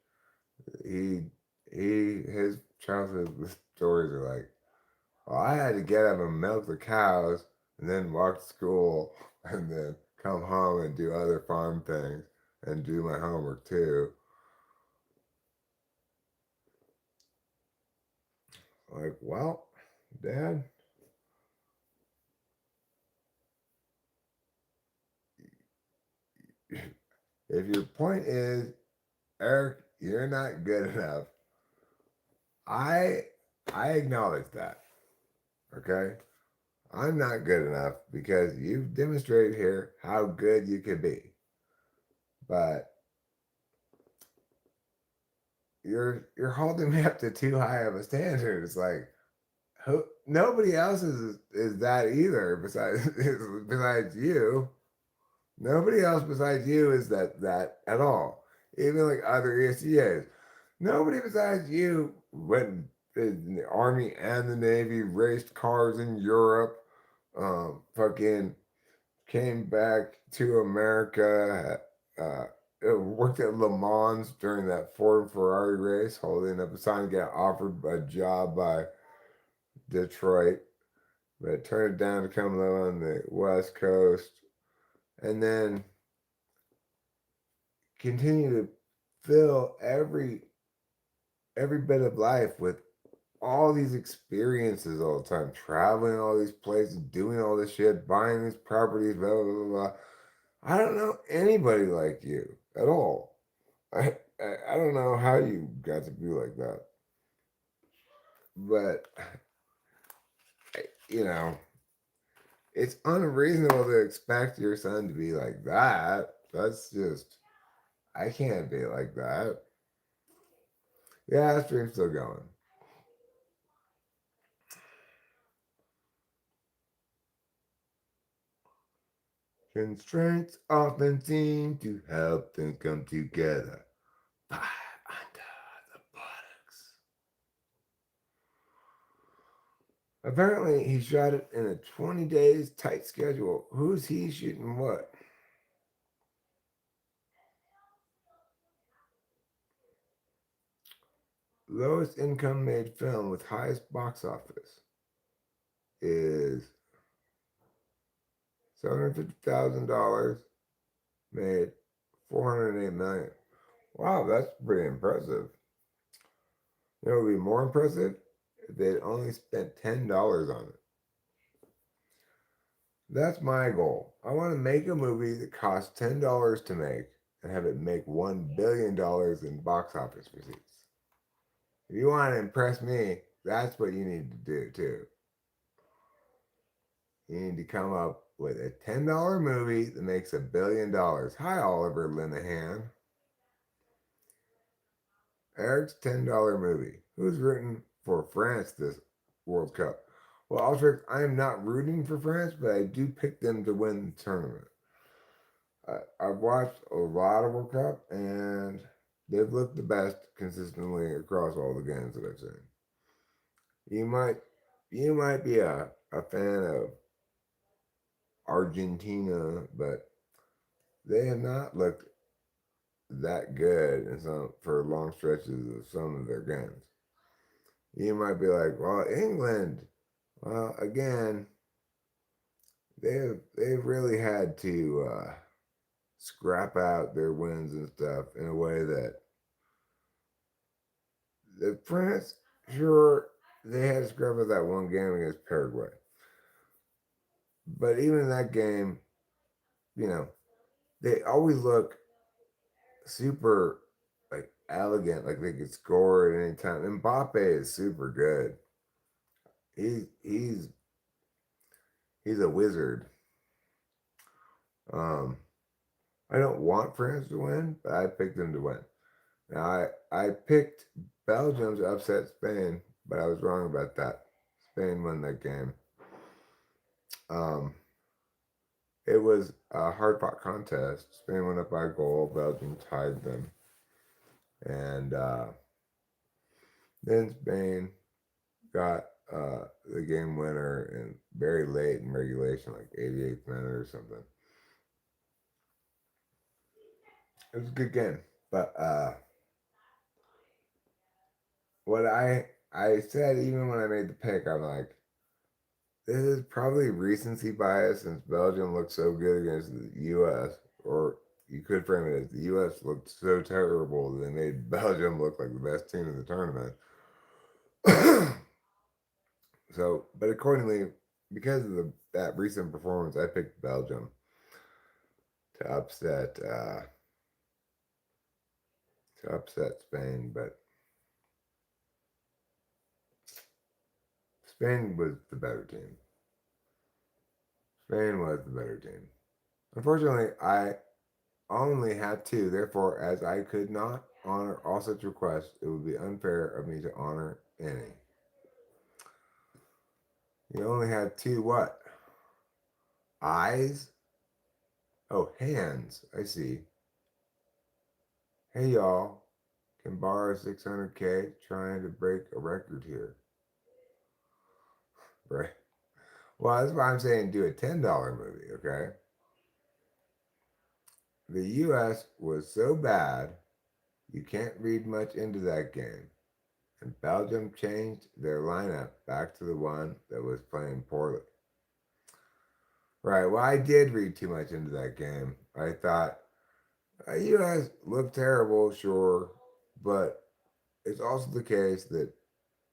He his childhood stories are like, well, I had to get up and milk the cows, and then walk to school, and then come home and do other farm things, and do my homework too. Like, well, Dad, if your point is, Eric, you're not good enough, I I acknowledge that. Okay? I'm not good enough because you've demonstrated here how good you can be. But you're holding me up to too high of a standard. It's like nobody else is that either besides you. Nobody else besides you is that at all. Even like other ESCAs. Nobody besides you went in the army and the navy, raced cars in Europe, fucking came back to America, worked at Le Mans during that Ford Ferrari race, holding up a sign to get offered a job by Detroit, but turned it down to come live on the West Coast, and then continue to fill every bit of life with all these experiences all the time, traveling all these places, doing all this shit, buying these properties, blah blah blah. Blah. I don't know anybody like you at all. I don't know how you got to be like that, but you know it's unreasonable to expect your son to be like that. That's just I can't be like that. Yeah, that stream's still going. Constraints often seem to help them come together. Fire under the buttocks. Apparently, he shot it in a 20 days tight schedule. Who's he shooting what? Lowest income made film with highest box office is $750,000, made 408 million. Wow, that's pretty impressive. You know, it would be more impressive if they'd only spent $10 on it. That's my goal. I want to make a movie that costs $10 to make and have it make $1 billion in box office receipts. If you want to impress me, that's what you need to do too. You need to come up with a $10 movie that makes $1 billion. Hi, Oliver Linehan. Eric's $10 movie. Who's rooting for France this World Cup? Well, I am not rooting for France, but I do pick them to win the tournament. I've watched a lot of World Cup, and they've looked the best consistently across all the games that I've seen. You might you might be a fan of Argentina, but they have not looked that good in some for long stretches of some of their games. You might be like, well, England. Well, again, they've really had to scrap out their wins and stuff in a way that the France, sure, they had to scrap out that one game against Paraguay, but even in that game, you know, they always look super like elegant, like they could score at any time. Mbappe is super good. He's he's he's a wizard. Um, I don't want France to win, but I picked them to win. Now I picked Belgium to upset Spain, but I was wrong about that. Spain won that game. Um, it was a hard fought contest. Spain went up by a goal. Belgium tied them, and then Spain got the game winner and very late in regulation, like 88th minute or something. It was a good game, but what I said even when I made the pick, I'm like, this is probably recency bias since Belgium looked so good against the U.S. Or you could frame it as the U.S. looked so terrible that they made Belgium look like the best team in the tournament. So, but accordingly, because of that recent performance, I picked Belgium to upset Spain. But Spain was the better team. Spain was the better team. Unfortunately, I only had two. Therefore, as I could not honor all such requests, it would be unfair of me to honor any. You only had two what? Eyes? Oh, hands. I see. Hey y'all, can borrow 600K trying to break a record here. Right. Well, that's why I'm saying do a $10 movie, okay? The US was so bad, you can't read much into that game. And Belgium changed their lineup back to the one that was playing poorly. Right. Well, I did read too much into that game. I thought, you guys look terrible, sure, but it's also the case that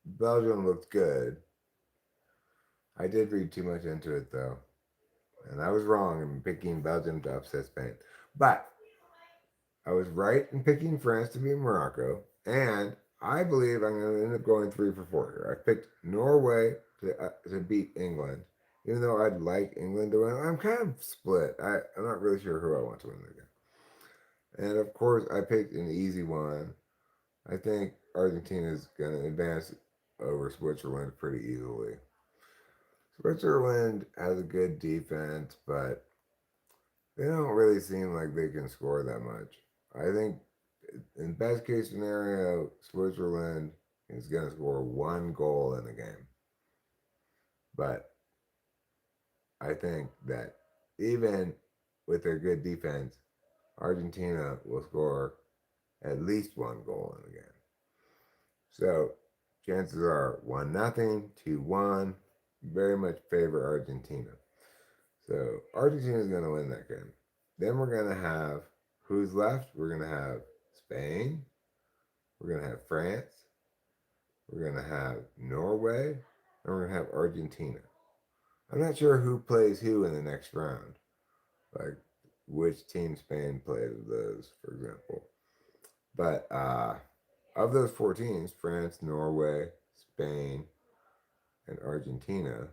Belgium looked good. I did read too much into it, though. And I was wrong in picking Belgium to upset Spain. But I was right in picking France to beat Morocco. And I believe I'm going to end up going 3 for 4 here. I picked Norway to beat England. Even though I'd like England to win, I'm kind of split. I'm not really sure who I want to win the game. And of course, I picked an easy one. I think Argentina's going to advance over Switzerland pretty easily. Switzerland has a good defense, but they don't really seem like they can score that much. I think in best case scenario, Switzerland is going to score 1 goal in the game. But I think that even with their good defense, Argentina will score at least 1 goal in the game. So chances are 1-0, 2-1. Very much favor Argentina. So Argentina is going to win that game. Then we're going to have who's left? We're going to have Spain. We're going to have France. We're going to have Norway. And we're going to have Argentina. I'm not sure who plays who in the next round. Like which team Spain plays of those, for example. But of those 4 teams, France, Norway, Spain, and Argentina,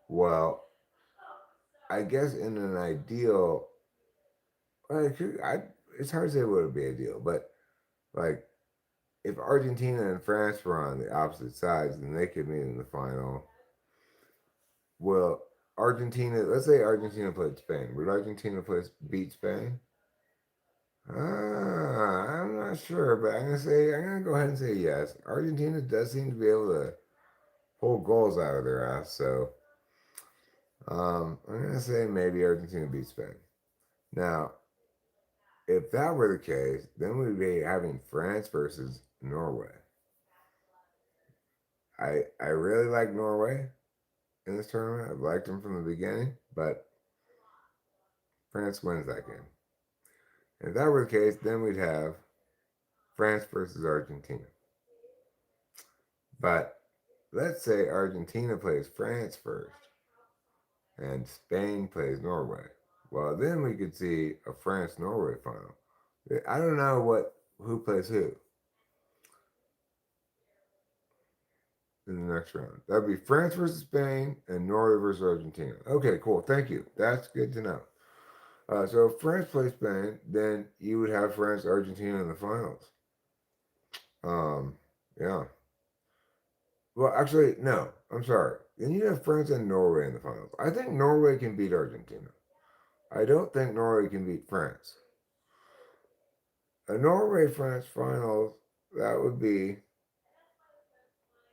well, I guess in an ideal, it's hard to say what would be ideal, but like if Argentina and France were on the opposite sides, then they could meet in the final. Well, Argentina, let's say Argentina played Spain. Would Argentina beat Spain? I'm not sure, but I'm gonna go ahead and say yes. Argentina does seem to be able to pull goals out of their ass, so I'm gonna say maybe Argentina beats Spain. Now, if that were the case, then we'd be having France versus Norway. I really like Norway in this tournament. I've liked them from the beginning, but France wins that game. If that were the case, then we'd have France versus Argentina. But let's say Argentina plays France first and Spain plays Norway. Well, then we could see a France Norway final. I don't know what who plays who in the next round. That'd be France versus Spain and Norway versus Argentina. Okay, cool. Thank you. That's good to know. So if France plays Spain, then you would have France Argentina in the finals. Yeah. Well, actually, no. I'm sorry. Then you have France and Norway in the finals. I think Norway can beat Argentina. I don't think Norway can beat France. A Norway France finals, that would be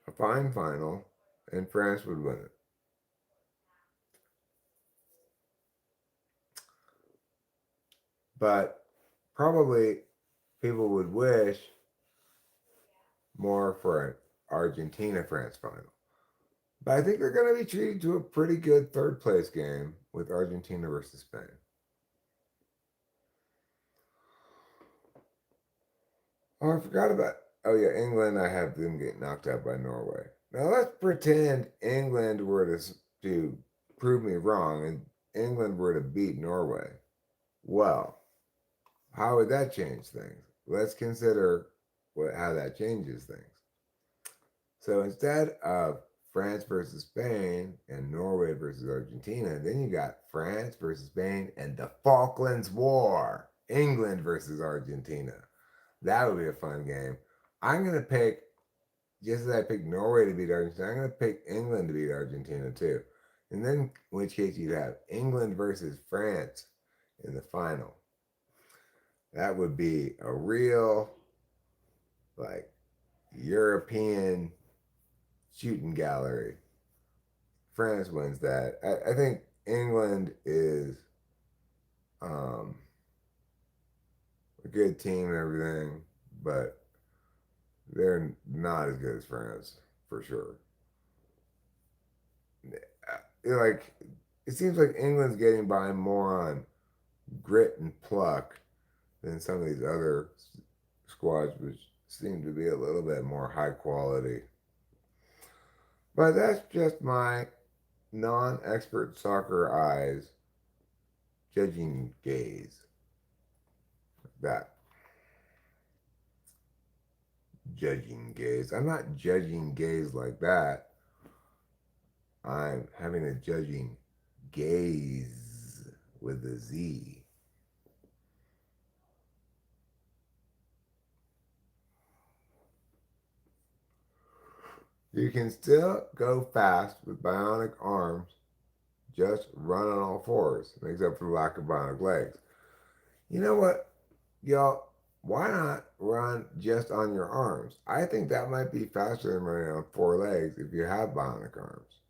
a fine final, and France would win it. But probably people would wish more for an Argentina France final. But I think they're going to be treated to a pretty good third place game with Argentina versus Spain. Oh, I forgot about. Oh yeah, England. I have them get knocked out by Norway. Now let's pretend England were to prove me wrong, and England were to beat Norway. Well, how would that change things? Let's consider how that changes things. So instead of France versus Spain and Norway versus Argentina, then you got France versus Spain and the Falklands War. England versus Argentina. That would be a fun game. I'm going to pick, just as I picked Norway to beat Argentina, I'm going to pick England to beat Argentina too. And then, in which case, you'd have England versus France in the final. That would be a real, like, European shooting gallery. France wins that. I think England is a good team and everything, but they're not as good as France for sure. Like it seems like England's getting by more on grit and pluck than some of these other squads, which seem to be a little bit more high quality. But that's just my non-expert soccer eyes judging gaze. That. Judging gaze. I'm not judging gaze like that. I'm having a judging gaze with a Z. You can still go fast with bionic arms, just run on all fours, except for the lack of bionic legs. You know what, y'all? Why not run just on your arms? I think that might be faster than running on four legs if you have bionic arms.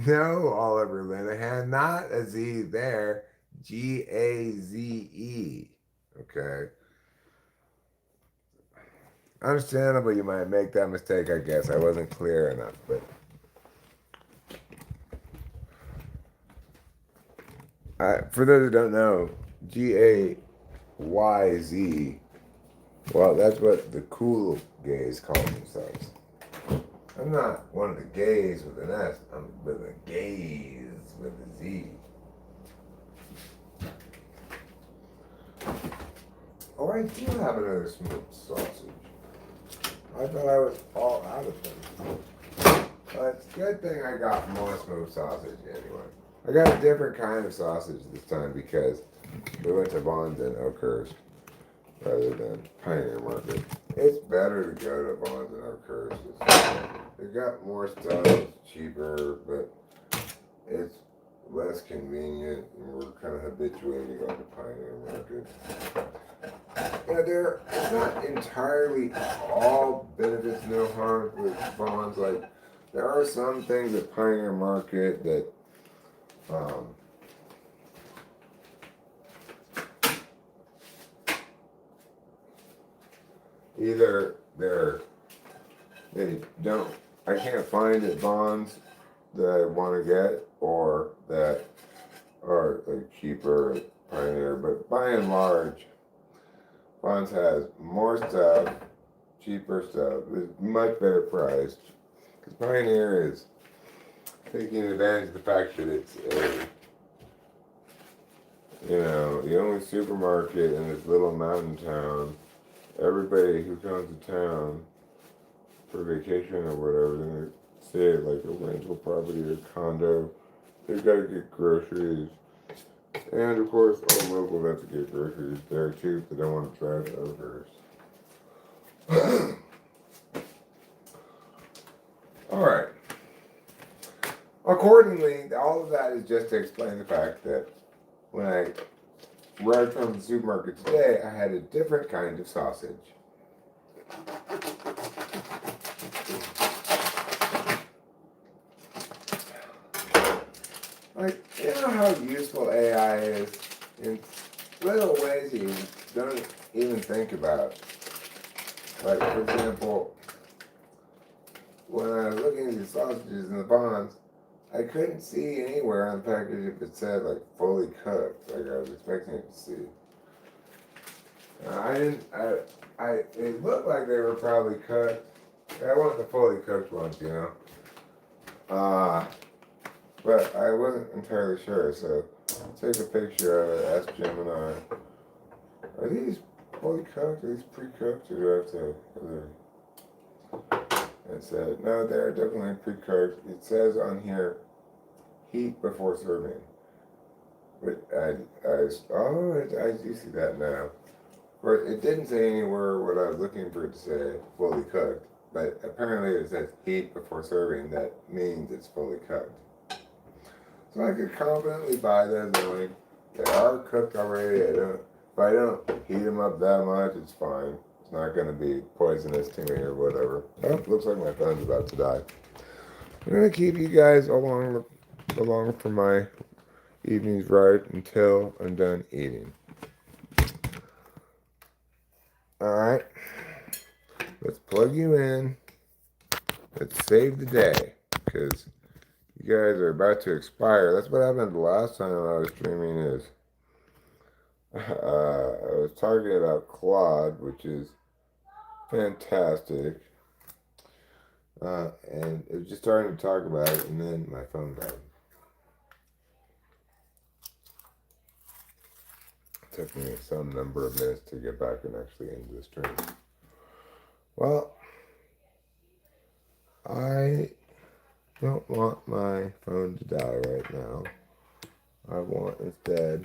No, Oliver Linehan, not a Z there. Gaze. Okay. Understandable, you might make that mistake, I guess. I wasn't clear enough, but. For those who don't know, Gayz. Well, that's what the cool gays call themselves. I'm not one of the gays with an S. I'm with a gaze with a Z. Oh, I do have another smoked sausage. I thought I was all out of them. But it's a good thing I got more smoked sausage anyway. I got a different kind of sausage this time because we went to Vaughn's in Oakhurst rather than Pioneer Market. It's better to go to Vaughn's and Oakhurst. They got more stuff, it's cheaper, but it's less convenient, and we're kind of habituated to going to Pioneer Market. Yeah, it's not entirely all benefits, no harm with Vaughn's. Like, there are some things at Pioneer Market that either they don't, I can't find at Vaughn's that I want to get, or that are like cheaper at Pioneer. But by and large, Vaughn's has more stuff, cheaper stuff, is much better priced. Because Pioneer is taking advantage of the fact that it's a You know, the only supermarket in this little mountain town. Everybody who comes to town for vacation or whatever, then they stay at like a rental property or condo. They've got to get groceries. And of course, all locals have to get groceries there too if they don't want to drive over. Alright. Accordingly, all of that is just to explain the fact that when I arrived from the supermarket today, I had a different kind of sausage. Like, you know how useful AI is in little ways you don't even think about. Like, for example, when I was looking at the sausages and the buns, I couldn't see anywhere on the package if it said, like, fully cooked, like I was expecting it to see. It looked like they were probably cooked. I want the fully cooked ones, you know? But I wasn't entirely sure, so take a picture of it, ask Gemini, are these fully cooked, are these pre-cooked, or do I have to, it said, no, they're definitely pre-cooked. It says on here, heat before serving. But I do see that now. But it didn't say anywhere what I was looking for it to say, fully cooked. But apparently it says heat before serving, that means it's fully cooked. So I could confidently buy them knowing they are cooked already. If I don't heat them up that much, it's fine. It's not going to be poisonous to me or whatever. Oh, looks like my phone's about to die. I'm going to keep you guys along for my evening's ride until I'm done eating. Alright. Let's plug you in. Let's save the day. Because you guys are about to expire. That's what happened the last time I was streaming is I was talking about Claude, which is fantastic. And it was just starting to talk about it, and then my phone died. It took me some number of minutes to get back and actually into the stream. Well, I don't want my phone to die right now. I want to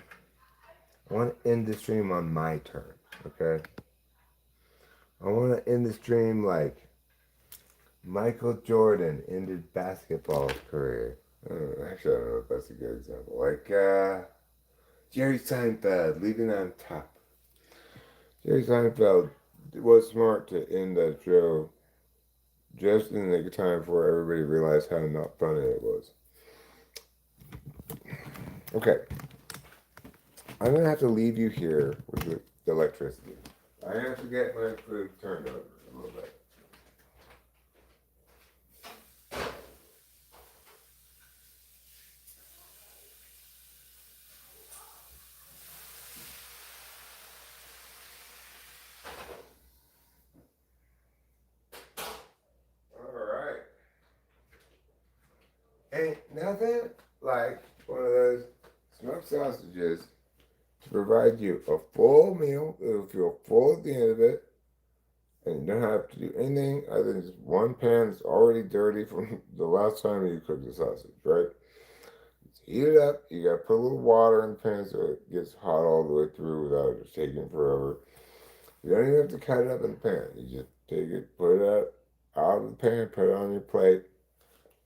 end the stream on my terms, okay? I want to end the stream like Michael Jordan ended basketball career. Actually, I don't know if that's a good example. Like Jerry Seinfeld leaving on top. Jerry Seinfeld was smart to end that show just in the nick of time before everybody realized how not funny it was. Okay. I'm going to have to leave you here with the electricity. I have to get my food turned over a little bit. Alright. Ain't nothing like one of those smoked sausages to provide you a full meal. It'll feel full at the end of it. And you don't have to do anything other than just one pan that's already dirty from the last time you cooked the sausage, right? Just heat it up. You gotta put a little water in the pan so it gets hot all the way through without it taking forever. You don't even have to cut it up in the pan. You just take it, put it out of the pan, put it on your plate,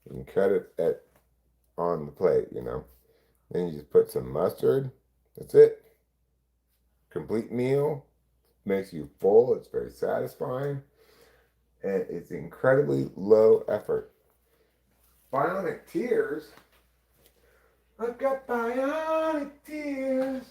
and cut it on the plate, you know. Then you just put some mustard. That's it. Complete meal. Makes you full. It's very satisfying. And it's incredibly low effort. Bionic tears? I've got bionic tears.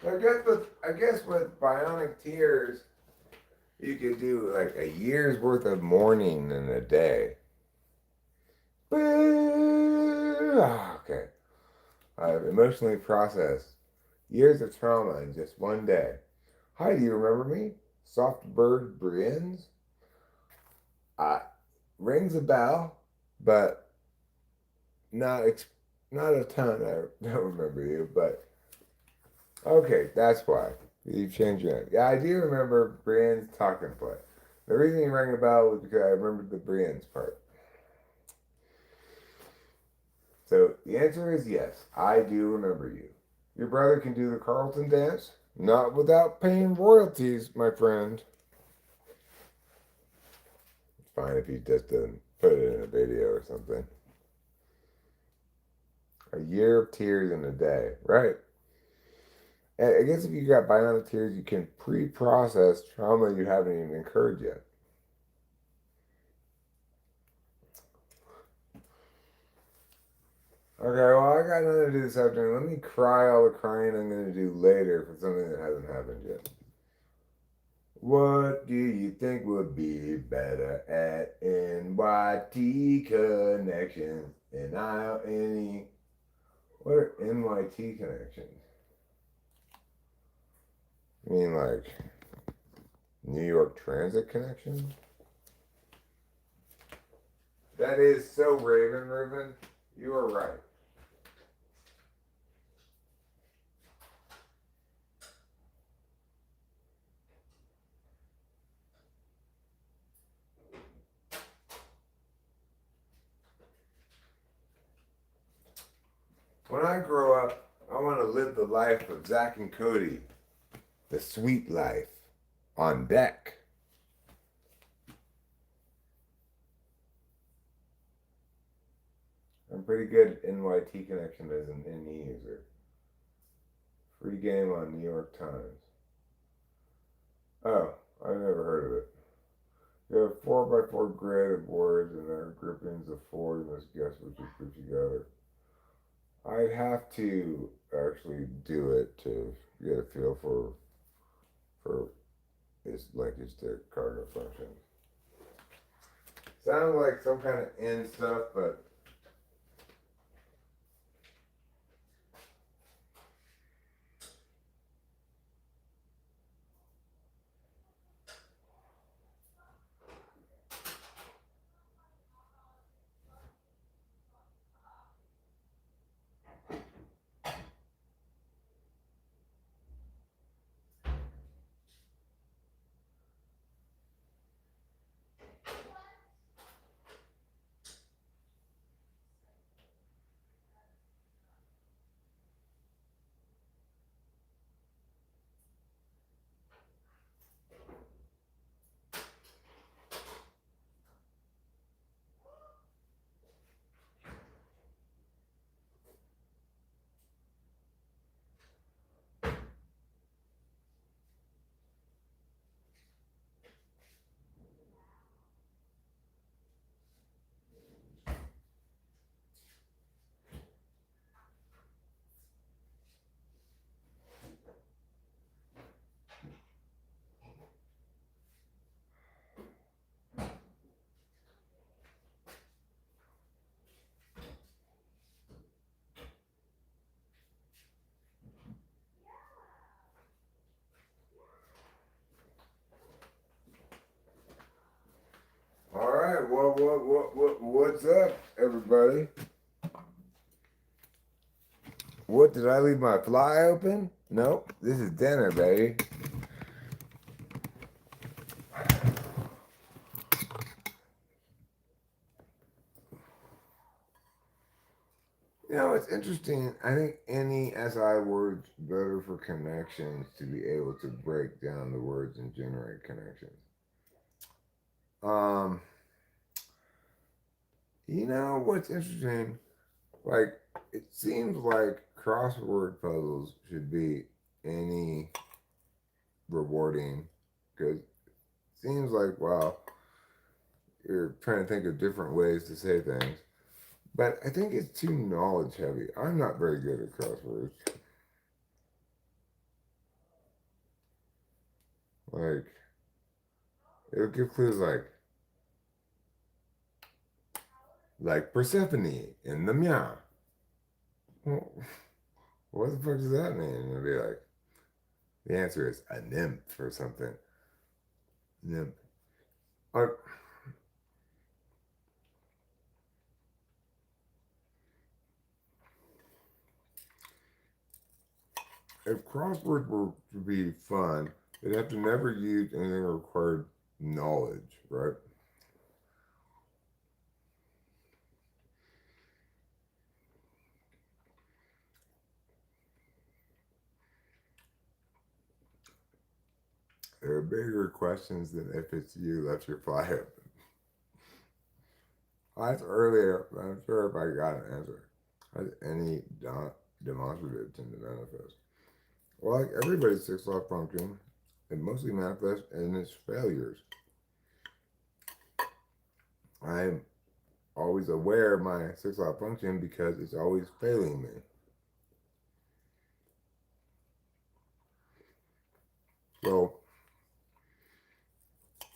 I guess with bionic tears, you could do like a year's worth of mourning in a day. Okay. I've emotionally processed years of trauma in just one day. Hi, do you remember me? Soft bird Briennes? Uh, rings a bell, but not ex- not a ton. I don't remember you, but okay, that's why. You've changed your name. Yeah, I do remember Brienne's talking play. The reason you rang a bell was because I remembered the Brienne's part. So the answer is yes, I do remember you. Your brother can do the Carlton dance? Not without paying royalties, my friend. It's fine if he just doesn't put it in a video or something. A year of tears in a day. Right. And I guess if you got bionic tears, you can pre-process trauma you haven't even incurred yet. Okay, well, I got nothing to do this afternoon. Let me cry all the crying I'm going to do later for something that hasn't happened yet. What do you think would be better at NYT connections? NILNE. What are NYT connections? You mean like New York Transit connections? That is so Raven, Reuben. You are right. When I grow up, I want to live the life of Zach and Cody, the sweet life on deck. I'm pretty good at NYT connection as an NE user. Free game on New York Times. Oh, I've never heard of it. You have a 4x4 grid of words and there are groupings of four and let's guess which is put together. I'd have to actually do it to get a feel for its linkage to cardinal function. Sounds like some kind of N stuff, but all right. What's up, everybody? What did I leave my fly open? Nope. This is dinner, baby. You know, it's interesting. I think any SI word's better for connections to be able to break down the words and generate connections. Um, you know what's interesting? Like, it seems like crossword puzzles should be any rewarding because it seems like, well, you're trying to think of different ways to say things. But I think it's too knowledge heavy. I'm not very good at crosswords. Like, it would give clues like Persephone in the Meow. Well, what the fuck does that mean? And it'd be like, the answer is a nymph or something. Nymph. Like, if crosswords were to be fun, they'd have to never use anything that required knowledge, right? There are bigger questions than if it's you left your fly open. That's earlier. I'm sure if I got an answer. Has any demonstrative tend to manifest? Well, like everybody's six law function, it mostly manifests in its failures. I'm always aware of my six law function because it's always failing me. So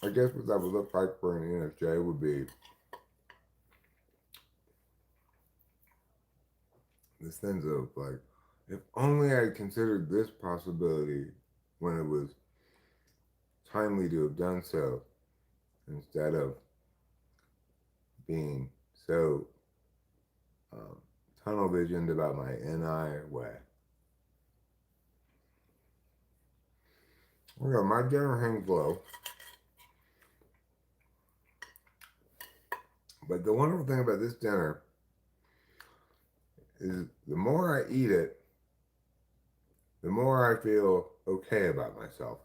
I guess what that would look like for an ENFJ would be the sense of like, if only I considered this possibility when it was timely to have done so, instead of being so tunnel visioned about my NI way. Okay, my dinner hangs low. But the wonderful thing about this dinner is the more I eat it, the more I feel okay about myself.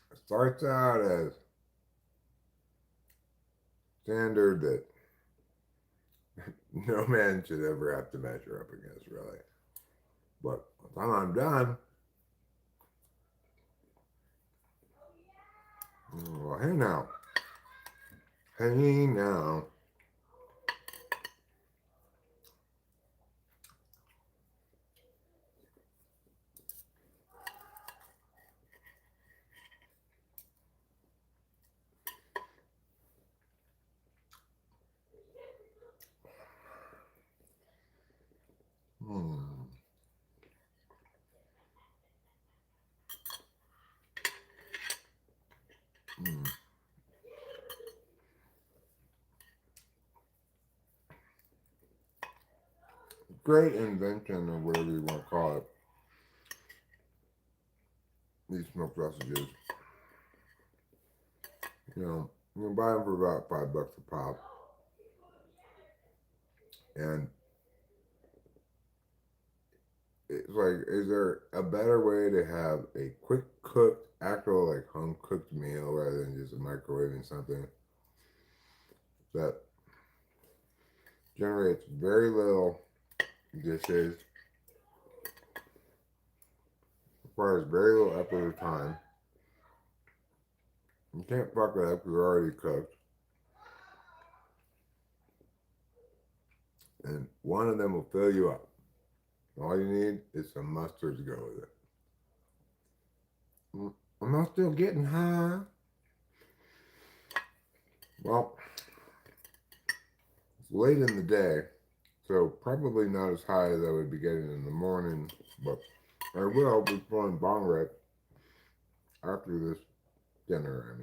It starts out as standard that no man should ever have to measure up against, really. But by the time I'm done, well, hey now. Hey now. Hmm. Hmm. Great invention, or whatever you want to call it. These smoke sausages. You can buy them for about $5 a pop. And it's like, is there a better way to have a quick cooked, actual like home cooked meal rather than just microwaving something that generates very little dishes, requires very little effort or time. You can't fuck it up, you're already cooked. And one of them will fill you up. All you need is some mustard to go with it. Am I still getting high? Well, it's late in the day, so probably not as high as I would be getting in the morning, but I will be pulling bong rip after this dinner.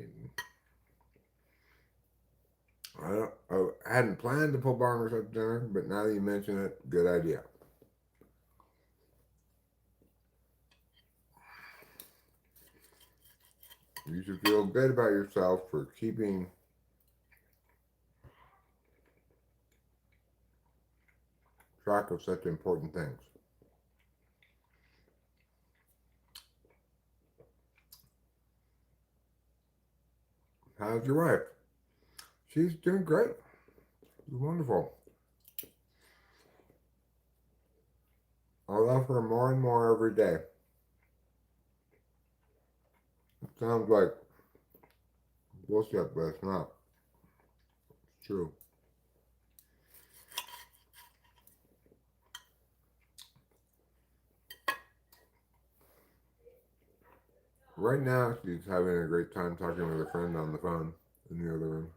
I hadn't planned to pull bong rips after dinner, but now that you mention it, good idea. You should feel good about yourself for keeping track of such important things. How's your wife? She's doing great. She's wonderful. I love her more and more every day. It sounds like bullshit, but it's not. It's true. Right now, she's having a great time talking with a friend on the phone in the other room.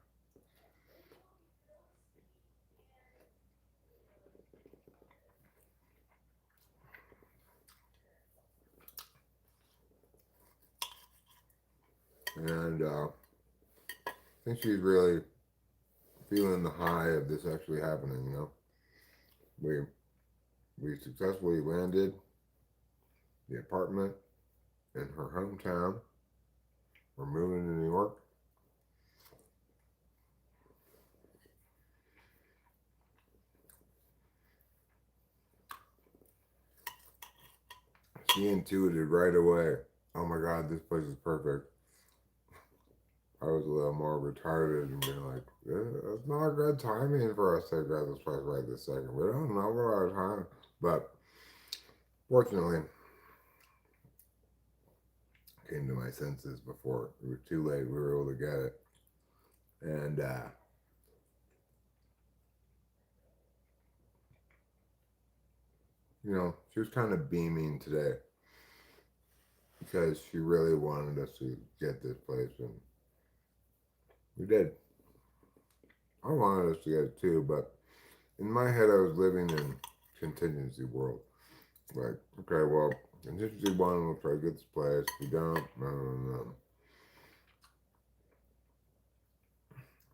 And I think she's really feeling the high of this actually happening, you know? We, we successfully landed the apartment in her hometown. We're moving to New York. She intuited right away, oh my God, this place is perfect. I was a little more retarded and being like, it's not good timing for us to grab this place right this second. We don't know what our time. But fortunately, I came to my senses before it was too late. We were able to get it. And, you know, she was kind of beaming today because she really wanted us to get this place. And we did. I wanted us to get it too, but in my head, I was living in contingency world. Like, okay, well, contingency one, we'll try to get this place. If we don't, no.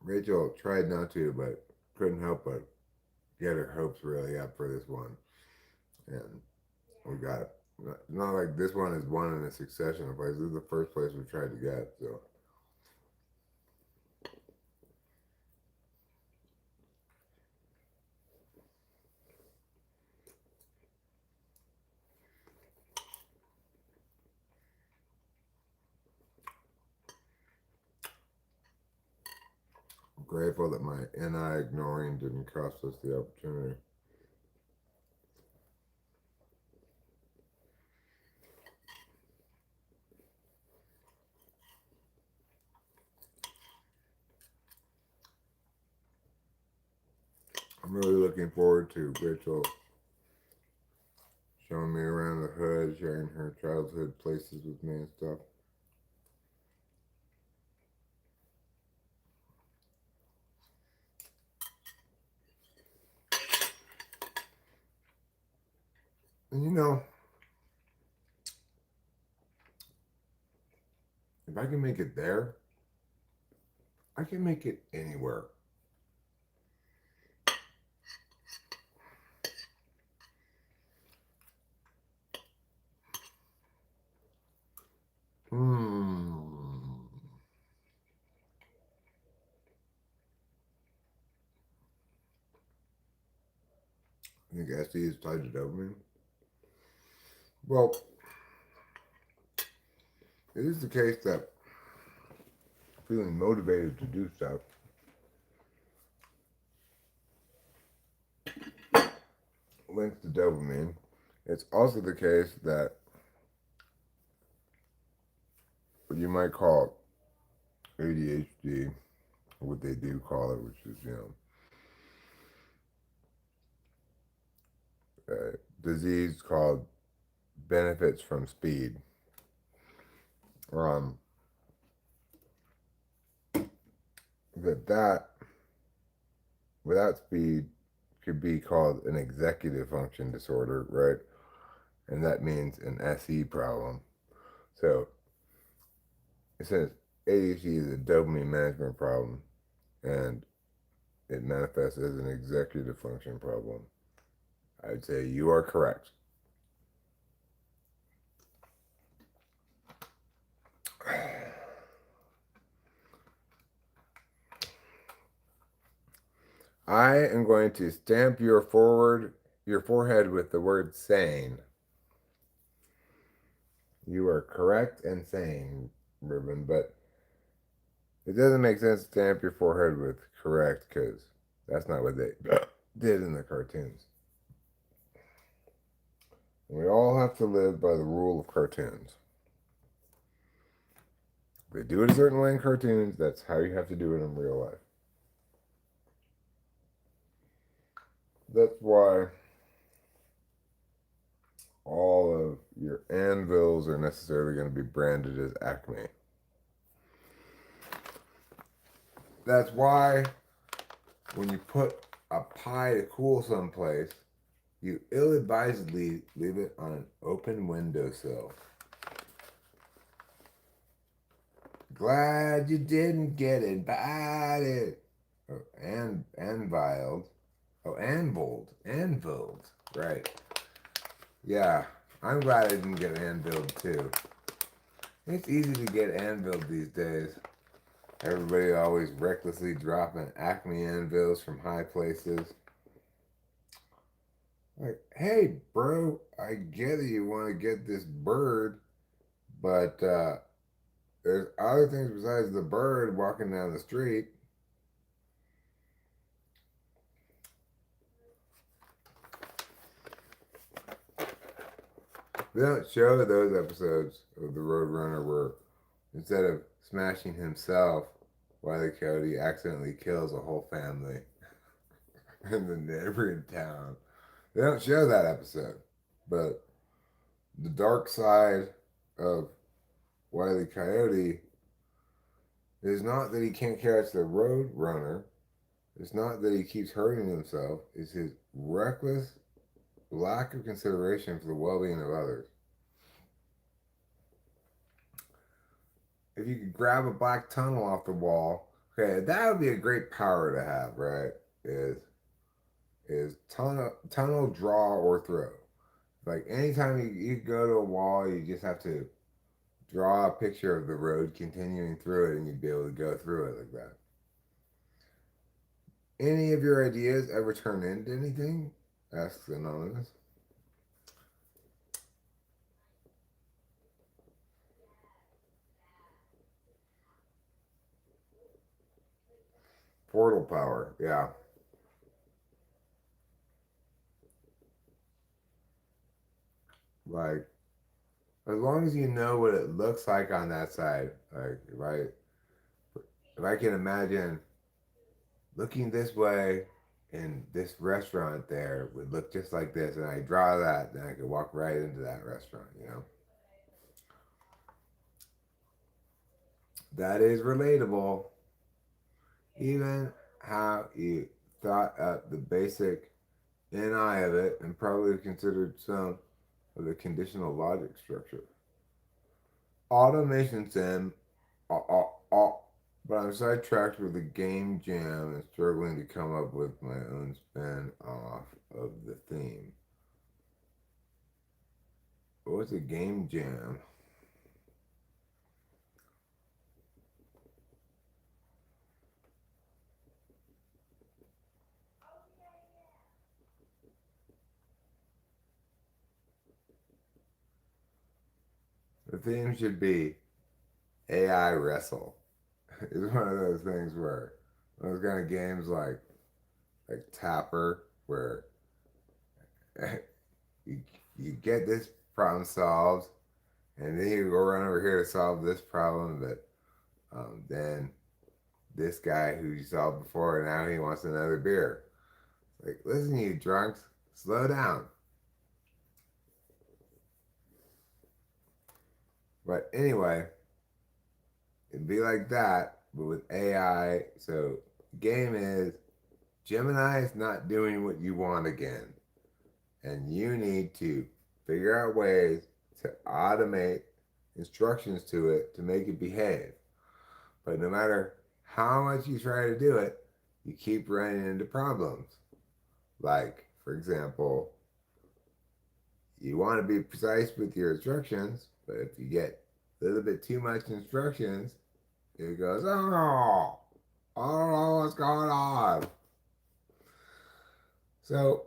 Rachel tried not to, but couldn't help but get her hopes really up for this one. And we got it. Not like this one is one in a succession of places. This is the first place we tried to get, so. I'm grateful that my NI ignoring didn't cost us the opportunity. I'm really looking forward to Rachel showing me around the hood, sharing her childhood places with me and stuff. And you know, if I can make it there, I can make it anywhere. Hmm. I think SD is tied to dopamine. Well, it is the case that feeling motivated to do stuff links to dopamine. It's also the case that what you might call ADHD, what they do call it, which is, you know, a disease called benefits from speed. Um, that without speed could be called an executive function disorder, right? And that means an SE problem. So since ADHD is a dopamine management problem and it manifests as an executive function problem, I'd say you are correct. I am going to stamp your forehead with the word sane. You are correct and sane, Ruben, but it doesn't make sense to stamp your forehead with correct because that's not what they did in the cartoons. And we all have to live by the rule of cartoons. If they do it a certain way in cartoons, that's how you have to do it in real life. That's why all of your anvils are necessarily going to be branded as Acme. That's why when you put a pie to cool someplace, you ill-advisedly leave it on an open windowsill. Glad you didn't get invited. Oh, and anviled. Oh, anviled. Right. Yeah, I'm glad I didn't get anviled too. It's easy to get anviled these days. Everybody always recklessly dropping Acme anvils from high places. Like, hey, bro, I get it. You want to get this bird, but there's other things besides the bird walking down the street. They don't show those episodes of the Roadrunner where instead of smashing himself, Wile E. Coyote accidentally kills a whole family in the neighboring town. They don't show that episode, but the dark side of Wile E. Coyote is not that he can't catch the road runner. It's not that he keeps hurting himself. It's his reckless lack of consideration for the well-being of others. If you could grab a black tunnel off the wall, okay, that would be a great power to have, right? Is tunnel draw or throw. Like anytime you go to a wall, you just have to draw a picture of the road continuing through it and you'd be able to go through it like that. Any of your ideas ever turn into anything? Asks Anonymous. Portal power, yeah. Like, as long as you know what it looks like on that side, like if I can imagine looking this way and this restaurant there would look just like this, and I draw that, then I could walk right into that restaurant, you know? That is relatable. Even how you thought up the basic NI of it and probably considered some of the conditional logic structure. Automation sim, but I'm sidetracked with the game jam and struggling to come up with my own spin off of the theme. What's a game jam? The theme should be AI wrestle. It's one of those things where those kind of games like Tapper, where you, you get this problem solved, and then you go run over here to solve this problem, but then this guy who you solved before, now he wants another beer. Like, listen, you drunks, slow down. But anyway, it'd be like that, but with AI. So, game is Gemini is not doing what you want again. And you need to figure out ways to automate instructions to it to make it behave. But no matter how much you try to do it, you keep running into problems. Like, for example, you want to be precise with your instructions, but if you get a little bit too much instructions, it goes, oh, I don't know what's going on. So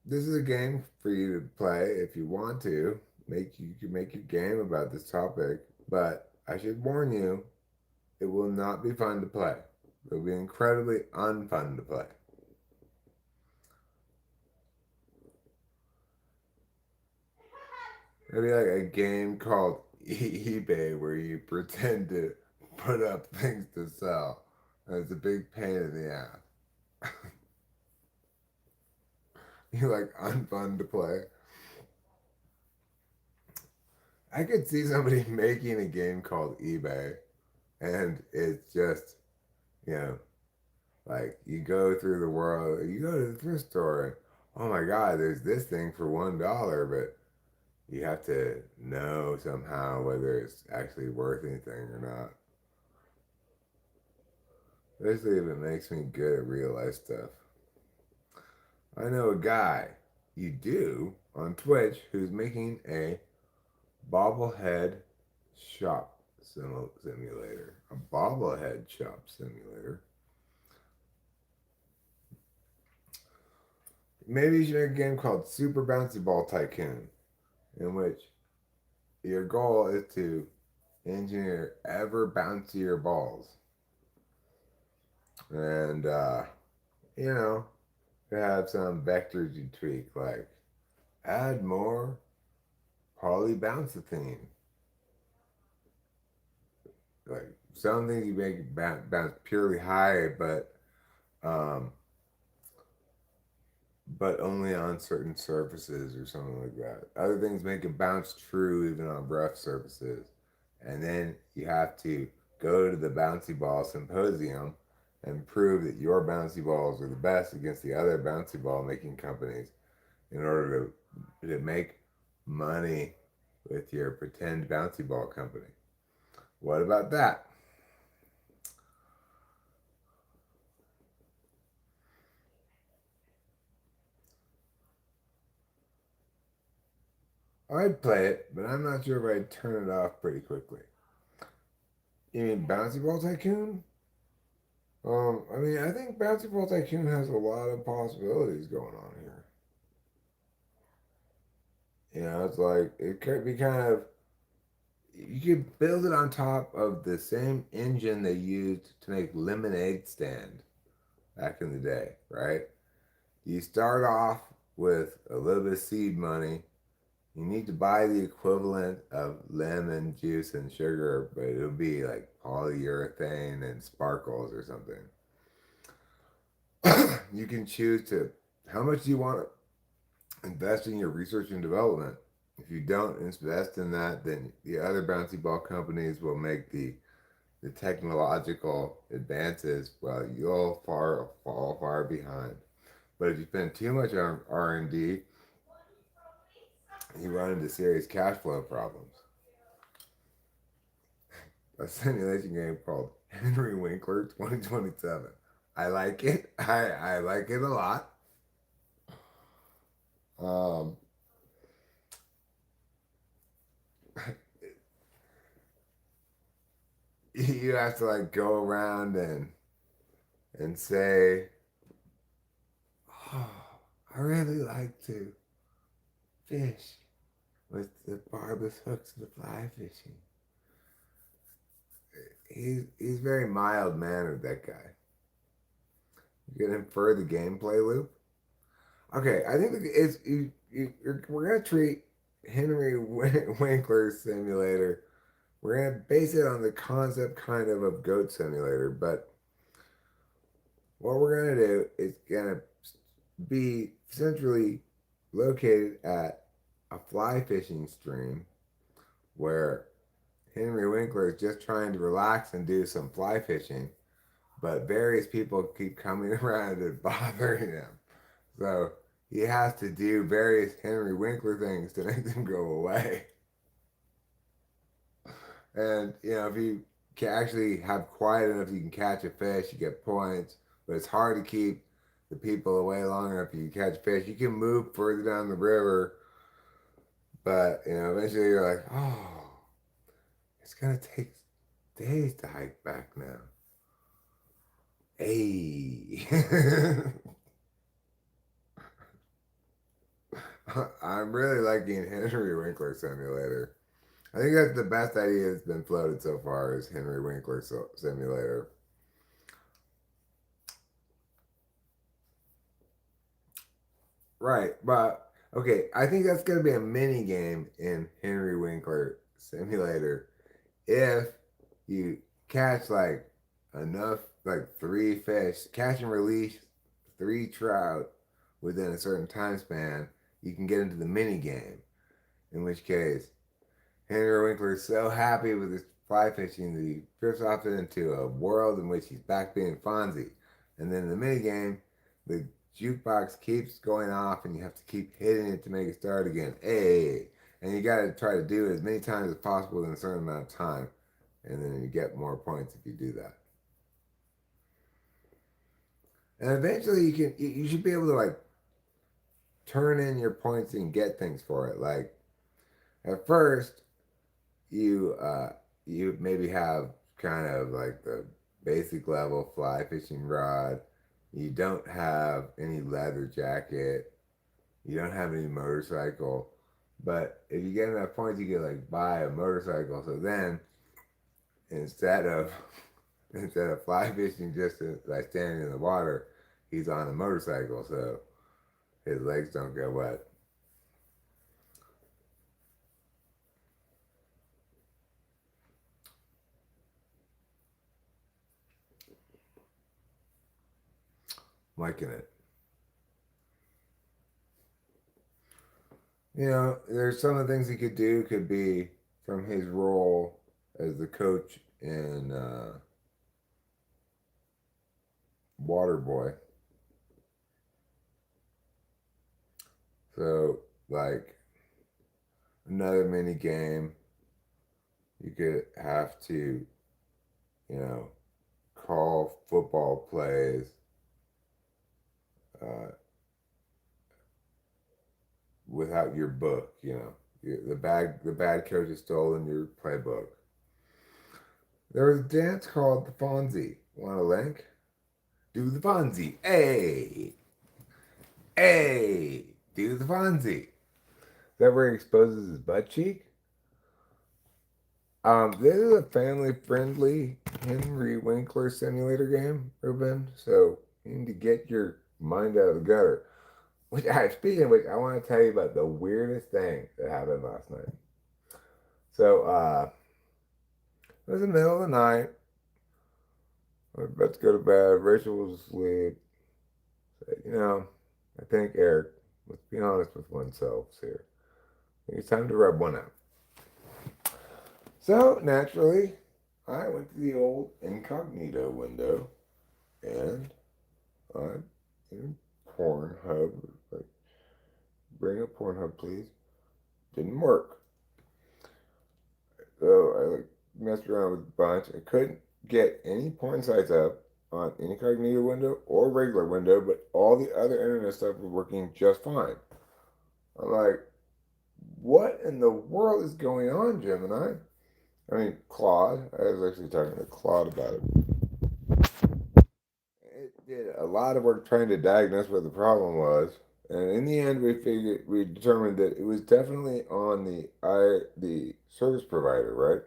this is a game for you to play if you want to. You can make your game about this topic, but I should warn you, it will not be fun to play. It will be incredibly unfun to play. It'll be like a game called eBay where you pretend to put up things to sell. And it's a big pain in the ass. You like unfun to play. I could see somebody making a game called eBay, and it's just, you know, like you go through the world, you go to the thrift store, and oh my God, there's this thing for $1, but you have to know somehow whether it's actually worth anything or not. Especially if it makes me good at real life stuff. I know a guy, you do, on Twitch who's making a bobblehead shop simulator. A bobblehead shop simulator. Maybe you should make a game called Super Bouncy Ball Tycoon, in which your goal is to engineer ever bouncier balls. And, you know, you have some vectors you tweak, like add more polybounceethene. Like some things you make bounce purely high, um, but only on certain surfaces or something like that. Other things make it bounce true even on rough surfaces. And then you have to go to the bouncy ball symposium and prove that your bouncy balls are the best against the other bouncy ball making companies in order to make money with your pretend bouncy ball company. What about that? I'd play it, but I'm not sure if I'd turn it off pretty quickly. You mean Bouncy Ball Tycoon? I mean, I think Bouncy Ball Tycoon has a lot of possibilities going on here. You know, it's like it could be kind of you could build it on top of the same engine they used to make Lemonade Stand back in the day, right? You start off with a little bit of seed money. You need to buy the equivalent of lemon juice and sugar, but it'll be like polyurethane and sparkles or something. You can choose to how much do you want to invest in your research and development. If you don't invest in that, then the other bouncy ball companies will make the technological advances while you'll fall far behind. But if you spend too much on R&D, you run into serious cash flow problems. A simulation game called Henry Winkler 2027. I like it. I like it a lot. Um, you have to like go around and say, "Oh, I really like to fish with the barbless hooks of the fly fishing." He's very mild mannered. That guy. You can infer the gameplay loop. Okay, I think it's we're gonna treat Henry Winkler's simulator. We're gonna base it on the concept kind of Goat Simulator, but what we're gonna do is gonna be centrally located at a fly fishing stream where Henry Winkler is just trying to relax and do some fly fishing, but various people keep coming around and bothering him. So he has to do various Henry Winkler things to make them go away. And you know, if you can actually have quiet enough, you can catch a fish, you get points. But it's hard to keep the people away long enough. You catch fish, you can move further down the river, but you know, eventually you're like, oh, it's gonna take days to hike back now. Hey, I'm really liking Henry Winkler Simulator. I think that's the best idea that's been floated so far is Henry Winkler Simulator. Right, but okay, I think that's gonna be a mini game in Henry Winkler Simulator if you catch like enough, like three fish, catch and release three trout within a certain time span, you can get into the mini game. In which case, Henry Winkler's so happy with his fly fishing that he drifts off into a world in which he's back being Fonzie. And then in the minigame, the jukebox keeps going off and you have to keep hitting it to make it start again. Hey! And you gotta try to do it as many times as possible in a certain amount of time. And then you get more points if you do that. And eventually you should be able to like turn in your points and get things for it. Like at first you maybe have kind of like the basic level fly fishing rod. You don't have any leather jacket. You don't have any motorcycle. But if you get enough points, you can like buy a motorcycle. So then instead of fly fishing just like standing in the water, he's on a motorcycle, so his legs don't get wet. Liking it. You know, there's some of the things he could do could be from his role as the coach in Waterboy. So, like, another mini game, you could have to, you know, call football plays uh, without your book. You know, the bad coach has stolen your playbook. There was a dance called the Fonzie. Want a link? Do the Fonzie. Hey, hey, do the Fonzie. Is that where he exposes his butt cheek? This is a family-friendly Henry Winkler simulator game, Ruben. So you need to get your mind out of the gutter. Which, speaking of which, I want to tell you about the weirdest thing that happened last night. So, it was the middle of the night. I was about to go to bed. Rachel was asleep. Said, you know, I think Eric, let's be honest with oneself here. I think it's time to rub one out. So, naturally, I went to the old incognito window and I, in Pornhub, like, bring up Pornhub, please. Didn't work. So I like messed around with a bunch. I couldn't get any porn sites up on incognito window or regular window, but all the other internet stuff was working just fine. I'm like, what in the world is going on, Gemini? I mean, Claude. I was actually talking to Claude about it. It did a lot of work trying to diagnose what the problem was, and in the end, we determined that it was definitely on the service provider, right?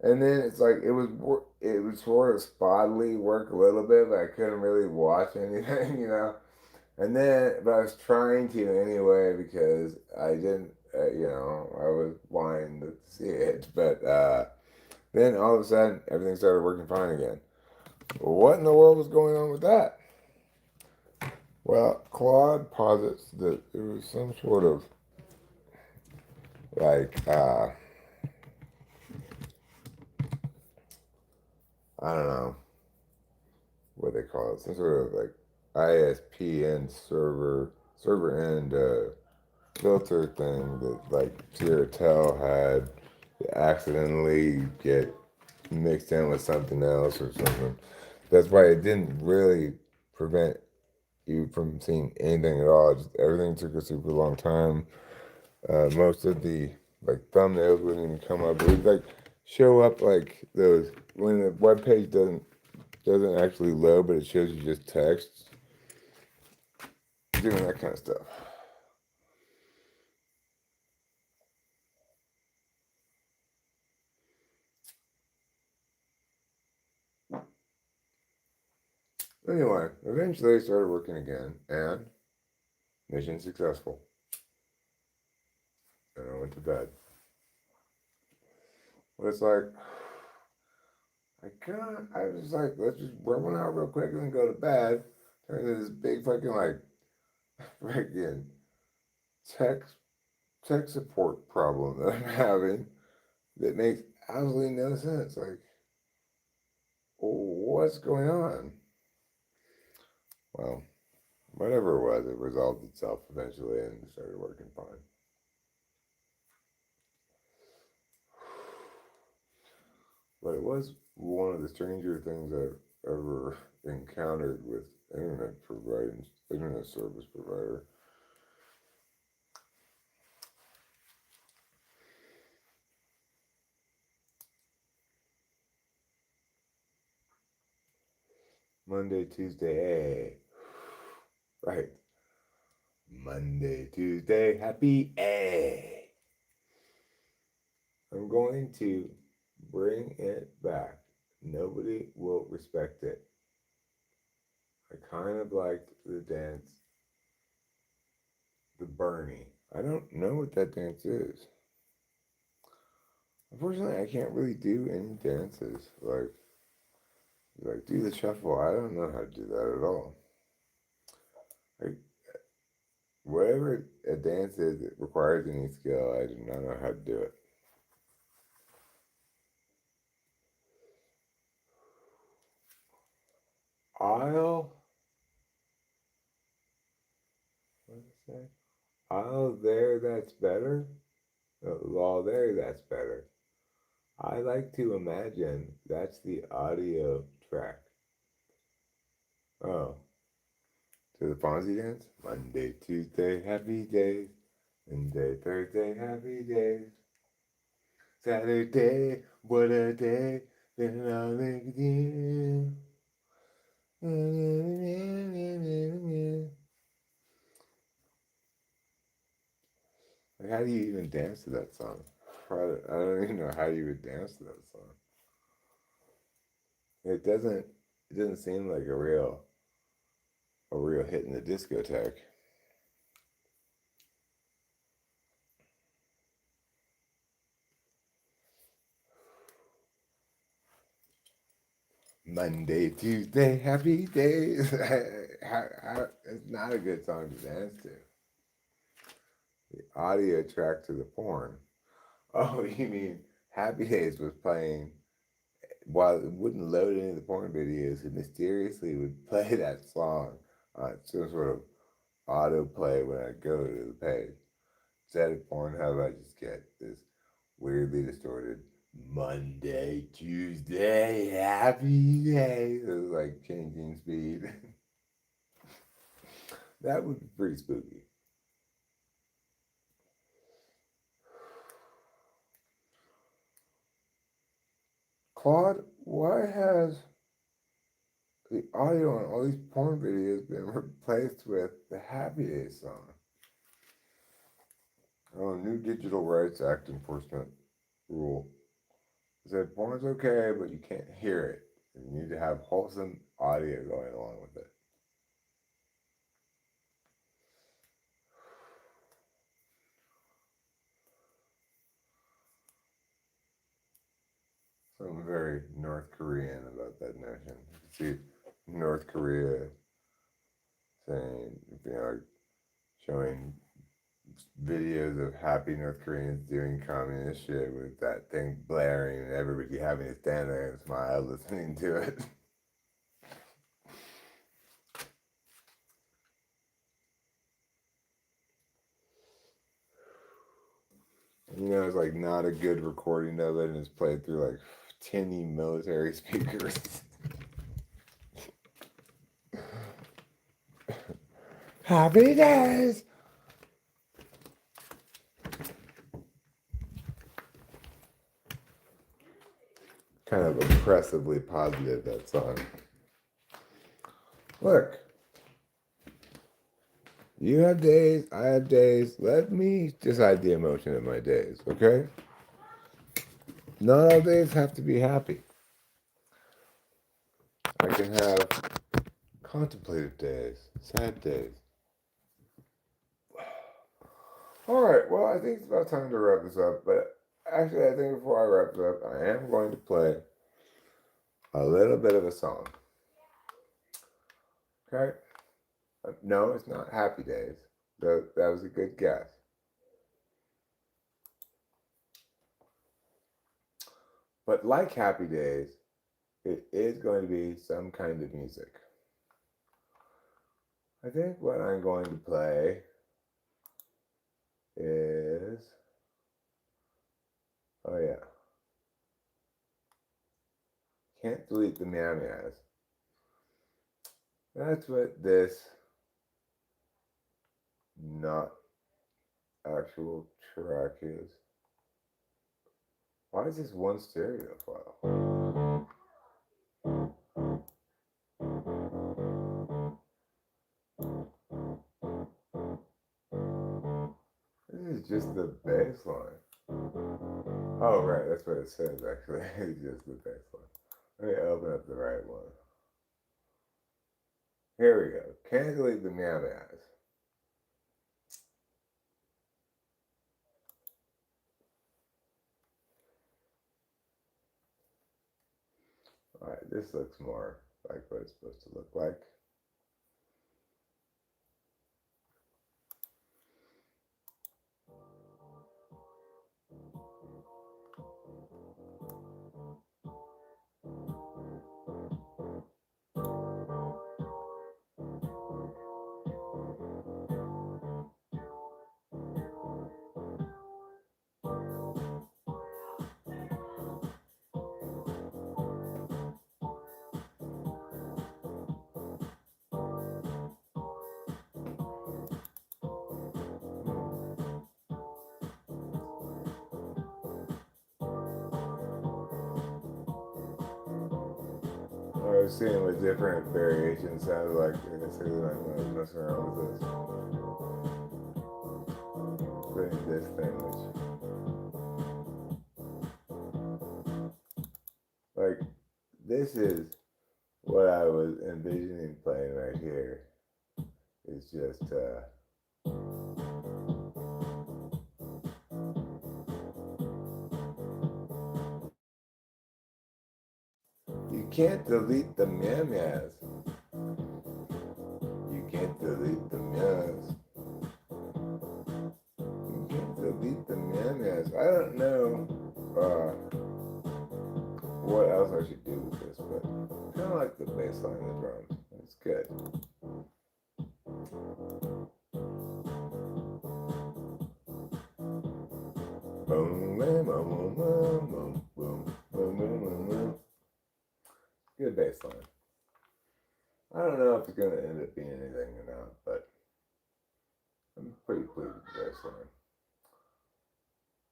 And then it's like it was sort of spottily work a little bit, but I couldn't really watch anything, you know. And then, but I was trying to anyway because I didn't, you know, I was blind to see it. But then all of a sudden, everything started working fine again. What in the world was going on with that? Well, Claude posits that it was some sort of like, I don't know what they call it, some sort of like ISPN server end filter thing that like Tiertel had accidentally get mixed in with something else or something. That's why it didn't really prevent you from seeing anything at all. Just everything took a super long time. Most of the like thumbnails wouldn't even come up. It would like show up like those when the web page doesn't actually load, but it shows you just text, doing that kind of stuff. Anyway, eventually it started working again, and mission successful. And I went to bed. But it's like, I was like, let's just run one out real quick and then go to bed. Turn into this big fucking like, freaking text tech support problem that I'm having that makes absolutely no sense. Like, what's going on? Well, whatever it was, it resolved itself eventually and started working fine. But it was one of the stranger things I've ever encountered with internet service provider. Monday, Tuesday, right. Monday, Tuesday, happy A. I'm going to bring it back. Nobody will respect it. I kind of liked the dance, the Bernie. I don't know what that dance is. Unfortunately, I can't really do any dances. Like do the shuffle. I don't know how to do that at all. Like whatever a dance is that requires any skill, I do not know how to do it. I'll what did I say? I'll there that's better. Law there that's better. I like to imagine that's the audio track. Oh, to the Fonzie dance? Monday, Tuesday, happy days. Wednesday, Thursday, happy days. Saturday, what a day. Then I'll make it. Like, how do you even dance to that song? I don't even know how you would dance to that song. It doesn't seem like a real hit in the discotheque. Monday, Tuesday, happy days. It's not a good song to dance to. The audio track to the porn. Oh, you mean Happy Days was playing while it wouldn't load any of the porn videos, it mysteriously would play that song on some sort of autoplay when I go to the page. Instead of Pornhub, I just get this weirdly distorted Monday, Tuesday, happy day. It was like changing speed. That would be pretty spooky. Claude, why has the audio on all these porn videos been replaced with the Happy Days song? Oh, new Digital Rights Act enforcement rule. It said porn's okay, but you can't hear it. You need to have wholesome audio going along with it. Something very North Korean about that notion. You can see North Korea saying, showing videos of happy North Koreans doing communist shit with that thing blaring and everybody having to stand there and smile listening to it. It's like not a good recording of it and it's played through like tinny military speakers. Happy days! Kind of oppressively positive, that song. Look, you have days, I have days. Let me decide the emotion of my days, okay? Not all days have to be happy. I can have contemplative days, sad days. All right, well, I think it's about time to wrap this up, but actually, I think before I wrap it up, I am going to play a little bit of a song. Okay? No, it's not Happy Days. That was a good guess. But like Happy Days, it is going to be some kind of music. I think what I'm going to play is, oh yeah, can't delete the meow meows. That's what this not actual track is. Why is this one stereo file? This is just the bass line. Oh, right, that's what it says actually. It's just the bass line. Let me open up the right one. Here we go. Can't delete the meow meows. Alright, this looks more like what it's supposed to look like. I was seeing what different variations sound like. I guess I'm not messing around with this. Putting this thing, which, like, this is what I was envisioning playing right here. It's just, you can't delete the meow meows. You can't delete the meows. You can't delete the meow meows. I don't know what else I should do with this, but I kind of like the bass line of the drums. It's good. Boom, boom, boom, boom, boom, boom, boom, boom, boom. Good bass line. I don't know if it's going to end up being anything or not, but I'm pretty pleased with the bass line.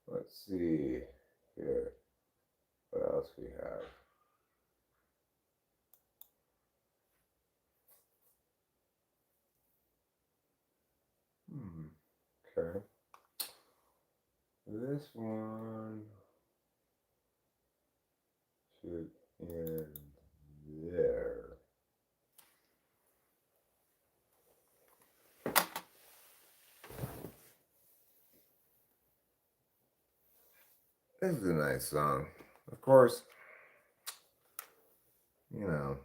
Let's see here what else we have. Okay. This one should end there. This is a nice song. Of course, you know.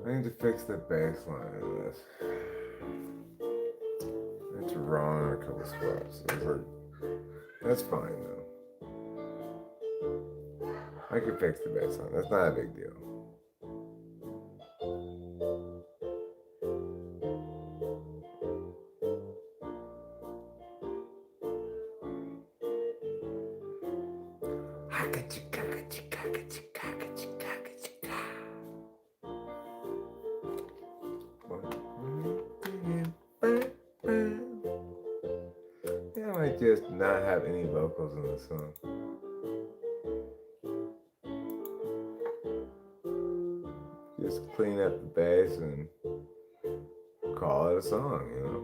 I need to fix the bass line in this. It's wrong in a couple spots. That's fine though. I can fix the bass line. That's not a big deal. Yeah, I might just not have any vocals in the song. Just clean up the bass and call it a song, you know?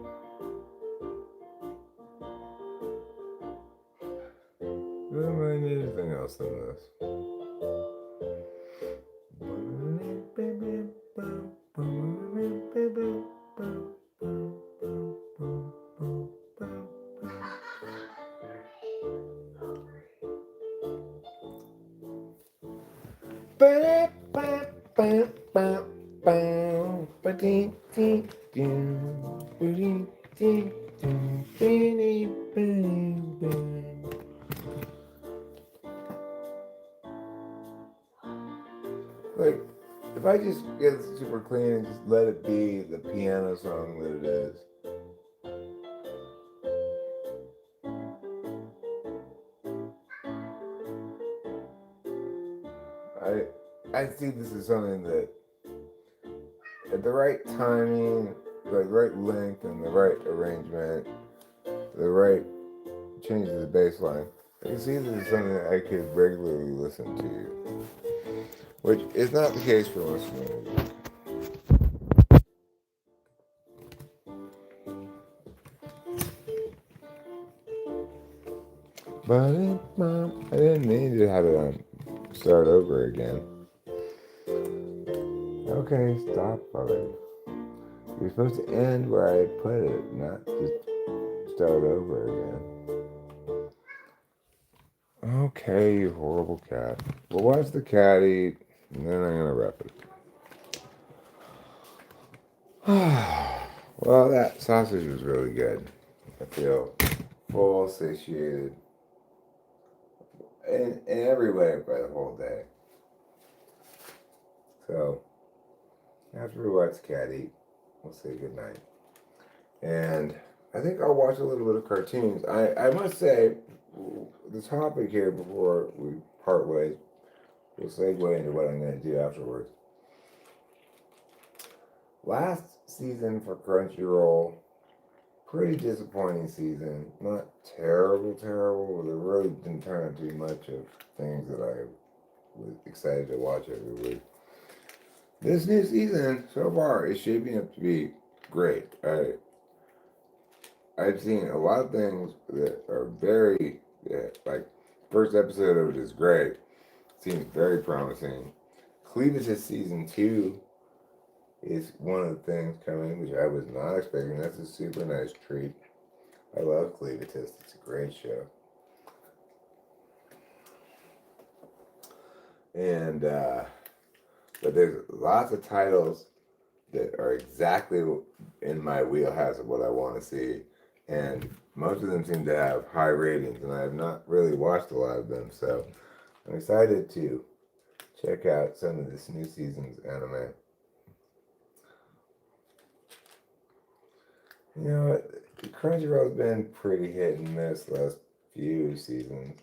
We don't really need anything else than this. Like, if I just get it super clean and just let it be the piano song that it is. I see this as something that at the right timing, the right length and the right arrangement, the right change to the bass line, I can see this as something that I could regularly listen to, which is not the case for most of the music. But I didn't mean to have it on start over again. Okay, stop already. You're supposed to end where I put it, not just start over again. Okay, you horrible cat. We'll watch the cat eat, and then I'm gonna wrap it. Well, that sausage was really good. I feel full, satiated, in every way by the whole day. So, after we watch the cat eat, we'll say goodnight. And I think I'll watch a little bit of cartoons. I must say, the topic here before we part ways will segue into what I'm going to do afterwards. Last season for Crunchyroll, pretty disappointing season. Not terrible, but it really didn't turn out too much of things that I was excited to watch every week. This new season, so far, is shaping up to be great. I've seen a lot of things that are very, like, first episode of it is great. Seems very promising. Cleavage's season 2 is one of the things coming, which I was not expecting. That's a super nice treat. I love Cleavage's. It's a great show. And, but there's lots of titles that are exactly in my wheelhouse of what I want to see. And most of them seem to have high ratings, and I have not really watched a lot of them. So I'm excited to check out some of this new season's anime. You know, Crunchyroll's been pretty hit and miss last few seasons.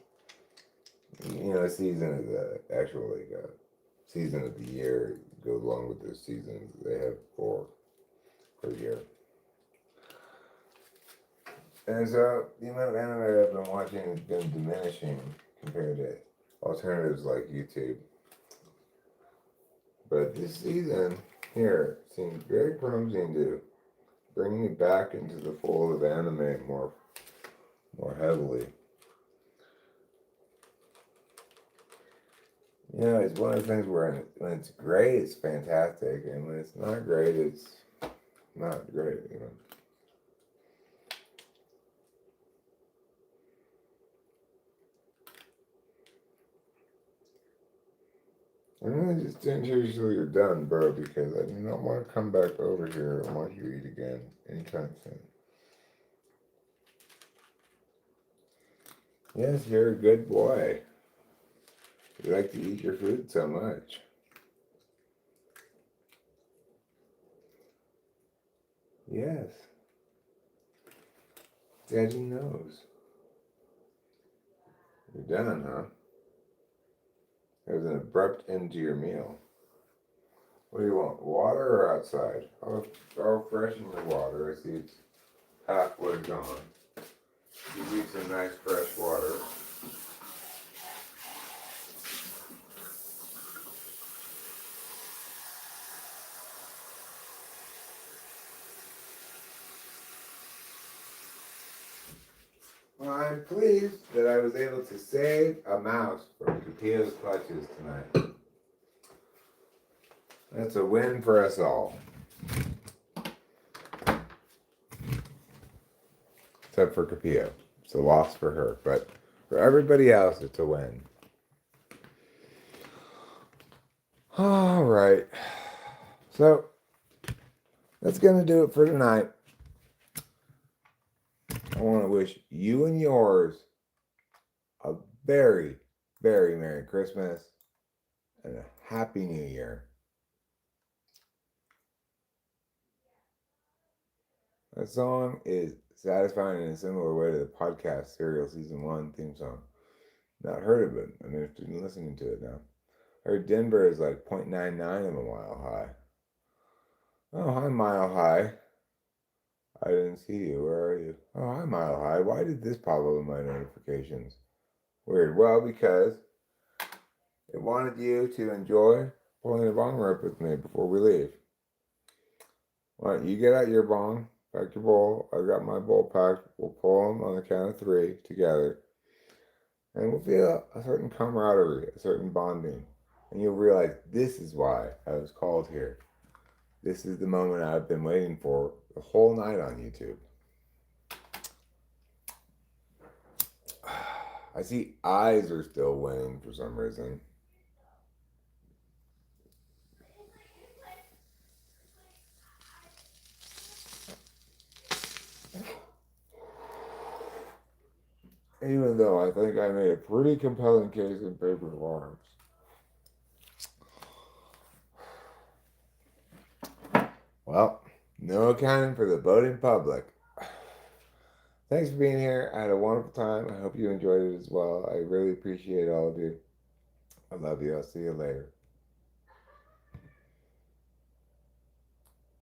You know, a season is actually a season of the year. It goes along with their seasons. They have 4 per year. And so the amount of anime I've been watching has been diminishing compared to alternatives like YouTube. But this season here seems very promising to bring me back into the fold of anime more heavily. You know, it's one of the things where when it's great, it's fantastic, and when it's not great, it's not great, you know. I'm really just staying here until you're done, bro, because I do not want to come back over here and watch you eat again anytime soon. Yes, you're a good boy. You like to eat your food so much. Yes. Daddy knows. You're done, huh? It was an abrupt end to your meal. What do you want, water or outside? I'll freshen your water. I see it's halfway gone. You need some nice fresh water. Well, I'm pleased that I was able to save a mouse from Kapio's clutches tonight. That's a win for us all. Except for Capio. It's a loss for her. But for everybody else, it's a win. All right. So, that's going to do it for tonight. I want to wish you and yours a very, very Merry Christmas and a Happy New Year. That song is satisfying in a similar way to the podcast Serial Season 1 theme song. Not heard of it. I'm interested in listening to it now. I heard Denver is like 0.99 of a mile high. Oh, hi, Mile High. I didn't see you. Where are you? Oh, hi, Mile High. Why did this pop up in my notifications? Weird. Well, because it wanted you to enjoy pulling the bong rip with me before we leave. Why don't you get out your bong, pack your bowl. I've got my bowl packed. We'll pull them on the count of 3 together. And we'll feel a certain camaraderie, a certain bonding. And you'll realize this is why I was called here. This is the moment I've been waiting for the whole night on YouTube. I see eyes are still winning for some reason. Even though I think I made a pretty compelling case in favor of arms. Well, no accounting for the voting public. Thanks for being here. I had a wonderful time. I hope you enjoyed it as well. I really appreciate all of you. I love you. I'll see you later.